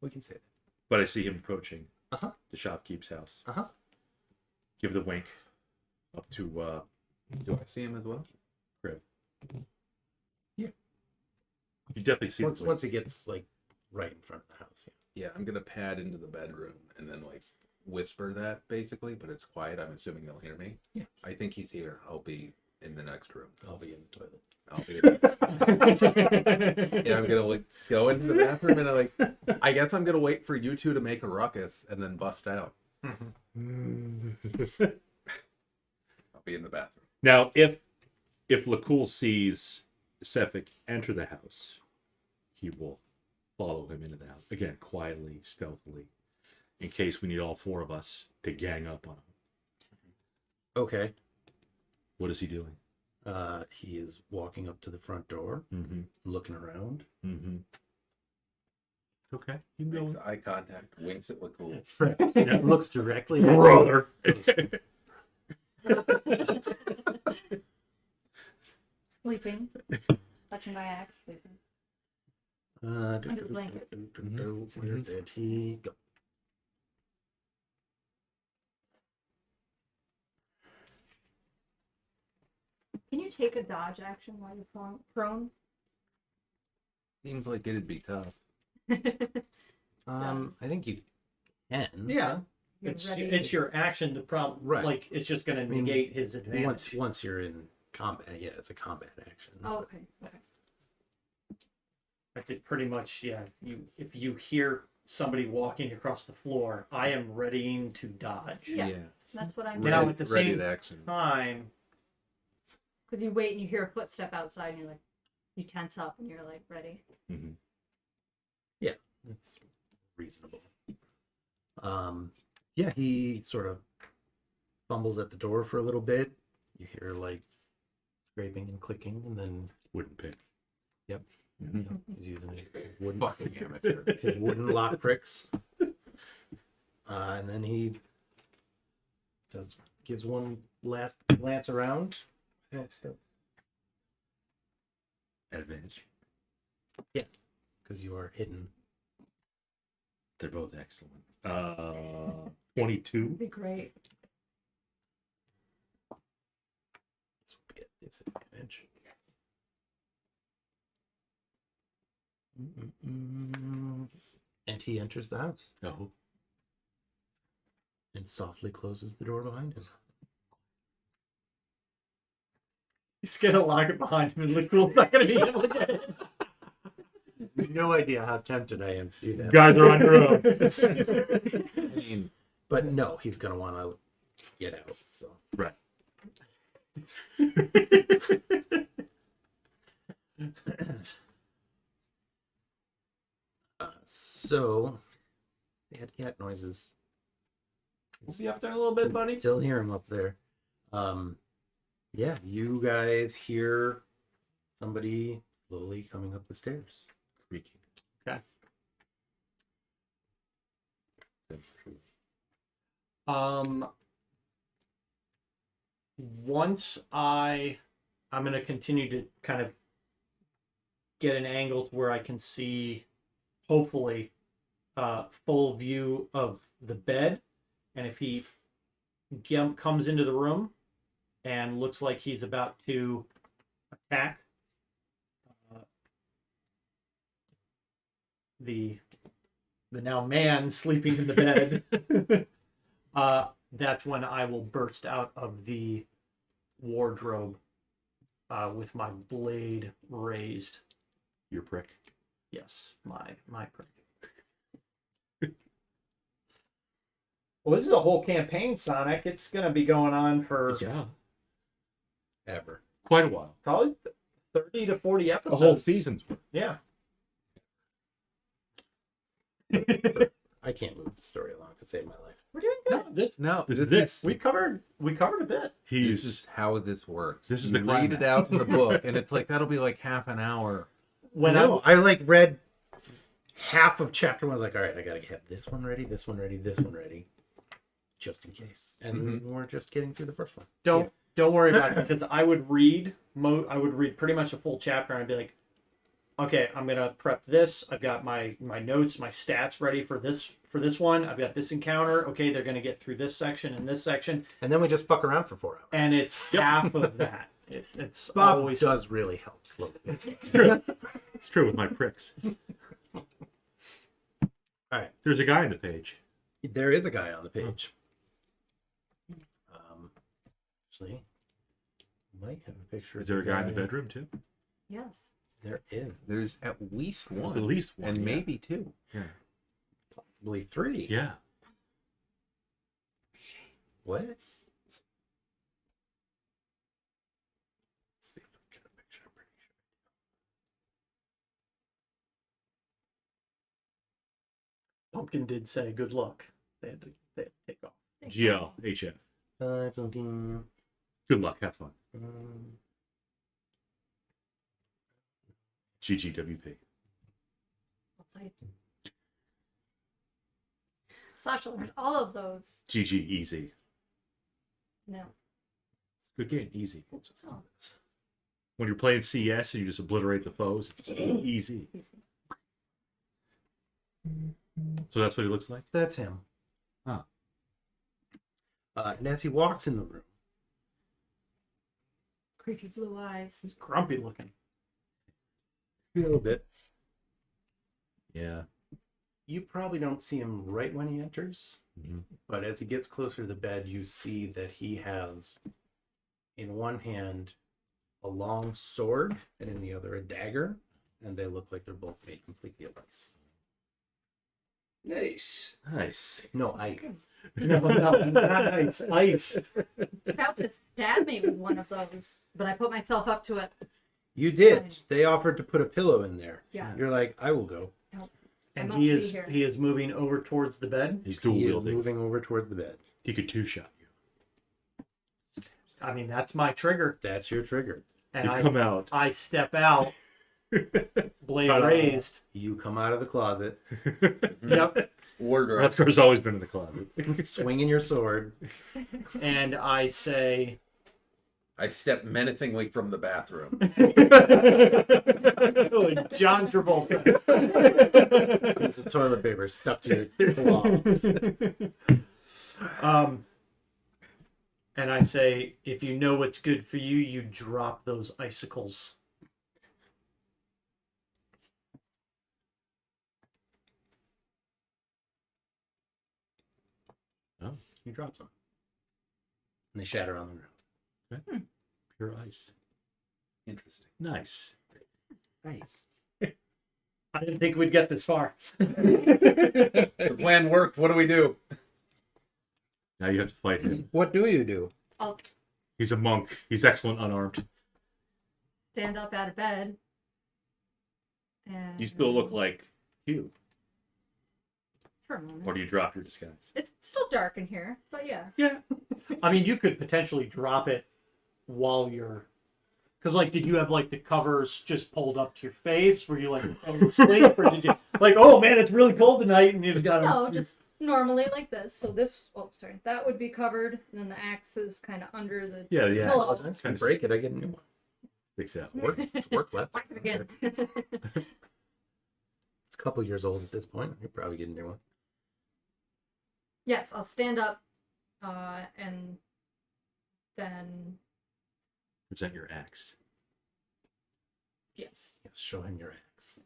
We can say that. But I see him approaching Uh-huh. the shopkeep's house. Uh-huh. Give the wink up to Do I see him as well? Kriv. Yeah. You definitely see Once the wink. once it gets like right in front of the house. Yeah, I'm gonna pad into the bedroom and then like whisper that basically, but it's quiet. I'm assuming they'll hear me. Yeah. I think he's here. I'll be in the next room. I'll be in the toilet. I'll be. Yeah, I'm gonna like go into the bathroom and I guess I'm gonna wait for you two to make a ruckus and then bust out. I'll be in the bathroom. Now, if Lakul sees Sephic enter the house, he will follow him into the house again, quietly, stealthily, in case we need all four of us to gang up on him. Okay. What is he doing? He is walking up to the front door, Mm-hmm. looking around. Mm-hmm. Okay. You Makes know, eye contact, winks at Cool. Looks directly at brother. Sleeping. Touching my axe. Sleeping. Under the blanket. Where did he go? Can you take a dodge action while you're prone? Seems like it'd be tough. I think you can. Yeah, You're it's ready. it's your action to Right. like it's just going to mean, negate his advantage. Once you're in combat, yeah, it's a combat action. Oh, okay. Okay. I'd say pretty much, yeah. If you hear somebody walking across the floor, I am readying to dodge. Yeah. That's what I'm Now doing. at the ready same to action. time, Because you wait and you hear a footstep outside and you're like, you tense up and you're like ready. Mm-hmm. That's reasonable. Yeah, he sort of fumbles at the door for a little bit. You hear like scraping and clicking, and then Wooden pick. he's using his wooden, Fucking amateur. his wooden lock pricks. And then he gives one last glance around. Yeah, still. Advantage. Yes, because you are hidden. They're both excellent. 22. Be great. disadvantage. And he enters the house Oh. and softly closes the door behind him. He's gonna lock it behind him, and Liquid's not gonna be able to get it. No idea how tempted I am to do that. Guys are on your own. I mean, But no, he's going to want to get out. So Right. So they had cat noises. We'll be up there a little bit, buddy. Still hear him up there. Yeah, you guys hear somebody slowly coming up the stairs. Creaking. Okay. That's true. Once I'm gonna continue to kind of get an angle to where I can see, hopefully, full view of the bed, and if he comes into the room and looks like he's about to attack the now man sleeping in the bed, that's when I will burst out of the wardrobe with my blade raised. Your prick. Yes, my prick. Well, this is a whole campaign, Sonic. It's going to be going on for Yeah. Ever. Quite a while. probably 30 to 40 A episodes. whole season's worth. Yeah. I can't move the story along to save my life. We're doing good. No, This. we covered a bit. this He's is how this works. This is You the read it climax. out in the book, and it's like that'll be like half an hour. When No, I like read half of chapter 1. I was like, all right, I gotta have this one ready, this one ready, this one ready, just in case. And we're just getting through the first one. Don't worry about it, because I would read pretty much a full chapter, and I'd be like, okay, I'm gonna prep this. I've got my notes, my stats ready for this one. I've got this encounter. Okay, they're gonna get through this section and this section, And then we just fuck around for 4 hours. and it's half of that. It's Bob always does really help slowly. It's true with my pricks. All right. There's a guy in the page. There is a guy on the page. Actually, might have a picture. Is there a guy in the bedroom too? Yes. There is. There's at least one, At least one. and yeah. maybe two. Yeah. Possibly 3. Yeah. What? Let's see if I can get a picture. I'm pretty sure. Pumpkin did say good luck. They had to take off. GL, HF. Pumpkin. Good luck. Have fun. Um, GGWP. Well played. Sasha learned all of those. GG easy. No. It's a good game. Easy. Oh. When you're playing CS and you just obliterate the foes, it's easy. So that's what he looks like? That's him. Huh. And as he walks in the room, Creepy blue eyes. He's grumpy looking. a little bit, Yeah. you probably don't see him right when he enters, Mm-hmm. but as he gets closer to the bed, you see that he has in one hand a long sword and in the other a dagger, and they look like they're both made completely of ice. Nice. Nice. No ice. No, not nice. Ice. About to stab me with one of those, but I put myself up to it. You did. They offered to put a pillow in there. Yeah. You're like, I will go. And must he be is here. moving over towards the bed. He's dual He is wielding. moving over towards the bed. He could two-shot you. I mean, that's my trigger. That's your trigger. And You come out. I step out, blade Ta-da. raised. You come out of the closet, Yep. Wardrobe. Rethgar's always been in the closet. swinging your sword. And I say, I step menacingly from the bathroom. like John Travolta. It's a toilet paper stuck to your claw. And I say, if you know what's good for you, you drop those icicles. He drops them. And they shatter on the ground. Pure ice. Interesting. Nice. Nice. I didn't think we'd get this far. The plan worked. What do we do? Now you have to fight him. What do you do? I'll He's a monk. He's excellent unarmed. stand up out of bed. And You still look like Hugh. for a moment. Or do you drop your disguise? It's still dark in here, but yeah. Yeah. I mean, you could potentially drop it while you're... Because, like, did you have, like, the covers just pulled up to your face? Were you, like, falling asleep? Or did you, like, oh, man, it's really cold tonight, and you've got to... No, just normally like this. So this, oh, sorry, that would be covered, and then the axe is kind of under the Yeah, yeah. pillow. If you break it, I get a new one. Fix that. It's work left. Whack it again. It's a couple years old at this point. You probably get a new one. Yes, I'll stand up, and then Present your axe. yes. Yes, show him your axe.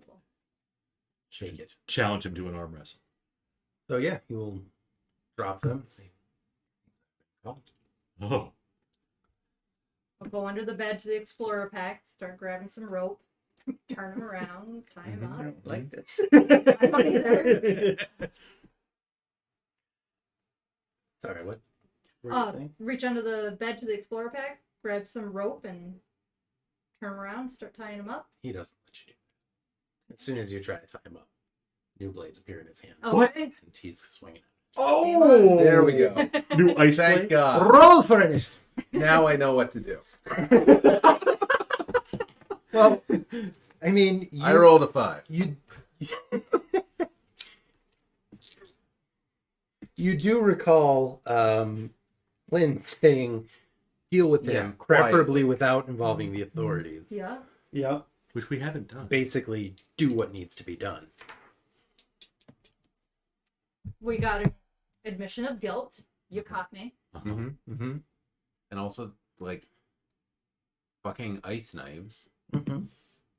Shake it. Challenge him to an arm wrestle. So yeah, he will drop them. Oh. I'll go under the bed to the explorer pack, start grabbing some rope, turn him around, tie him up. Like this. I don't either. Sorry, what were you saying? Reach under the bed to the explorer pack, grab some rope, and turn him around, start tying him up. He doesn't let you do that. As soon as you try to tie him up, new blades appear in his hand. Okay. And he's swinging it. Oh! There we go. New ice Thank blade? God. Roll for it! Now I know what to do. Well, I mean, I rolled a 5. You do recall Lynn saying, deal with Yeah, him, preferably without involving the authorities. Yeah. Yeah. Which we haven't done. Basically, do what needs to be done. We got an admission of guilt. You caught me. Uh-huh. Mm-hmm. And also, like, fucking ice knives. Mm-hmm.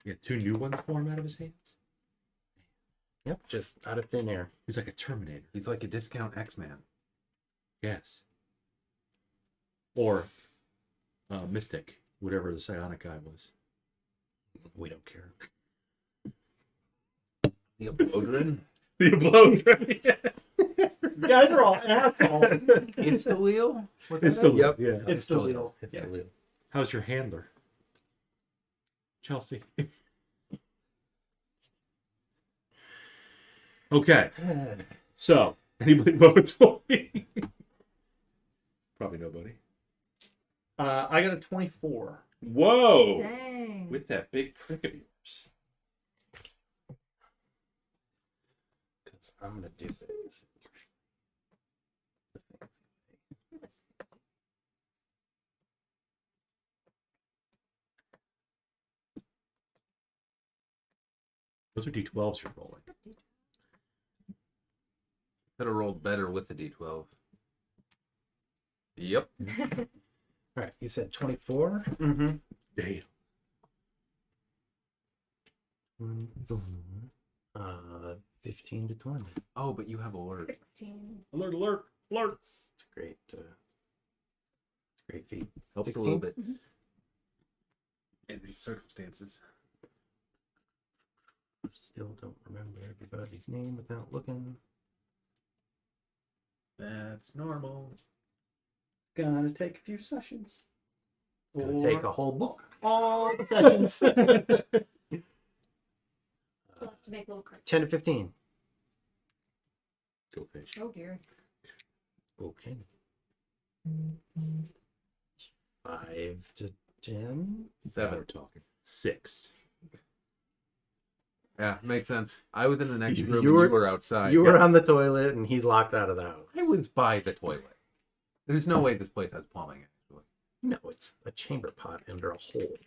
Yeah, 2 new ones form out of his hands. Yep, just out of thin air. He's like a Terminator. He's like a discount X-Man. Yes. Or Mystic, whatever the psionic guy was. We don't care. The Oblodrin. The Oblodrin. You guys are all assholes. It's the wheel? It's the Yep. yeah. It's the wheel. It's Yeah. the wheel. How's your handler? Chelsea. Okay. So, anybody vote a toy? Probably nobody. I got a 24. Whoa! Dang. With that big trick of yours. Because I'm going to do this. Those are D12s you're rolling. Could have rolled better with the D12. Yep. All right, you said 24? Mm-hmm. Damn. 15 to 20. Oh, but you have alert. 16. Alert, alert, alert! It's a great, great feat. Helps 16? a little bit. Mhm. In these circumstances. Still don't remember everybody's name without looking. That's normal. Gonna take a few sessions. It's going to take a whole book. all the sessions. We'll have to make little cards. 10 to 15. Go fish. Oh dear. Okay. 5 to 10. Now 7. we're talking. 6. Yeah, makes sense. I was in the next You room and were- you were outside. You were on the toilet and he's locked out of the house. I was by the toilet. There's no way this place has plumbing, actually. No, it's a chamber pot under a hole.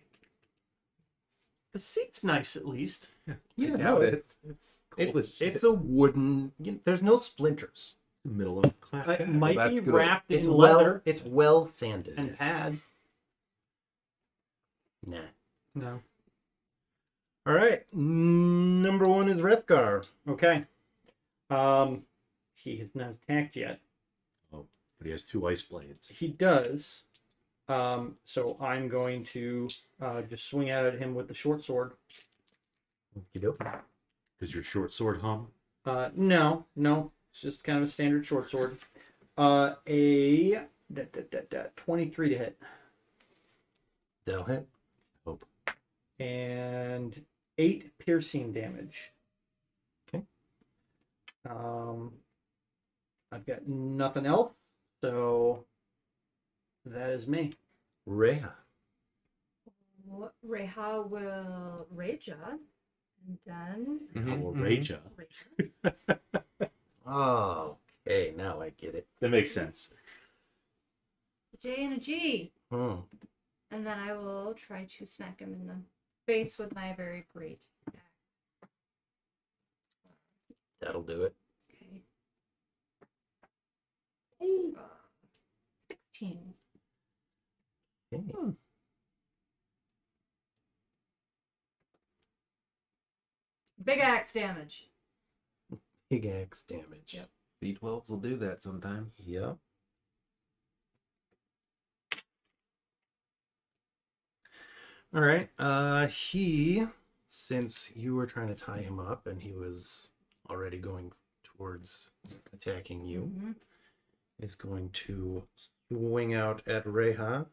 The seat's nice, at least. Yeah, doubt it. it's a wooden. There's no splinters. Middle of class. It might that's be good. wrapped It's in well. leather It's well sanded. and pad. Nah. No. All right. Number 1 is Wrethgar. Okay. He has not attacked yet. But he has 2 ice blades. He does. So I'm going to just swing out at him with the short sword. Does your short sword hum? No. It's just kind of a standard short sword. A 23 to hit. That'll hit. Hope. And 8 piercing damage. Okay. I've got nothing else, so that is me. Reija. Reija will Reija, and then Or Reija. Reija. Oh, okay. Now I get it. That makes sense. A J and a G. Hmm. And then I will try to smack him in the face with my very great axe. That'll do it. Okay. 16. Okay. Big axe damage. Big axe damage. Yep. D12s will do that sometimes. Yep. All right. He, since you were trying to tie him up and he was already going towards attacking you, Mhm. is going to swing out at Reija.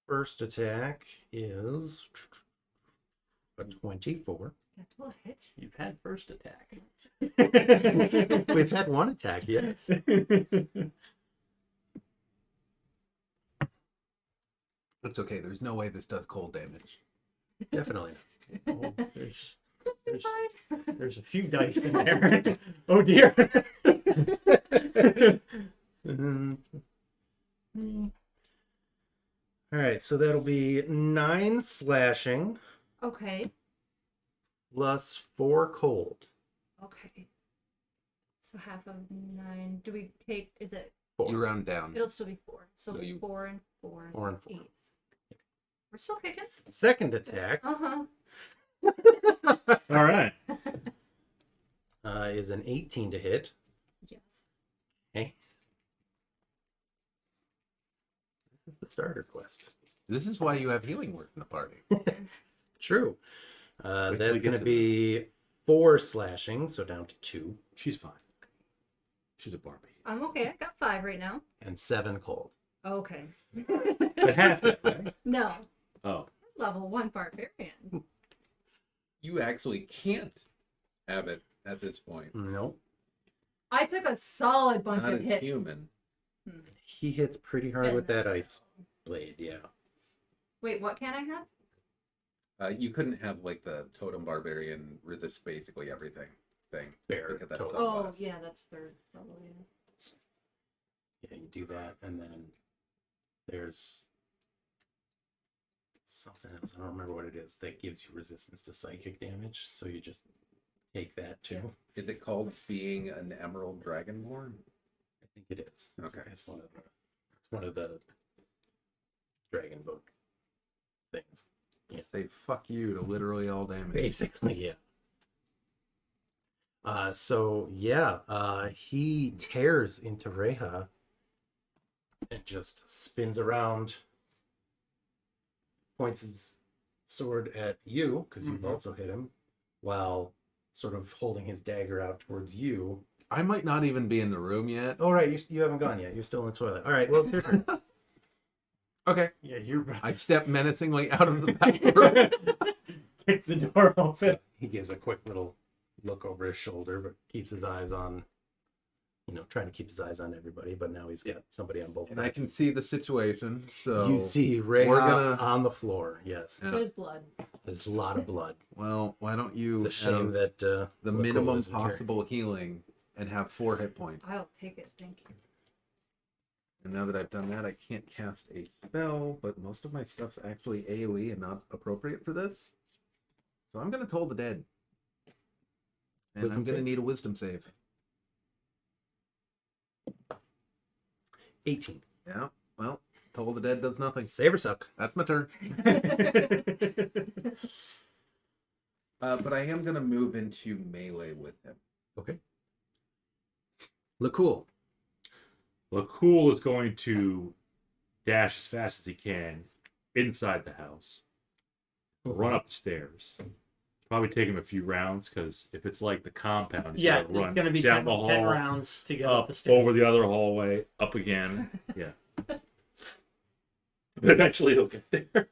First attack is a 24. That will hit. You've had first attack. We've had one attack, yes. It's okay. There's no way this does cold damage. Definitely. Oh, there's a few dice in there. Oh dear. All right, so that'll be 9 slashing Okay. plus 4 cold. Okay. So half of 9. Do we take? Is it? 4. You round down. It'll still be 4. So, So you- 4 and 4. 4 and 4. 8. We're still kicking. Second attack Uh All right. is an 18 to hit. Yes. Okay. This is the starter quest. This is why you have healing work in the party. True. Wait till we That's get going to to be 4 slashing, so down to 2, She's fine. She's a Barbie. I'm okay. I got 5 right now. and 7 cold. Okay. But half it, right? No. Oh. Level 1 barbarian. You actually can't have it at this point. Nope. I took a solid bunch Not of a hits. human. He hits pretty hard with that ice blade, yeah. Wait, what can I have? You couldn't have like the totem barbarian resist basically everything thing. Bear Because that's totem. Oh, subclass. yeah, that's 3rd level. Yeah. Yeah, you do that, and then there's something else. I don't remember what it is that gives you resistance to psychic damage. So you just take that too. Is it called being an emerald dragonborn? I think it is. Okay. It's one of the dragon book things. Yeah. Say fuck you to literally all damage. Basically, yeah. He tears into Reija and just spins around, points his sword at you because you've also hit him, while sort of holding his dagger out towards you. I might not even be in the room yet. Oh, right, you haven't gone yet. You're still in the toilet. All right, well, it's your turn. Okay. Yeah, you're. I step menacingly out of the back room. Kicks the door open. He gives a quick little look over his shoulder, but keeps his eyes on, trying to keep his eyes on everybody. But now he's got somebody on both And I sides. can see the situation. So You see Reija we're gonna- on the floor. Yes, Yeah. There's blood. there's a lot of blood. Well, why don't you It's a shame have that the Loco minimum isn't here. possible healing and have 4 hit points? I'll take it. Thank you. And now that I've done that, I can't cast a spell, but most of my stuff's actually AoE and not appropriate for this. So I'm going to toll the dead. And Wisdom I'm going to save? need a wisdom save. 18. Yeah. Well, toll the dead does nothing. Save or suck. That's my turn. But I am going to move into melee with him. Okay. Look cool. Lacool is going to dash as fast as he can inside the house, run up the stairs. Probably take him a few rounds because if it's like the compound, he's Yeah, gotta run it's going to be down 10, the 10 hall, rounds to get up up the stairs. over the other hallway, up again. Yeah. But eventually he'll get there.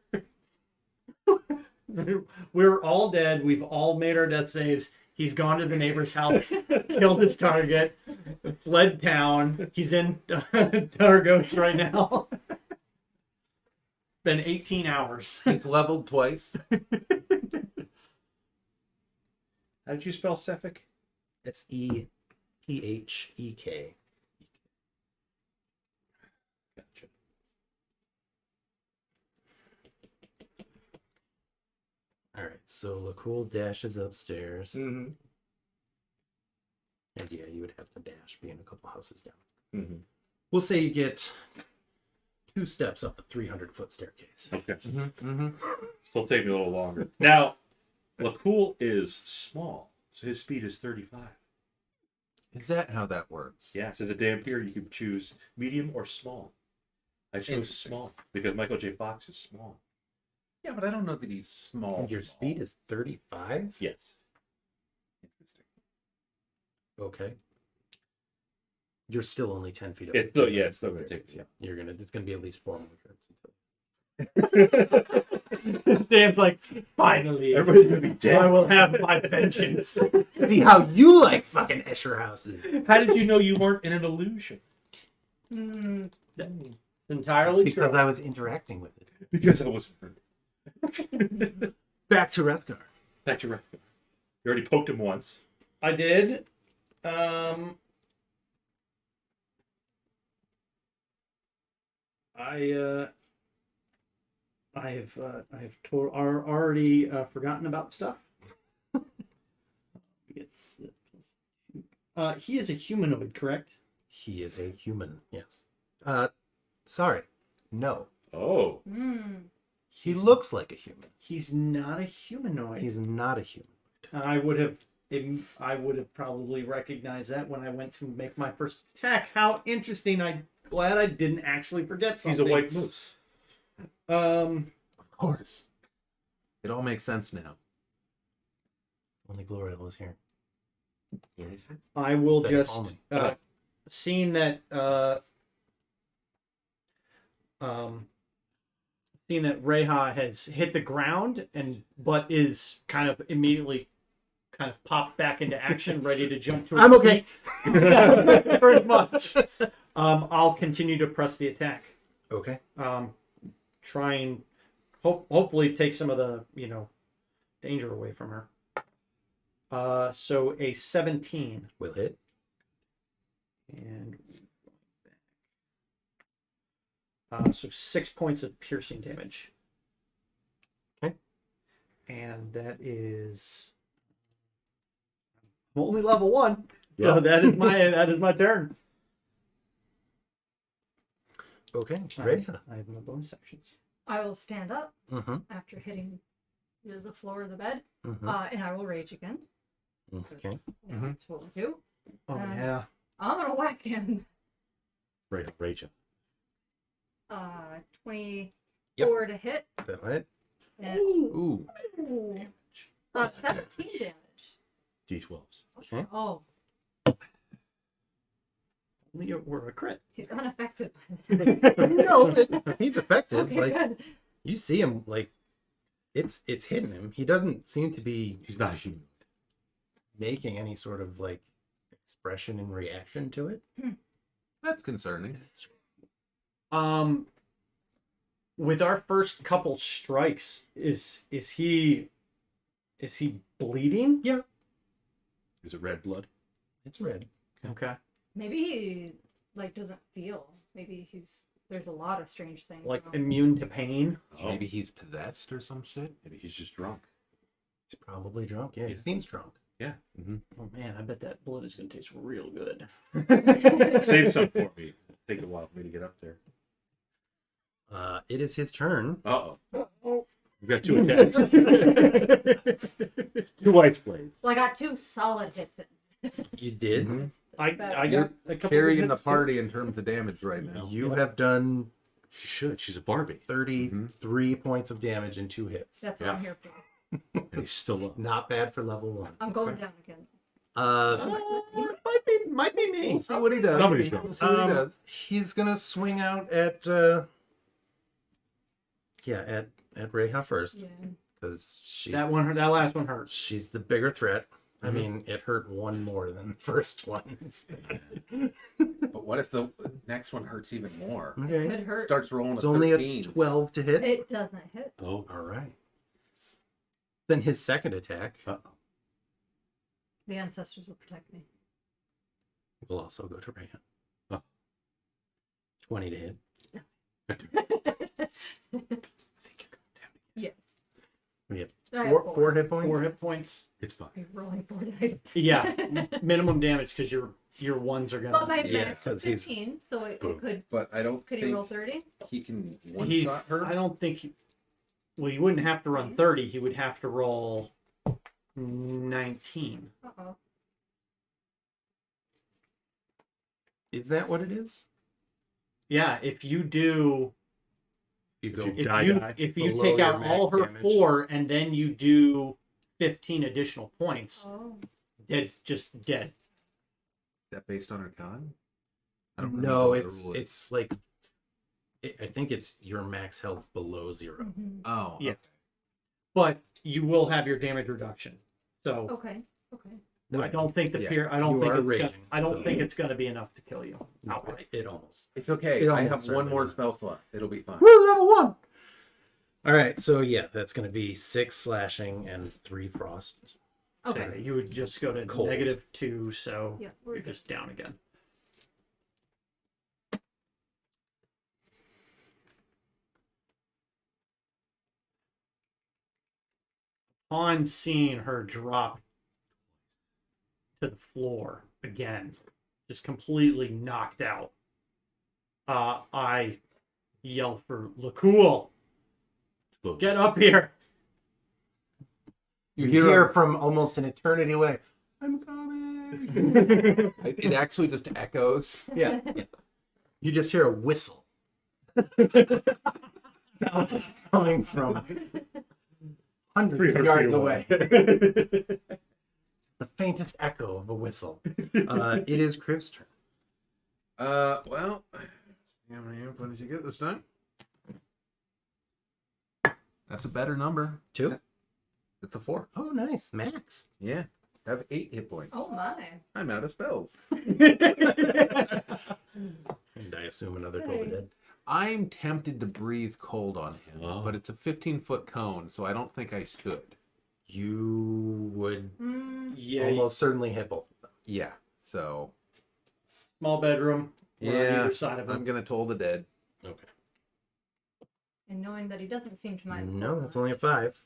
We're all dead. We've all made our death saves. He's gone to the neighbor's house, killed his target, fled town. He's in Targos right now. Been 18 hours. He's leveled twice. How did you spell Cephik? Sephek. Gotcha. All right, so Lacool dashes upstairs. Mm-hmm. And yeah, you would have to dash being a couple houses down. Mm-hmm. We'll say you get 2 steps up the 300-foot staircase. Okay. Mm-hmm. Still take me a little longer. Now, Lacool is small, so his speed is 35. Is that how that works? Yeah, so the damn here you can choose medium or small. I chose Interesting. small because Michael J. Fox is small. Yeah, but I don't know that he's small. And your speed is 35? Yes. Interesting. Okay. You're still only 10 feet up. It's still, yeah, it's still going to take Yeah, it's gonna be at least 4 more turns. Dan's like, finally, Everybody's going to be I dead. will have my vengeance. See how you like fucking Escher houses. How did you know you weren't in an illusion? Mm, Entirely Because true. I was interacting with it. Because I was Back to Wrethgar. Back to Rethgar. You already poked him once. I did. I have already forgotten about the stuff. It's he is a humanoid, correct? He is a human, yes. Sorry. No. Oh. mm. He looks like a human. He's not a humanoid. He's not a human. I would have probably recognized that when I went to make my first attack. How interesting! I'm glad I didn't actually forget He's something. a white moose. Of course. It all makes sense now. Only Gloriel was here. I will Instead of just only. seeing that Reija has hit the ground but is kind of immediately kind of popped back into action, ready to jump to her I'm okay. feet. Pretty much. I'll continue to press the attack. Okay. Try and hopefully take some of the danger away from her. So a 17 Will hit. and so 6 points of piercing damage. Okay. And that is I'm only level 1. Yeah. So that is my turn. Okay. Reija. I have my bonus actions. I will stand up Mm-hmm. after hitting the floor of the bed, Mm-hmm. and I will rage again. Okay. That's what we do. Oh Um, yeah. I'm gonna whack him. Rachel. 24 to hit. That'll hit. And, Ooh. 17 damage. D12s. Okay. Oh, Only or a crit. he's unaffected by that. No. He's affected. Okay, Like good. you see him, like it's hitting him. He doesn't seem to be He's not a human. making any sort of like expression in reaction to it. That's concerning. With our first couple strikes, is he bleeding? Yeah. Is it red blood? It's red. Okay. Maybe he doesn't feel. Maybe there's a lot of strange things. Like going on. immune to pain. Oh, Maybe he's possessed or some shit. maybe he's just drunk. He's probably drunk. Yeah, he seems drunk. Yeah. Oh man, I bet that blood is gonna taste real good. Save some for me. Take a while for me to get up there. It is his turn. Uh-oh. We've got 2 attacks. 2 white blades. Well, I got 2 solid hits in. You did. Mhm. I got a couple Carrying of the hits, too. party in terms of damage right now. You have done She should. She's a Barbie. 33 points of damage in 2 hits. That's what I'm here for. And he's still up. Not bad for level 1. I'm going down again. Might be me. We'll see what he does. Somebody's going. We'll see what he does. He's gonna swing out at Reija first Yeah. because she's That last one hurts. she's the bigger threat. I mean, it hurt one more than the first one. But what if the next one hurts even more? Okay, Could hurt. Starts rolling it's a only 13. a 12 to hit. It doesn't hit. Oh. All right. Then his second attack Uh-oh. The ancestors will protect me. will also go to Reija. Oh. 20 to hit. Yes. We have I have 4 hit points. 4 hit points. It's fine. You're rolling 4 dice. Yeah, minimum damage because your ones are Well, my gonna. Yeah, max is 'cause he's- 15, so it Boom. could. But I don't Could he roll think 30? he can one He, shot her. I don't think. Well, he wouldn't have to run 30. He would have to roll 19. Uh-oh. Is that what it is? Yeah, if you do, You go. you if Die, you die. if you Below take your out all max her damage. 4 and then you do 15 additional points, Oh. just dead. Is that based on her con? No, remember what the it's rule is. it's like I think it's your max health below 0. Mhm. Oh, Yeah. But you will have your damage reduction. So Okay. Okay. I don't think the Yeah, peer. I don't you think are it's. raging, I don't so- think it's going to be enough to kill you No, outright. it almost. It's okay. It I almost have one certainly more is. spell slot. It'll be fine. Woo, level 1. All right, so yeah, that's going to be 6 slashing and 3 frost. Okay. So you would just go to Cold. -2, so Yeah. We're you're good. just down again. On seeing her drop to the floor again, just completely knocked out, I yell for Lacool, get up here. You hear from almost an eternity away, I'm coming. It actually just echoes. yeah. You just hear a whistle. Sounds like it's coming from hundreds of yards away. The faintest echo of a whistle. It is Kriv's turn. Well, how many input did you get this time? That's a better number. 2. It's a 4. Oh, nice. Max. Yeah. I have 8 hit points. Oh my. I'm out of spells. And I assume another 12 Hey. dead. I'm tempted to breathe cold on him, Oh. but it's a 15-foot cone, so I don't think I should. You would Mm, Yeah, almost certainly hit both of them. Yeah. So small bedroom. We're on yeah, either side of I'm him. gonna toll the dead. Okay. and knowing that he doesn't seem to mind. No, that's only a 5.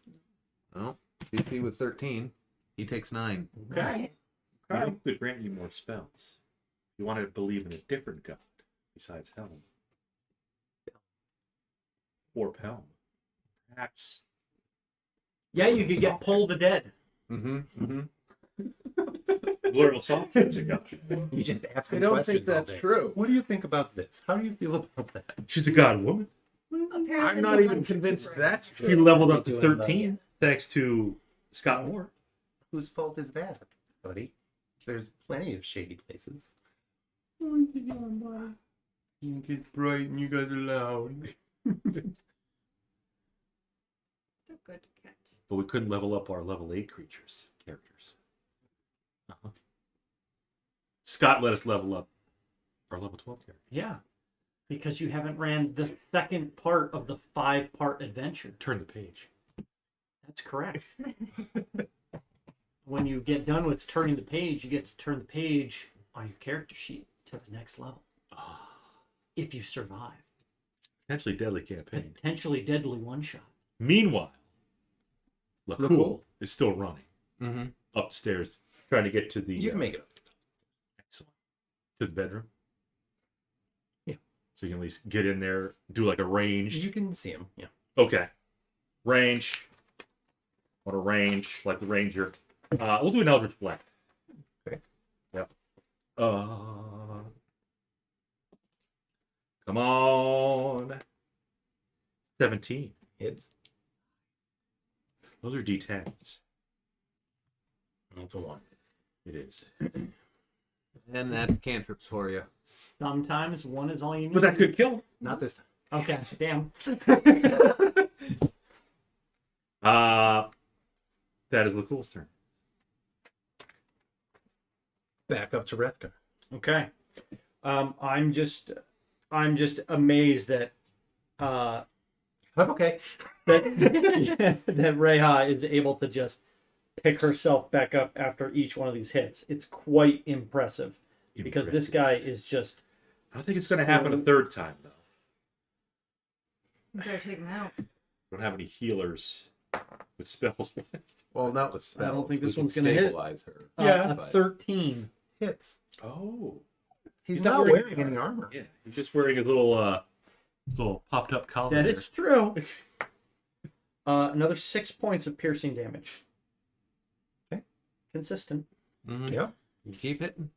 Well, DC was 13. He takes 9. Okay. You know who could grant you more spells? You wanted to believe in a different god besides Helm. Or Pelm. Perhaps. Yeah, you could get Pull the Dead. Mm-hmm. Mm-hmm. Plural soft is a god. You just ask I him don't questions think that's all day. true. What do you think about this? How do you feel about that? She's a god woman. Apparently I'm not the even hunter convinced brain. that's She true. leveled up to Doing 13 thanks to Scott Moore. Whose fault is that, buddy? There's plenty of shady places. You get bright and you guys are loud. They're good cat. But we couldn't level up our level 8 characters. Scott let us level up our level 12 character. Yeah, because you haven't ran the second part of the 5-part adventure. Turn the page. That's correct. When you get done with turning the page, you get to turn the page on your character sheet to the next level. If you survive. Potentially deadly campaign. Potentially deadly one-shot. Meanwhile, Lacool Lacool is still running Mm-hmm. up the stairs, trying to get to the. You can make it up. Excellent. To the bedroom. Yeah. So you can at least get in there, do like a range. You can see him. Yeah. Okay. Range. On a range, like the ranger. We'll do an Eldritch Blast. Okay. Yep. Come on. 17. Hits. Those are D10s. That's a 1. It is. And that's cantrips for you. Sometimes one is all you need. But that could kill him. Not this time. Okay, damn. That is Lakul's turn. Back up to Wrethgar. Okay. I'm just amazed that I'm okay. that Reija is able to just pick herself back up after each one of these hits. It's quite impressive because this guy is just. I don't think it's going to happen a third time, though. You better take him out. We don't have any healers with spells left. Well, not with I don't spells. think We this can one's gonna hit. stabilize her. A but- 13. Hits. Oh. He's not not wearing wearing any armor. Yeah, he's just wearing his little popped up collar. That there. is true. Another 6 points of piercing damage. Okay. Consistent. Mhm. Yep. You keep hitting.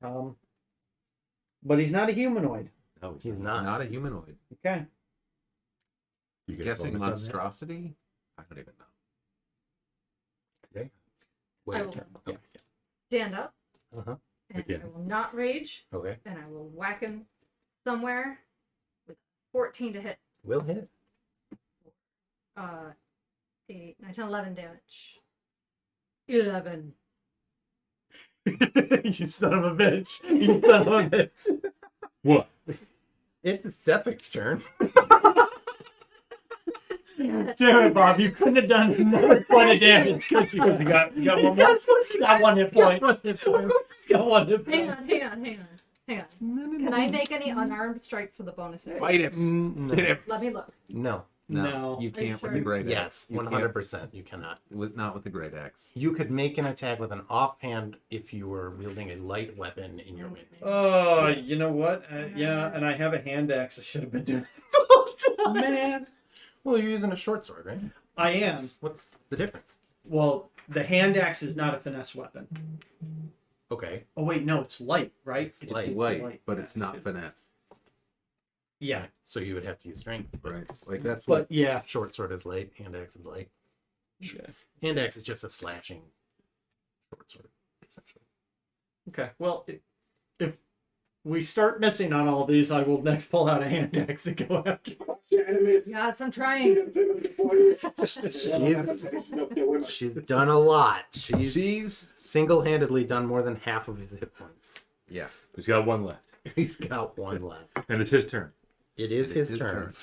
But he's not a humanoid. No, He's not. Not a humanoid. Okay. You get a Guessing bonus on that? monstrosity? I don't even know. Okay. I will stand up, Uh-huh. and Again. I will not rage, Okay. and I will whack him somewhere with 14 to hit. Will hit. 8, 9, 10, 11 damage. 11. You son of a bitch. You son of a bitch. What? It's Sephic's turn. Damn it. Damn it, Bob. You couldn't have done another point of damage, could you? You got one more? He's got one hit point. He's got one hit Hang point. on, hang on, hang on. Hang on. Can I make any unarmed strikes with a bonus action? Fight him. No. Let me look. No. No. You Are you can't with sure? the great axe. Yes, You can't 100%. You cannot. not with the great axe. You could make an attack with an offhand if you were wielding a light weapon in your weapon. Oh, you know what? Yeah, and I have a hand axe. I should have been doing it the whole time. Man. Well, you're using a short sword, right? I am. What's the difference? Well, the hand axe is not a finesse weapon. Okay. Oh, wait, no, it's light, right? It's light. Light, but it's Yeah, not shit. finesse. Yeah, So you would have to use strength. But Right. Like that's but what yeah. short sword is light, hand axe is light. Hand axe is just a slashing short sword, essentially. Okay, well, if we start missing on all these, I will next pull out a hand axe and go after. Yes, I'm trying. She's done a lot. She's she's single-handedly done more than half of his hit points. yeah. He's got one left. He's got one left. And it's his turn. It is It's his turn.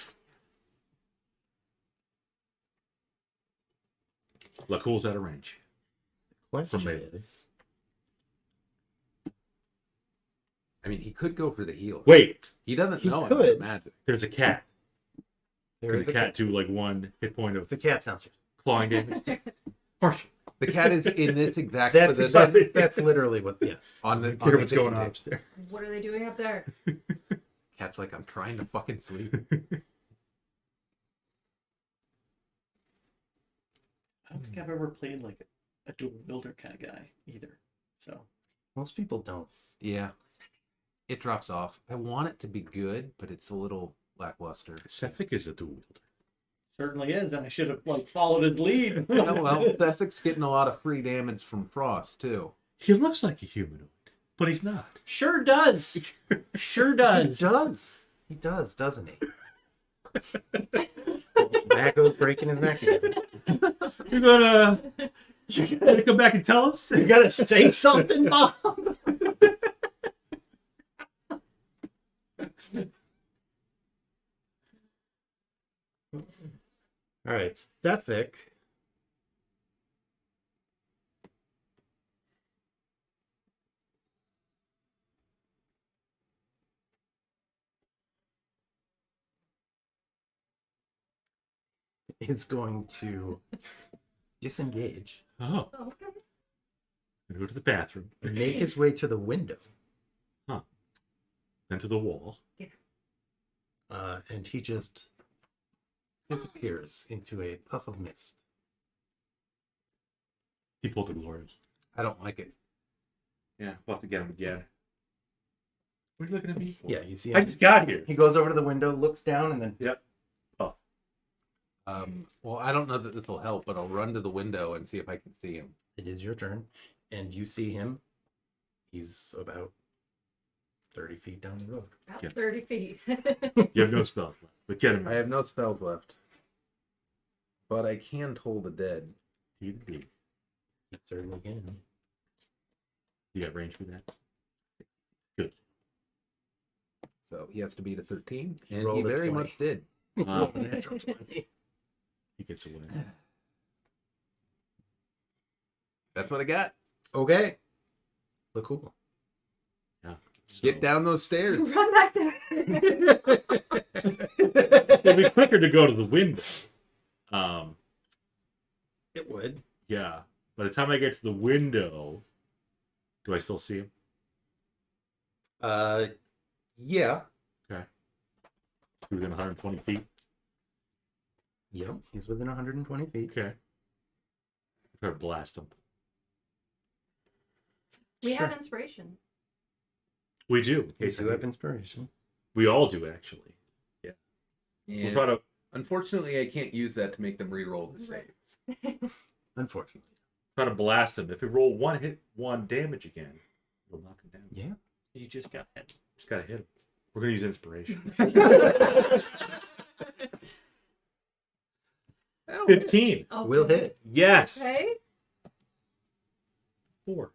Lakul's out of range. Question From me. is, I mean, he could go for the heal. Wait, He doesn't He know could. about magic. there's a cat. there Can is the a cat cat. do like one hit point of The cat's downstairs. clawing damage? Partial. The cat is in this exact That's position that's literally what. Yeah. on the Hear on what's the going kitchen on table. upstairs. What are they doing up there? Cat's like, I'm trying to fucking sleep. I don't think I've ever played like a dual builder kind of guy either. So Most people don't. Yeah. It drops off. I want it to be good, but it's a little lackluster. Sephic is a dual wielder. certainly is, and I should have like followed his lead. Oh, well, Thessic's getting a lot of free damage from Frost, too. He looks like a humanoid, but he's not. Sure does. Sure He does. does. He does, doesn't he? Back goes breaking his neck again. You're gonna come back and tell us? You gotta say something, Bob. All right, Stefik. Is going to disengage Oh, Oh, okay. gonna go to the bathroom. and make his way to the window. Then to the wall. And he just disappears into a puff of mist. He pulled the glory. I don't like it. Yeah, we'll have to get him again. What are you looking at me for? Yeah, you see I him. just got here. He goes over to the window, looks down, and then Yep. Oh, Well, I don't know that this will help, but I'll run to the window and see if I can see him. it is your turn. And you see him. He's about 30 feet down the road. About Yeah. 30 feet. you have no spells left. But get him. I have no spells left, but I can toll the dead. He'd be. You certainly can. You got range for that? So he has to beat a 13, He and he rolled a very 20. much did. Wow. A natural 20. He gets away. That's what I got. Okay. Look cool. Yeah. So, Get down those stairs. Run back down. It'd be quicker to go to the window. It would. Yeah. By the time I get to the window, do I still see him? Yeah. Within 120 feet. Yep. He's within 120 feet. Okay. Try to blast him. We Sure. have inspiration. We do. In You case do I have need- inspiration. we all do, actually. We'll And try to unfortunately, I can't use that to make them re-roll the saves. Unfortunately. blast him. If we roll one damage again, we'll knock him down. Yeah. You just got hit. Just gotta hit him. We're gonna use inspiration. 15. Oh, Will hit. Yes. Okay. 4.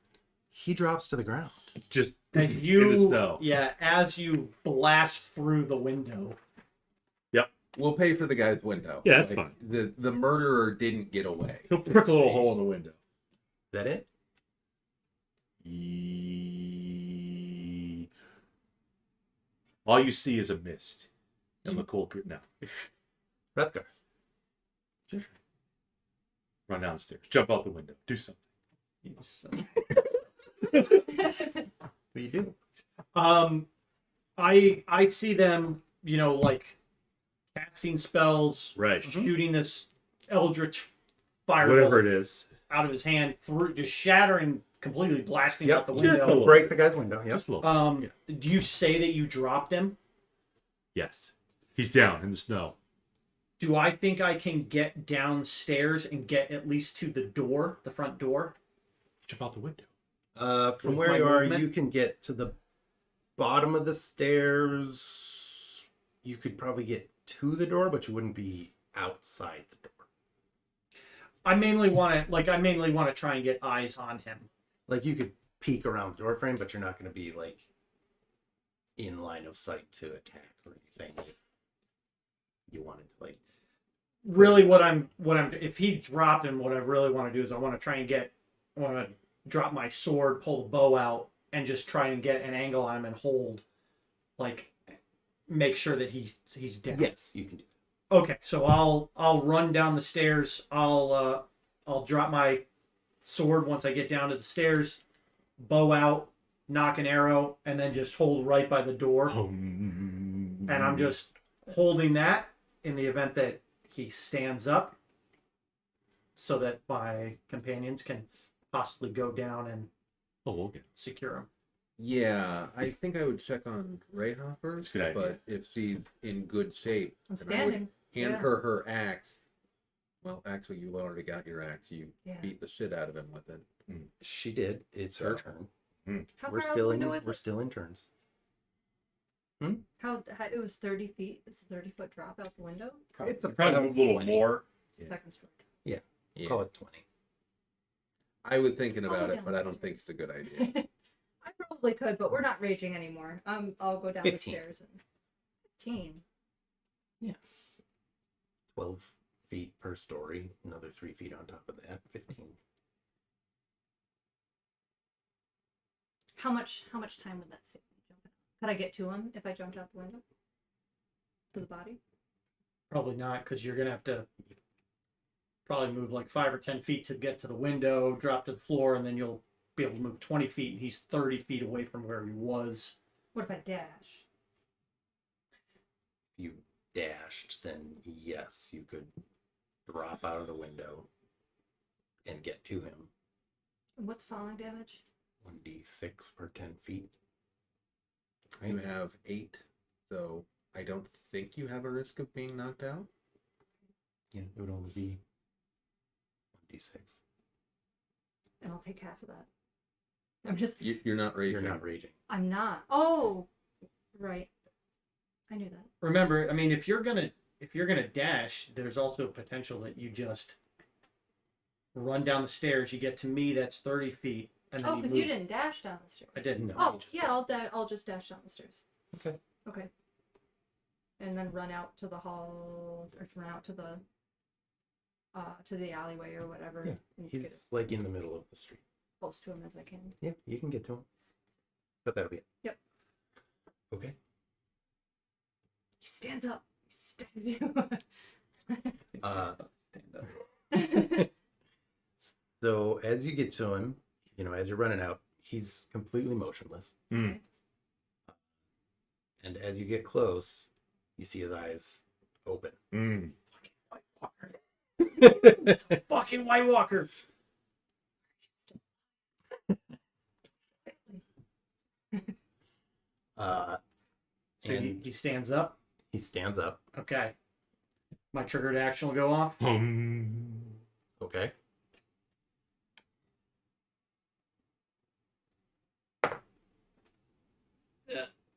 He drops to the ground. Just And in the you, snow. yeah, as you blast through the window. We'll pay for the guy's window. Yeah, that's fine. The murderer didn't get away. He'll prick a little hole in the window. Is that it? All you see is a mist. And the cold no. Rethgar. Run down the stairs. Jump out the window. Do something. You son- What do you do? I see them, like casting spells, Right. shooting this eldritch fireball Whatever it is. out of his hand, through just shattering, completely blasting Yep. out the Just a window. little. Break the guy's window. Yep. Just a little. Do you say that you dropped him? Yes. He's down in the snow. Do I think I can get downstairs and get at least to the door, the front door? Jump out the window. From With where my you are, movement? you can get to the bottom of the stairs. You could probably get to the door, but you wouldn't be outside the door. I mainly want to try and get eyes on him. Like you could peek around the door frame, but you're not going to be like in line of sight to attack or anything. If you wanted to, like, Really, if he dropped him, what I really want to do is I want to drop my sword, pull the bow out, and just try and get an angle on him and hold, like, make sure that he's dead. yes, you can do that. Okay, so I'll run down the stairs. I'll drop my sword once I get down to the stairs, bow out, knock an arrow, and then just hold right by the door. And I'm just holding that in the event that he stands up, so that my companions can possibly go down and we'll get. secure him. Yeah, I think I would check on Reija That's first. a good idea. But if she's in good shape, I'm then I would standing. hand Yeah. her axe. Well, actually, you already got your axe. You Yeah. beat the shit out of him with it. She did. It's her So- turn. How We're far out still the in. window is We're it? still in turns. How it was 30 feet. It's a 30-foot drop out the window. It's a Probably a little more. Yeah. Second story. Yeah. Call it 20. I was thinking I'll about go it, down but the I don't think it's a good idea. I probably could, but we're not raging anymore. I'll go down 15. the stairs. 15. 12 feet per story. Another 3 feet on top of that. 15. How much time would that save me jumping? Could I get to him if I jumped out the window? To the body? Probably not, because you're gonna have to probably move like 5 or 10 feet to get to the window, drop to the floor, and then you'll be able to move 20 feet. And he's 30 feet away from where he was. What if I dash? If you dashed, then yes, you could drop out of the window and get to him. What's falling damage? 1d6 per 10 feet. You have 8, so I don't think you have a risk of being knocked out. Yeah, it would only be 1d6. And I'll take half of that. I'm just. You're not raging. You're not raging. I'm not. Oh, right. I knew that. Remember, I mean, if you're gonna dash, there's also potential that you just run down the stairs. You get to me, that's 30 feet, and then Oh, because you didn't dash down the stairs. I didn't. No. Oh, you just yeah, I'll just dash down the stairs. Okay. Okay. And then run out to the hall, or run out to the alleyway or whatever. Yeah, and get he's like in the middle of the street. as close to him as I can. Yeah, you can get to him. But that'll be it. Yep. Okay. He stands up. He stabs Stand up. So as you get to him, as you're running out, he's completely motionless. Mm. And as you get close, you see his eyes open. Mm. White Walker. It's a fucking White Walker. So And he stands up. he stands up. Okay. My triggered action will go off. Okay.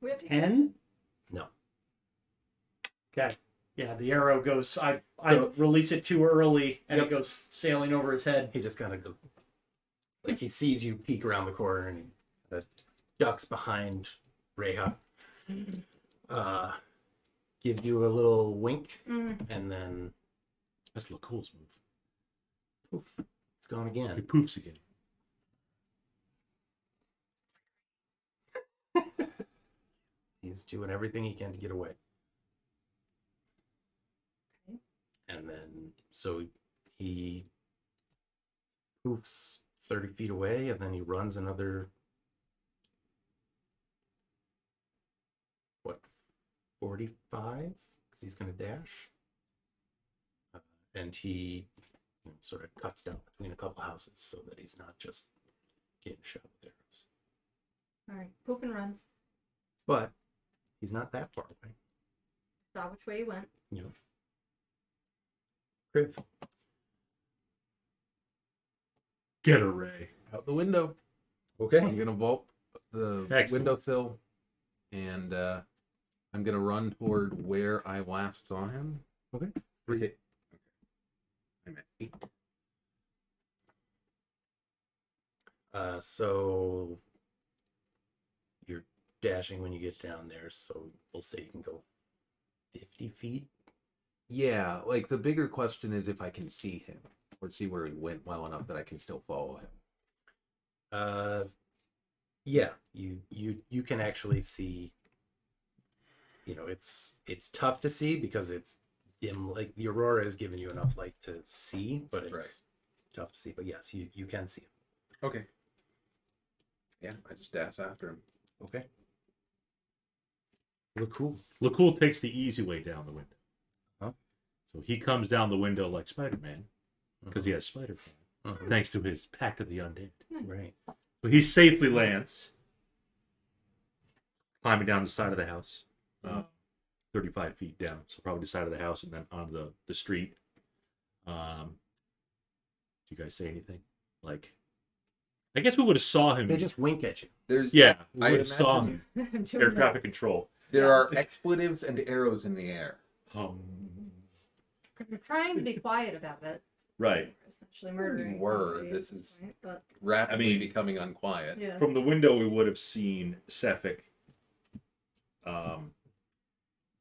We have to 10? No. Okay. Yeah, the arrow goes. I So- release it too early, and Yep. it goes sailing over his head. He just kind of goes, like he sees you peek around the corner and he ducks behind Reija. Gives you a little wink and then That's Lacoul's move. poof, it's gone He again. poofs again. He's doing everything he can to get away. Okay. And then, so he poofs 30 feet away, and then he runs another, 45? Because he's going to dash. And he sort of cuts down between a couple houses so that he's not just getting shot with arrows. All right, poof and run. But he's not that far away. Saw which way he went. Kriv. Get her, Ray. Out the window. Okay. I'm gonna vault the Excellent. windowsill, and I'm gonna run toward where I last saw him. Okay. Okay. I'm at 8. So you're dashing when you get down there, so we'll say you can go 50 feet. Yeah, like the bigger question is if I can see him or see where he went well enough that I can still follow him. Yeah, you can actually see. It's tough to see because it's dim. Like the aurora has given you enough light to see, but it's tough to see. But yes, you can see him. Okay. Yeah, I just dash after him. Okay. Look cool. Lacoul takes the easy way down the window. Huh? So he comes down the window like Spider-Man, because he has Spider-Man, thanks to his Pact of the Undead. Right. So he safely lands, climbing down the side of the house, 35 feet down. So probably the side of the house and then onto the street. Do you guys say anything? Like, I guess we would have saw him. They just wink at you. There's Yeah, we I would have saw imagine him. I'm doing Air that. traffic control. there Yes. are expletives and arrows in the air. We're trying to be quiet about it. Right. We're essentially murdering. You were. somebody at This is- point, but Rapidly I mean- becoming unquiet. yeah. From the window, we would have seen Cephik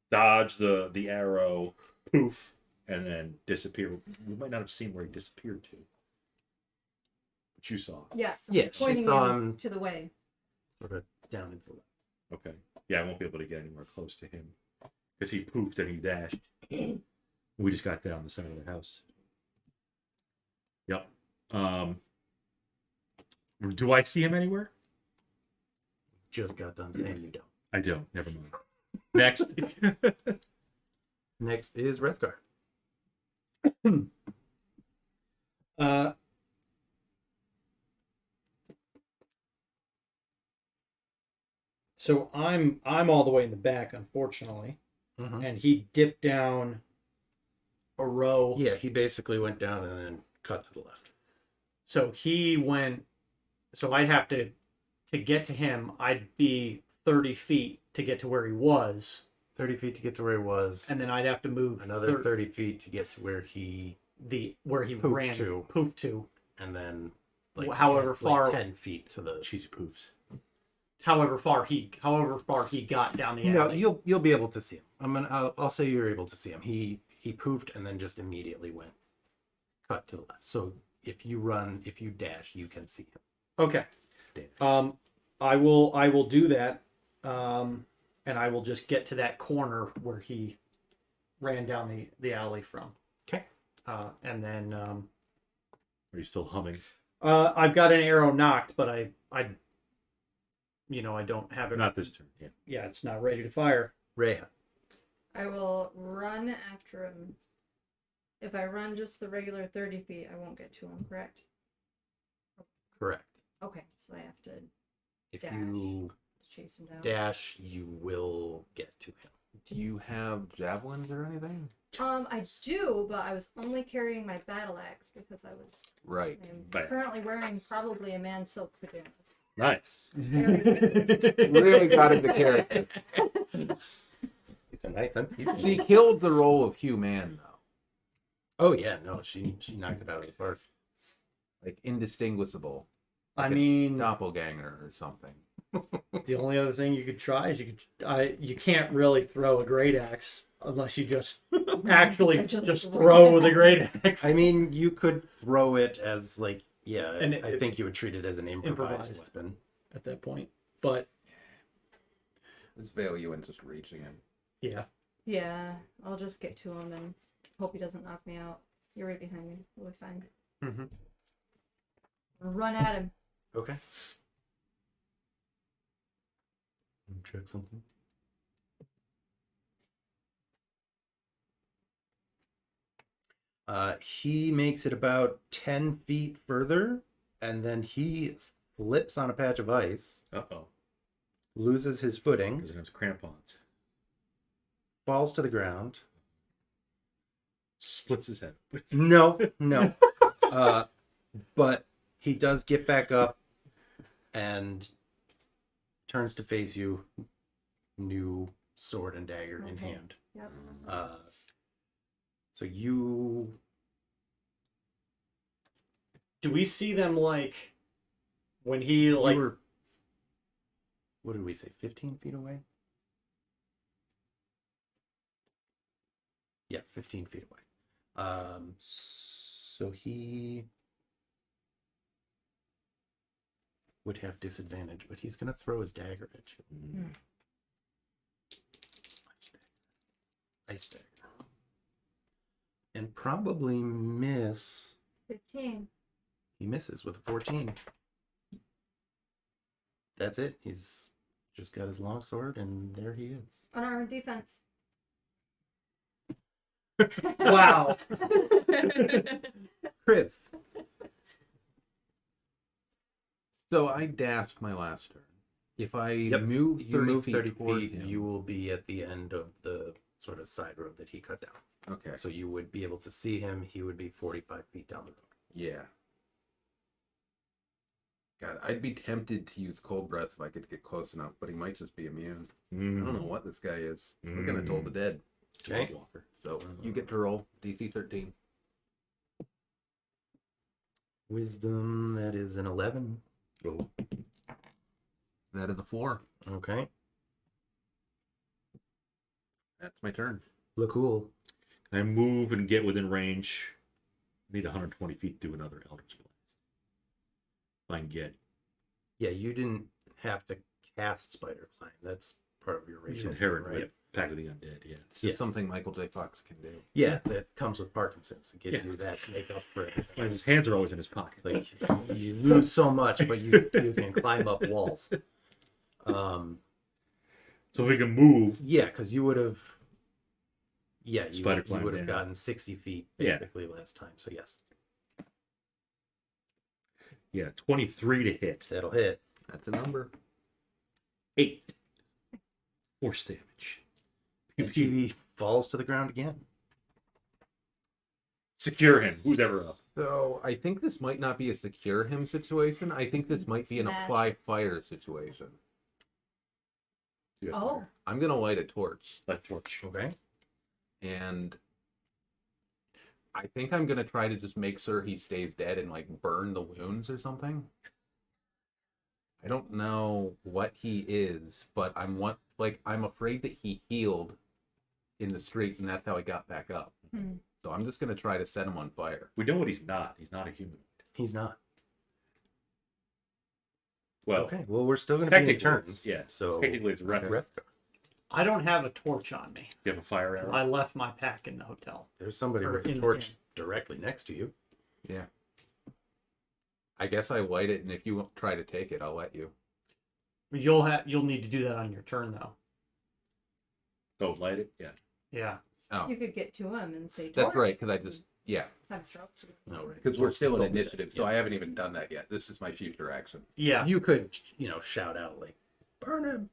dodge the arrow, poof, and then disappear. We might not have seen where he disappeared to. But you saw. Yes. I'm Yeah, she pointing saw you him. to the way. Sort of down into the left. Okay. Yeah, I won't be able to get anywhere close to him. Because he poofed and he dashed. We just got down the side of the house. Yep. Do I see him anywhere? Just got done saying you don't. I don't. Never mind. Next. Next is Wrethgar. Uh, so I'm all the way in the back, unfortunately, and he dipped down a row. Yeah, he basically went down and then cut to the left. So he went. So I'd have to get to him. I'd be 30 feet to get to where he was, 30 feet to get to where he was, and then I'd have to move another 30 feet to get to where he poofed to, and then however far 10 feet to the Cheesy poofs. however far he got down the alley. No, you'll be able to see him. I'll say you're able to see him. He poofed and then just immediately went cut to the left. So if you dash, you can see him. Okay. Damn. I will do that. And I will just get to that corner where he ran down the alley from. Okay. And then Are you still humming? I've got an arrow knocked, but I don't have it. Not this turn. Yeah. Yeah, it's not ready to fire. Reija. I will run after him. If I run just the regular 30 feet, I won't get to him, correct? Correct. Okay, so I have to If Dash. you chase him down. dash, you will get to him. Do you have javelins or anything? I do, but I was only carrying my battle axe because I'm Right. Right. currently wearing probably a man's silk pajamas. Nice. Really got into character. It's a nice people. She killed the role of human though. Oh yeah, no, she knocked it out of the park. Like indistinguishable. I Like a mean, doppelganger or something. the only other thing you could try is you can't really throw a great axe unless you just actually just throw the great axe. I mean, you could throw it as And I think you would treat it as an improvised weapon. At that point, but This value in just reaching him. yeah, Yeah, I'll just get to him and hope he doesn't knock me out. You're right behind me. We'll be fine. Mm-hmm. Run at him. Okay. Check something. He makes it about 10 feet further, and then he slips on a patch of ice, Uh-oh. loses his footing, Because it has crampons. falls to the ground. Splits his head. No. But he does get back up and turns to face you, new sword and dagger in Okay. hand. Yep. So you... do we see them when he you were, what did we say, 15 feet away? Yeah, 15 feet away. So he would have disadvantage, but he's going to throw his dagger at you. Ice dagger. And probably miss. 15. He misses with a 14. That's it. He's just got his longsword, and there he is. Unarmed defense. wow. Kriv. So I dashed my last turn. If I move 30 You move feet 30 toward feet, him, you will be at the end of the sort of side road that he cut down. okay. So you would be able to see him. He would be 45 feet down the road. Yeah. God, I'd be tempted to use cold breath if I could get close enough, but he might just be immune. I don't know what this guy is. We're gonna toll the dead. Okay. Walker. So you get to roll DC 13. Wisdom, that is an 11. Oh. That is a 4. Okay. That's my turn. Look cool. Can I move and get within range? I need 120 feet to do another Eldritch Blast. If I can get. Yeah, you didn't have to cast Spider Climb. That's part of your It's racial inherent, right? right? Pact of the Undead, yeah. It's just something Michael J. Fox can do. Yeah, that comes with Parkinson's. It gives Yeah. you that to make up for it. Like, his hands are always in his pockets. Like you lose so much, but you can climb up walls. So if we can move, Yeah, because you would have. Yeah, you Spider would climb have down. gotten 60 feet Yeah. basically last time. So yes, 23 to hit. that'll hit. That's a number. 8 force damage. He falls to the ground again. Secure him. Who's ever up? So I think this might not be a secure him situation. I think this might be an Smash. apply fire situation. You have Oh. fire. I'm gonna light a torch, Light torch. Okay. and I think I'm gonna try to just make sure he stays dead and like burn the wounds or something. I don't know what he is, but I'm afraid that he healed in the street, and that's how he got back up. Hmm. So I'm just gonna try to set him on fire. We know what he's not. He's not a human. He's not. Well, Okay. Well, we're still going to be in technically turns. it's- yeah. So technically it's Wrethgar. Wrethgar. I don't have a torch on me. You have a fire arrow. I left my pack in the hotel. There's somebody Or with a in- torch directly next to you. Yeah. I guess I light it, and if you try to take it, I'll let you. You'll need to do that on your turn though. Oh, light it? Yeah. Yeah. Oh, You could get to him and say, that's "Torch." right, because I just Have trouble. No, right. because we're still in Don't do that. initiative, so I haven't even done that yet. This is my future action. Yeah. You could, shout out like, "Burn him!"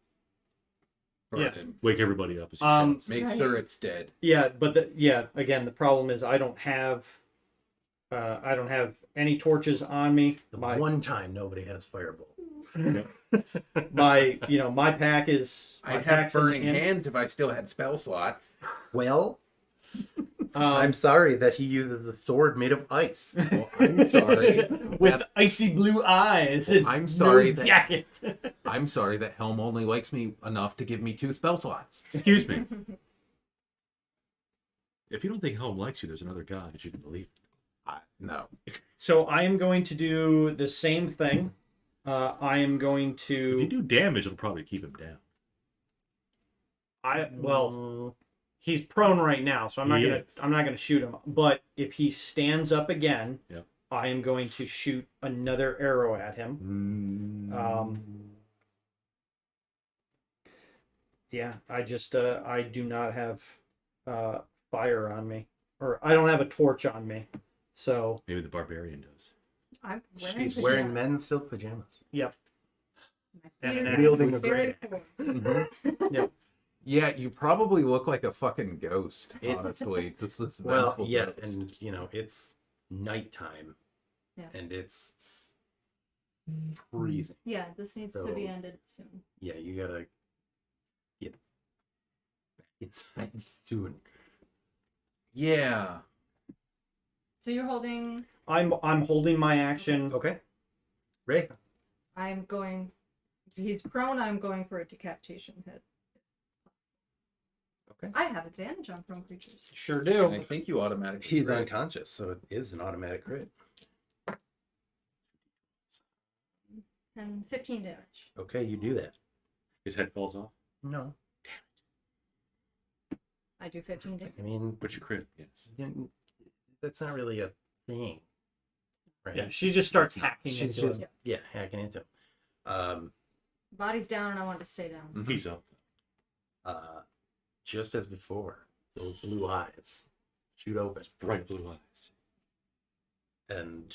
Burn Yeah. him. Wake everybody up. As he shouts. Make Right. sure it's dead. Yeah, but again, the problem is I don't have any torches on me. The My one time nobody has firebolt. my pack is. my I'd have pack's in the burning inn. hands if I still had spell slots. Well, I'm sorry that he uses a sword made of ice. Well, I'm sorry. with icy blue eyes. And I'm sorry no that- jacket. I'm sorry that Helm only likes me enough to give me 2 spell slots. Excuse me. If you don't think Helm likes you, there's another god that you can believe. No. So I am going to do the same thing. I am going If you to. do damage, it'll probably keep him down. He's prone right now, so I'm not He gonna. is. I'm not gonna shoot him. But if he stands up again, Yep. I am going to shoot another arrow at him. Yeah, I do not have fire on me, or I don't have a torch on me. So Maybe the barbarian does. I'm She's pajamas. wearing men's silk pajamas. My And feet are wielding a very great cold. Yeah, you probably look like a fucking ghost, It- honestly. Just this Well, vengeful yeah, ghost. and it's nighttime, Yeah. and it's freezing. Yeah, this needs to be So- ended soon. Yeah, you gotta get back inside soon. Yeah. So you're holding. I'm holding my action. Okay, Ray. I'm going. He's prone. I'm going for a decapitation hit. Okay. I have advantage on prone creatures. Sure I do. think you automatically. He's crit. unconscious, so it is an automatic crit. And 15 damage. Okay, you do that. His head falls off. No, I do 15 damage. I mean, But you crit. Yes. that's not really a thing, right? Yeah, she just starts hacking She's into just it. hacking into him. Body's down, and I want to stay down. Mhm. He's up. Just as before, those blue eyes shoot open, Bright blue eyes. and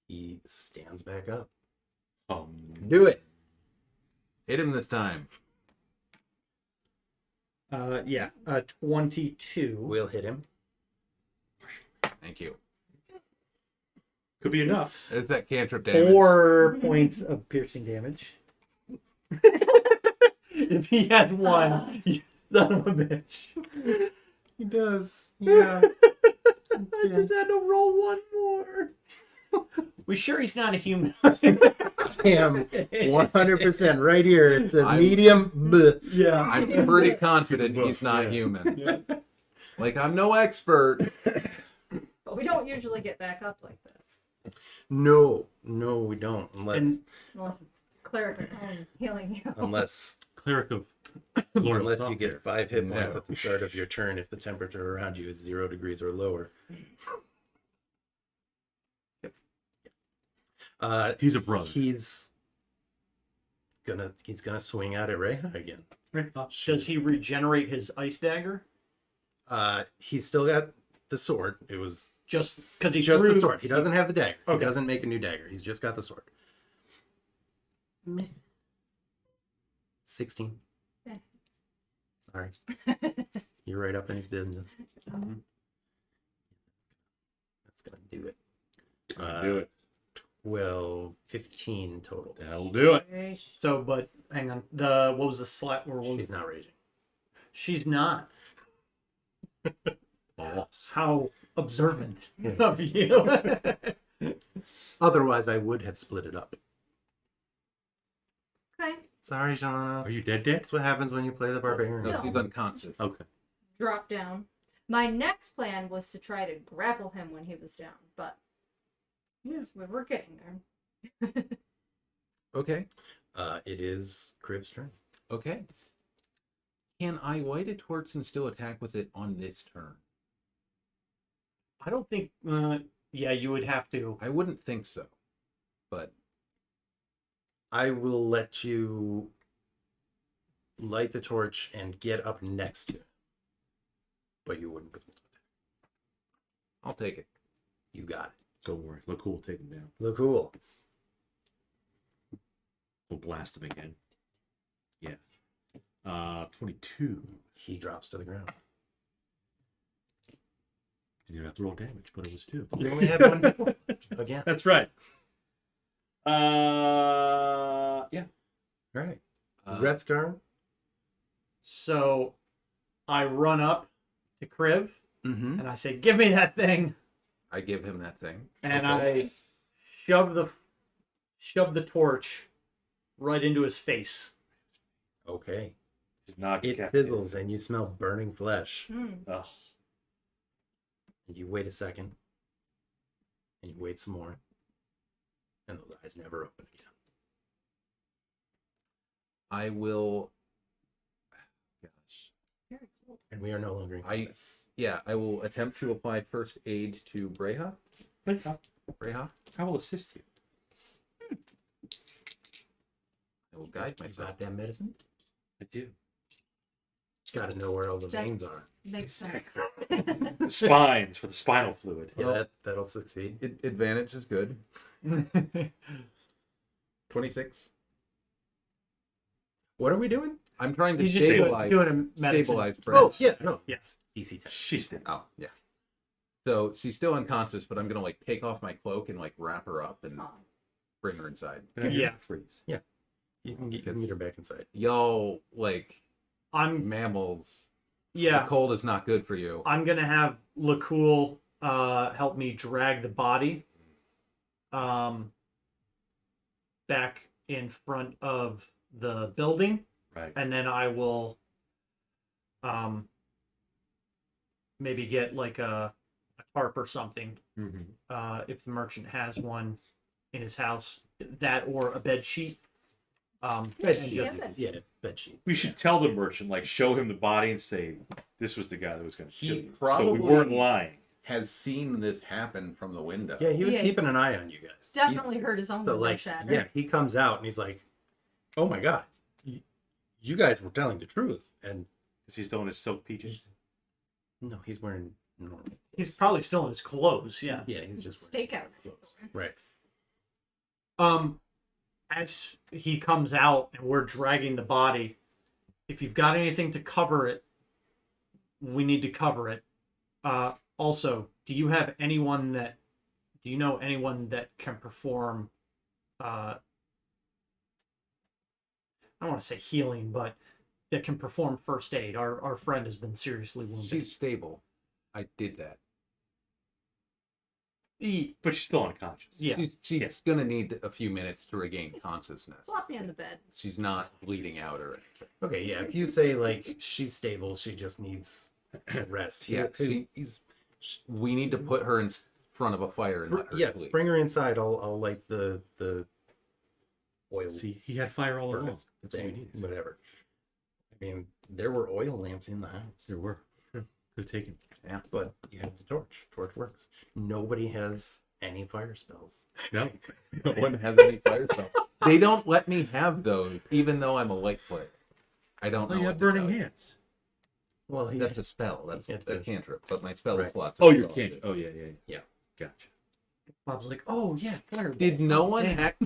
he stands back up. Do it. Hit him this time. 22. We'll hit him. Thank you. Could be enough. There's that cantrip damage. 4 points of piercing damage. If he has one, you son of a bitch. He does. Yeah. I just had to roll one more. We sure he's not a human? I am 100% right here. It says I'm- medium. Bleh. Yeah. I'm pretty confident he's not Yeah. human. Like, I'm no expert. But we don't usually get back up like that. No, we don't. Unless And Unless it's Cleric at home healing you. unless cleric of Lord Unless of you get 5 hit points No. at the start of your turn if the temperature around you is 0 degrees or lower. He's a brother. He's gonna swing out at Reija again. Does he regenerate his ice dagger? He's still got the sword. It was Just because he just threw the sword. He doesn't have the dagger. Okay. He doesn't make a new dagger. He's just got the sword. Meh. 16. Eh. Sorry. You're right up in his business. That's gonna do it. Do it. 12, 15 total. That'll do it. So, but hang on. What was the slap? Or what was, She's not raging. she's not. Boss. How observant of you. Otherwise, I would have split it up. Okay. Sorry, Shauna. Are you dead? That's what happens when you play the barbarian. No, No. she's unconscious. Okay. Drop down. My next plan was to try to grapple him when he was down, but yes, we're getting there. Okay. It is Kriv's turn. Okay. Can I light a torch and still attack with it on this turn? I don't think. Yeah, you would have to. I wouldn't think so. But I will let you light the torch and get up next to it. But you wouldn't be able to attack. I'll take it. You got it. Don't worry. Look cool. Take him down. Look cool. We'll blast him again. Yeah. 22. He drops to the ground. Didn't even have to roll damage, but it was 2. You only had one hit point. Again. That's right. Yeah. All right. Uh, Wrethgar. So, I run up to Kriv Mm-hmm. and I say, "Give me that thing," I give him that thing. and I shove the torch right into his face. Okay. Just knock It cat fizzles and you smell burning flesh. Ugh. And you wait a second. And you wait some more. And those eyes never open again. I will. Gosh. Very cool. And we are no longer in I will attempt to apply first aid to Reija. Reija. I will assist you. I will guide You myself. goddamn medicine. I do. Gotta know where all the That- veins are. Makes sense. Spines for the spinal fluid. Yeah, Well- that'll succeed. Advantage is good. 26. What are we doing? I'm trying to He's just stabilize. doing a medicine. Stabilize Oh, Brent. yeah, no. Yes. DC 10. She's dead. Oh, yeah. So she's still unconscious, but I'm gonna like take off my cloak and like wrap her up and Aw. bring her inside. Yeah. Freeze. You can get her back inside. Y'all like I'm mammals. yeah. The cold is not good for you. I'm gonna have Lacool help me drag the body back in front of the building, Right. and then I will maybe get like a tarp or something Mm-hmm. if the merchant has one in his house, that or a bed sheet. Bed sheet. Yeah, Yeah, bed sheet. We should tell the merchant, like, show him the body and say, "This was the guy that was going to He kill you." So probably- we weren't lying. Has seen this happen from the window. Yeah, he was Yeah. keeping an eye on you guys. Definitely heard his own So, window like, shatter. yeah, he comes out and he's like, "Oh my god, you guys were telling the truth." And Is he still in his silk PJs? no, he's wearing normal. He's probably still in his clothes. Yeah. Yeah, he's just wearing Stakeout. clothes. Right. As he comes out and we're dragging the body, if you've got anything to cover it, we need to cover it. Also, do you know anyone that can perform I don't want to say healing, but that can perform first aid? Our friend has been seriously wounded. She's stable. I did that. But she's still unconscious. Yeah. She's Yes. gonna need a few minutes to regain consciousness. Flop me on the bed. She's not bleeding out or anything. Okay, yeah. If you say like she's stable, she just needs rest. Yeah, he's We need to put her in front of a fire and let her yeah. sleep. Bring her inside. I'll light the oil. See, he had fire all along. furnace That's what we thing, needed. whatever. I mean, there were oil lamps in the house. There were. Good taken. Yeah. But you have the torch. Torch works. Nobody has any fire spells. No. No one has any fire spell. They don't let me have those, even though I'm a light player. I don't Oh, know. you what have to burning tell you. hands. Well, That's a spell. That's It's a a- cantrip. But my spell Right. slot. Oh, you can't. Oh, yeah. Yeah. Gotcha. Bob's like, oh yeah, fireball. Did no Oh, one dang. hack?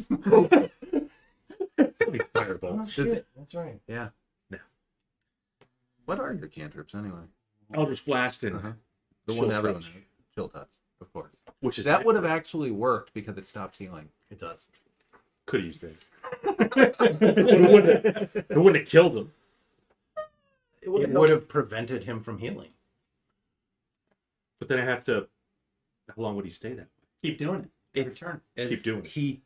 Fireball. oh shit, that's right. Yeah. No. What are your cantrips anyway? Eldritch Blast and Uh-huh. The Chill one everyone Touch. knows. Chill touch, of course. which is That would have actually worked because it stops healing. It does. could have used that. It wouldn't have killed him. It would have prevented him from healing. But then I have to. How long would he stay that way? Keep doing it. It's Return. Keep doing it.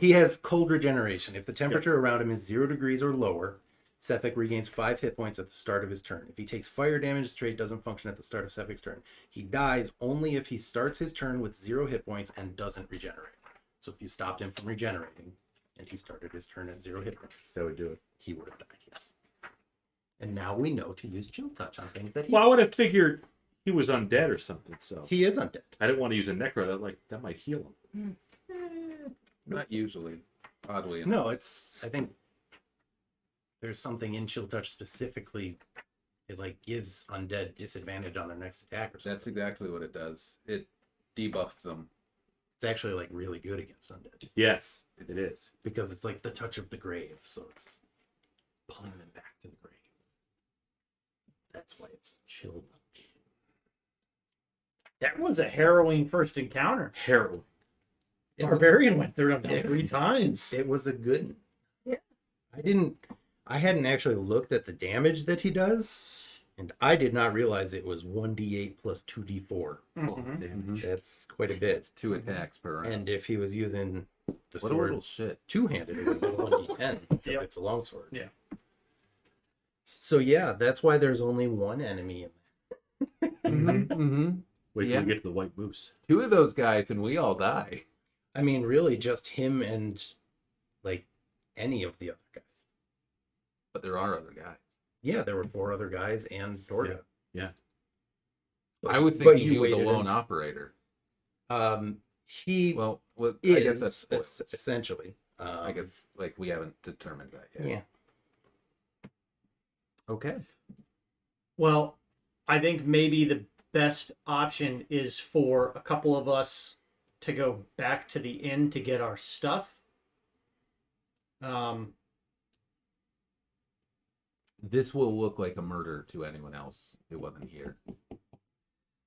He has cold regeneration. If the temperature around him is 0 degrees or lower, Sefik regains 5 hit points at the start of his turn. If he takes fire damage, the trait doesn't function at the start of Sefik's turn. He dies only if he starts his turn with 0 hit points and doesn't regenerate. So if you stopped him from regenerating and he started his turn at 0 hit points, That would do it. he would have died, yes. And now we know to use chill touch on things that Well, I would have figured he was undead or something. So he is undead. I didn't want to use a necro. That might heal him. Not usually, oddly enough. No, I think there's something in chill touch specifically. It like gives undead disadvantage on their next attack or something. That's exactly what it does. It debuffs them. It's actually like really good against undead Yes, it is. because it's like the touch of the grave, so it's pulling them back to the grave. That's why it's chill touch. That was a harrowing first encounter. Heroin. Barbarian went through them 3 times. It was a good. Yeah. I hadn't actually looked at the damage that he does, and I did not realize it was 1d8 plus 2d4. Mhm. Damage. That's quite a bit. 2 attacks per round. And if he was using the what a sword little shit. two-handed, it would have been 1d10 because Yep. it's a longsword. Yeah. So yeah, that's why there's only one enemy in Mm-hmm. Wait till Yeah. we get to the white moose. 2 of those guys and we all die. I mean, really, just him and like any of the other guys. But there are other guys. Yeah, there were 4 other guys and Dorga. Yeah. I was But thinking you he was a waited lone and- operator. He Well, I is guess that's spoilers. essentially. I guess like we haven't determined that yet. Yeah. Okay. Well, I think maybe the best option is for a couple of us to go back to the inn to get our stuff. This will look like a murder to anyone else who wasn't here.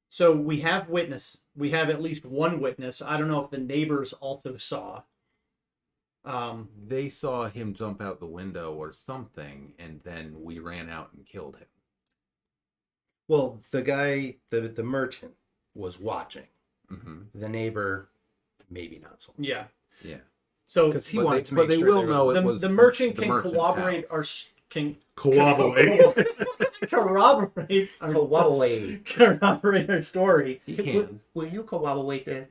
So we have witness. We have at least one witness. I don't know if the neighbors also saw. They saw him jump out the window or something, and then we ran out and killed him. Well, the guy, the merchant, was watching. Mm-hmm. The neighbor, maybe not so much. Yeah. Yeah. So Because he But wanted they- to but make they sure will there know was- it the, was the merchant the can merchant's corroborate house. can Corroborate. corroborate our, corroborate our story. He can. Will you corroborate this?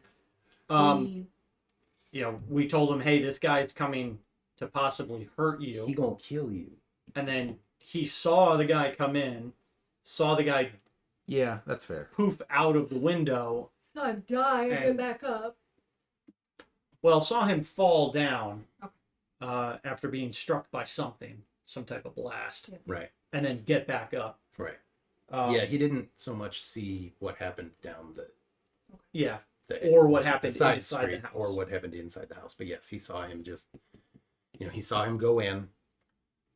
You know, we told him, hey, this guy's coming to possibly hurt He you. gonna kill you. And then he saw the guy come in, saw the guy Yeah, that's fair. poof out of the window. So I die and And- get back up. Well, saw him fall down Okay. after being struck by something, some type of blast, Right. and then get back up. Right. Um, Yeah, he didn't so much see what happened down yeah. the Or what happened the side inside street, the house. or what happened inside the house. But yes, he saw him just, he saw him go in,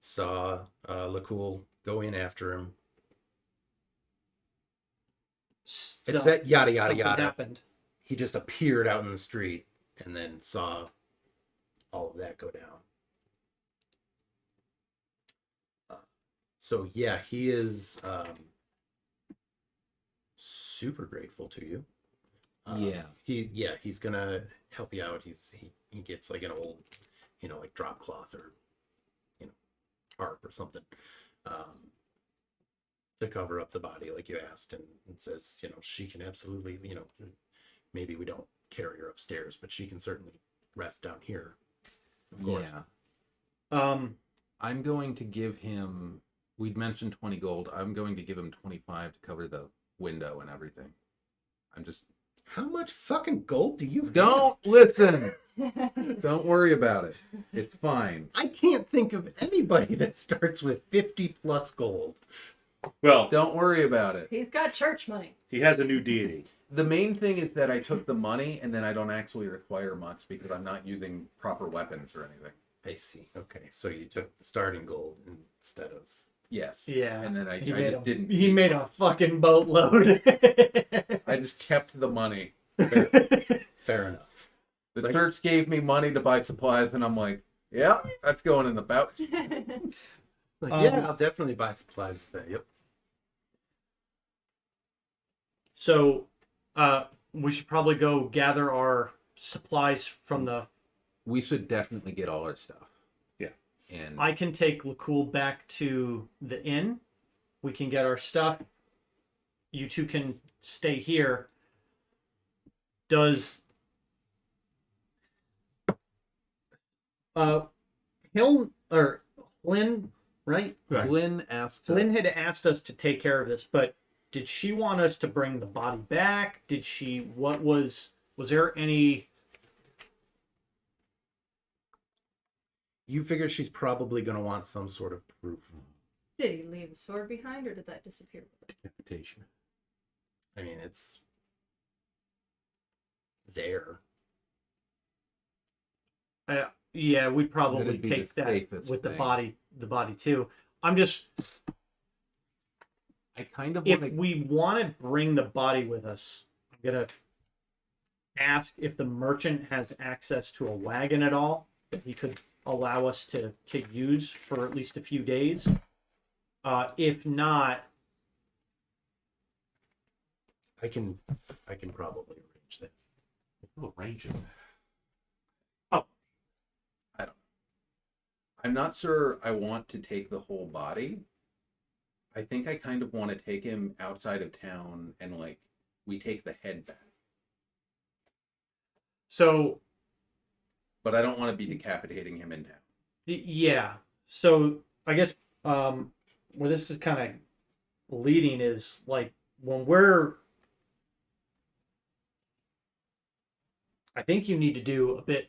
saw Lacool go in after him. It's that yada yada Something yada. happened. He just appeared out in the street and then saw all of that go down. So yeah, he is super grateful to you. He's gonna help you out. He gets like an old, like drop cloth or harp or something, to cover up the body like you asked, and it says, she can absolutely, maybe we don't carry her upstairs, but she can certainly rest down here. Of course. Yeah. I'm going to give him. We'd mentioned 20 gold. I'm going to give him 25 to cover the window and everything. I'm just. How much fucking gold do you have? Don't listen. Don't worry about it. It's fine. I can't think of anybody that starts with 50 plus gold. Well, Don't worry about it. He's got church money. he has a new deity. The main thing is that I took the money and then I don't actually require much because I'm not using proper weapons or anything. I see. Okay, so you took the starting gold instead of... Yes. Yeah. And then I He just didn't. He made a fucking boatload. I just kept the money. Fair enough. The church gave me money to buy supplies, and I'm like, yeah, that's going in the bout. Like, yeah, I'll definitely buy supplies with that. Yep. So, we should probably go gather our supplies from the. We should definitely get all our stuff. Yeah. And I can take Lakul back to the inn. We can get our stuff. You two can stay here. Does Hiln or Lynn, right? Lynn asked. Lynn had asked us to take care of this, but did she want us to bring the body back? Did she? What was there any? You figure she's probably going to want some sort of proof. Did he leave a sword behind, or did that disappear? Invitation. I mean, it's there. Yeah, we'd probably That'd be take the that safest with thing. the body too. I'm just, I kind of if want to. we want to bring the body with us, I'm gonna ask if the merchant has access to a wagon at all that he could allow us to use for at least a few days. If not, I can probably arrange that. We'll arrange it. I'm not sure I want to take the whole body. I think I kind of want to take him outside of town and like we take the head back. so But I don't want to be decapitating him in town. yeah. So I guess where this is kind of leading is like when we're. I think you need to do a bit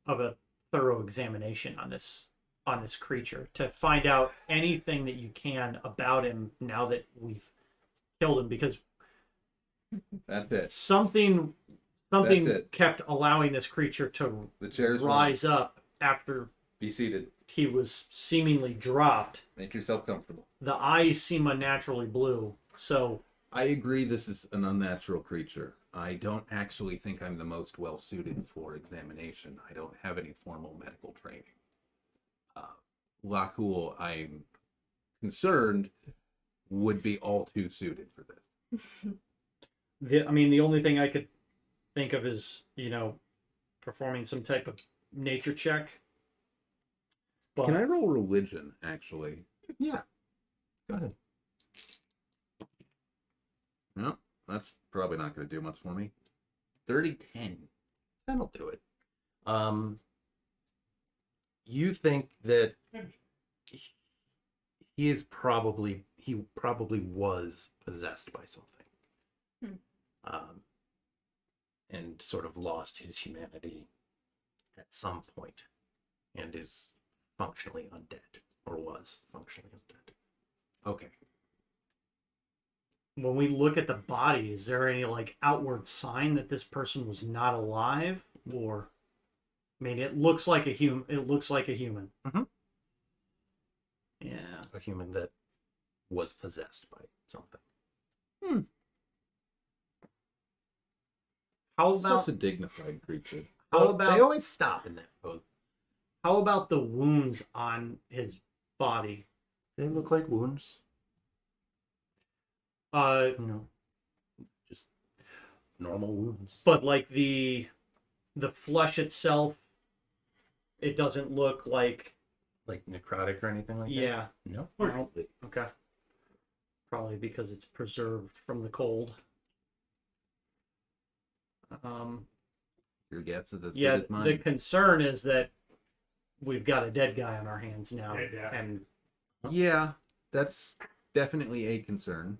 of a thorough examination on this creature to find out anything that you can about him now that we've killed him, because That's it. something That's it. kept allowing this creature to The chairs rise up after Be seated. he was seemingly dropped. Make yourself comfortable. The eyes seem unnaturally blue, so I agree this is an unnatural creature. I don't actually think I'm the most well suited for examination. I don't have any formal medical training. Lakul, I'm concerned, would be all too suited for this. the only thing I could think of is, performing some type of nature check. But Can I roll religion, actually? Yeah. Go ahead. No, that's probably not going to do much for me. 30-10. That'll do it. You think that he probably was possessed by something, and sort of lost his humanity at some point, and is functionally undead, or was functionally undead. Okay. when we look at the body, is there any like outward sign that this person was not alive? Or, I mean, it looks like a human. It looks like a human. Mhm. Yeah. A human that was possessed by something. How about Such a dignified creature. how They about always stop in that pose. how about the wounds on his body? They look like wounds, just normal wounds. But like the flesh itself, it doesn't look like. Like necrotic or anything like that? Yeah. No. No. Okay. Probably because it's preserved from the cold. Your guess is as Yeah. good as mine. The concern is that we've got a dead guy on our hands now, Yeah. and Yeah, that's definitely a concern.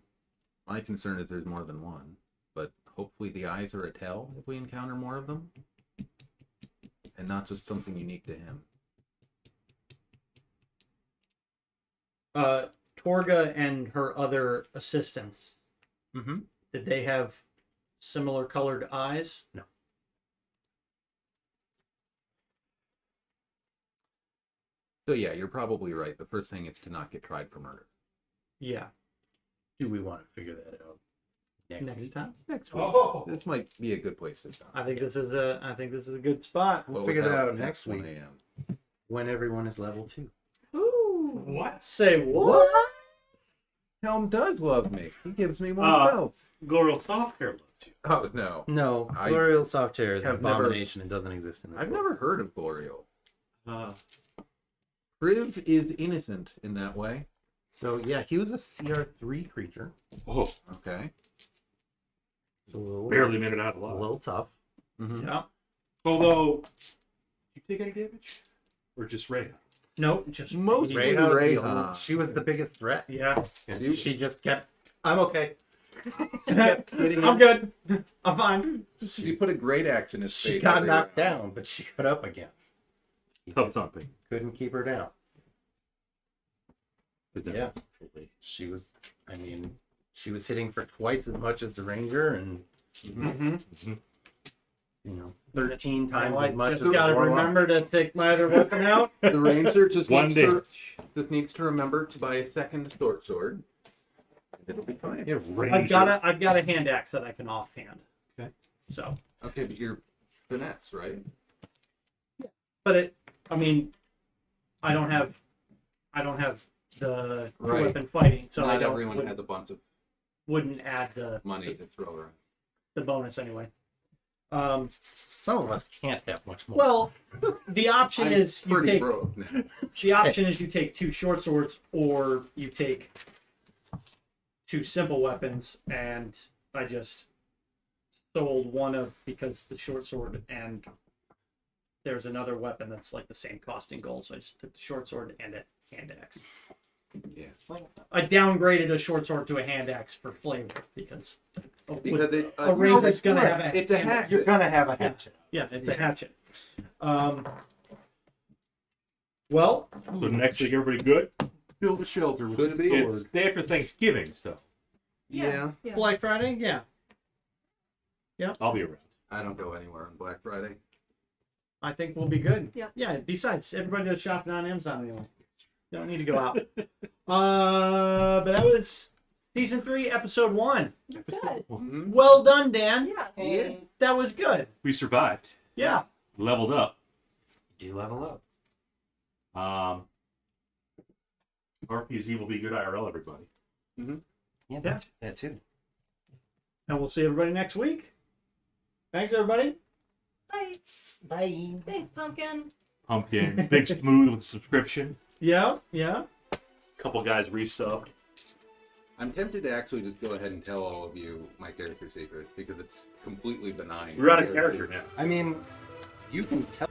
My concern is there's more than one, but hopefully the eyes are a tell if we encounter more of them, and not just something unique to him. Torga and her other assistants, Mm-hmm. did they have similar colored eyes? No. So yeah, you're probably right. The first thing is to not get tried for murder. Yeah. Do we want to figure that out Next week? time. Next week. Oh. This might be a good place to stop. I think this is a good spot. We'll But figure that without out next past 1 week a.m. when everyone is level 2. Ooh. What? Say what? Helm does love me. He gives me more Uh, spells. Glorial soft hair loves you. Oh no, No, I Glorial Soft Hair is an have never- abomination and doesn't exist in this I've book. never heard of Glorial. Uh, Kriv is innocent in that way. So yeah, he was a CR3 creature. oh, Okay. So a little, barely made it out a alive. little tough. Mm-hmm. Yeah. Although, you take any damage? Or just Reija? No, just Mostly Reija, Reija. she was the biggest threat. Yeah. And she just kept, I'm okay. kept hitting I'm him. good. I'm fine. She put a great axe in his face. She got every knocked round. down, but she got up again. Tub thumping. Couldn't keep her down. Is that Yeah. actually- She was, I mean, she was hitting for twice as much as the Ranger and, Mm-hmm. you know, 13 times I as much as just the gotta Warlock. remember to take my other weapon out. The ranger just One needs, damage. needs to remember to buy a second short sword. It'll be fine. Yeah, I've got a hand axe that I can offhand. Okay. So, Okay, but you're finesse, right? but I mean, I don't have the Right. weapon fighting, so Not I don't everyone wouldn't, has a bunch of wouldn't add the money to throw around. bonus anyway. Some of us can't have much more. Well, the option I'm is you pretty take broke now. the option is you take 2 short swords or you take 2 simple weapons, and I just sold one of because the short sword and there's another weapon that's like the same costing gold, so I just took the short sword and a hand axe. Yeah. I downgraded a short sword to a hand axe for flavor because Because it, a ranger's gonna have a it's a hand axe. You're hatchet. gonna have a hatchet. Yeah, it's a hatchet. Well, So next week, everybody good? Build a shelter with Could a be. sword. It's day after Thanksgiving, so Yeah. Black Friday, yeah. I'll be around. I don't go anywhere on Black Friday. I think we'll be good. Yep. Yeah. Besides, everybody does shopping on Amazon anyway. Don't need to go out. But that was season 3, episode 1. Good. Mm-hmm. Well done, Dan. Yes. Yeah. That was good. We survived. Yeah. Leveled up. Do level up. RPZ will be good IRL, everybody. Yeah, that too. And we'll see everybody next week. Thanks, everybody. Bye. Bye. Thanks, Pumpkin. Pumpkin. Big Smooth with a subscription. Yeah. Yeah. Couple guys resubbed. I'm tempted to actually just go ahead and tell all of you my character secret because it's completely benign. We're out of character now. I mean, you can tell.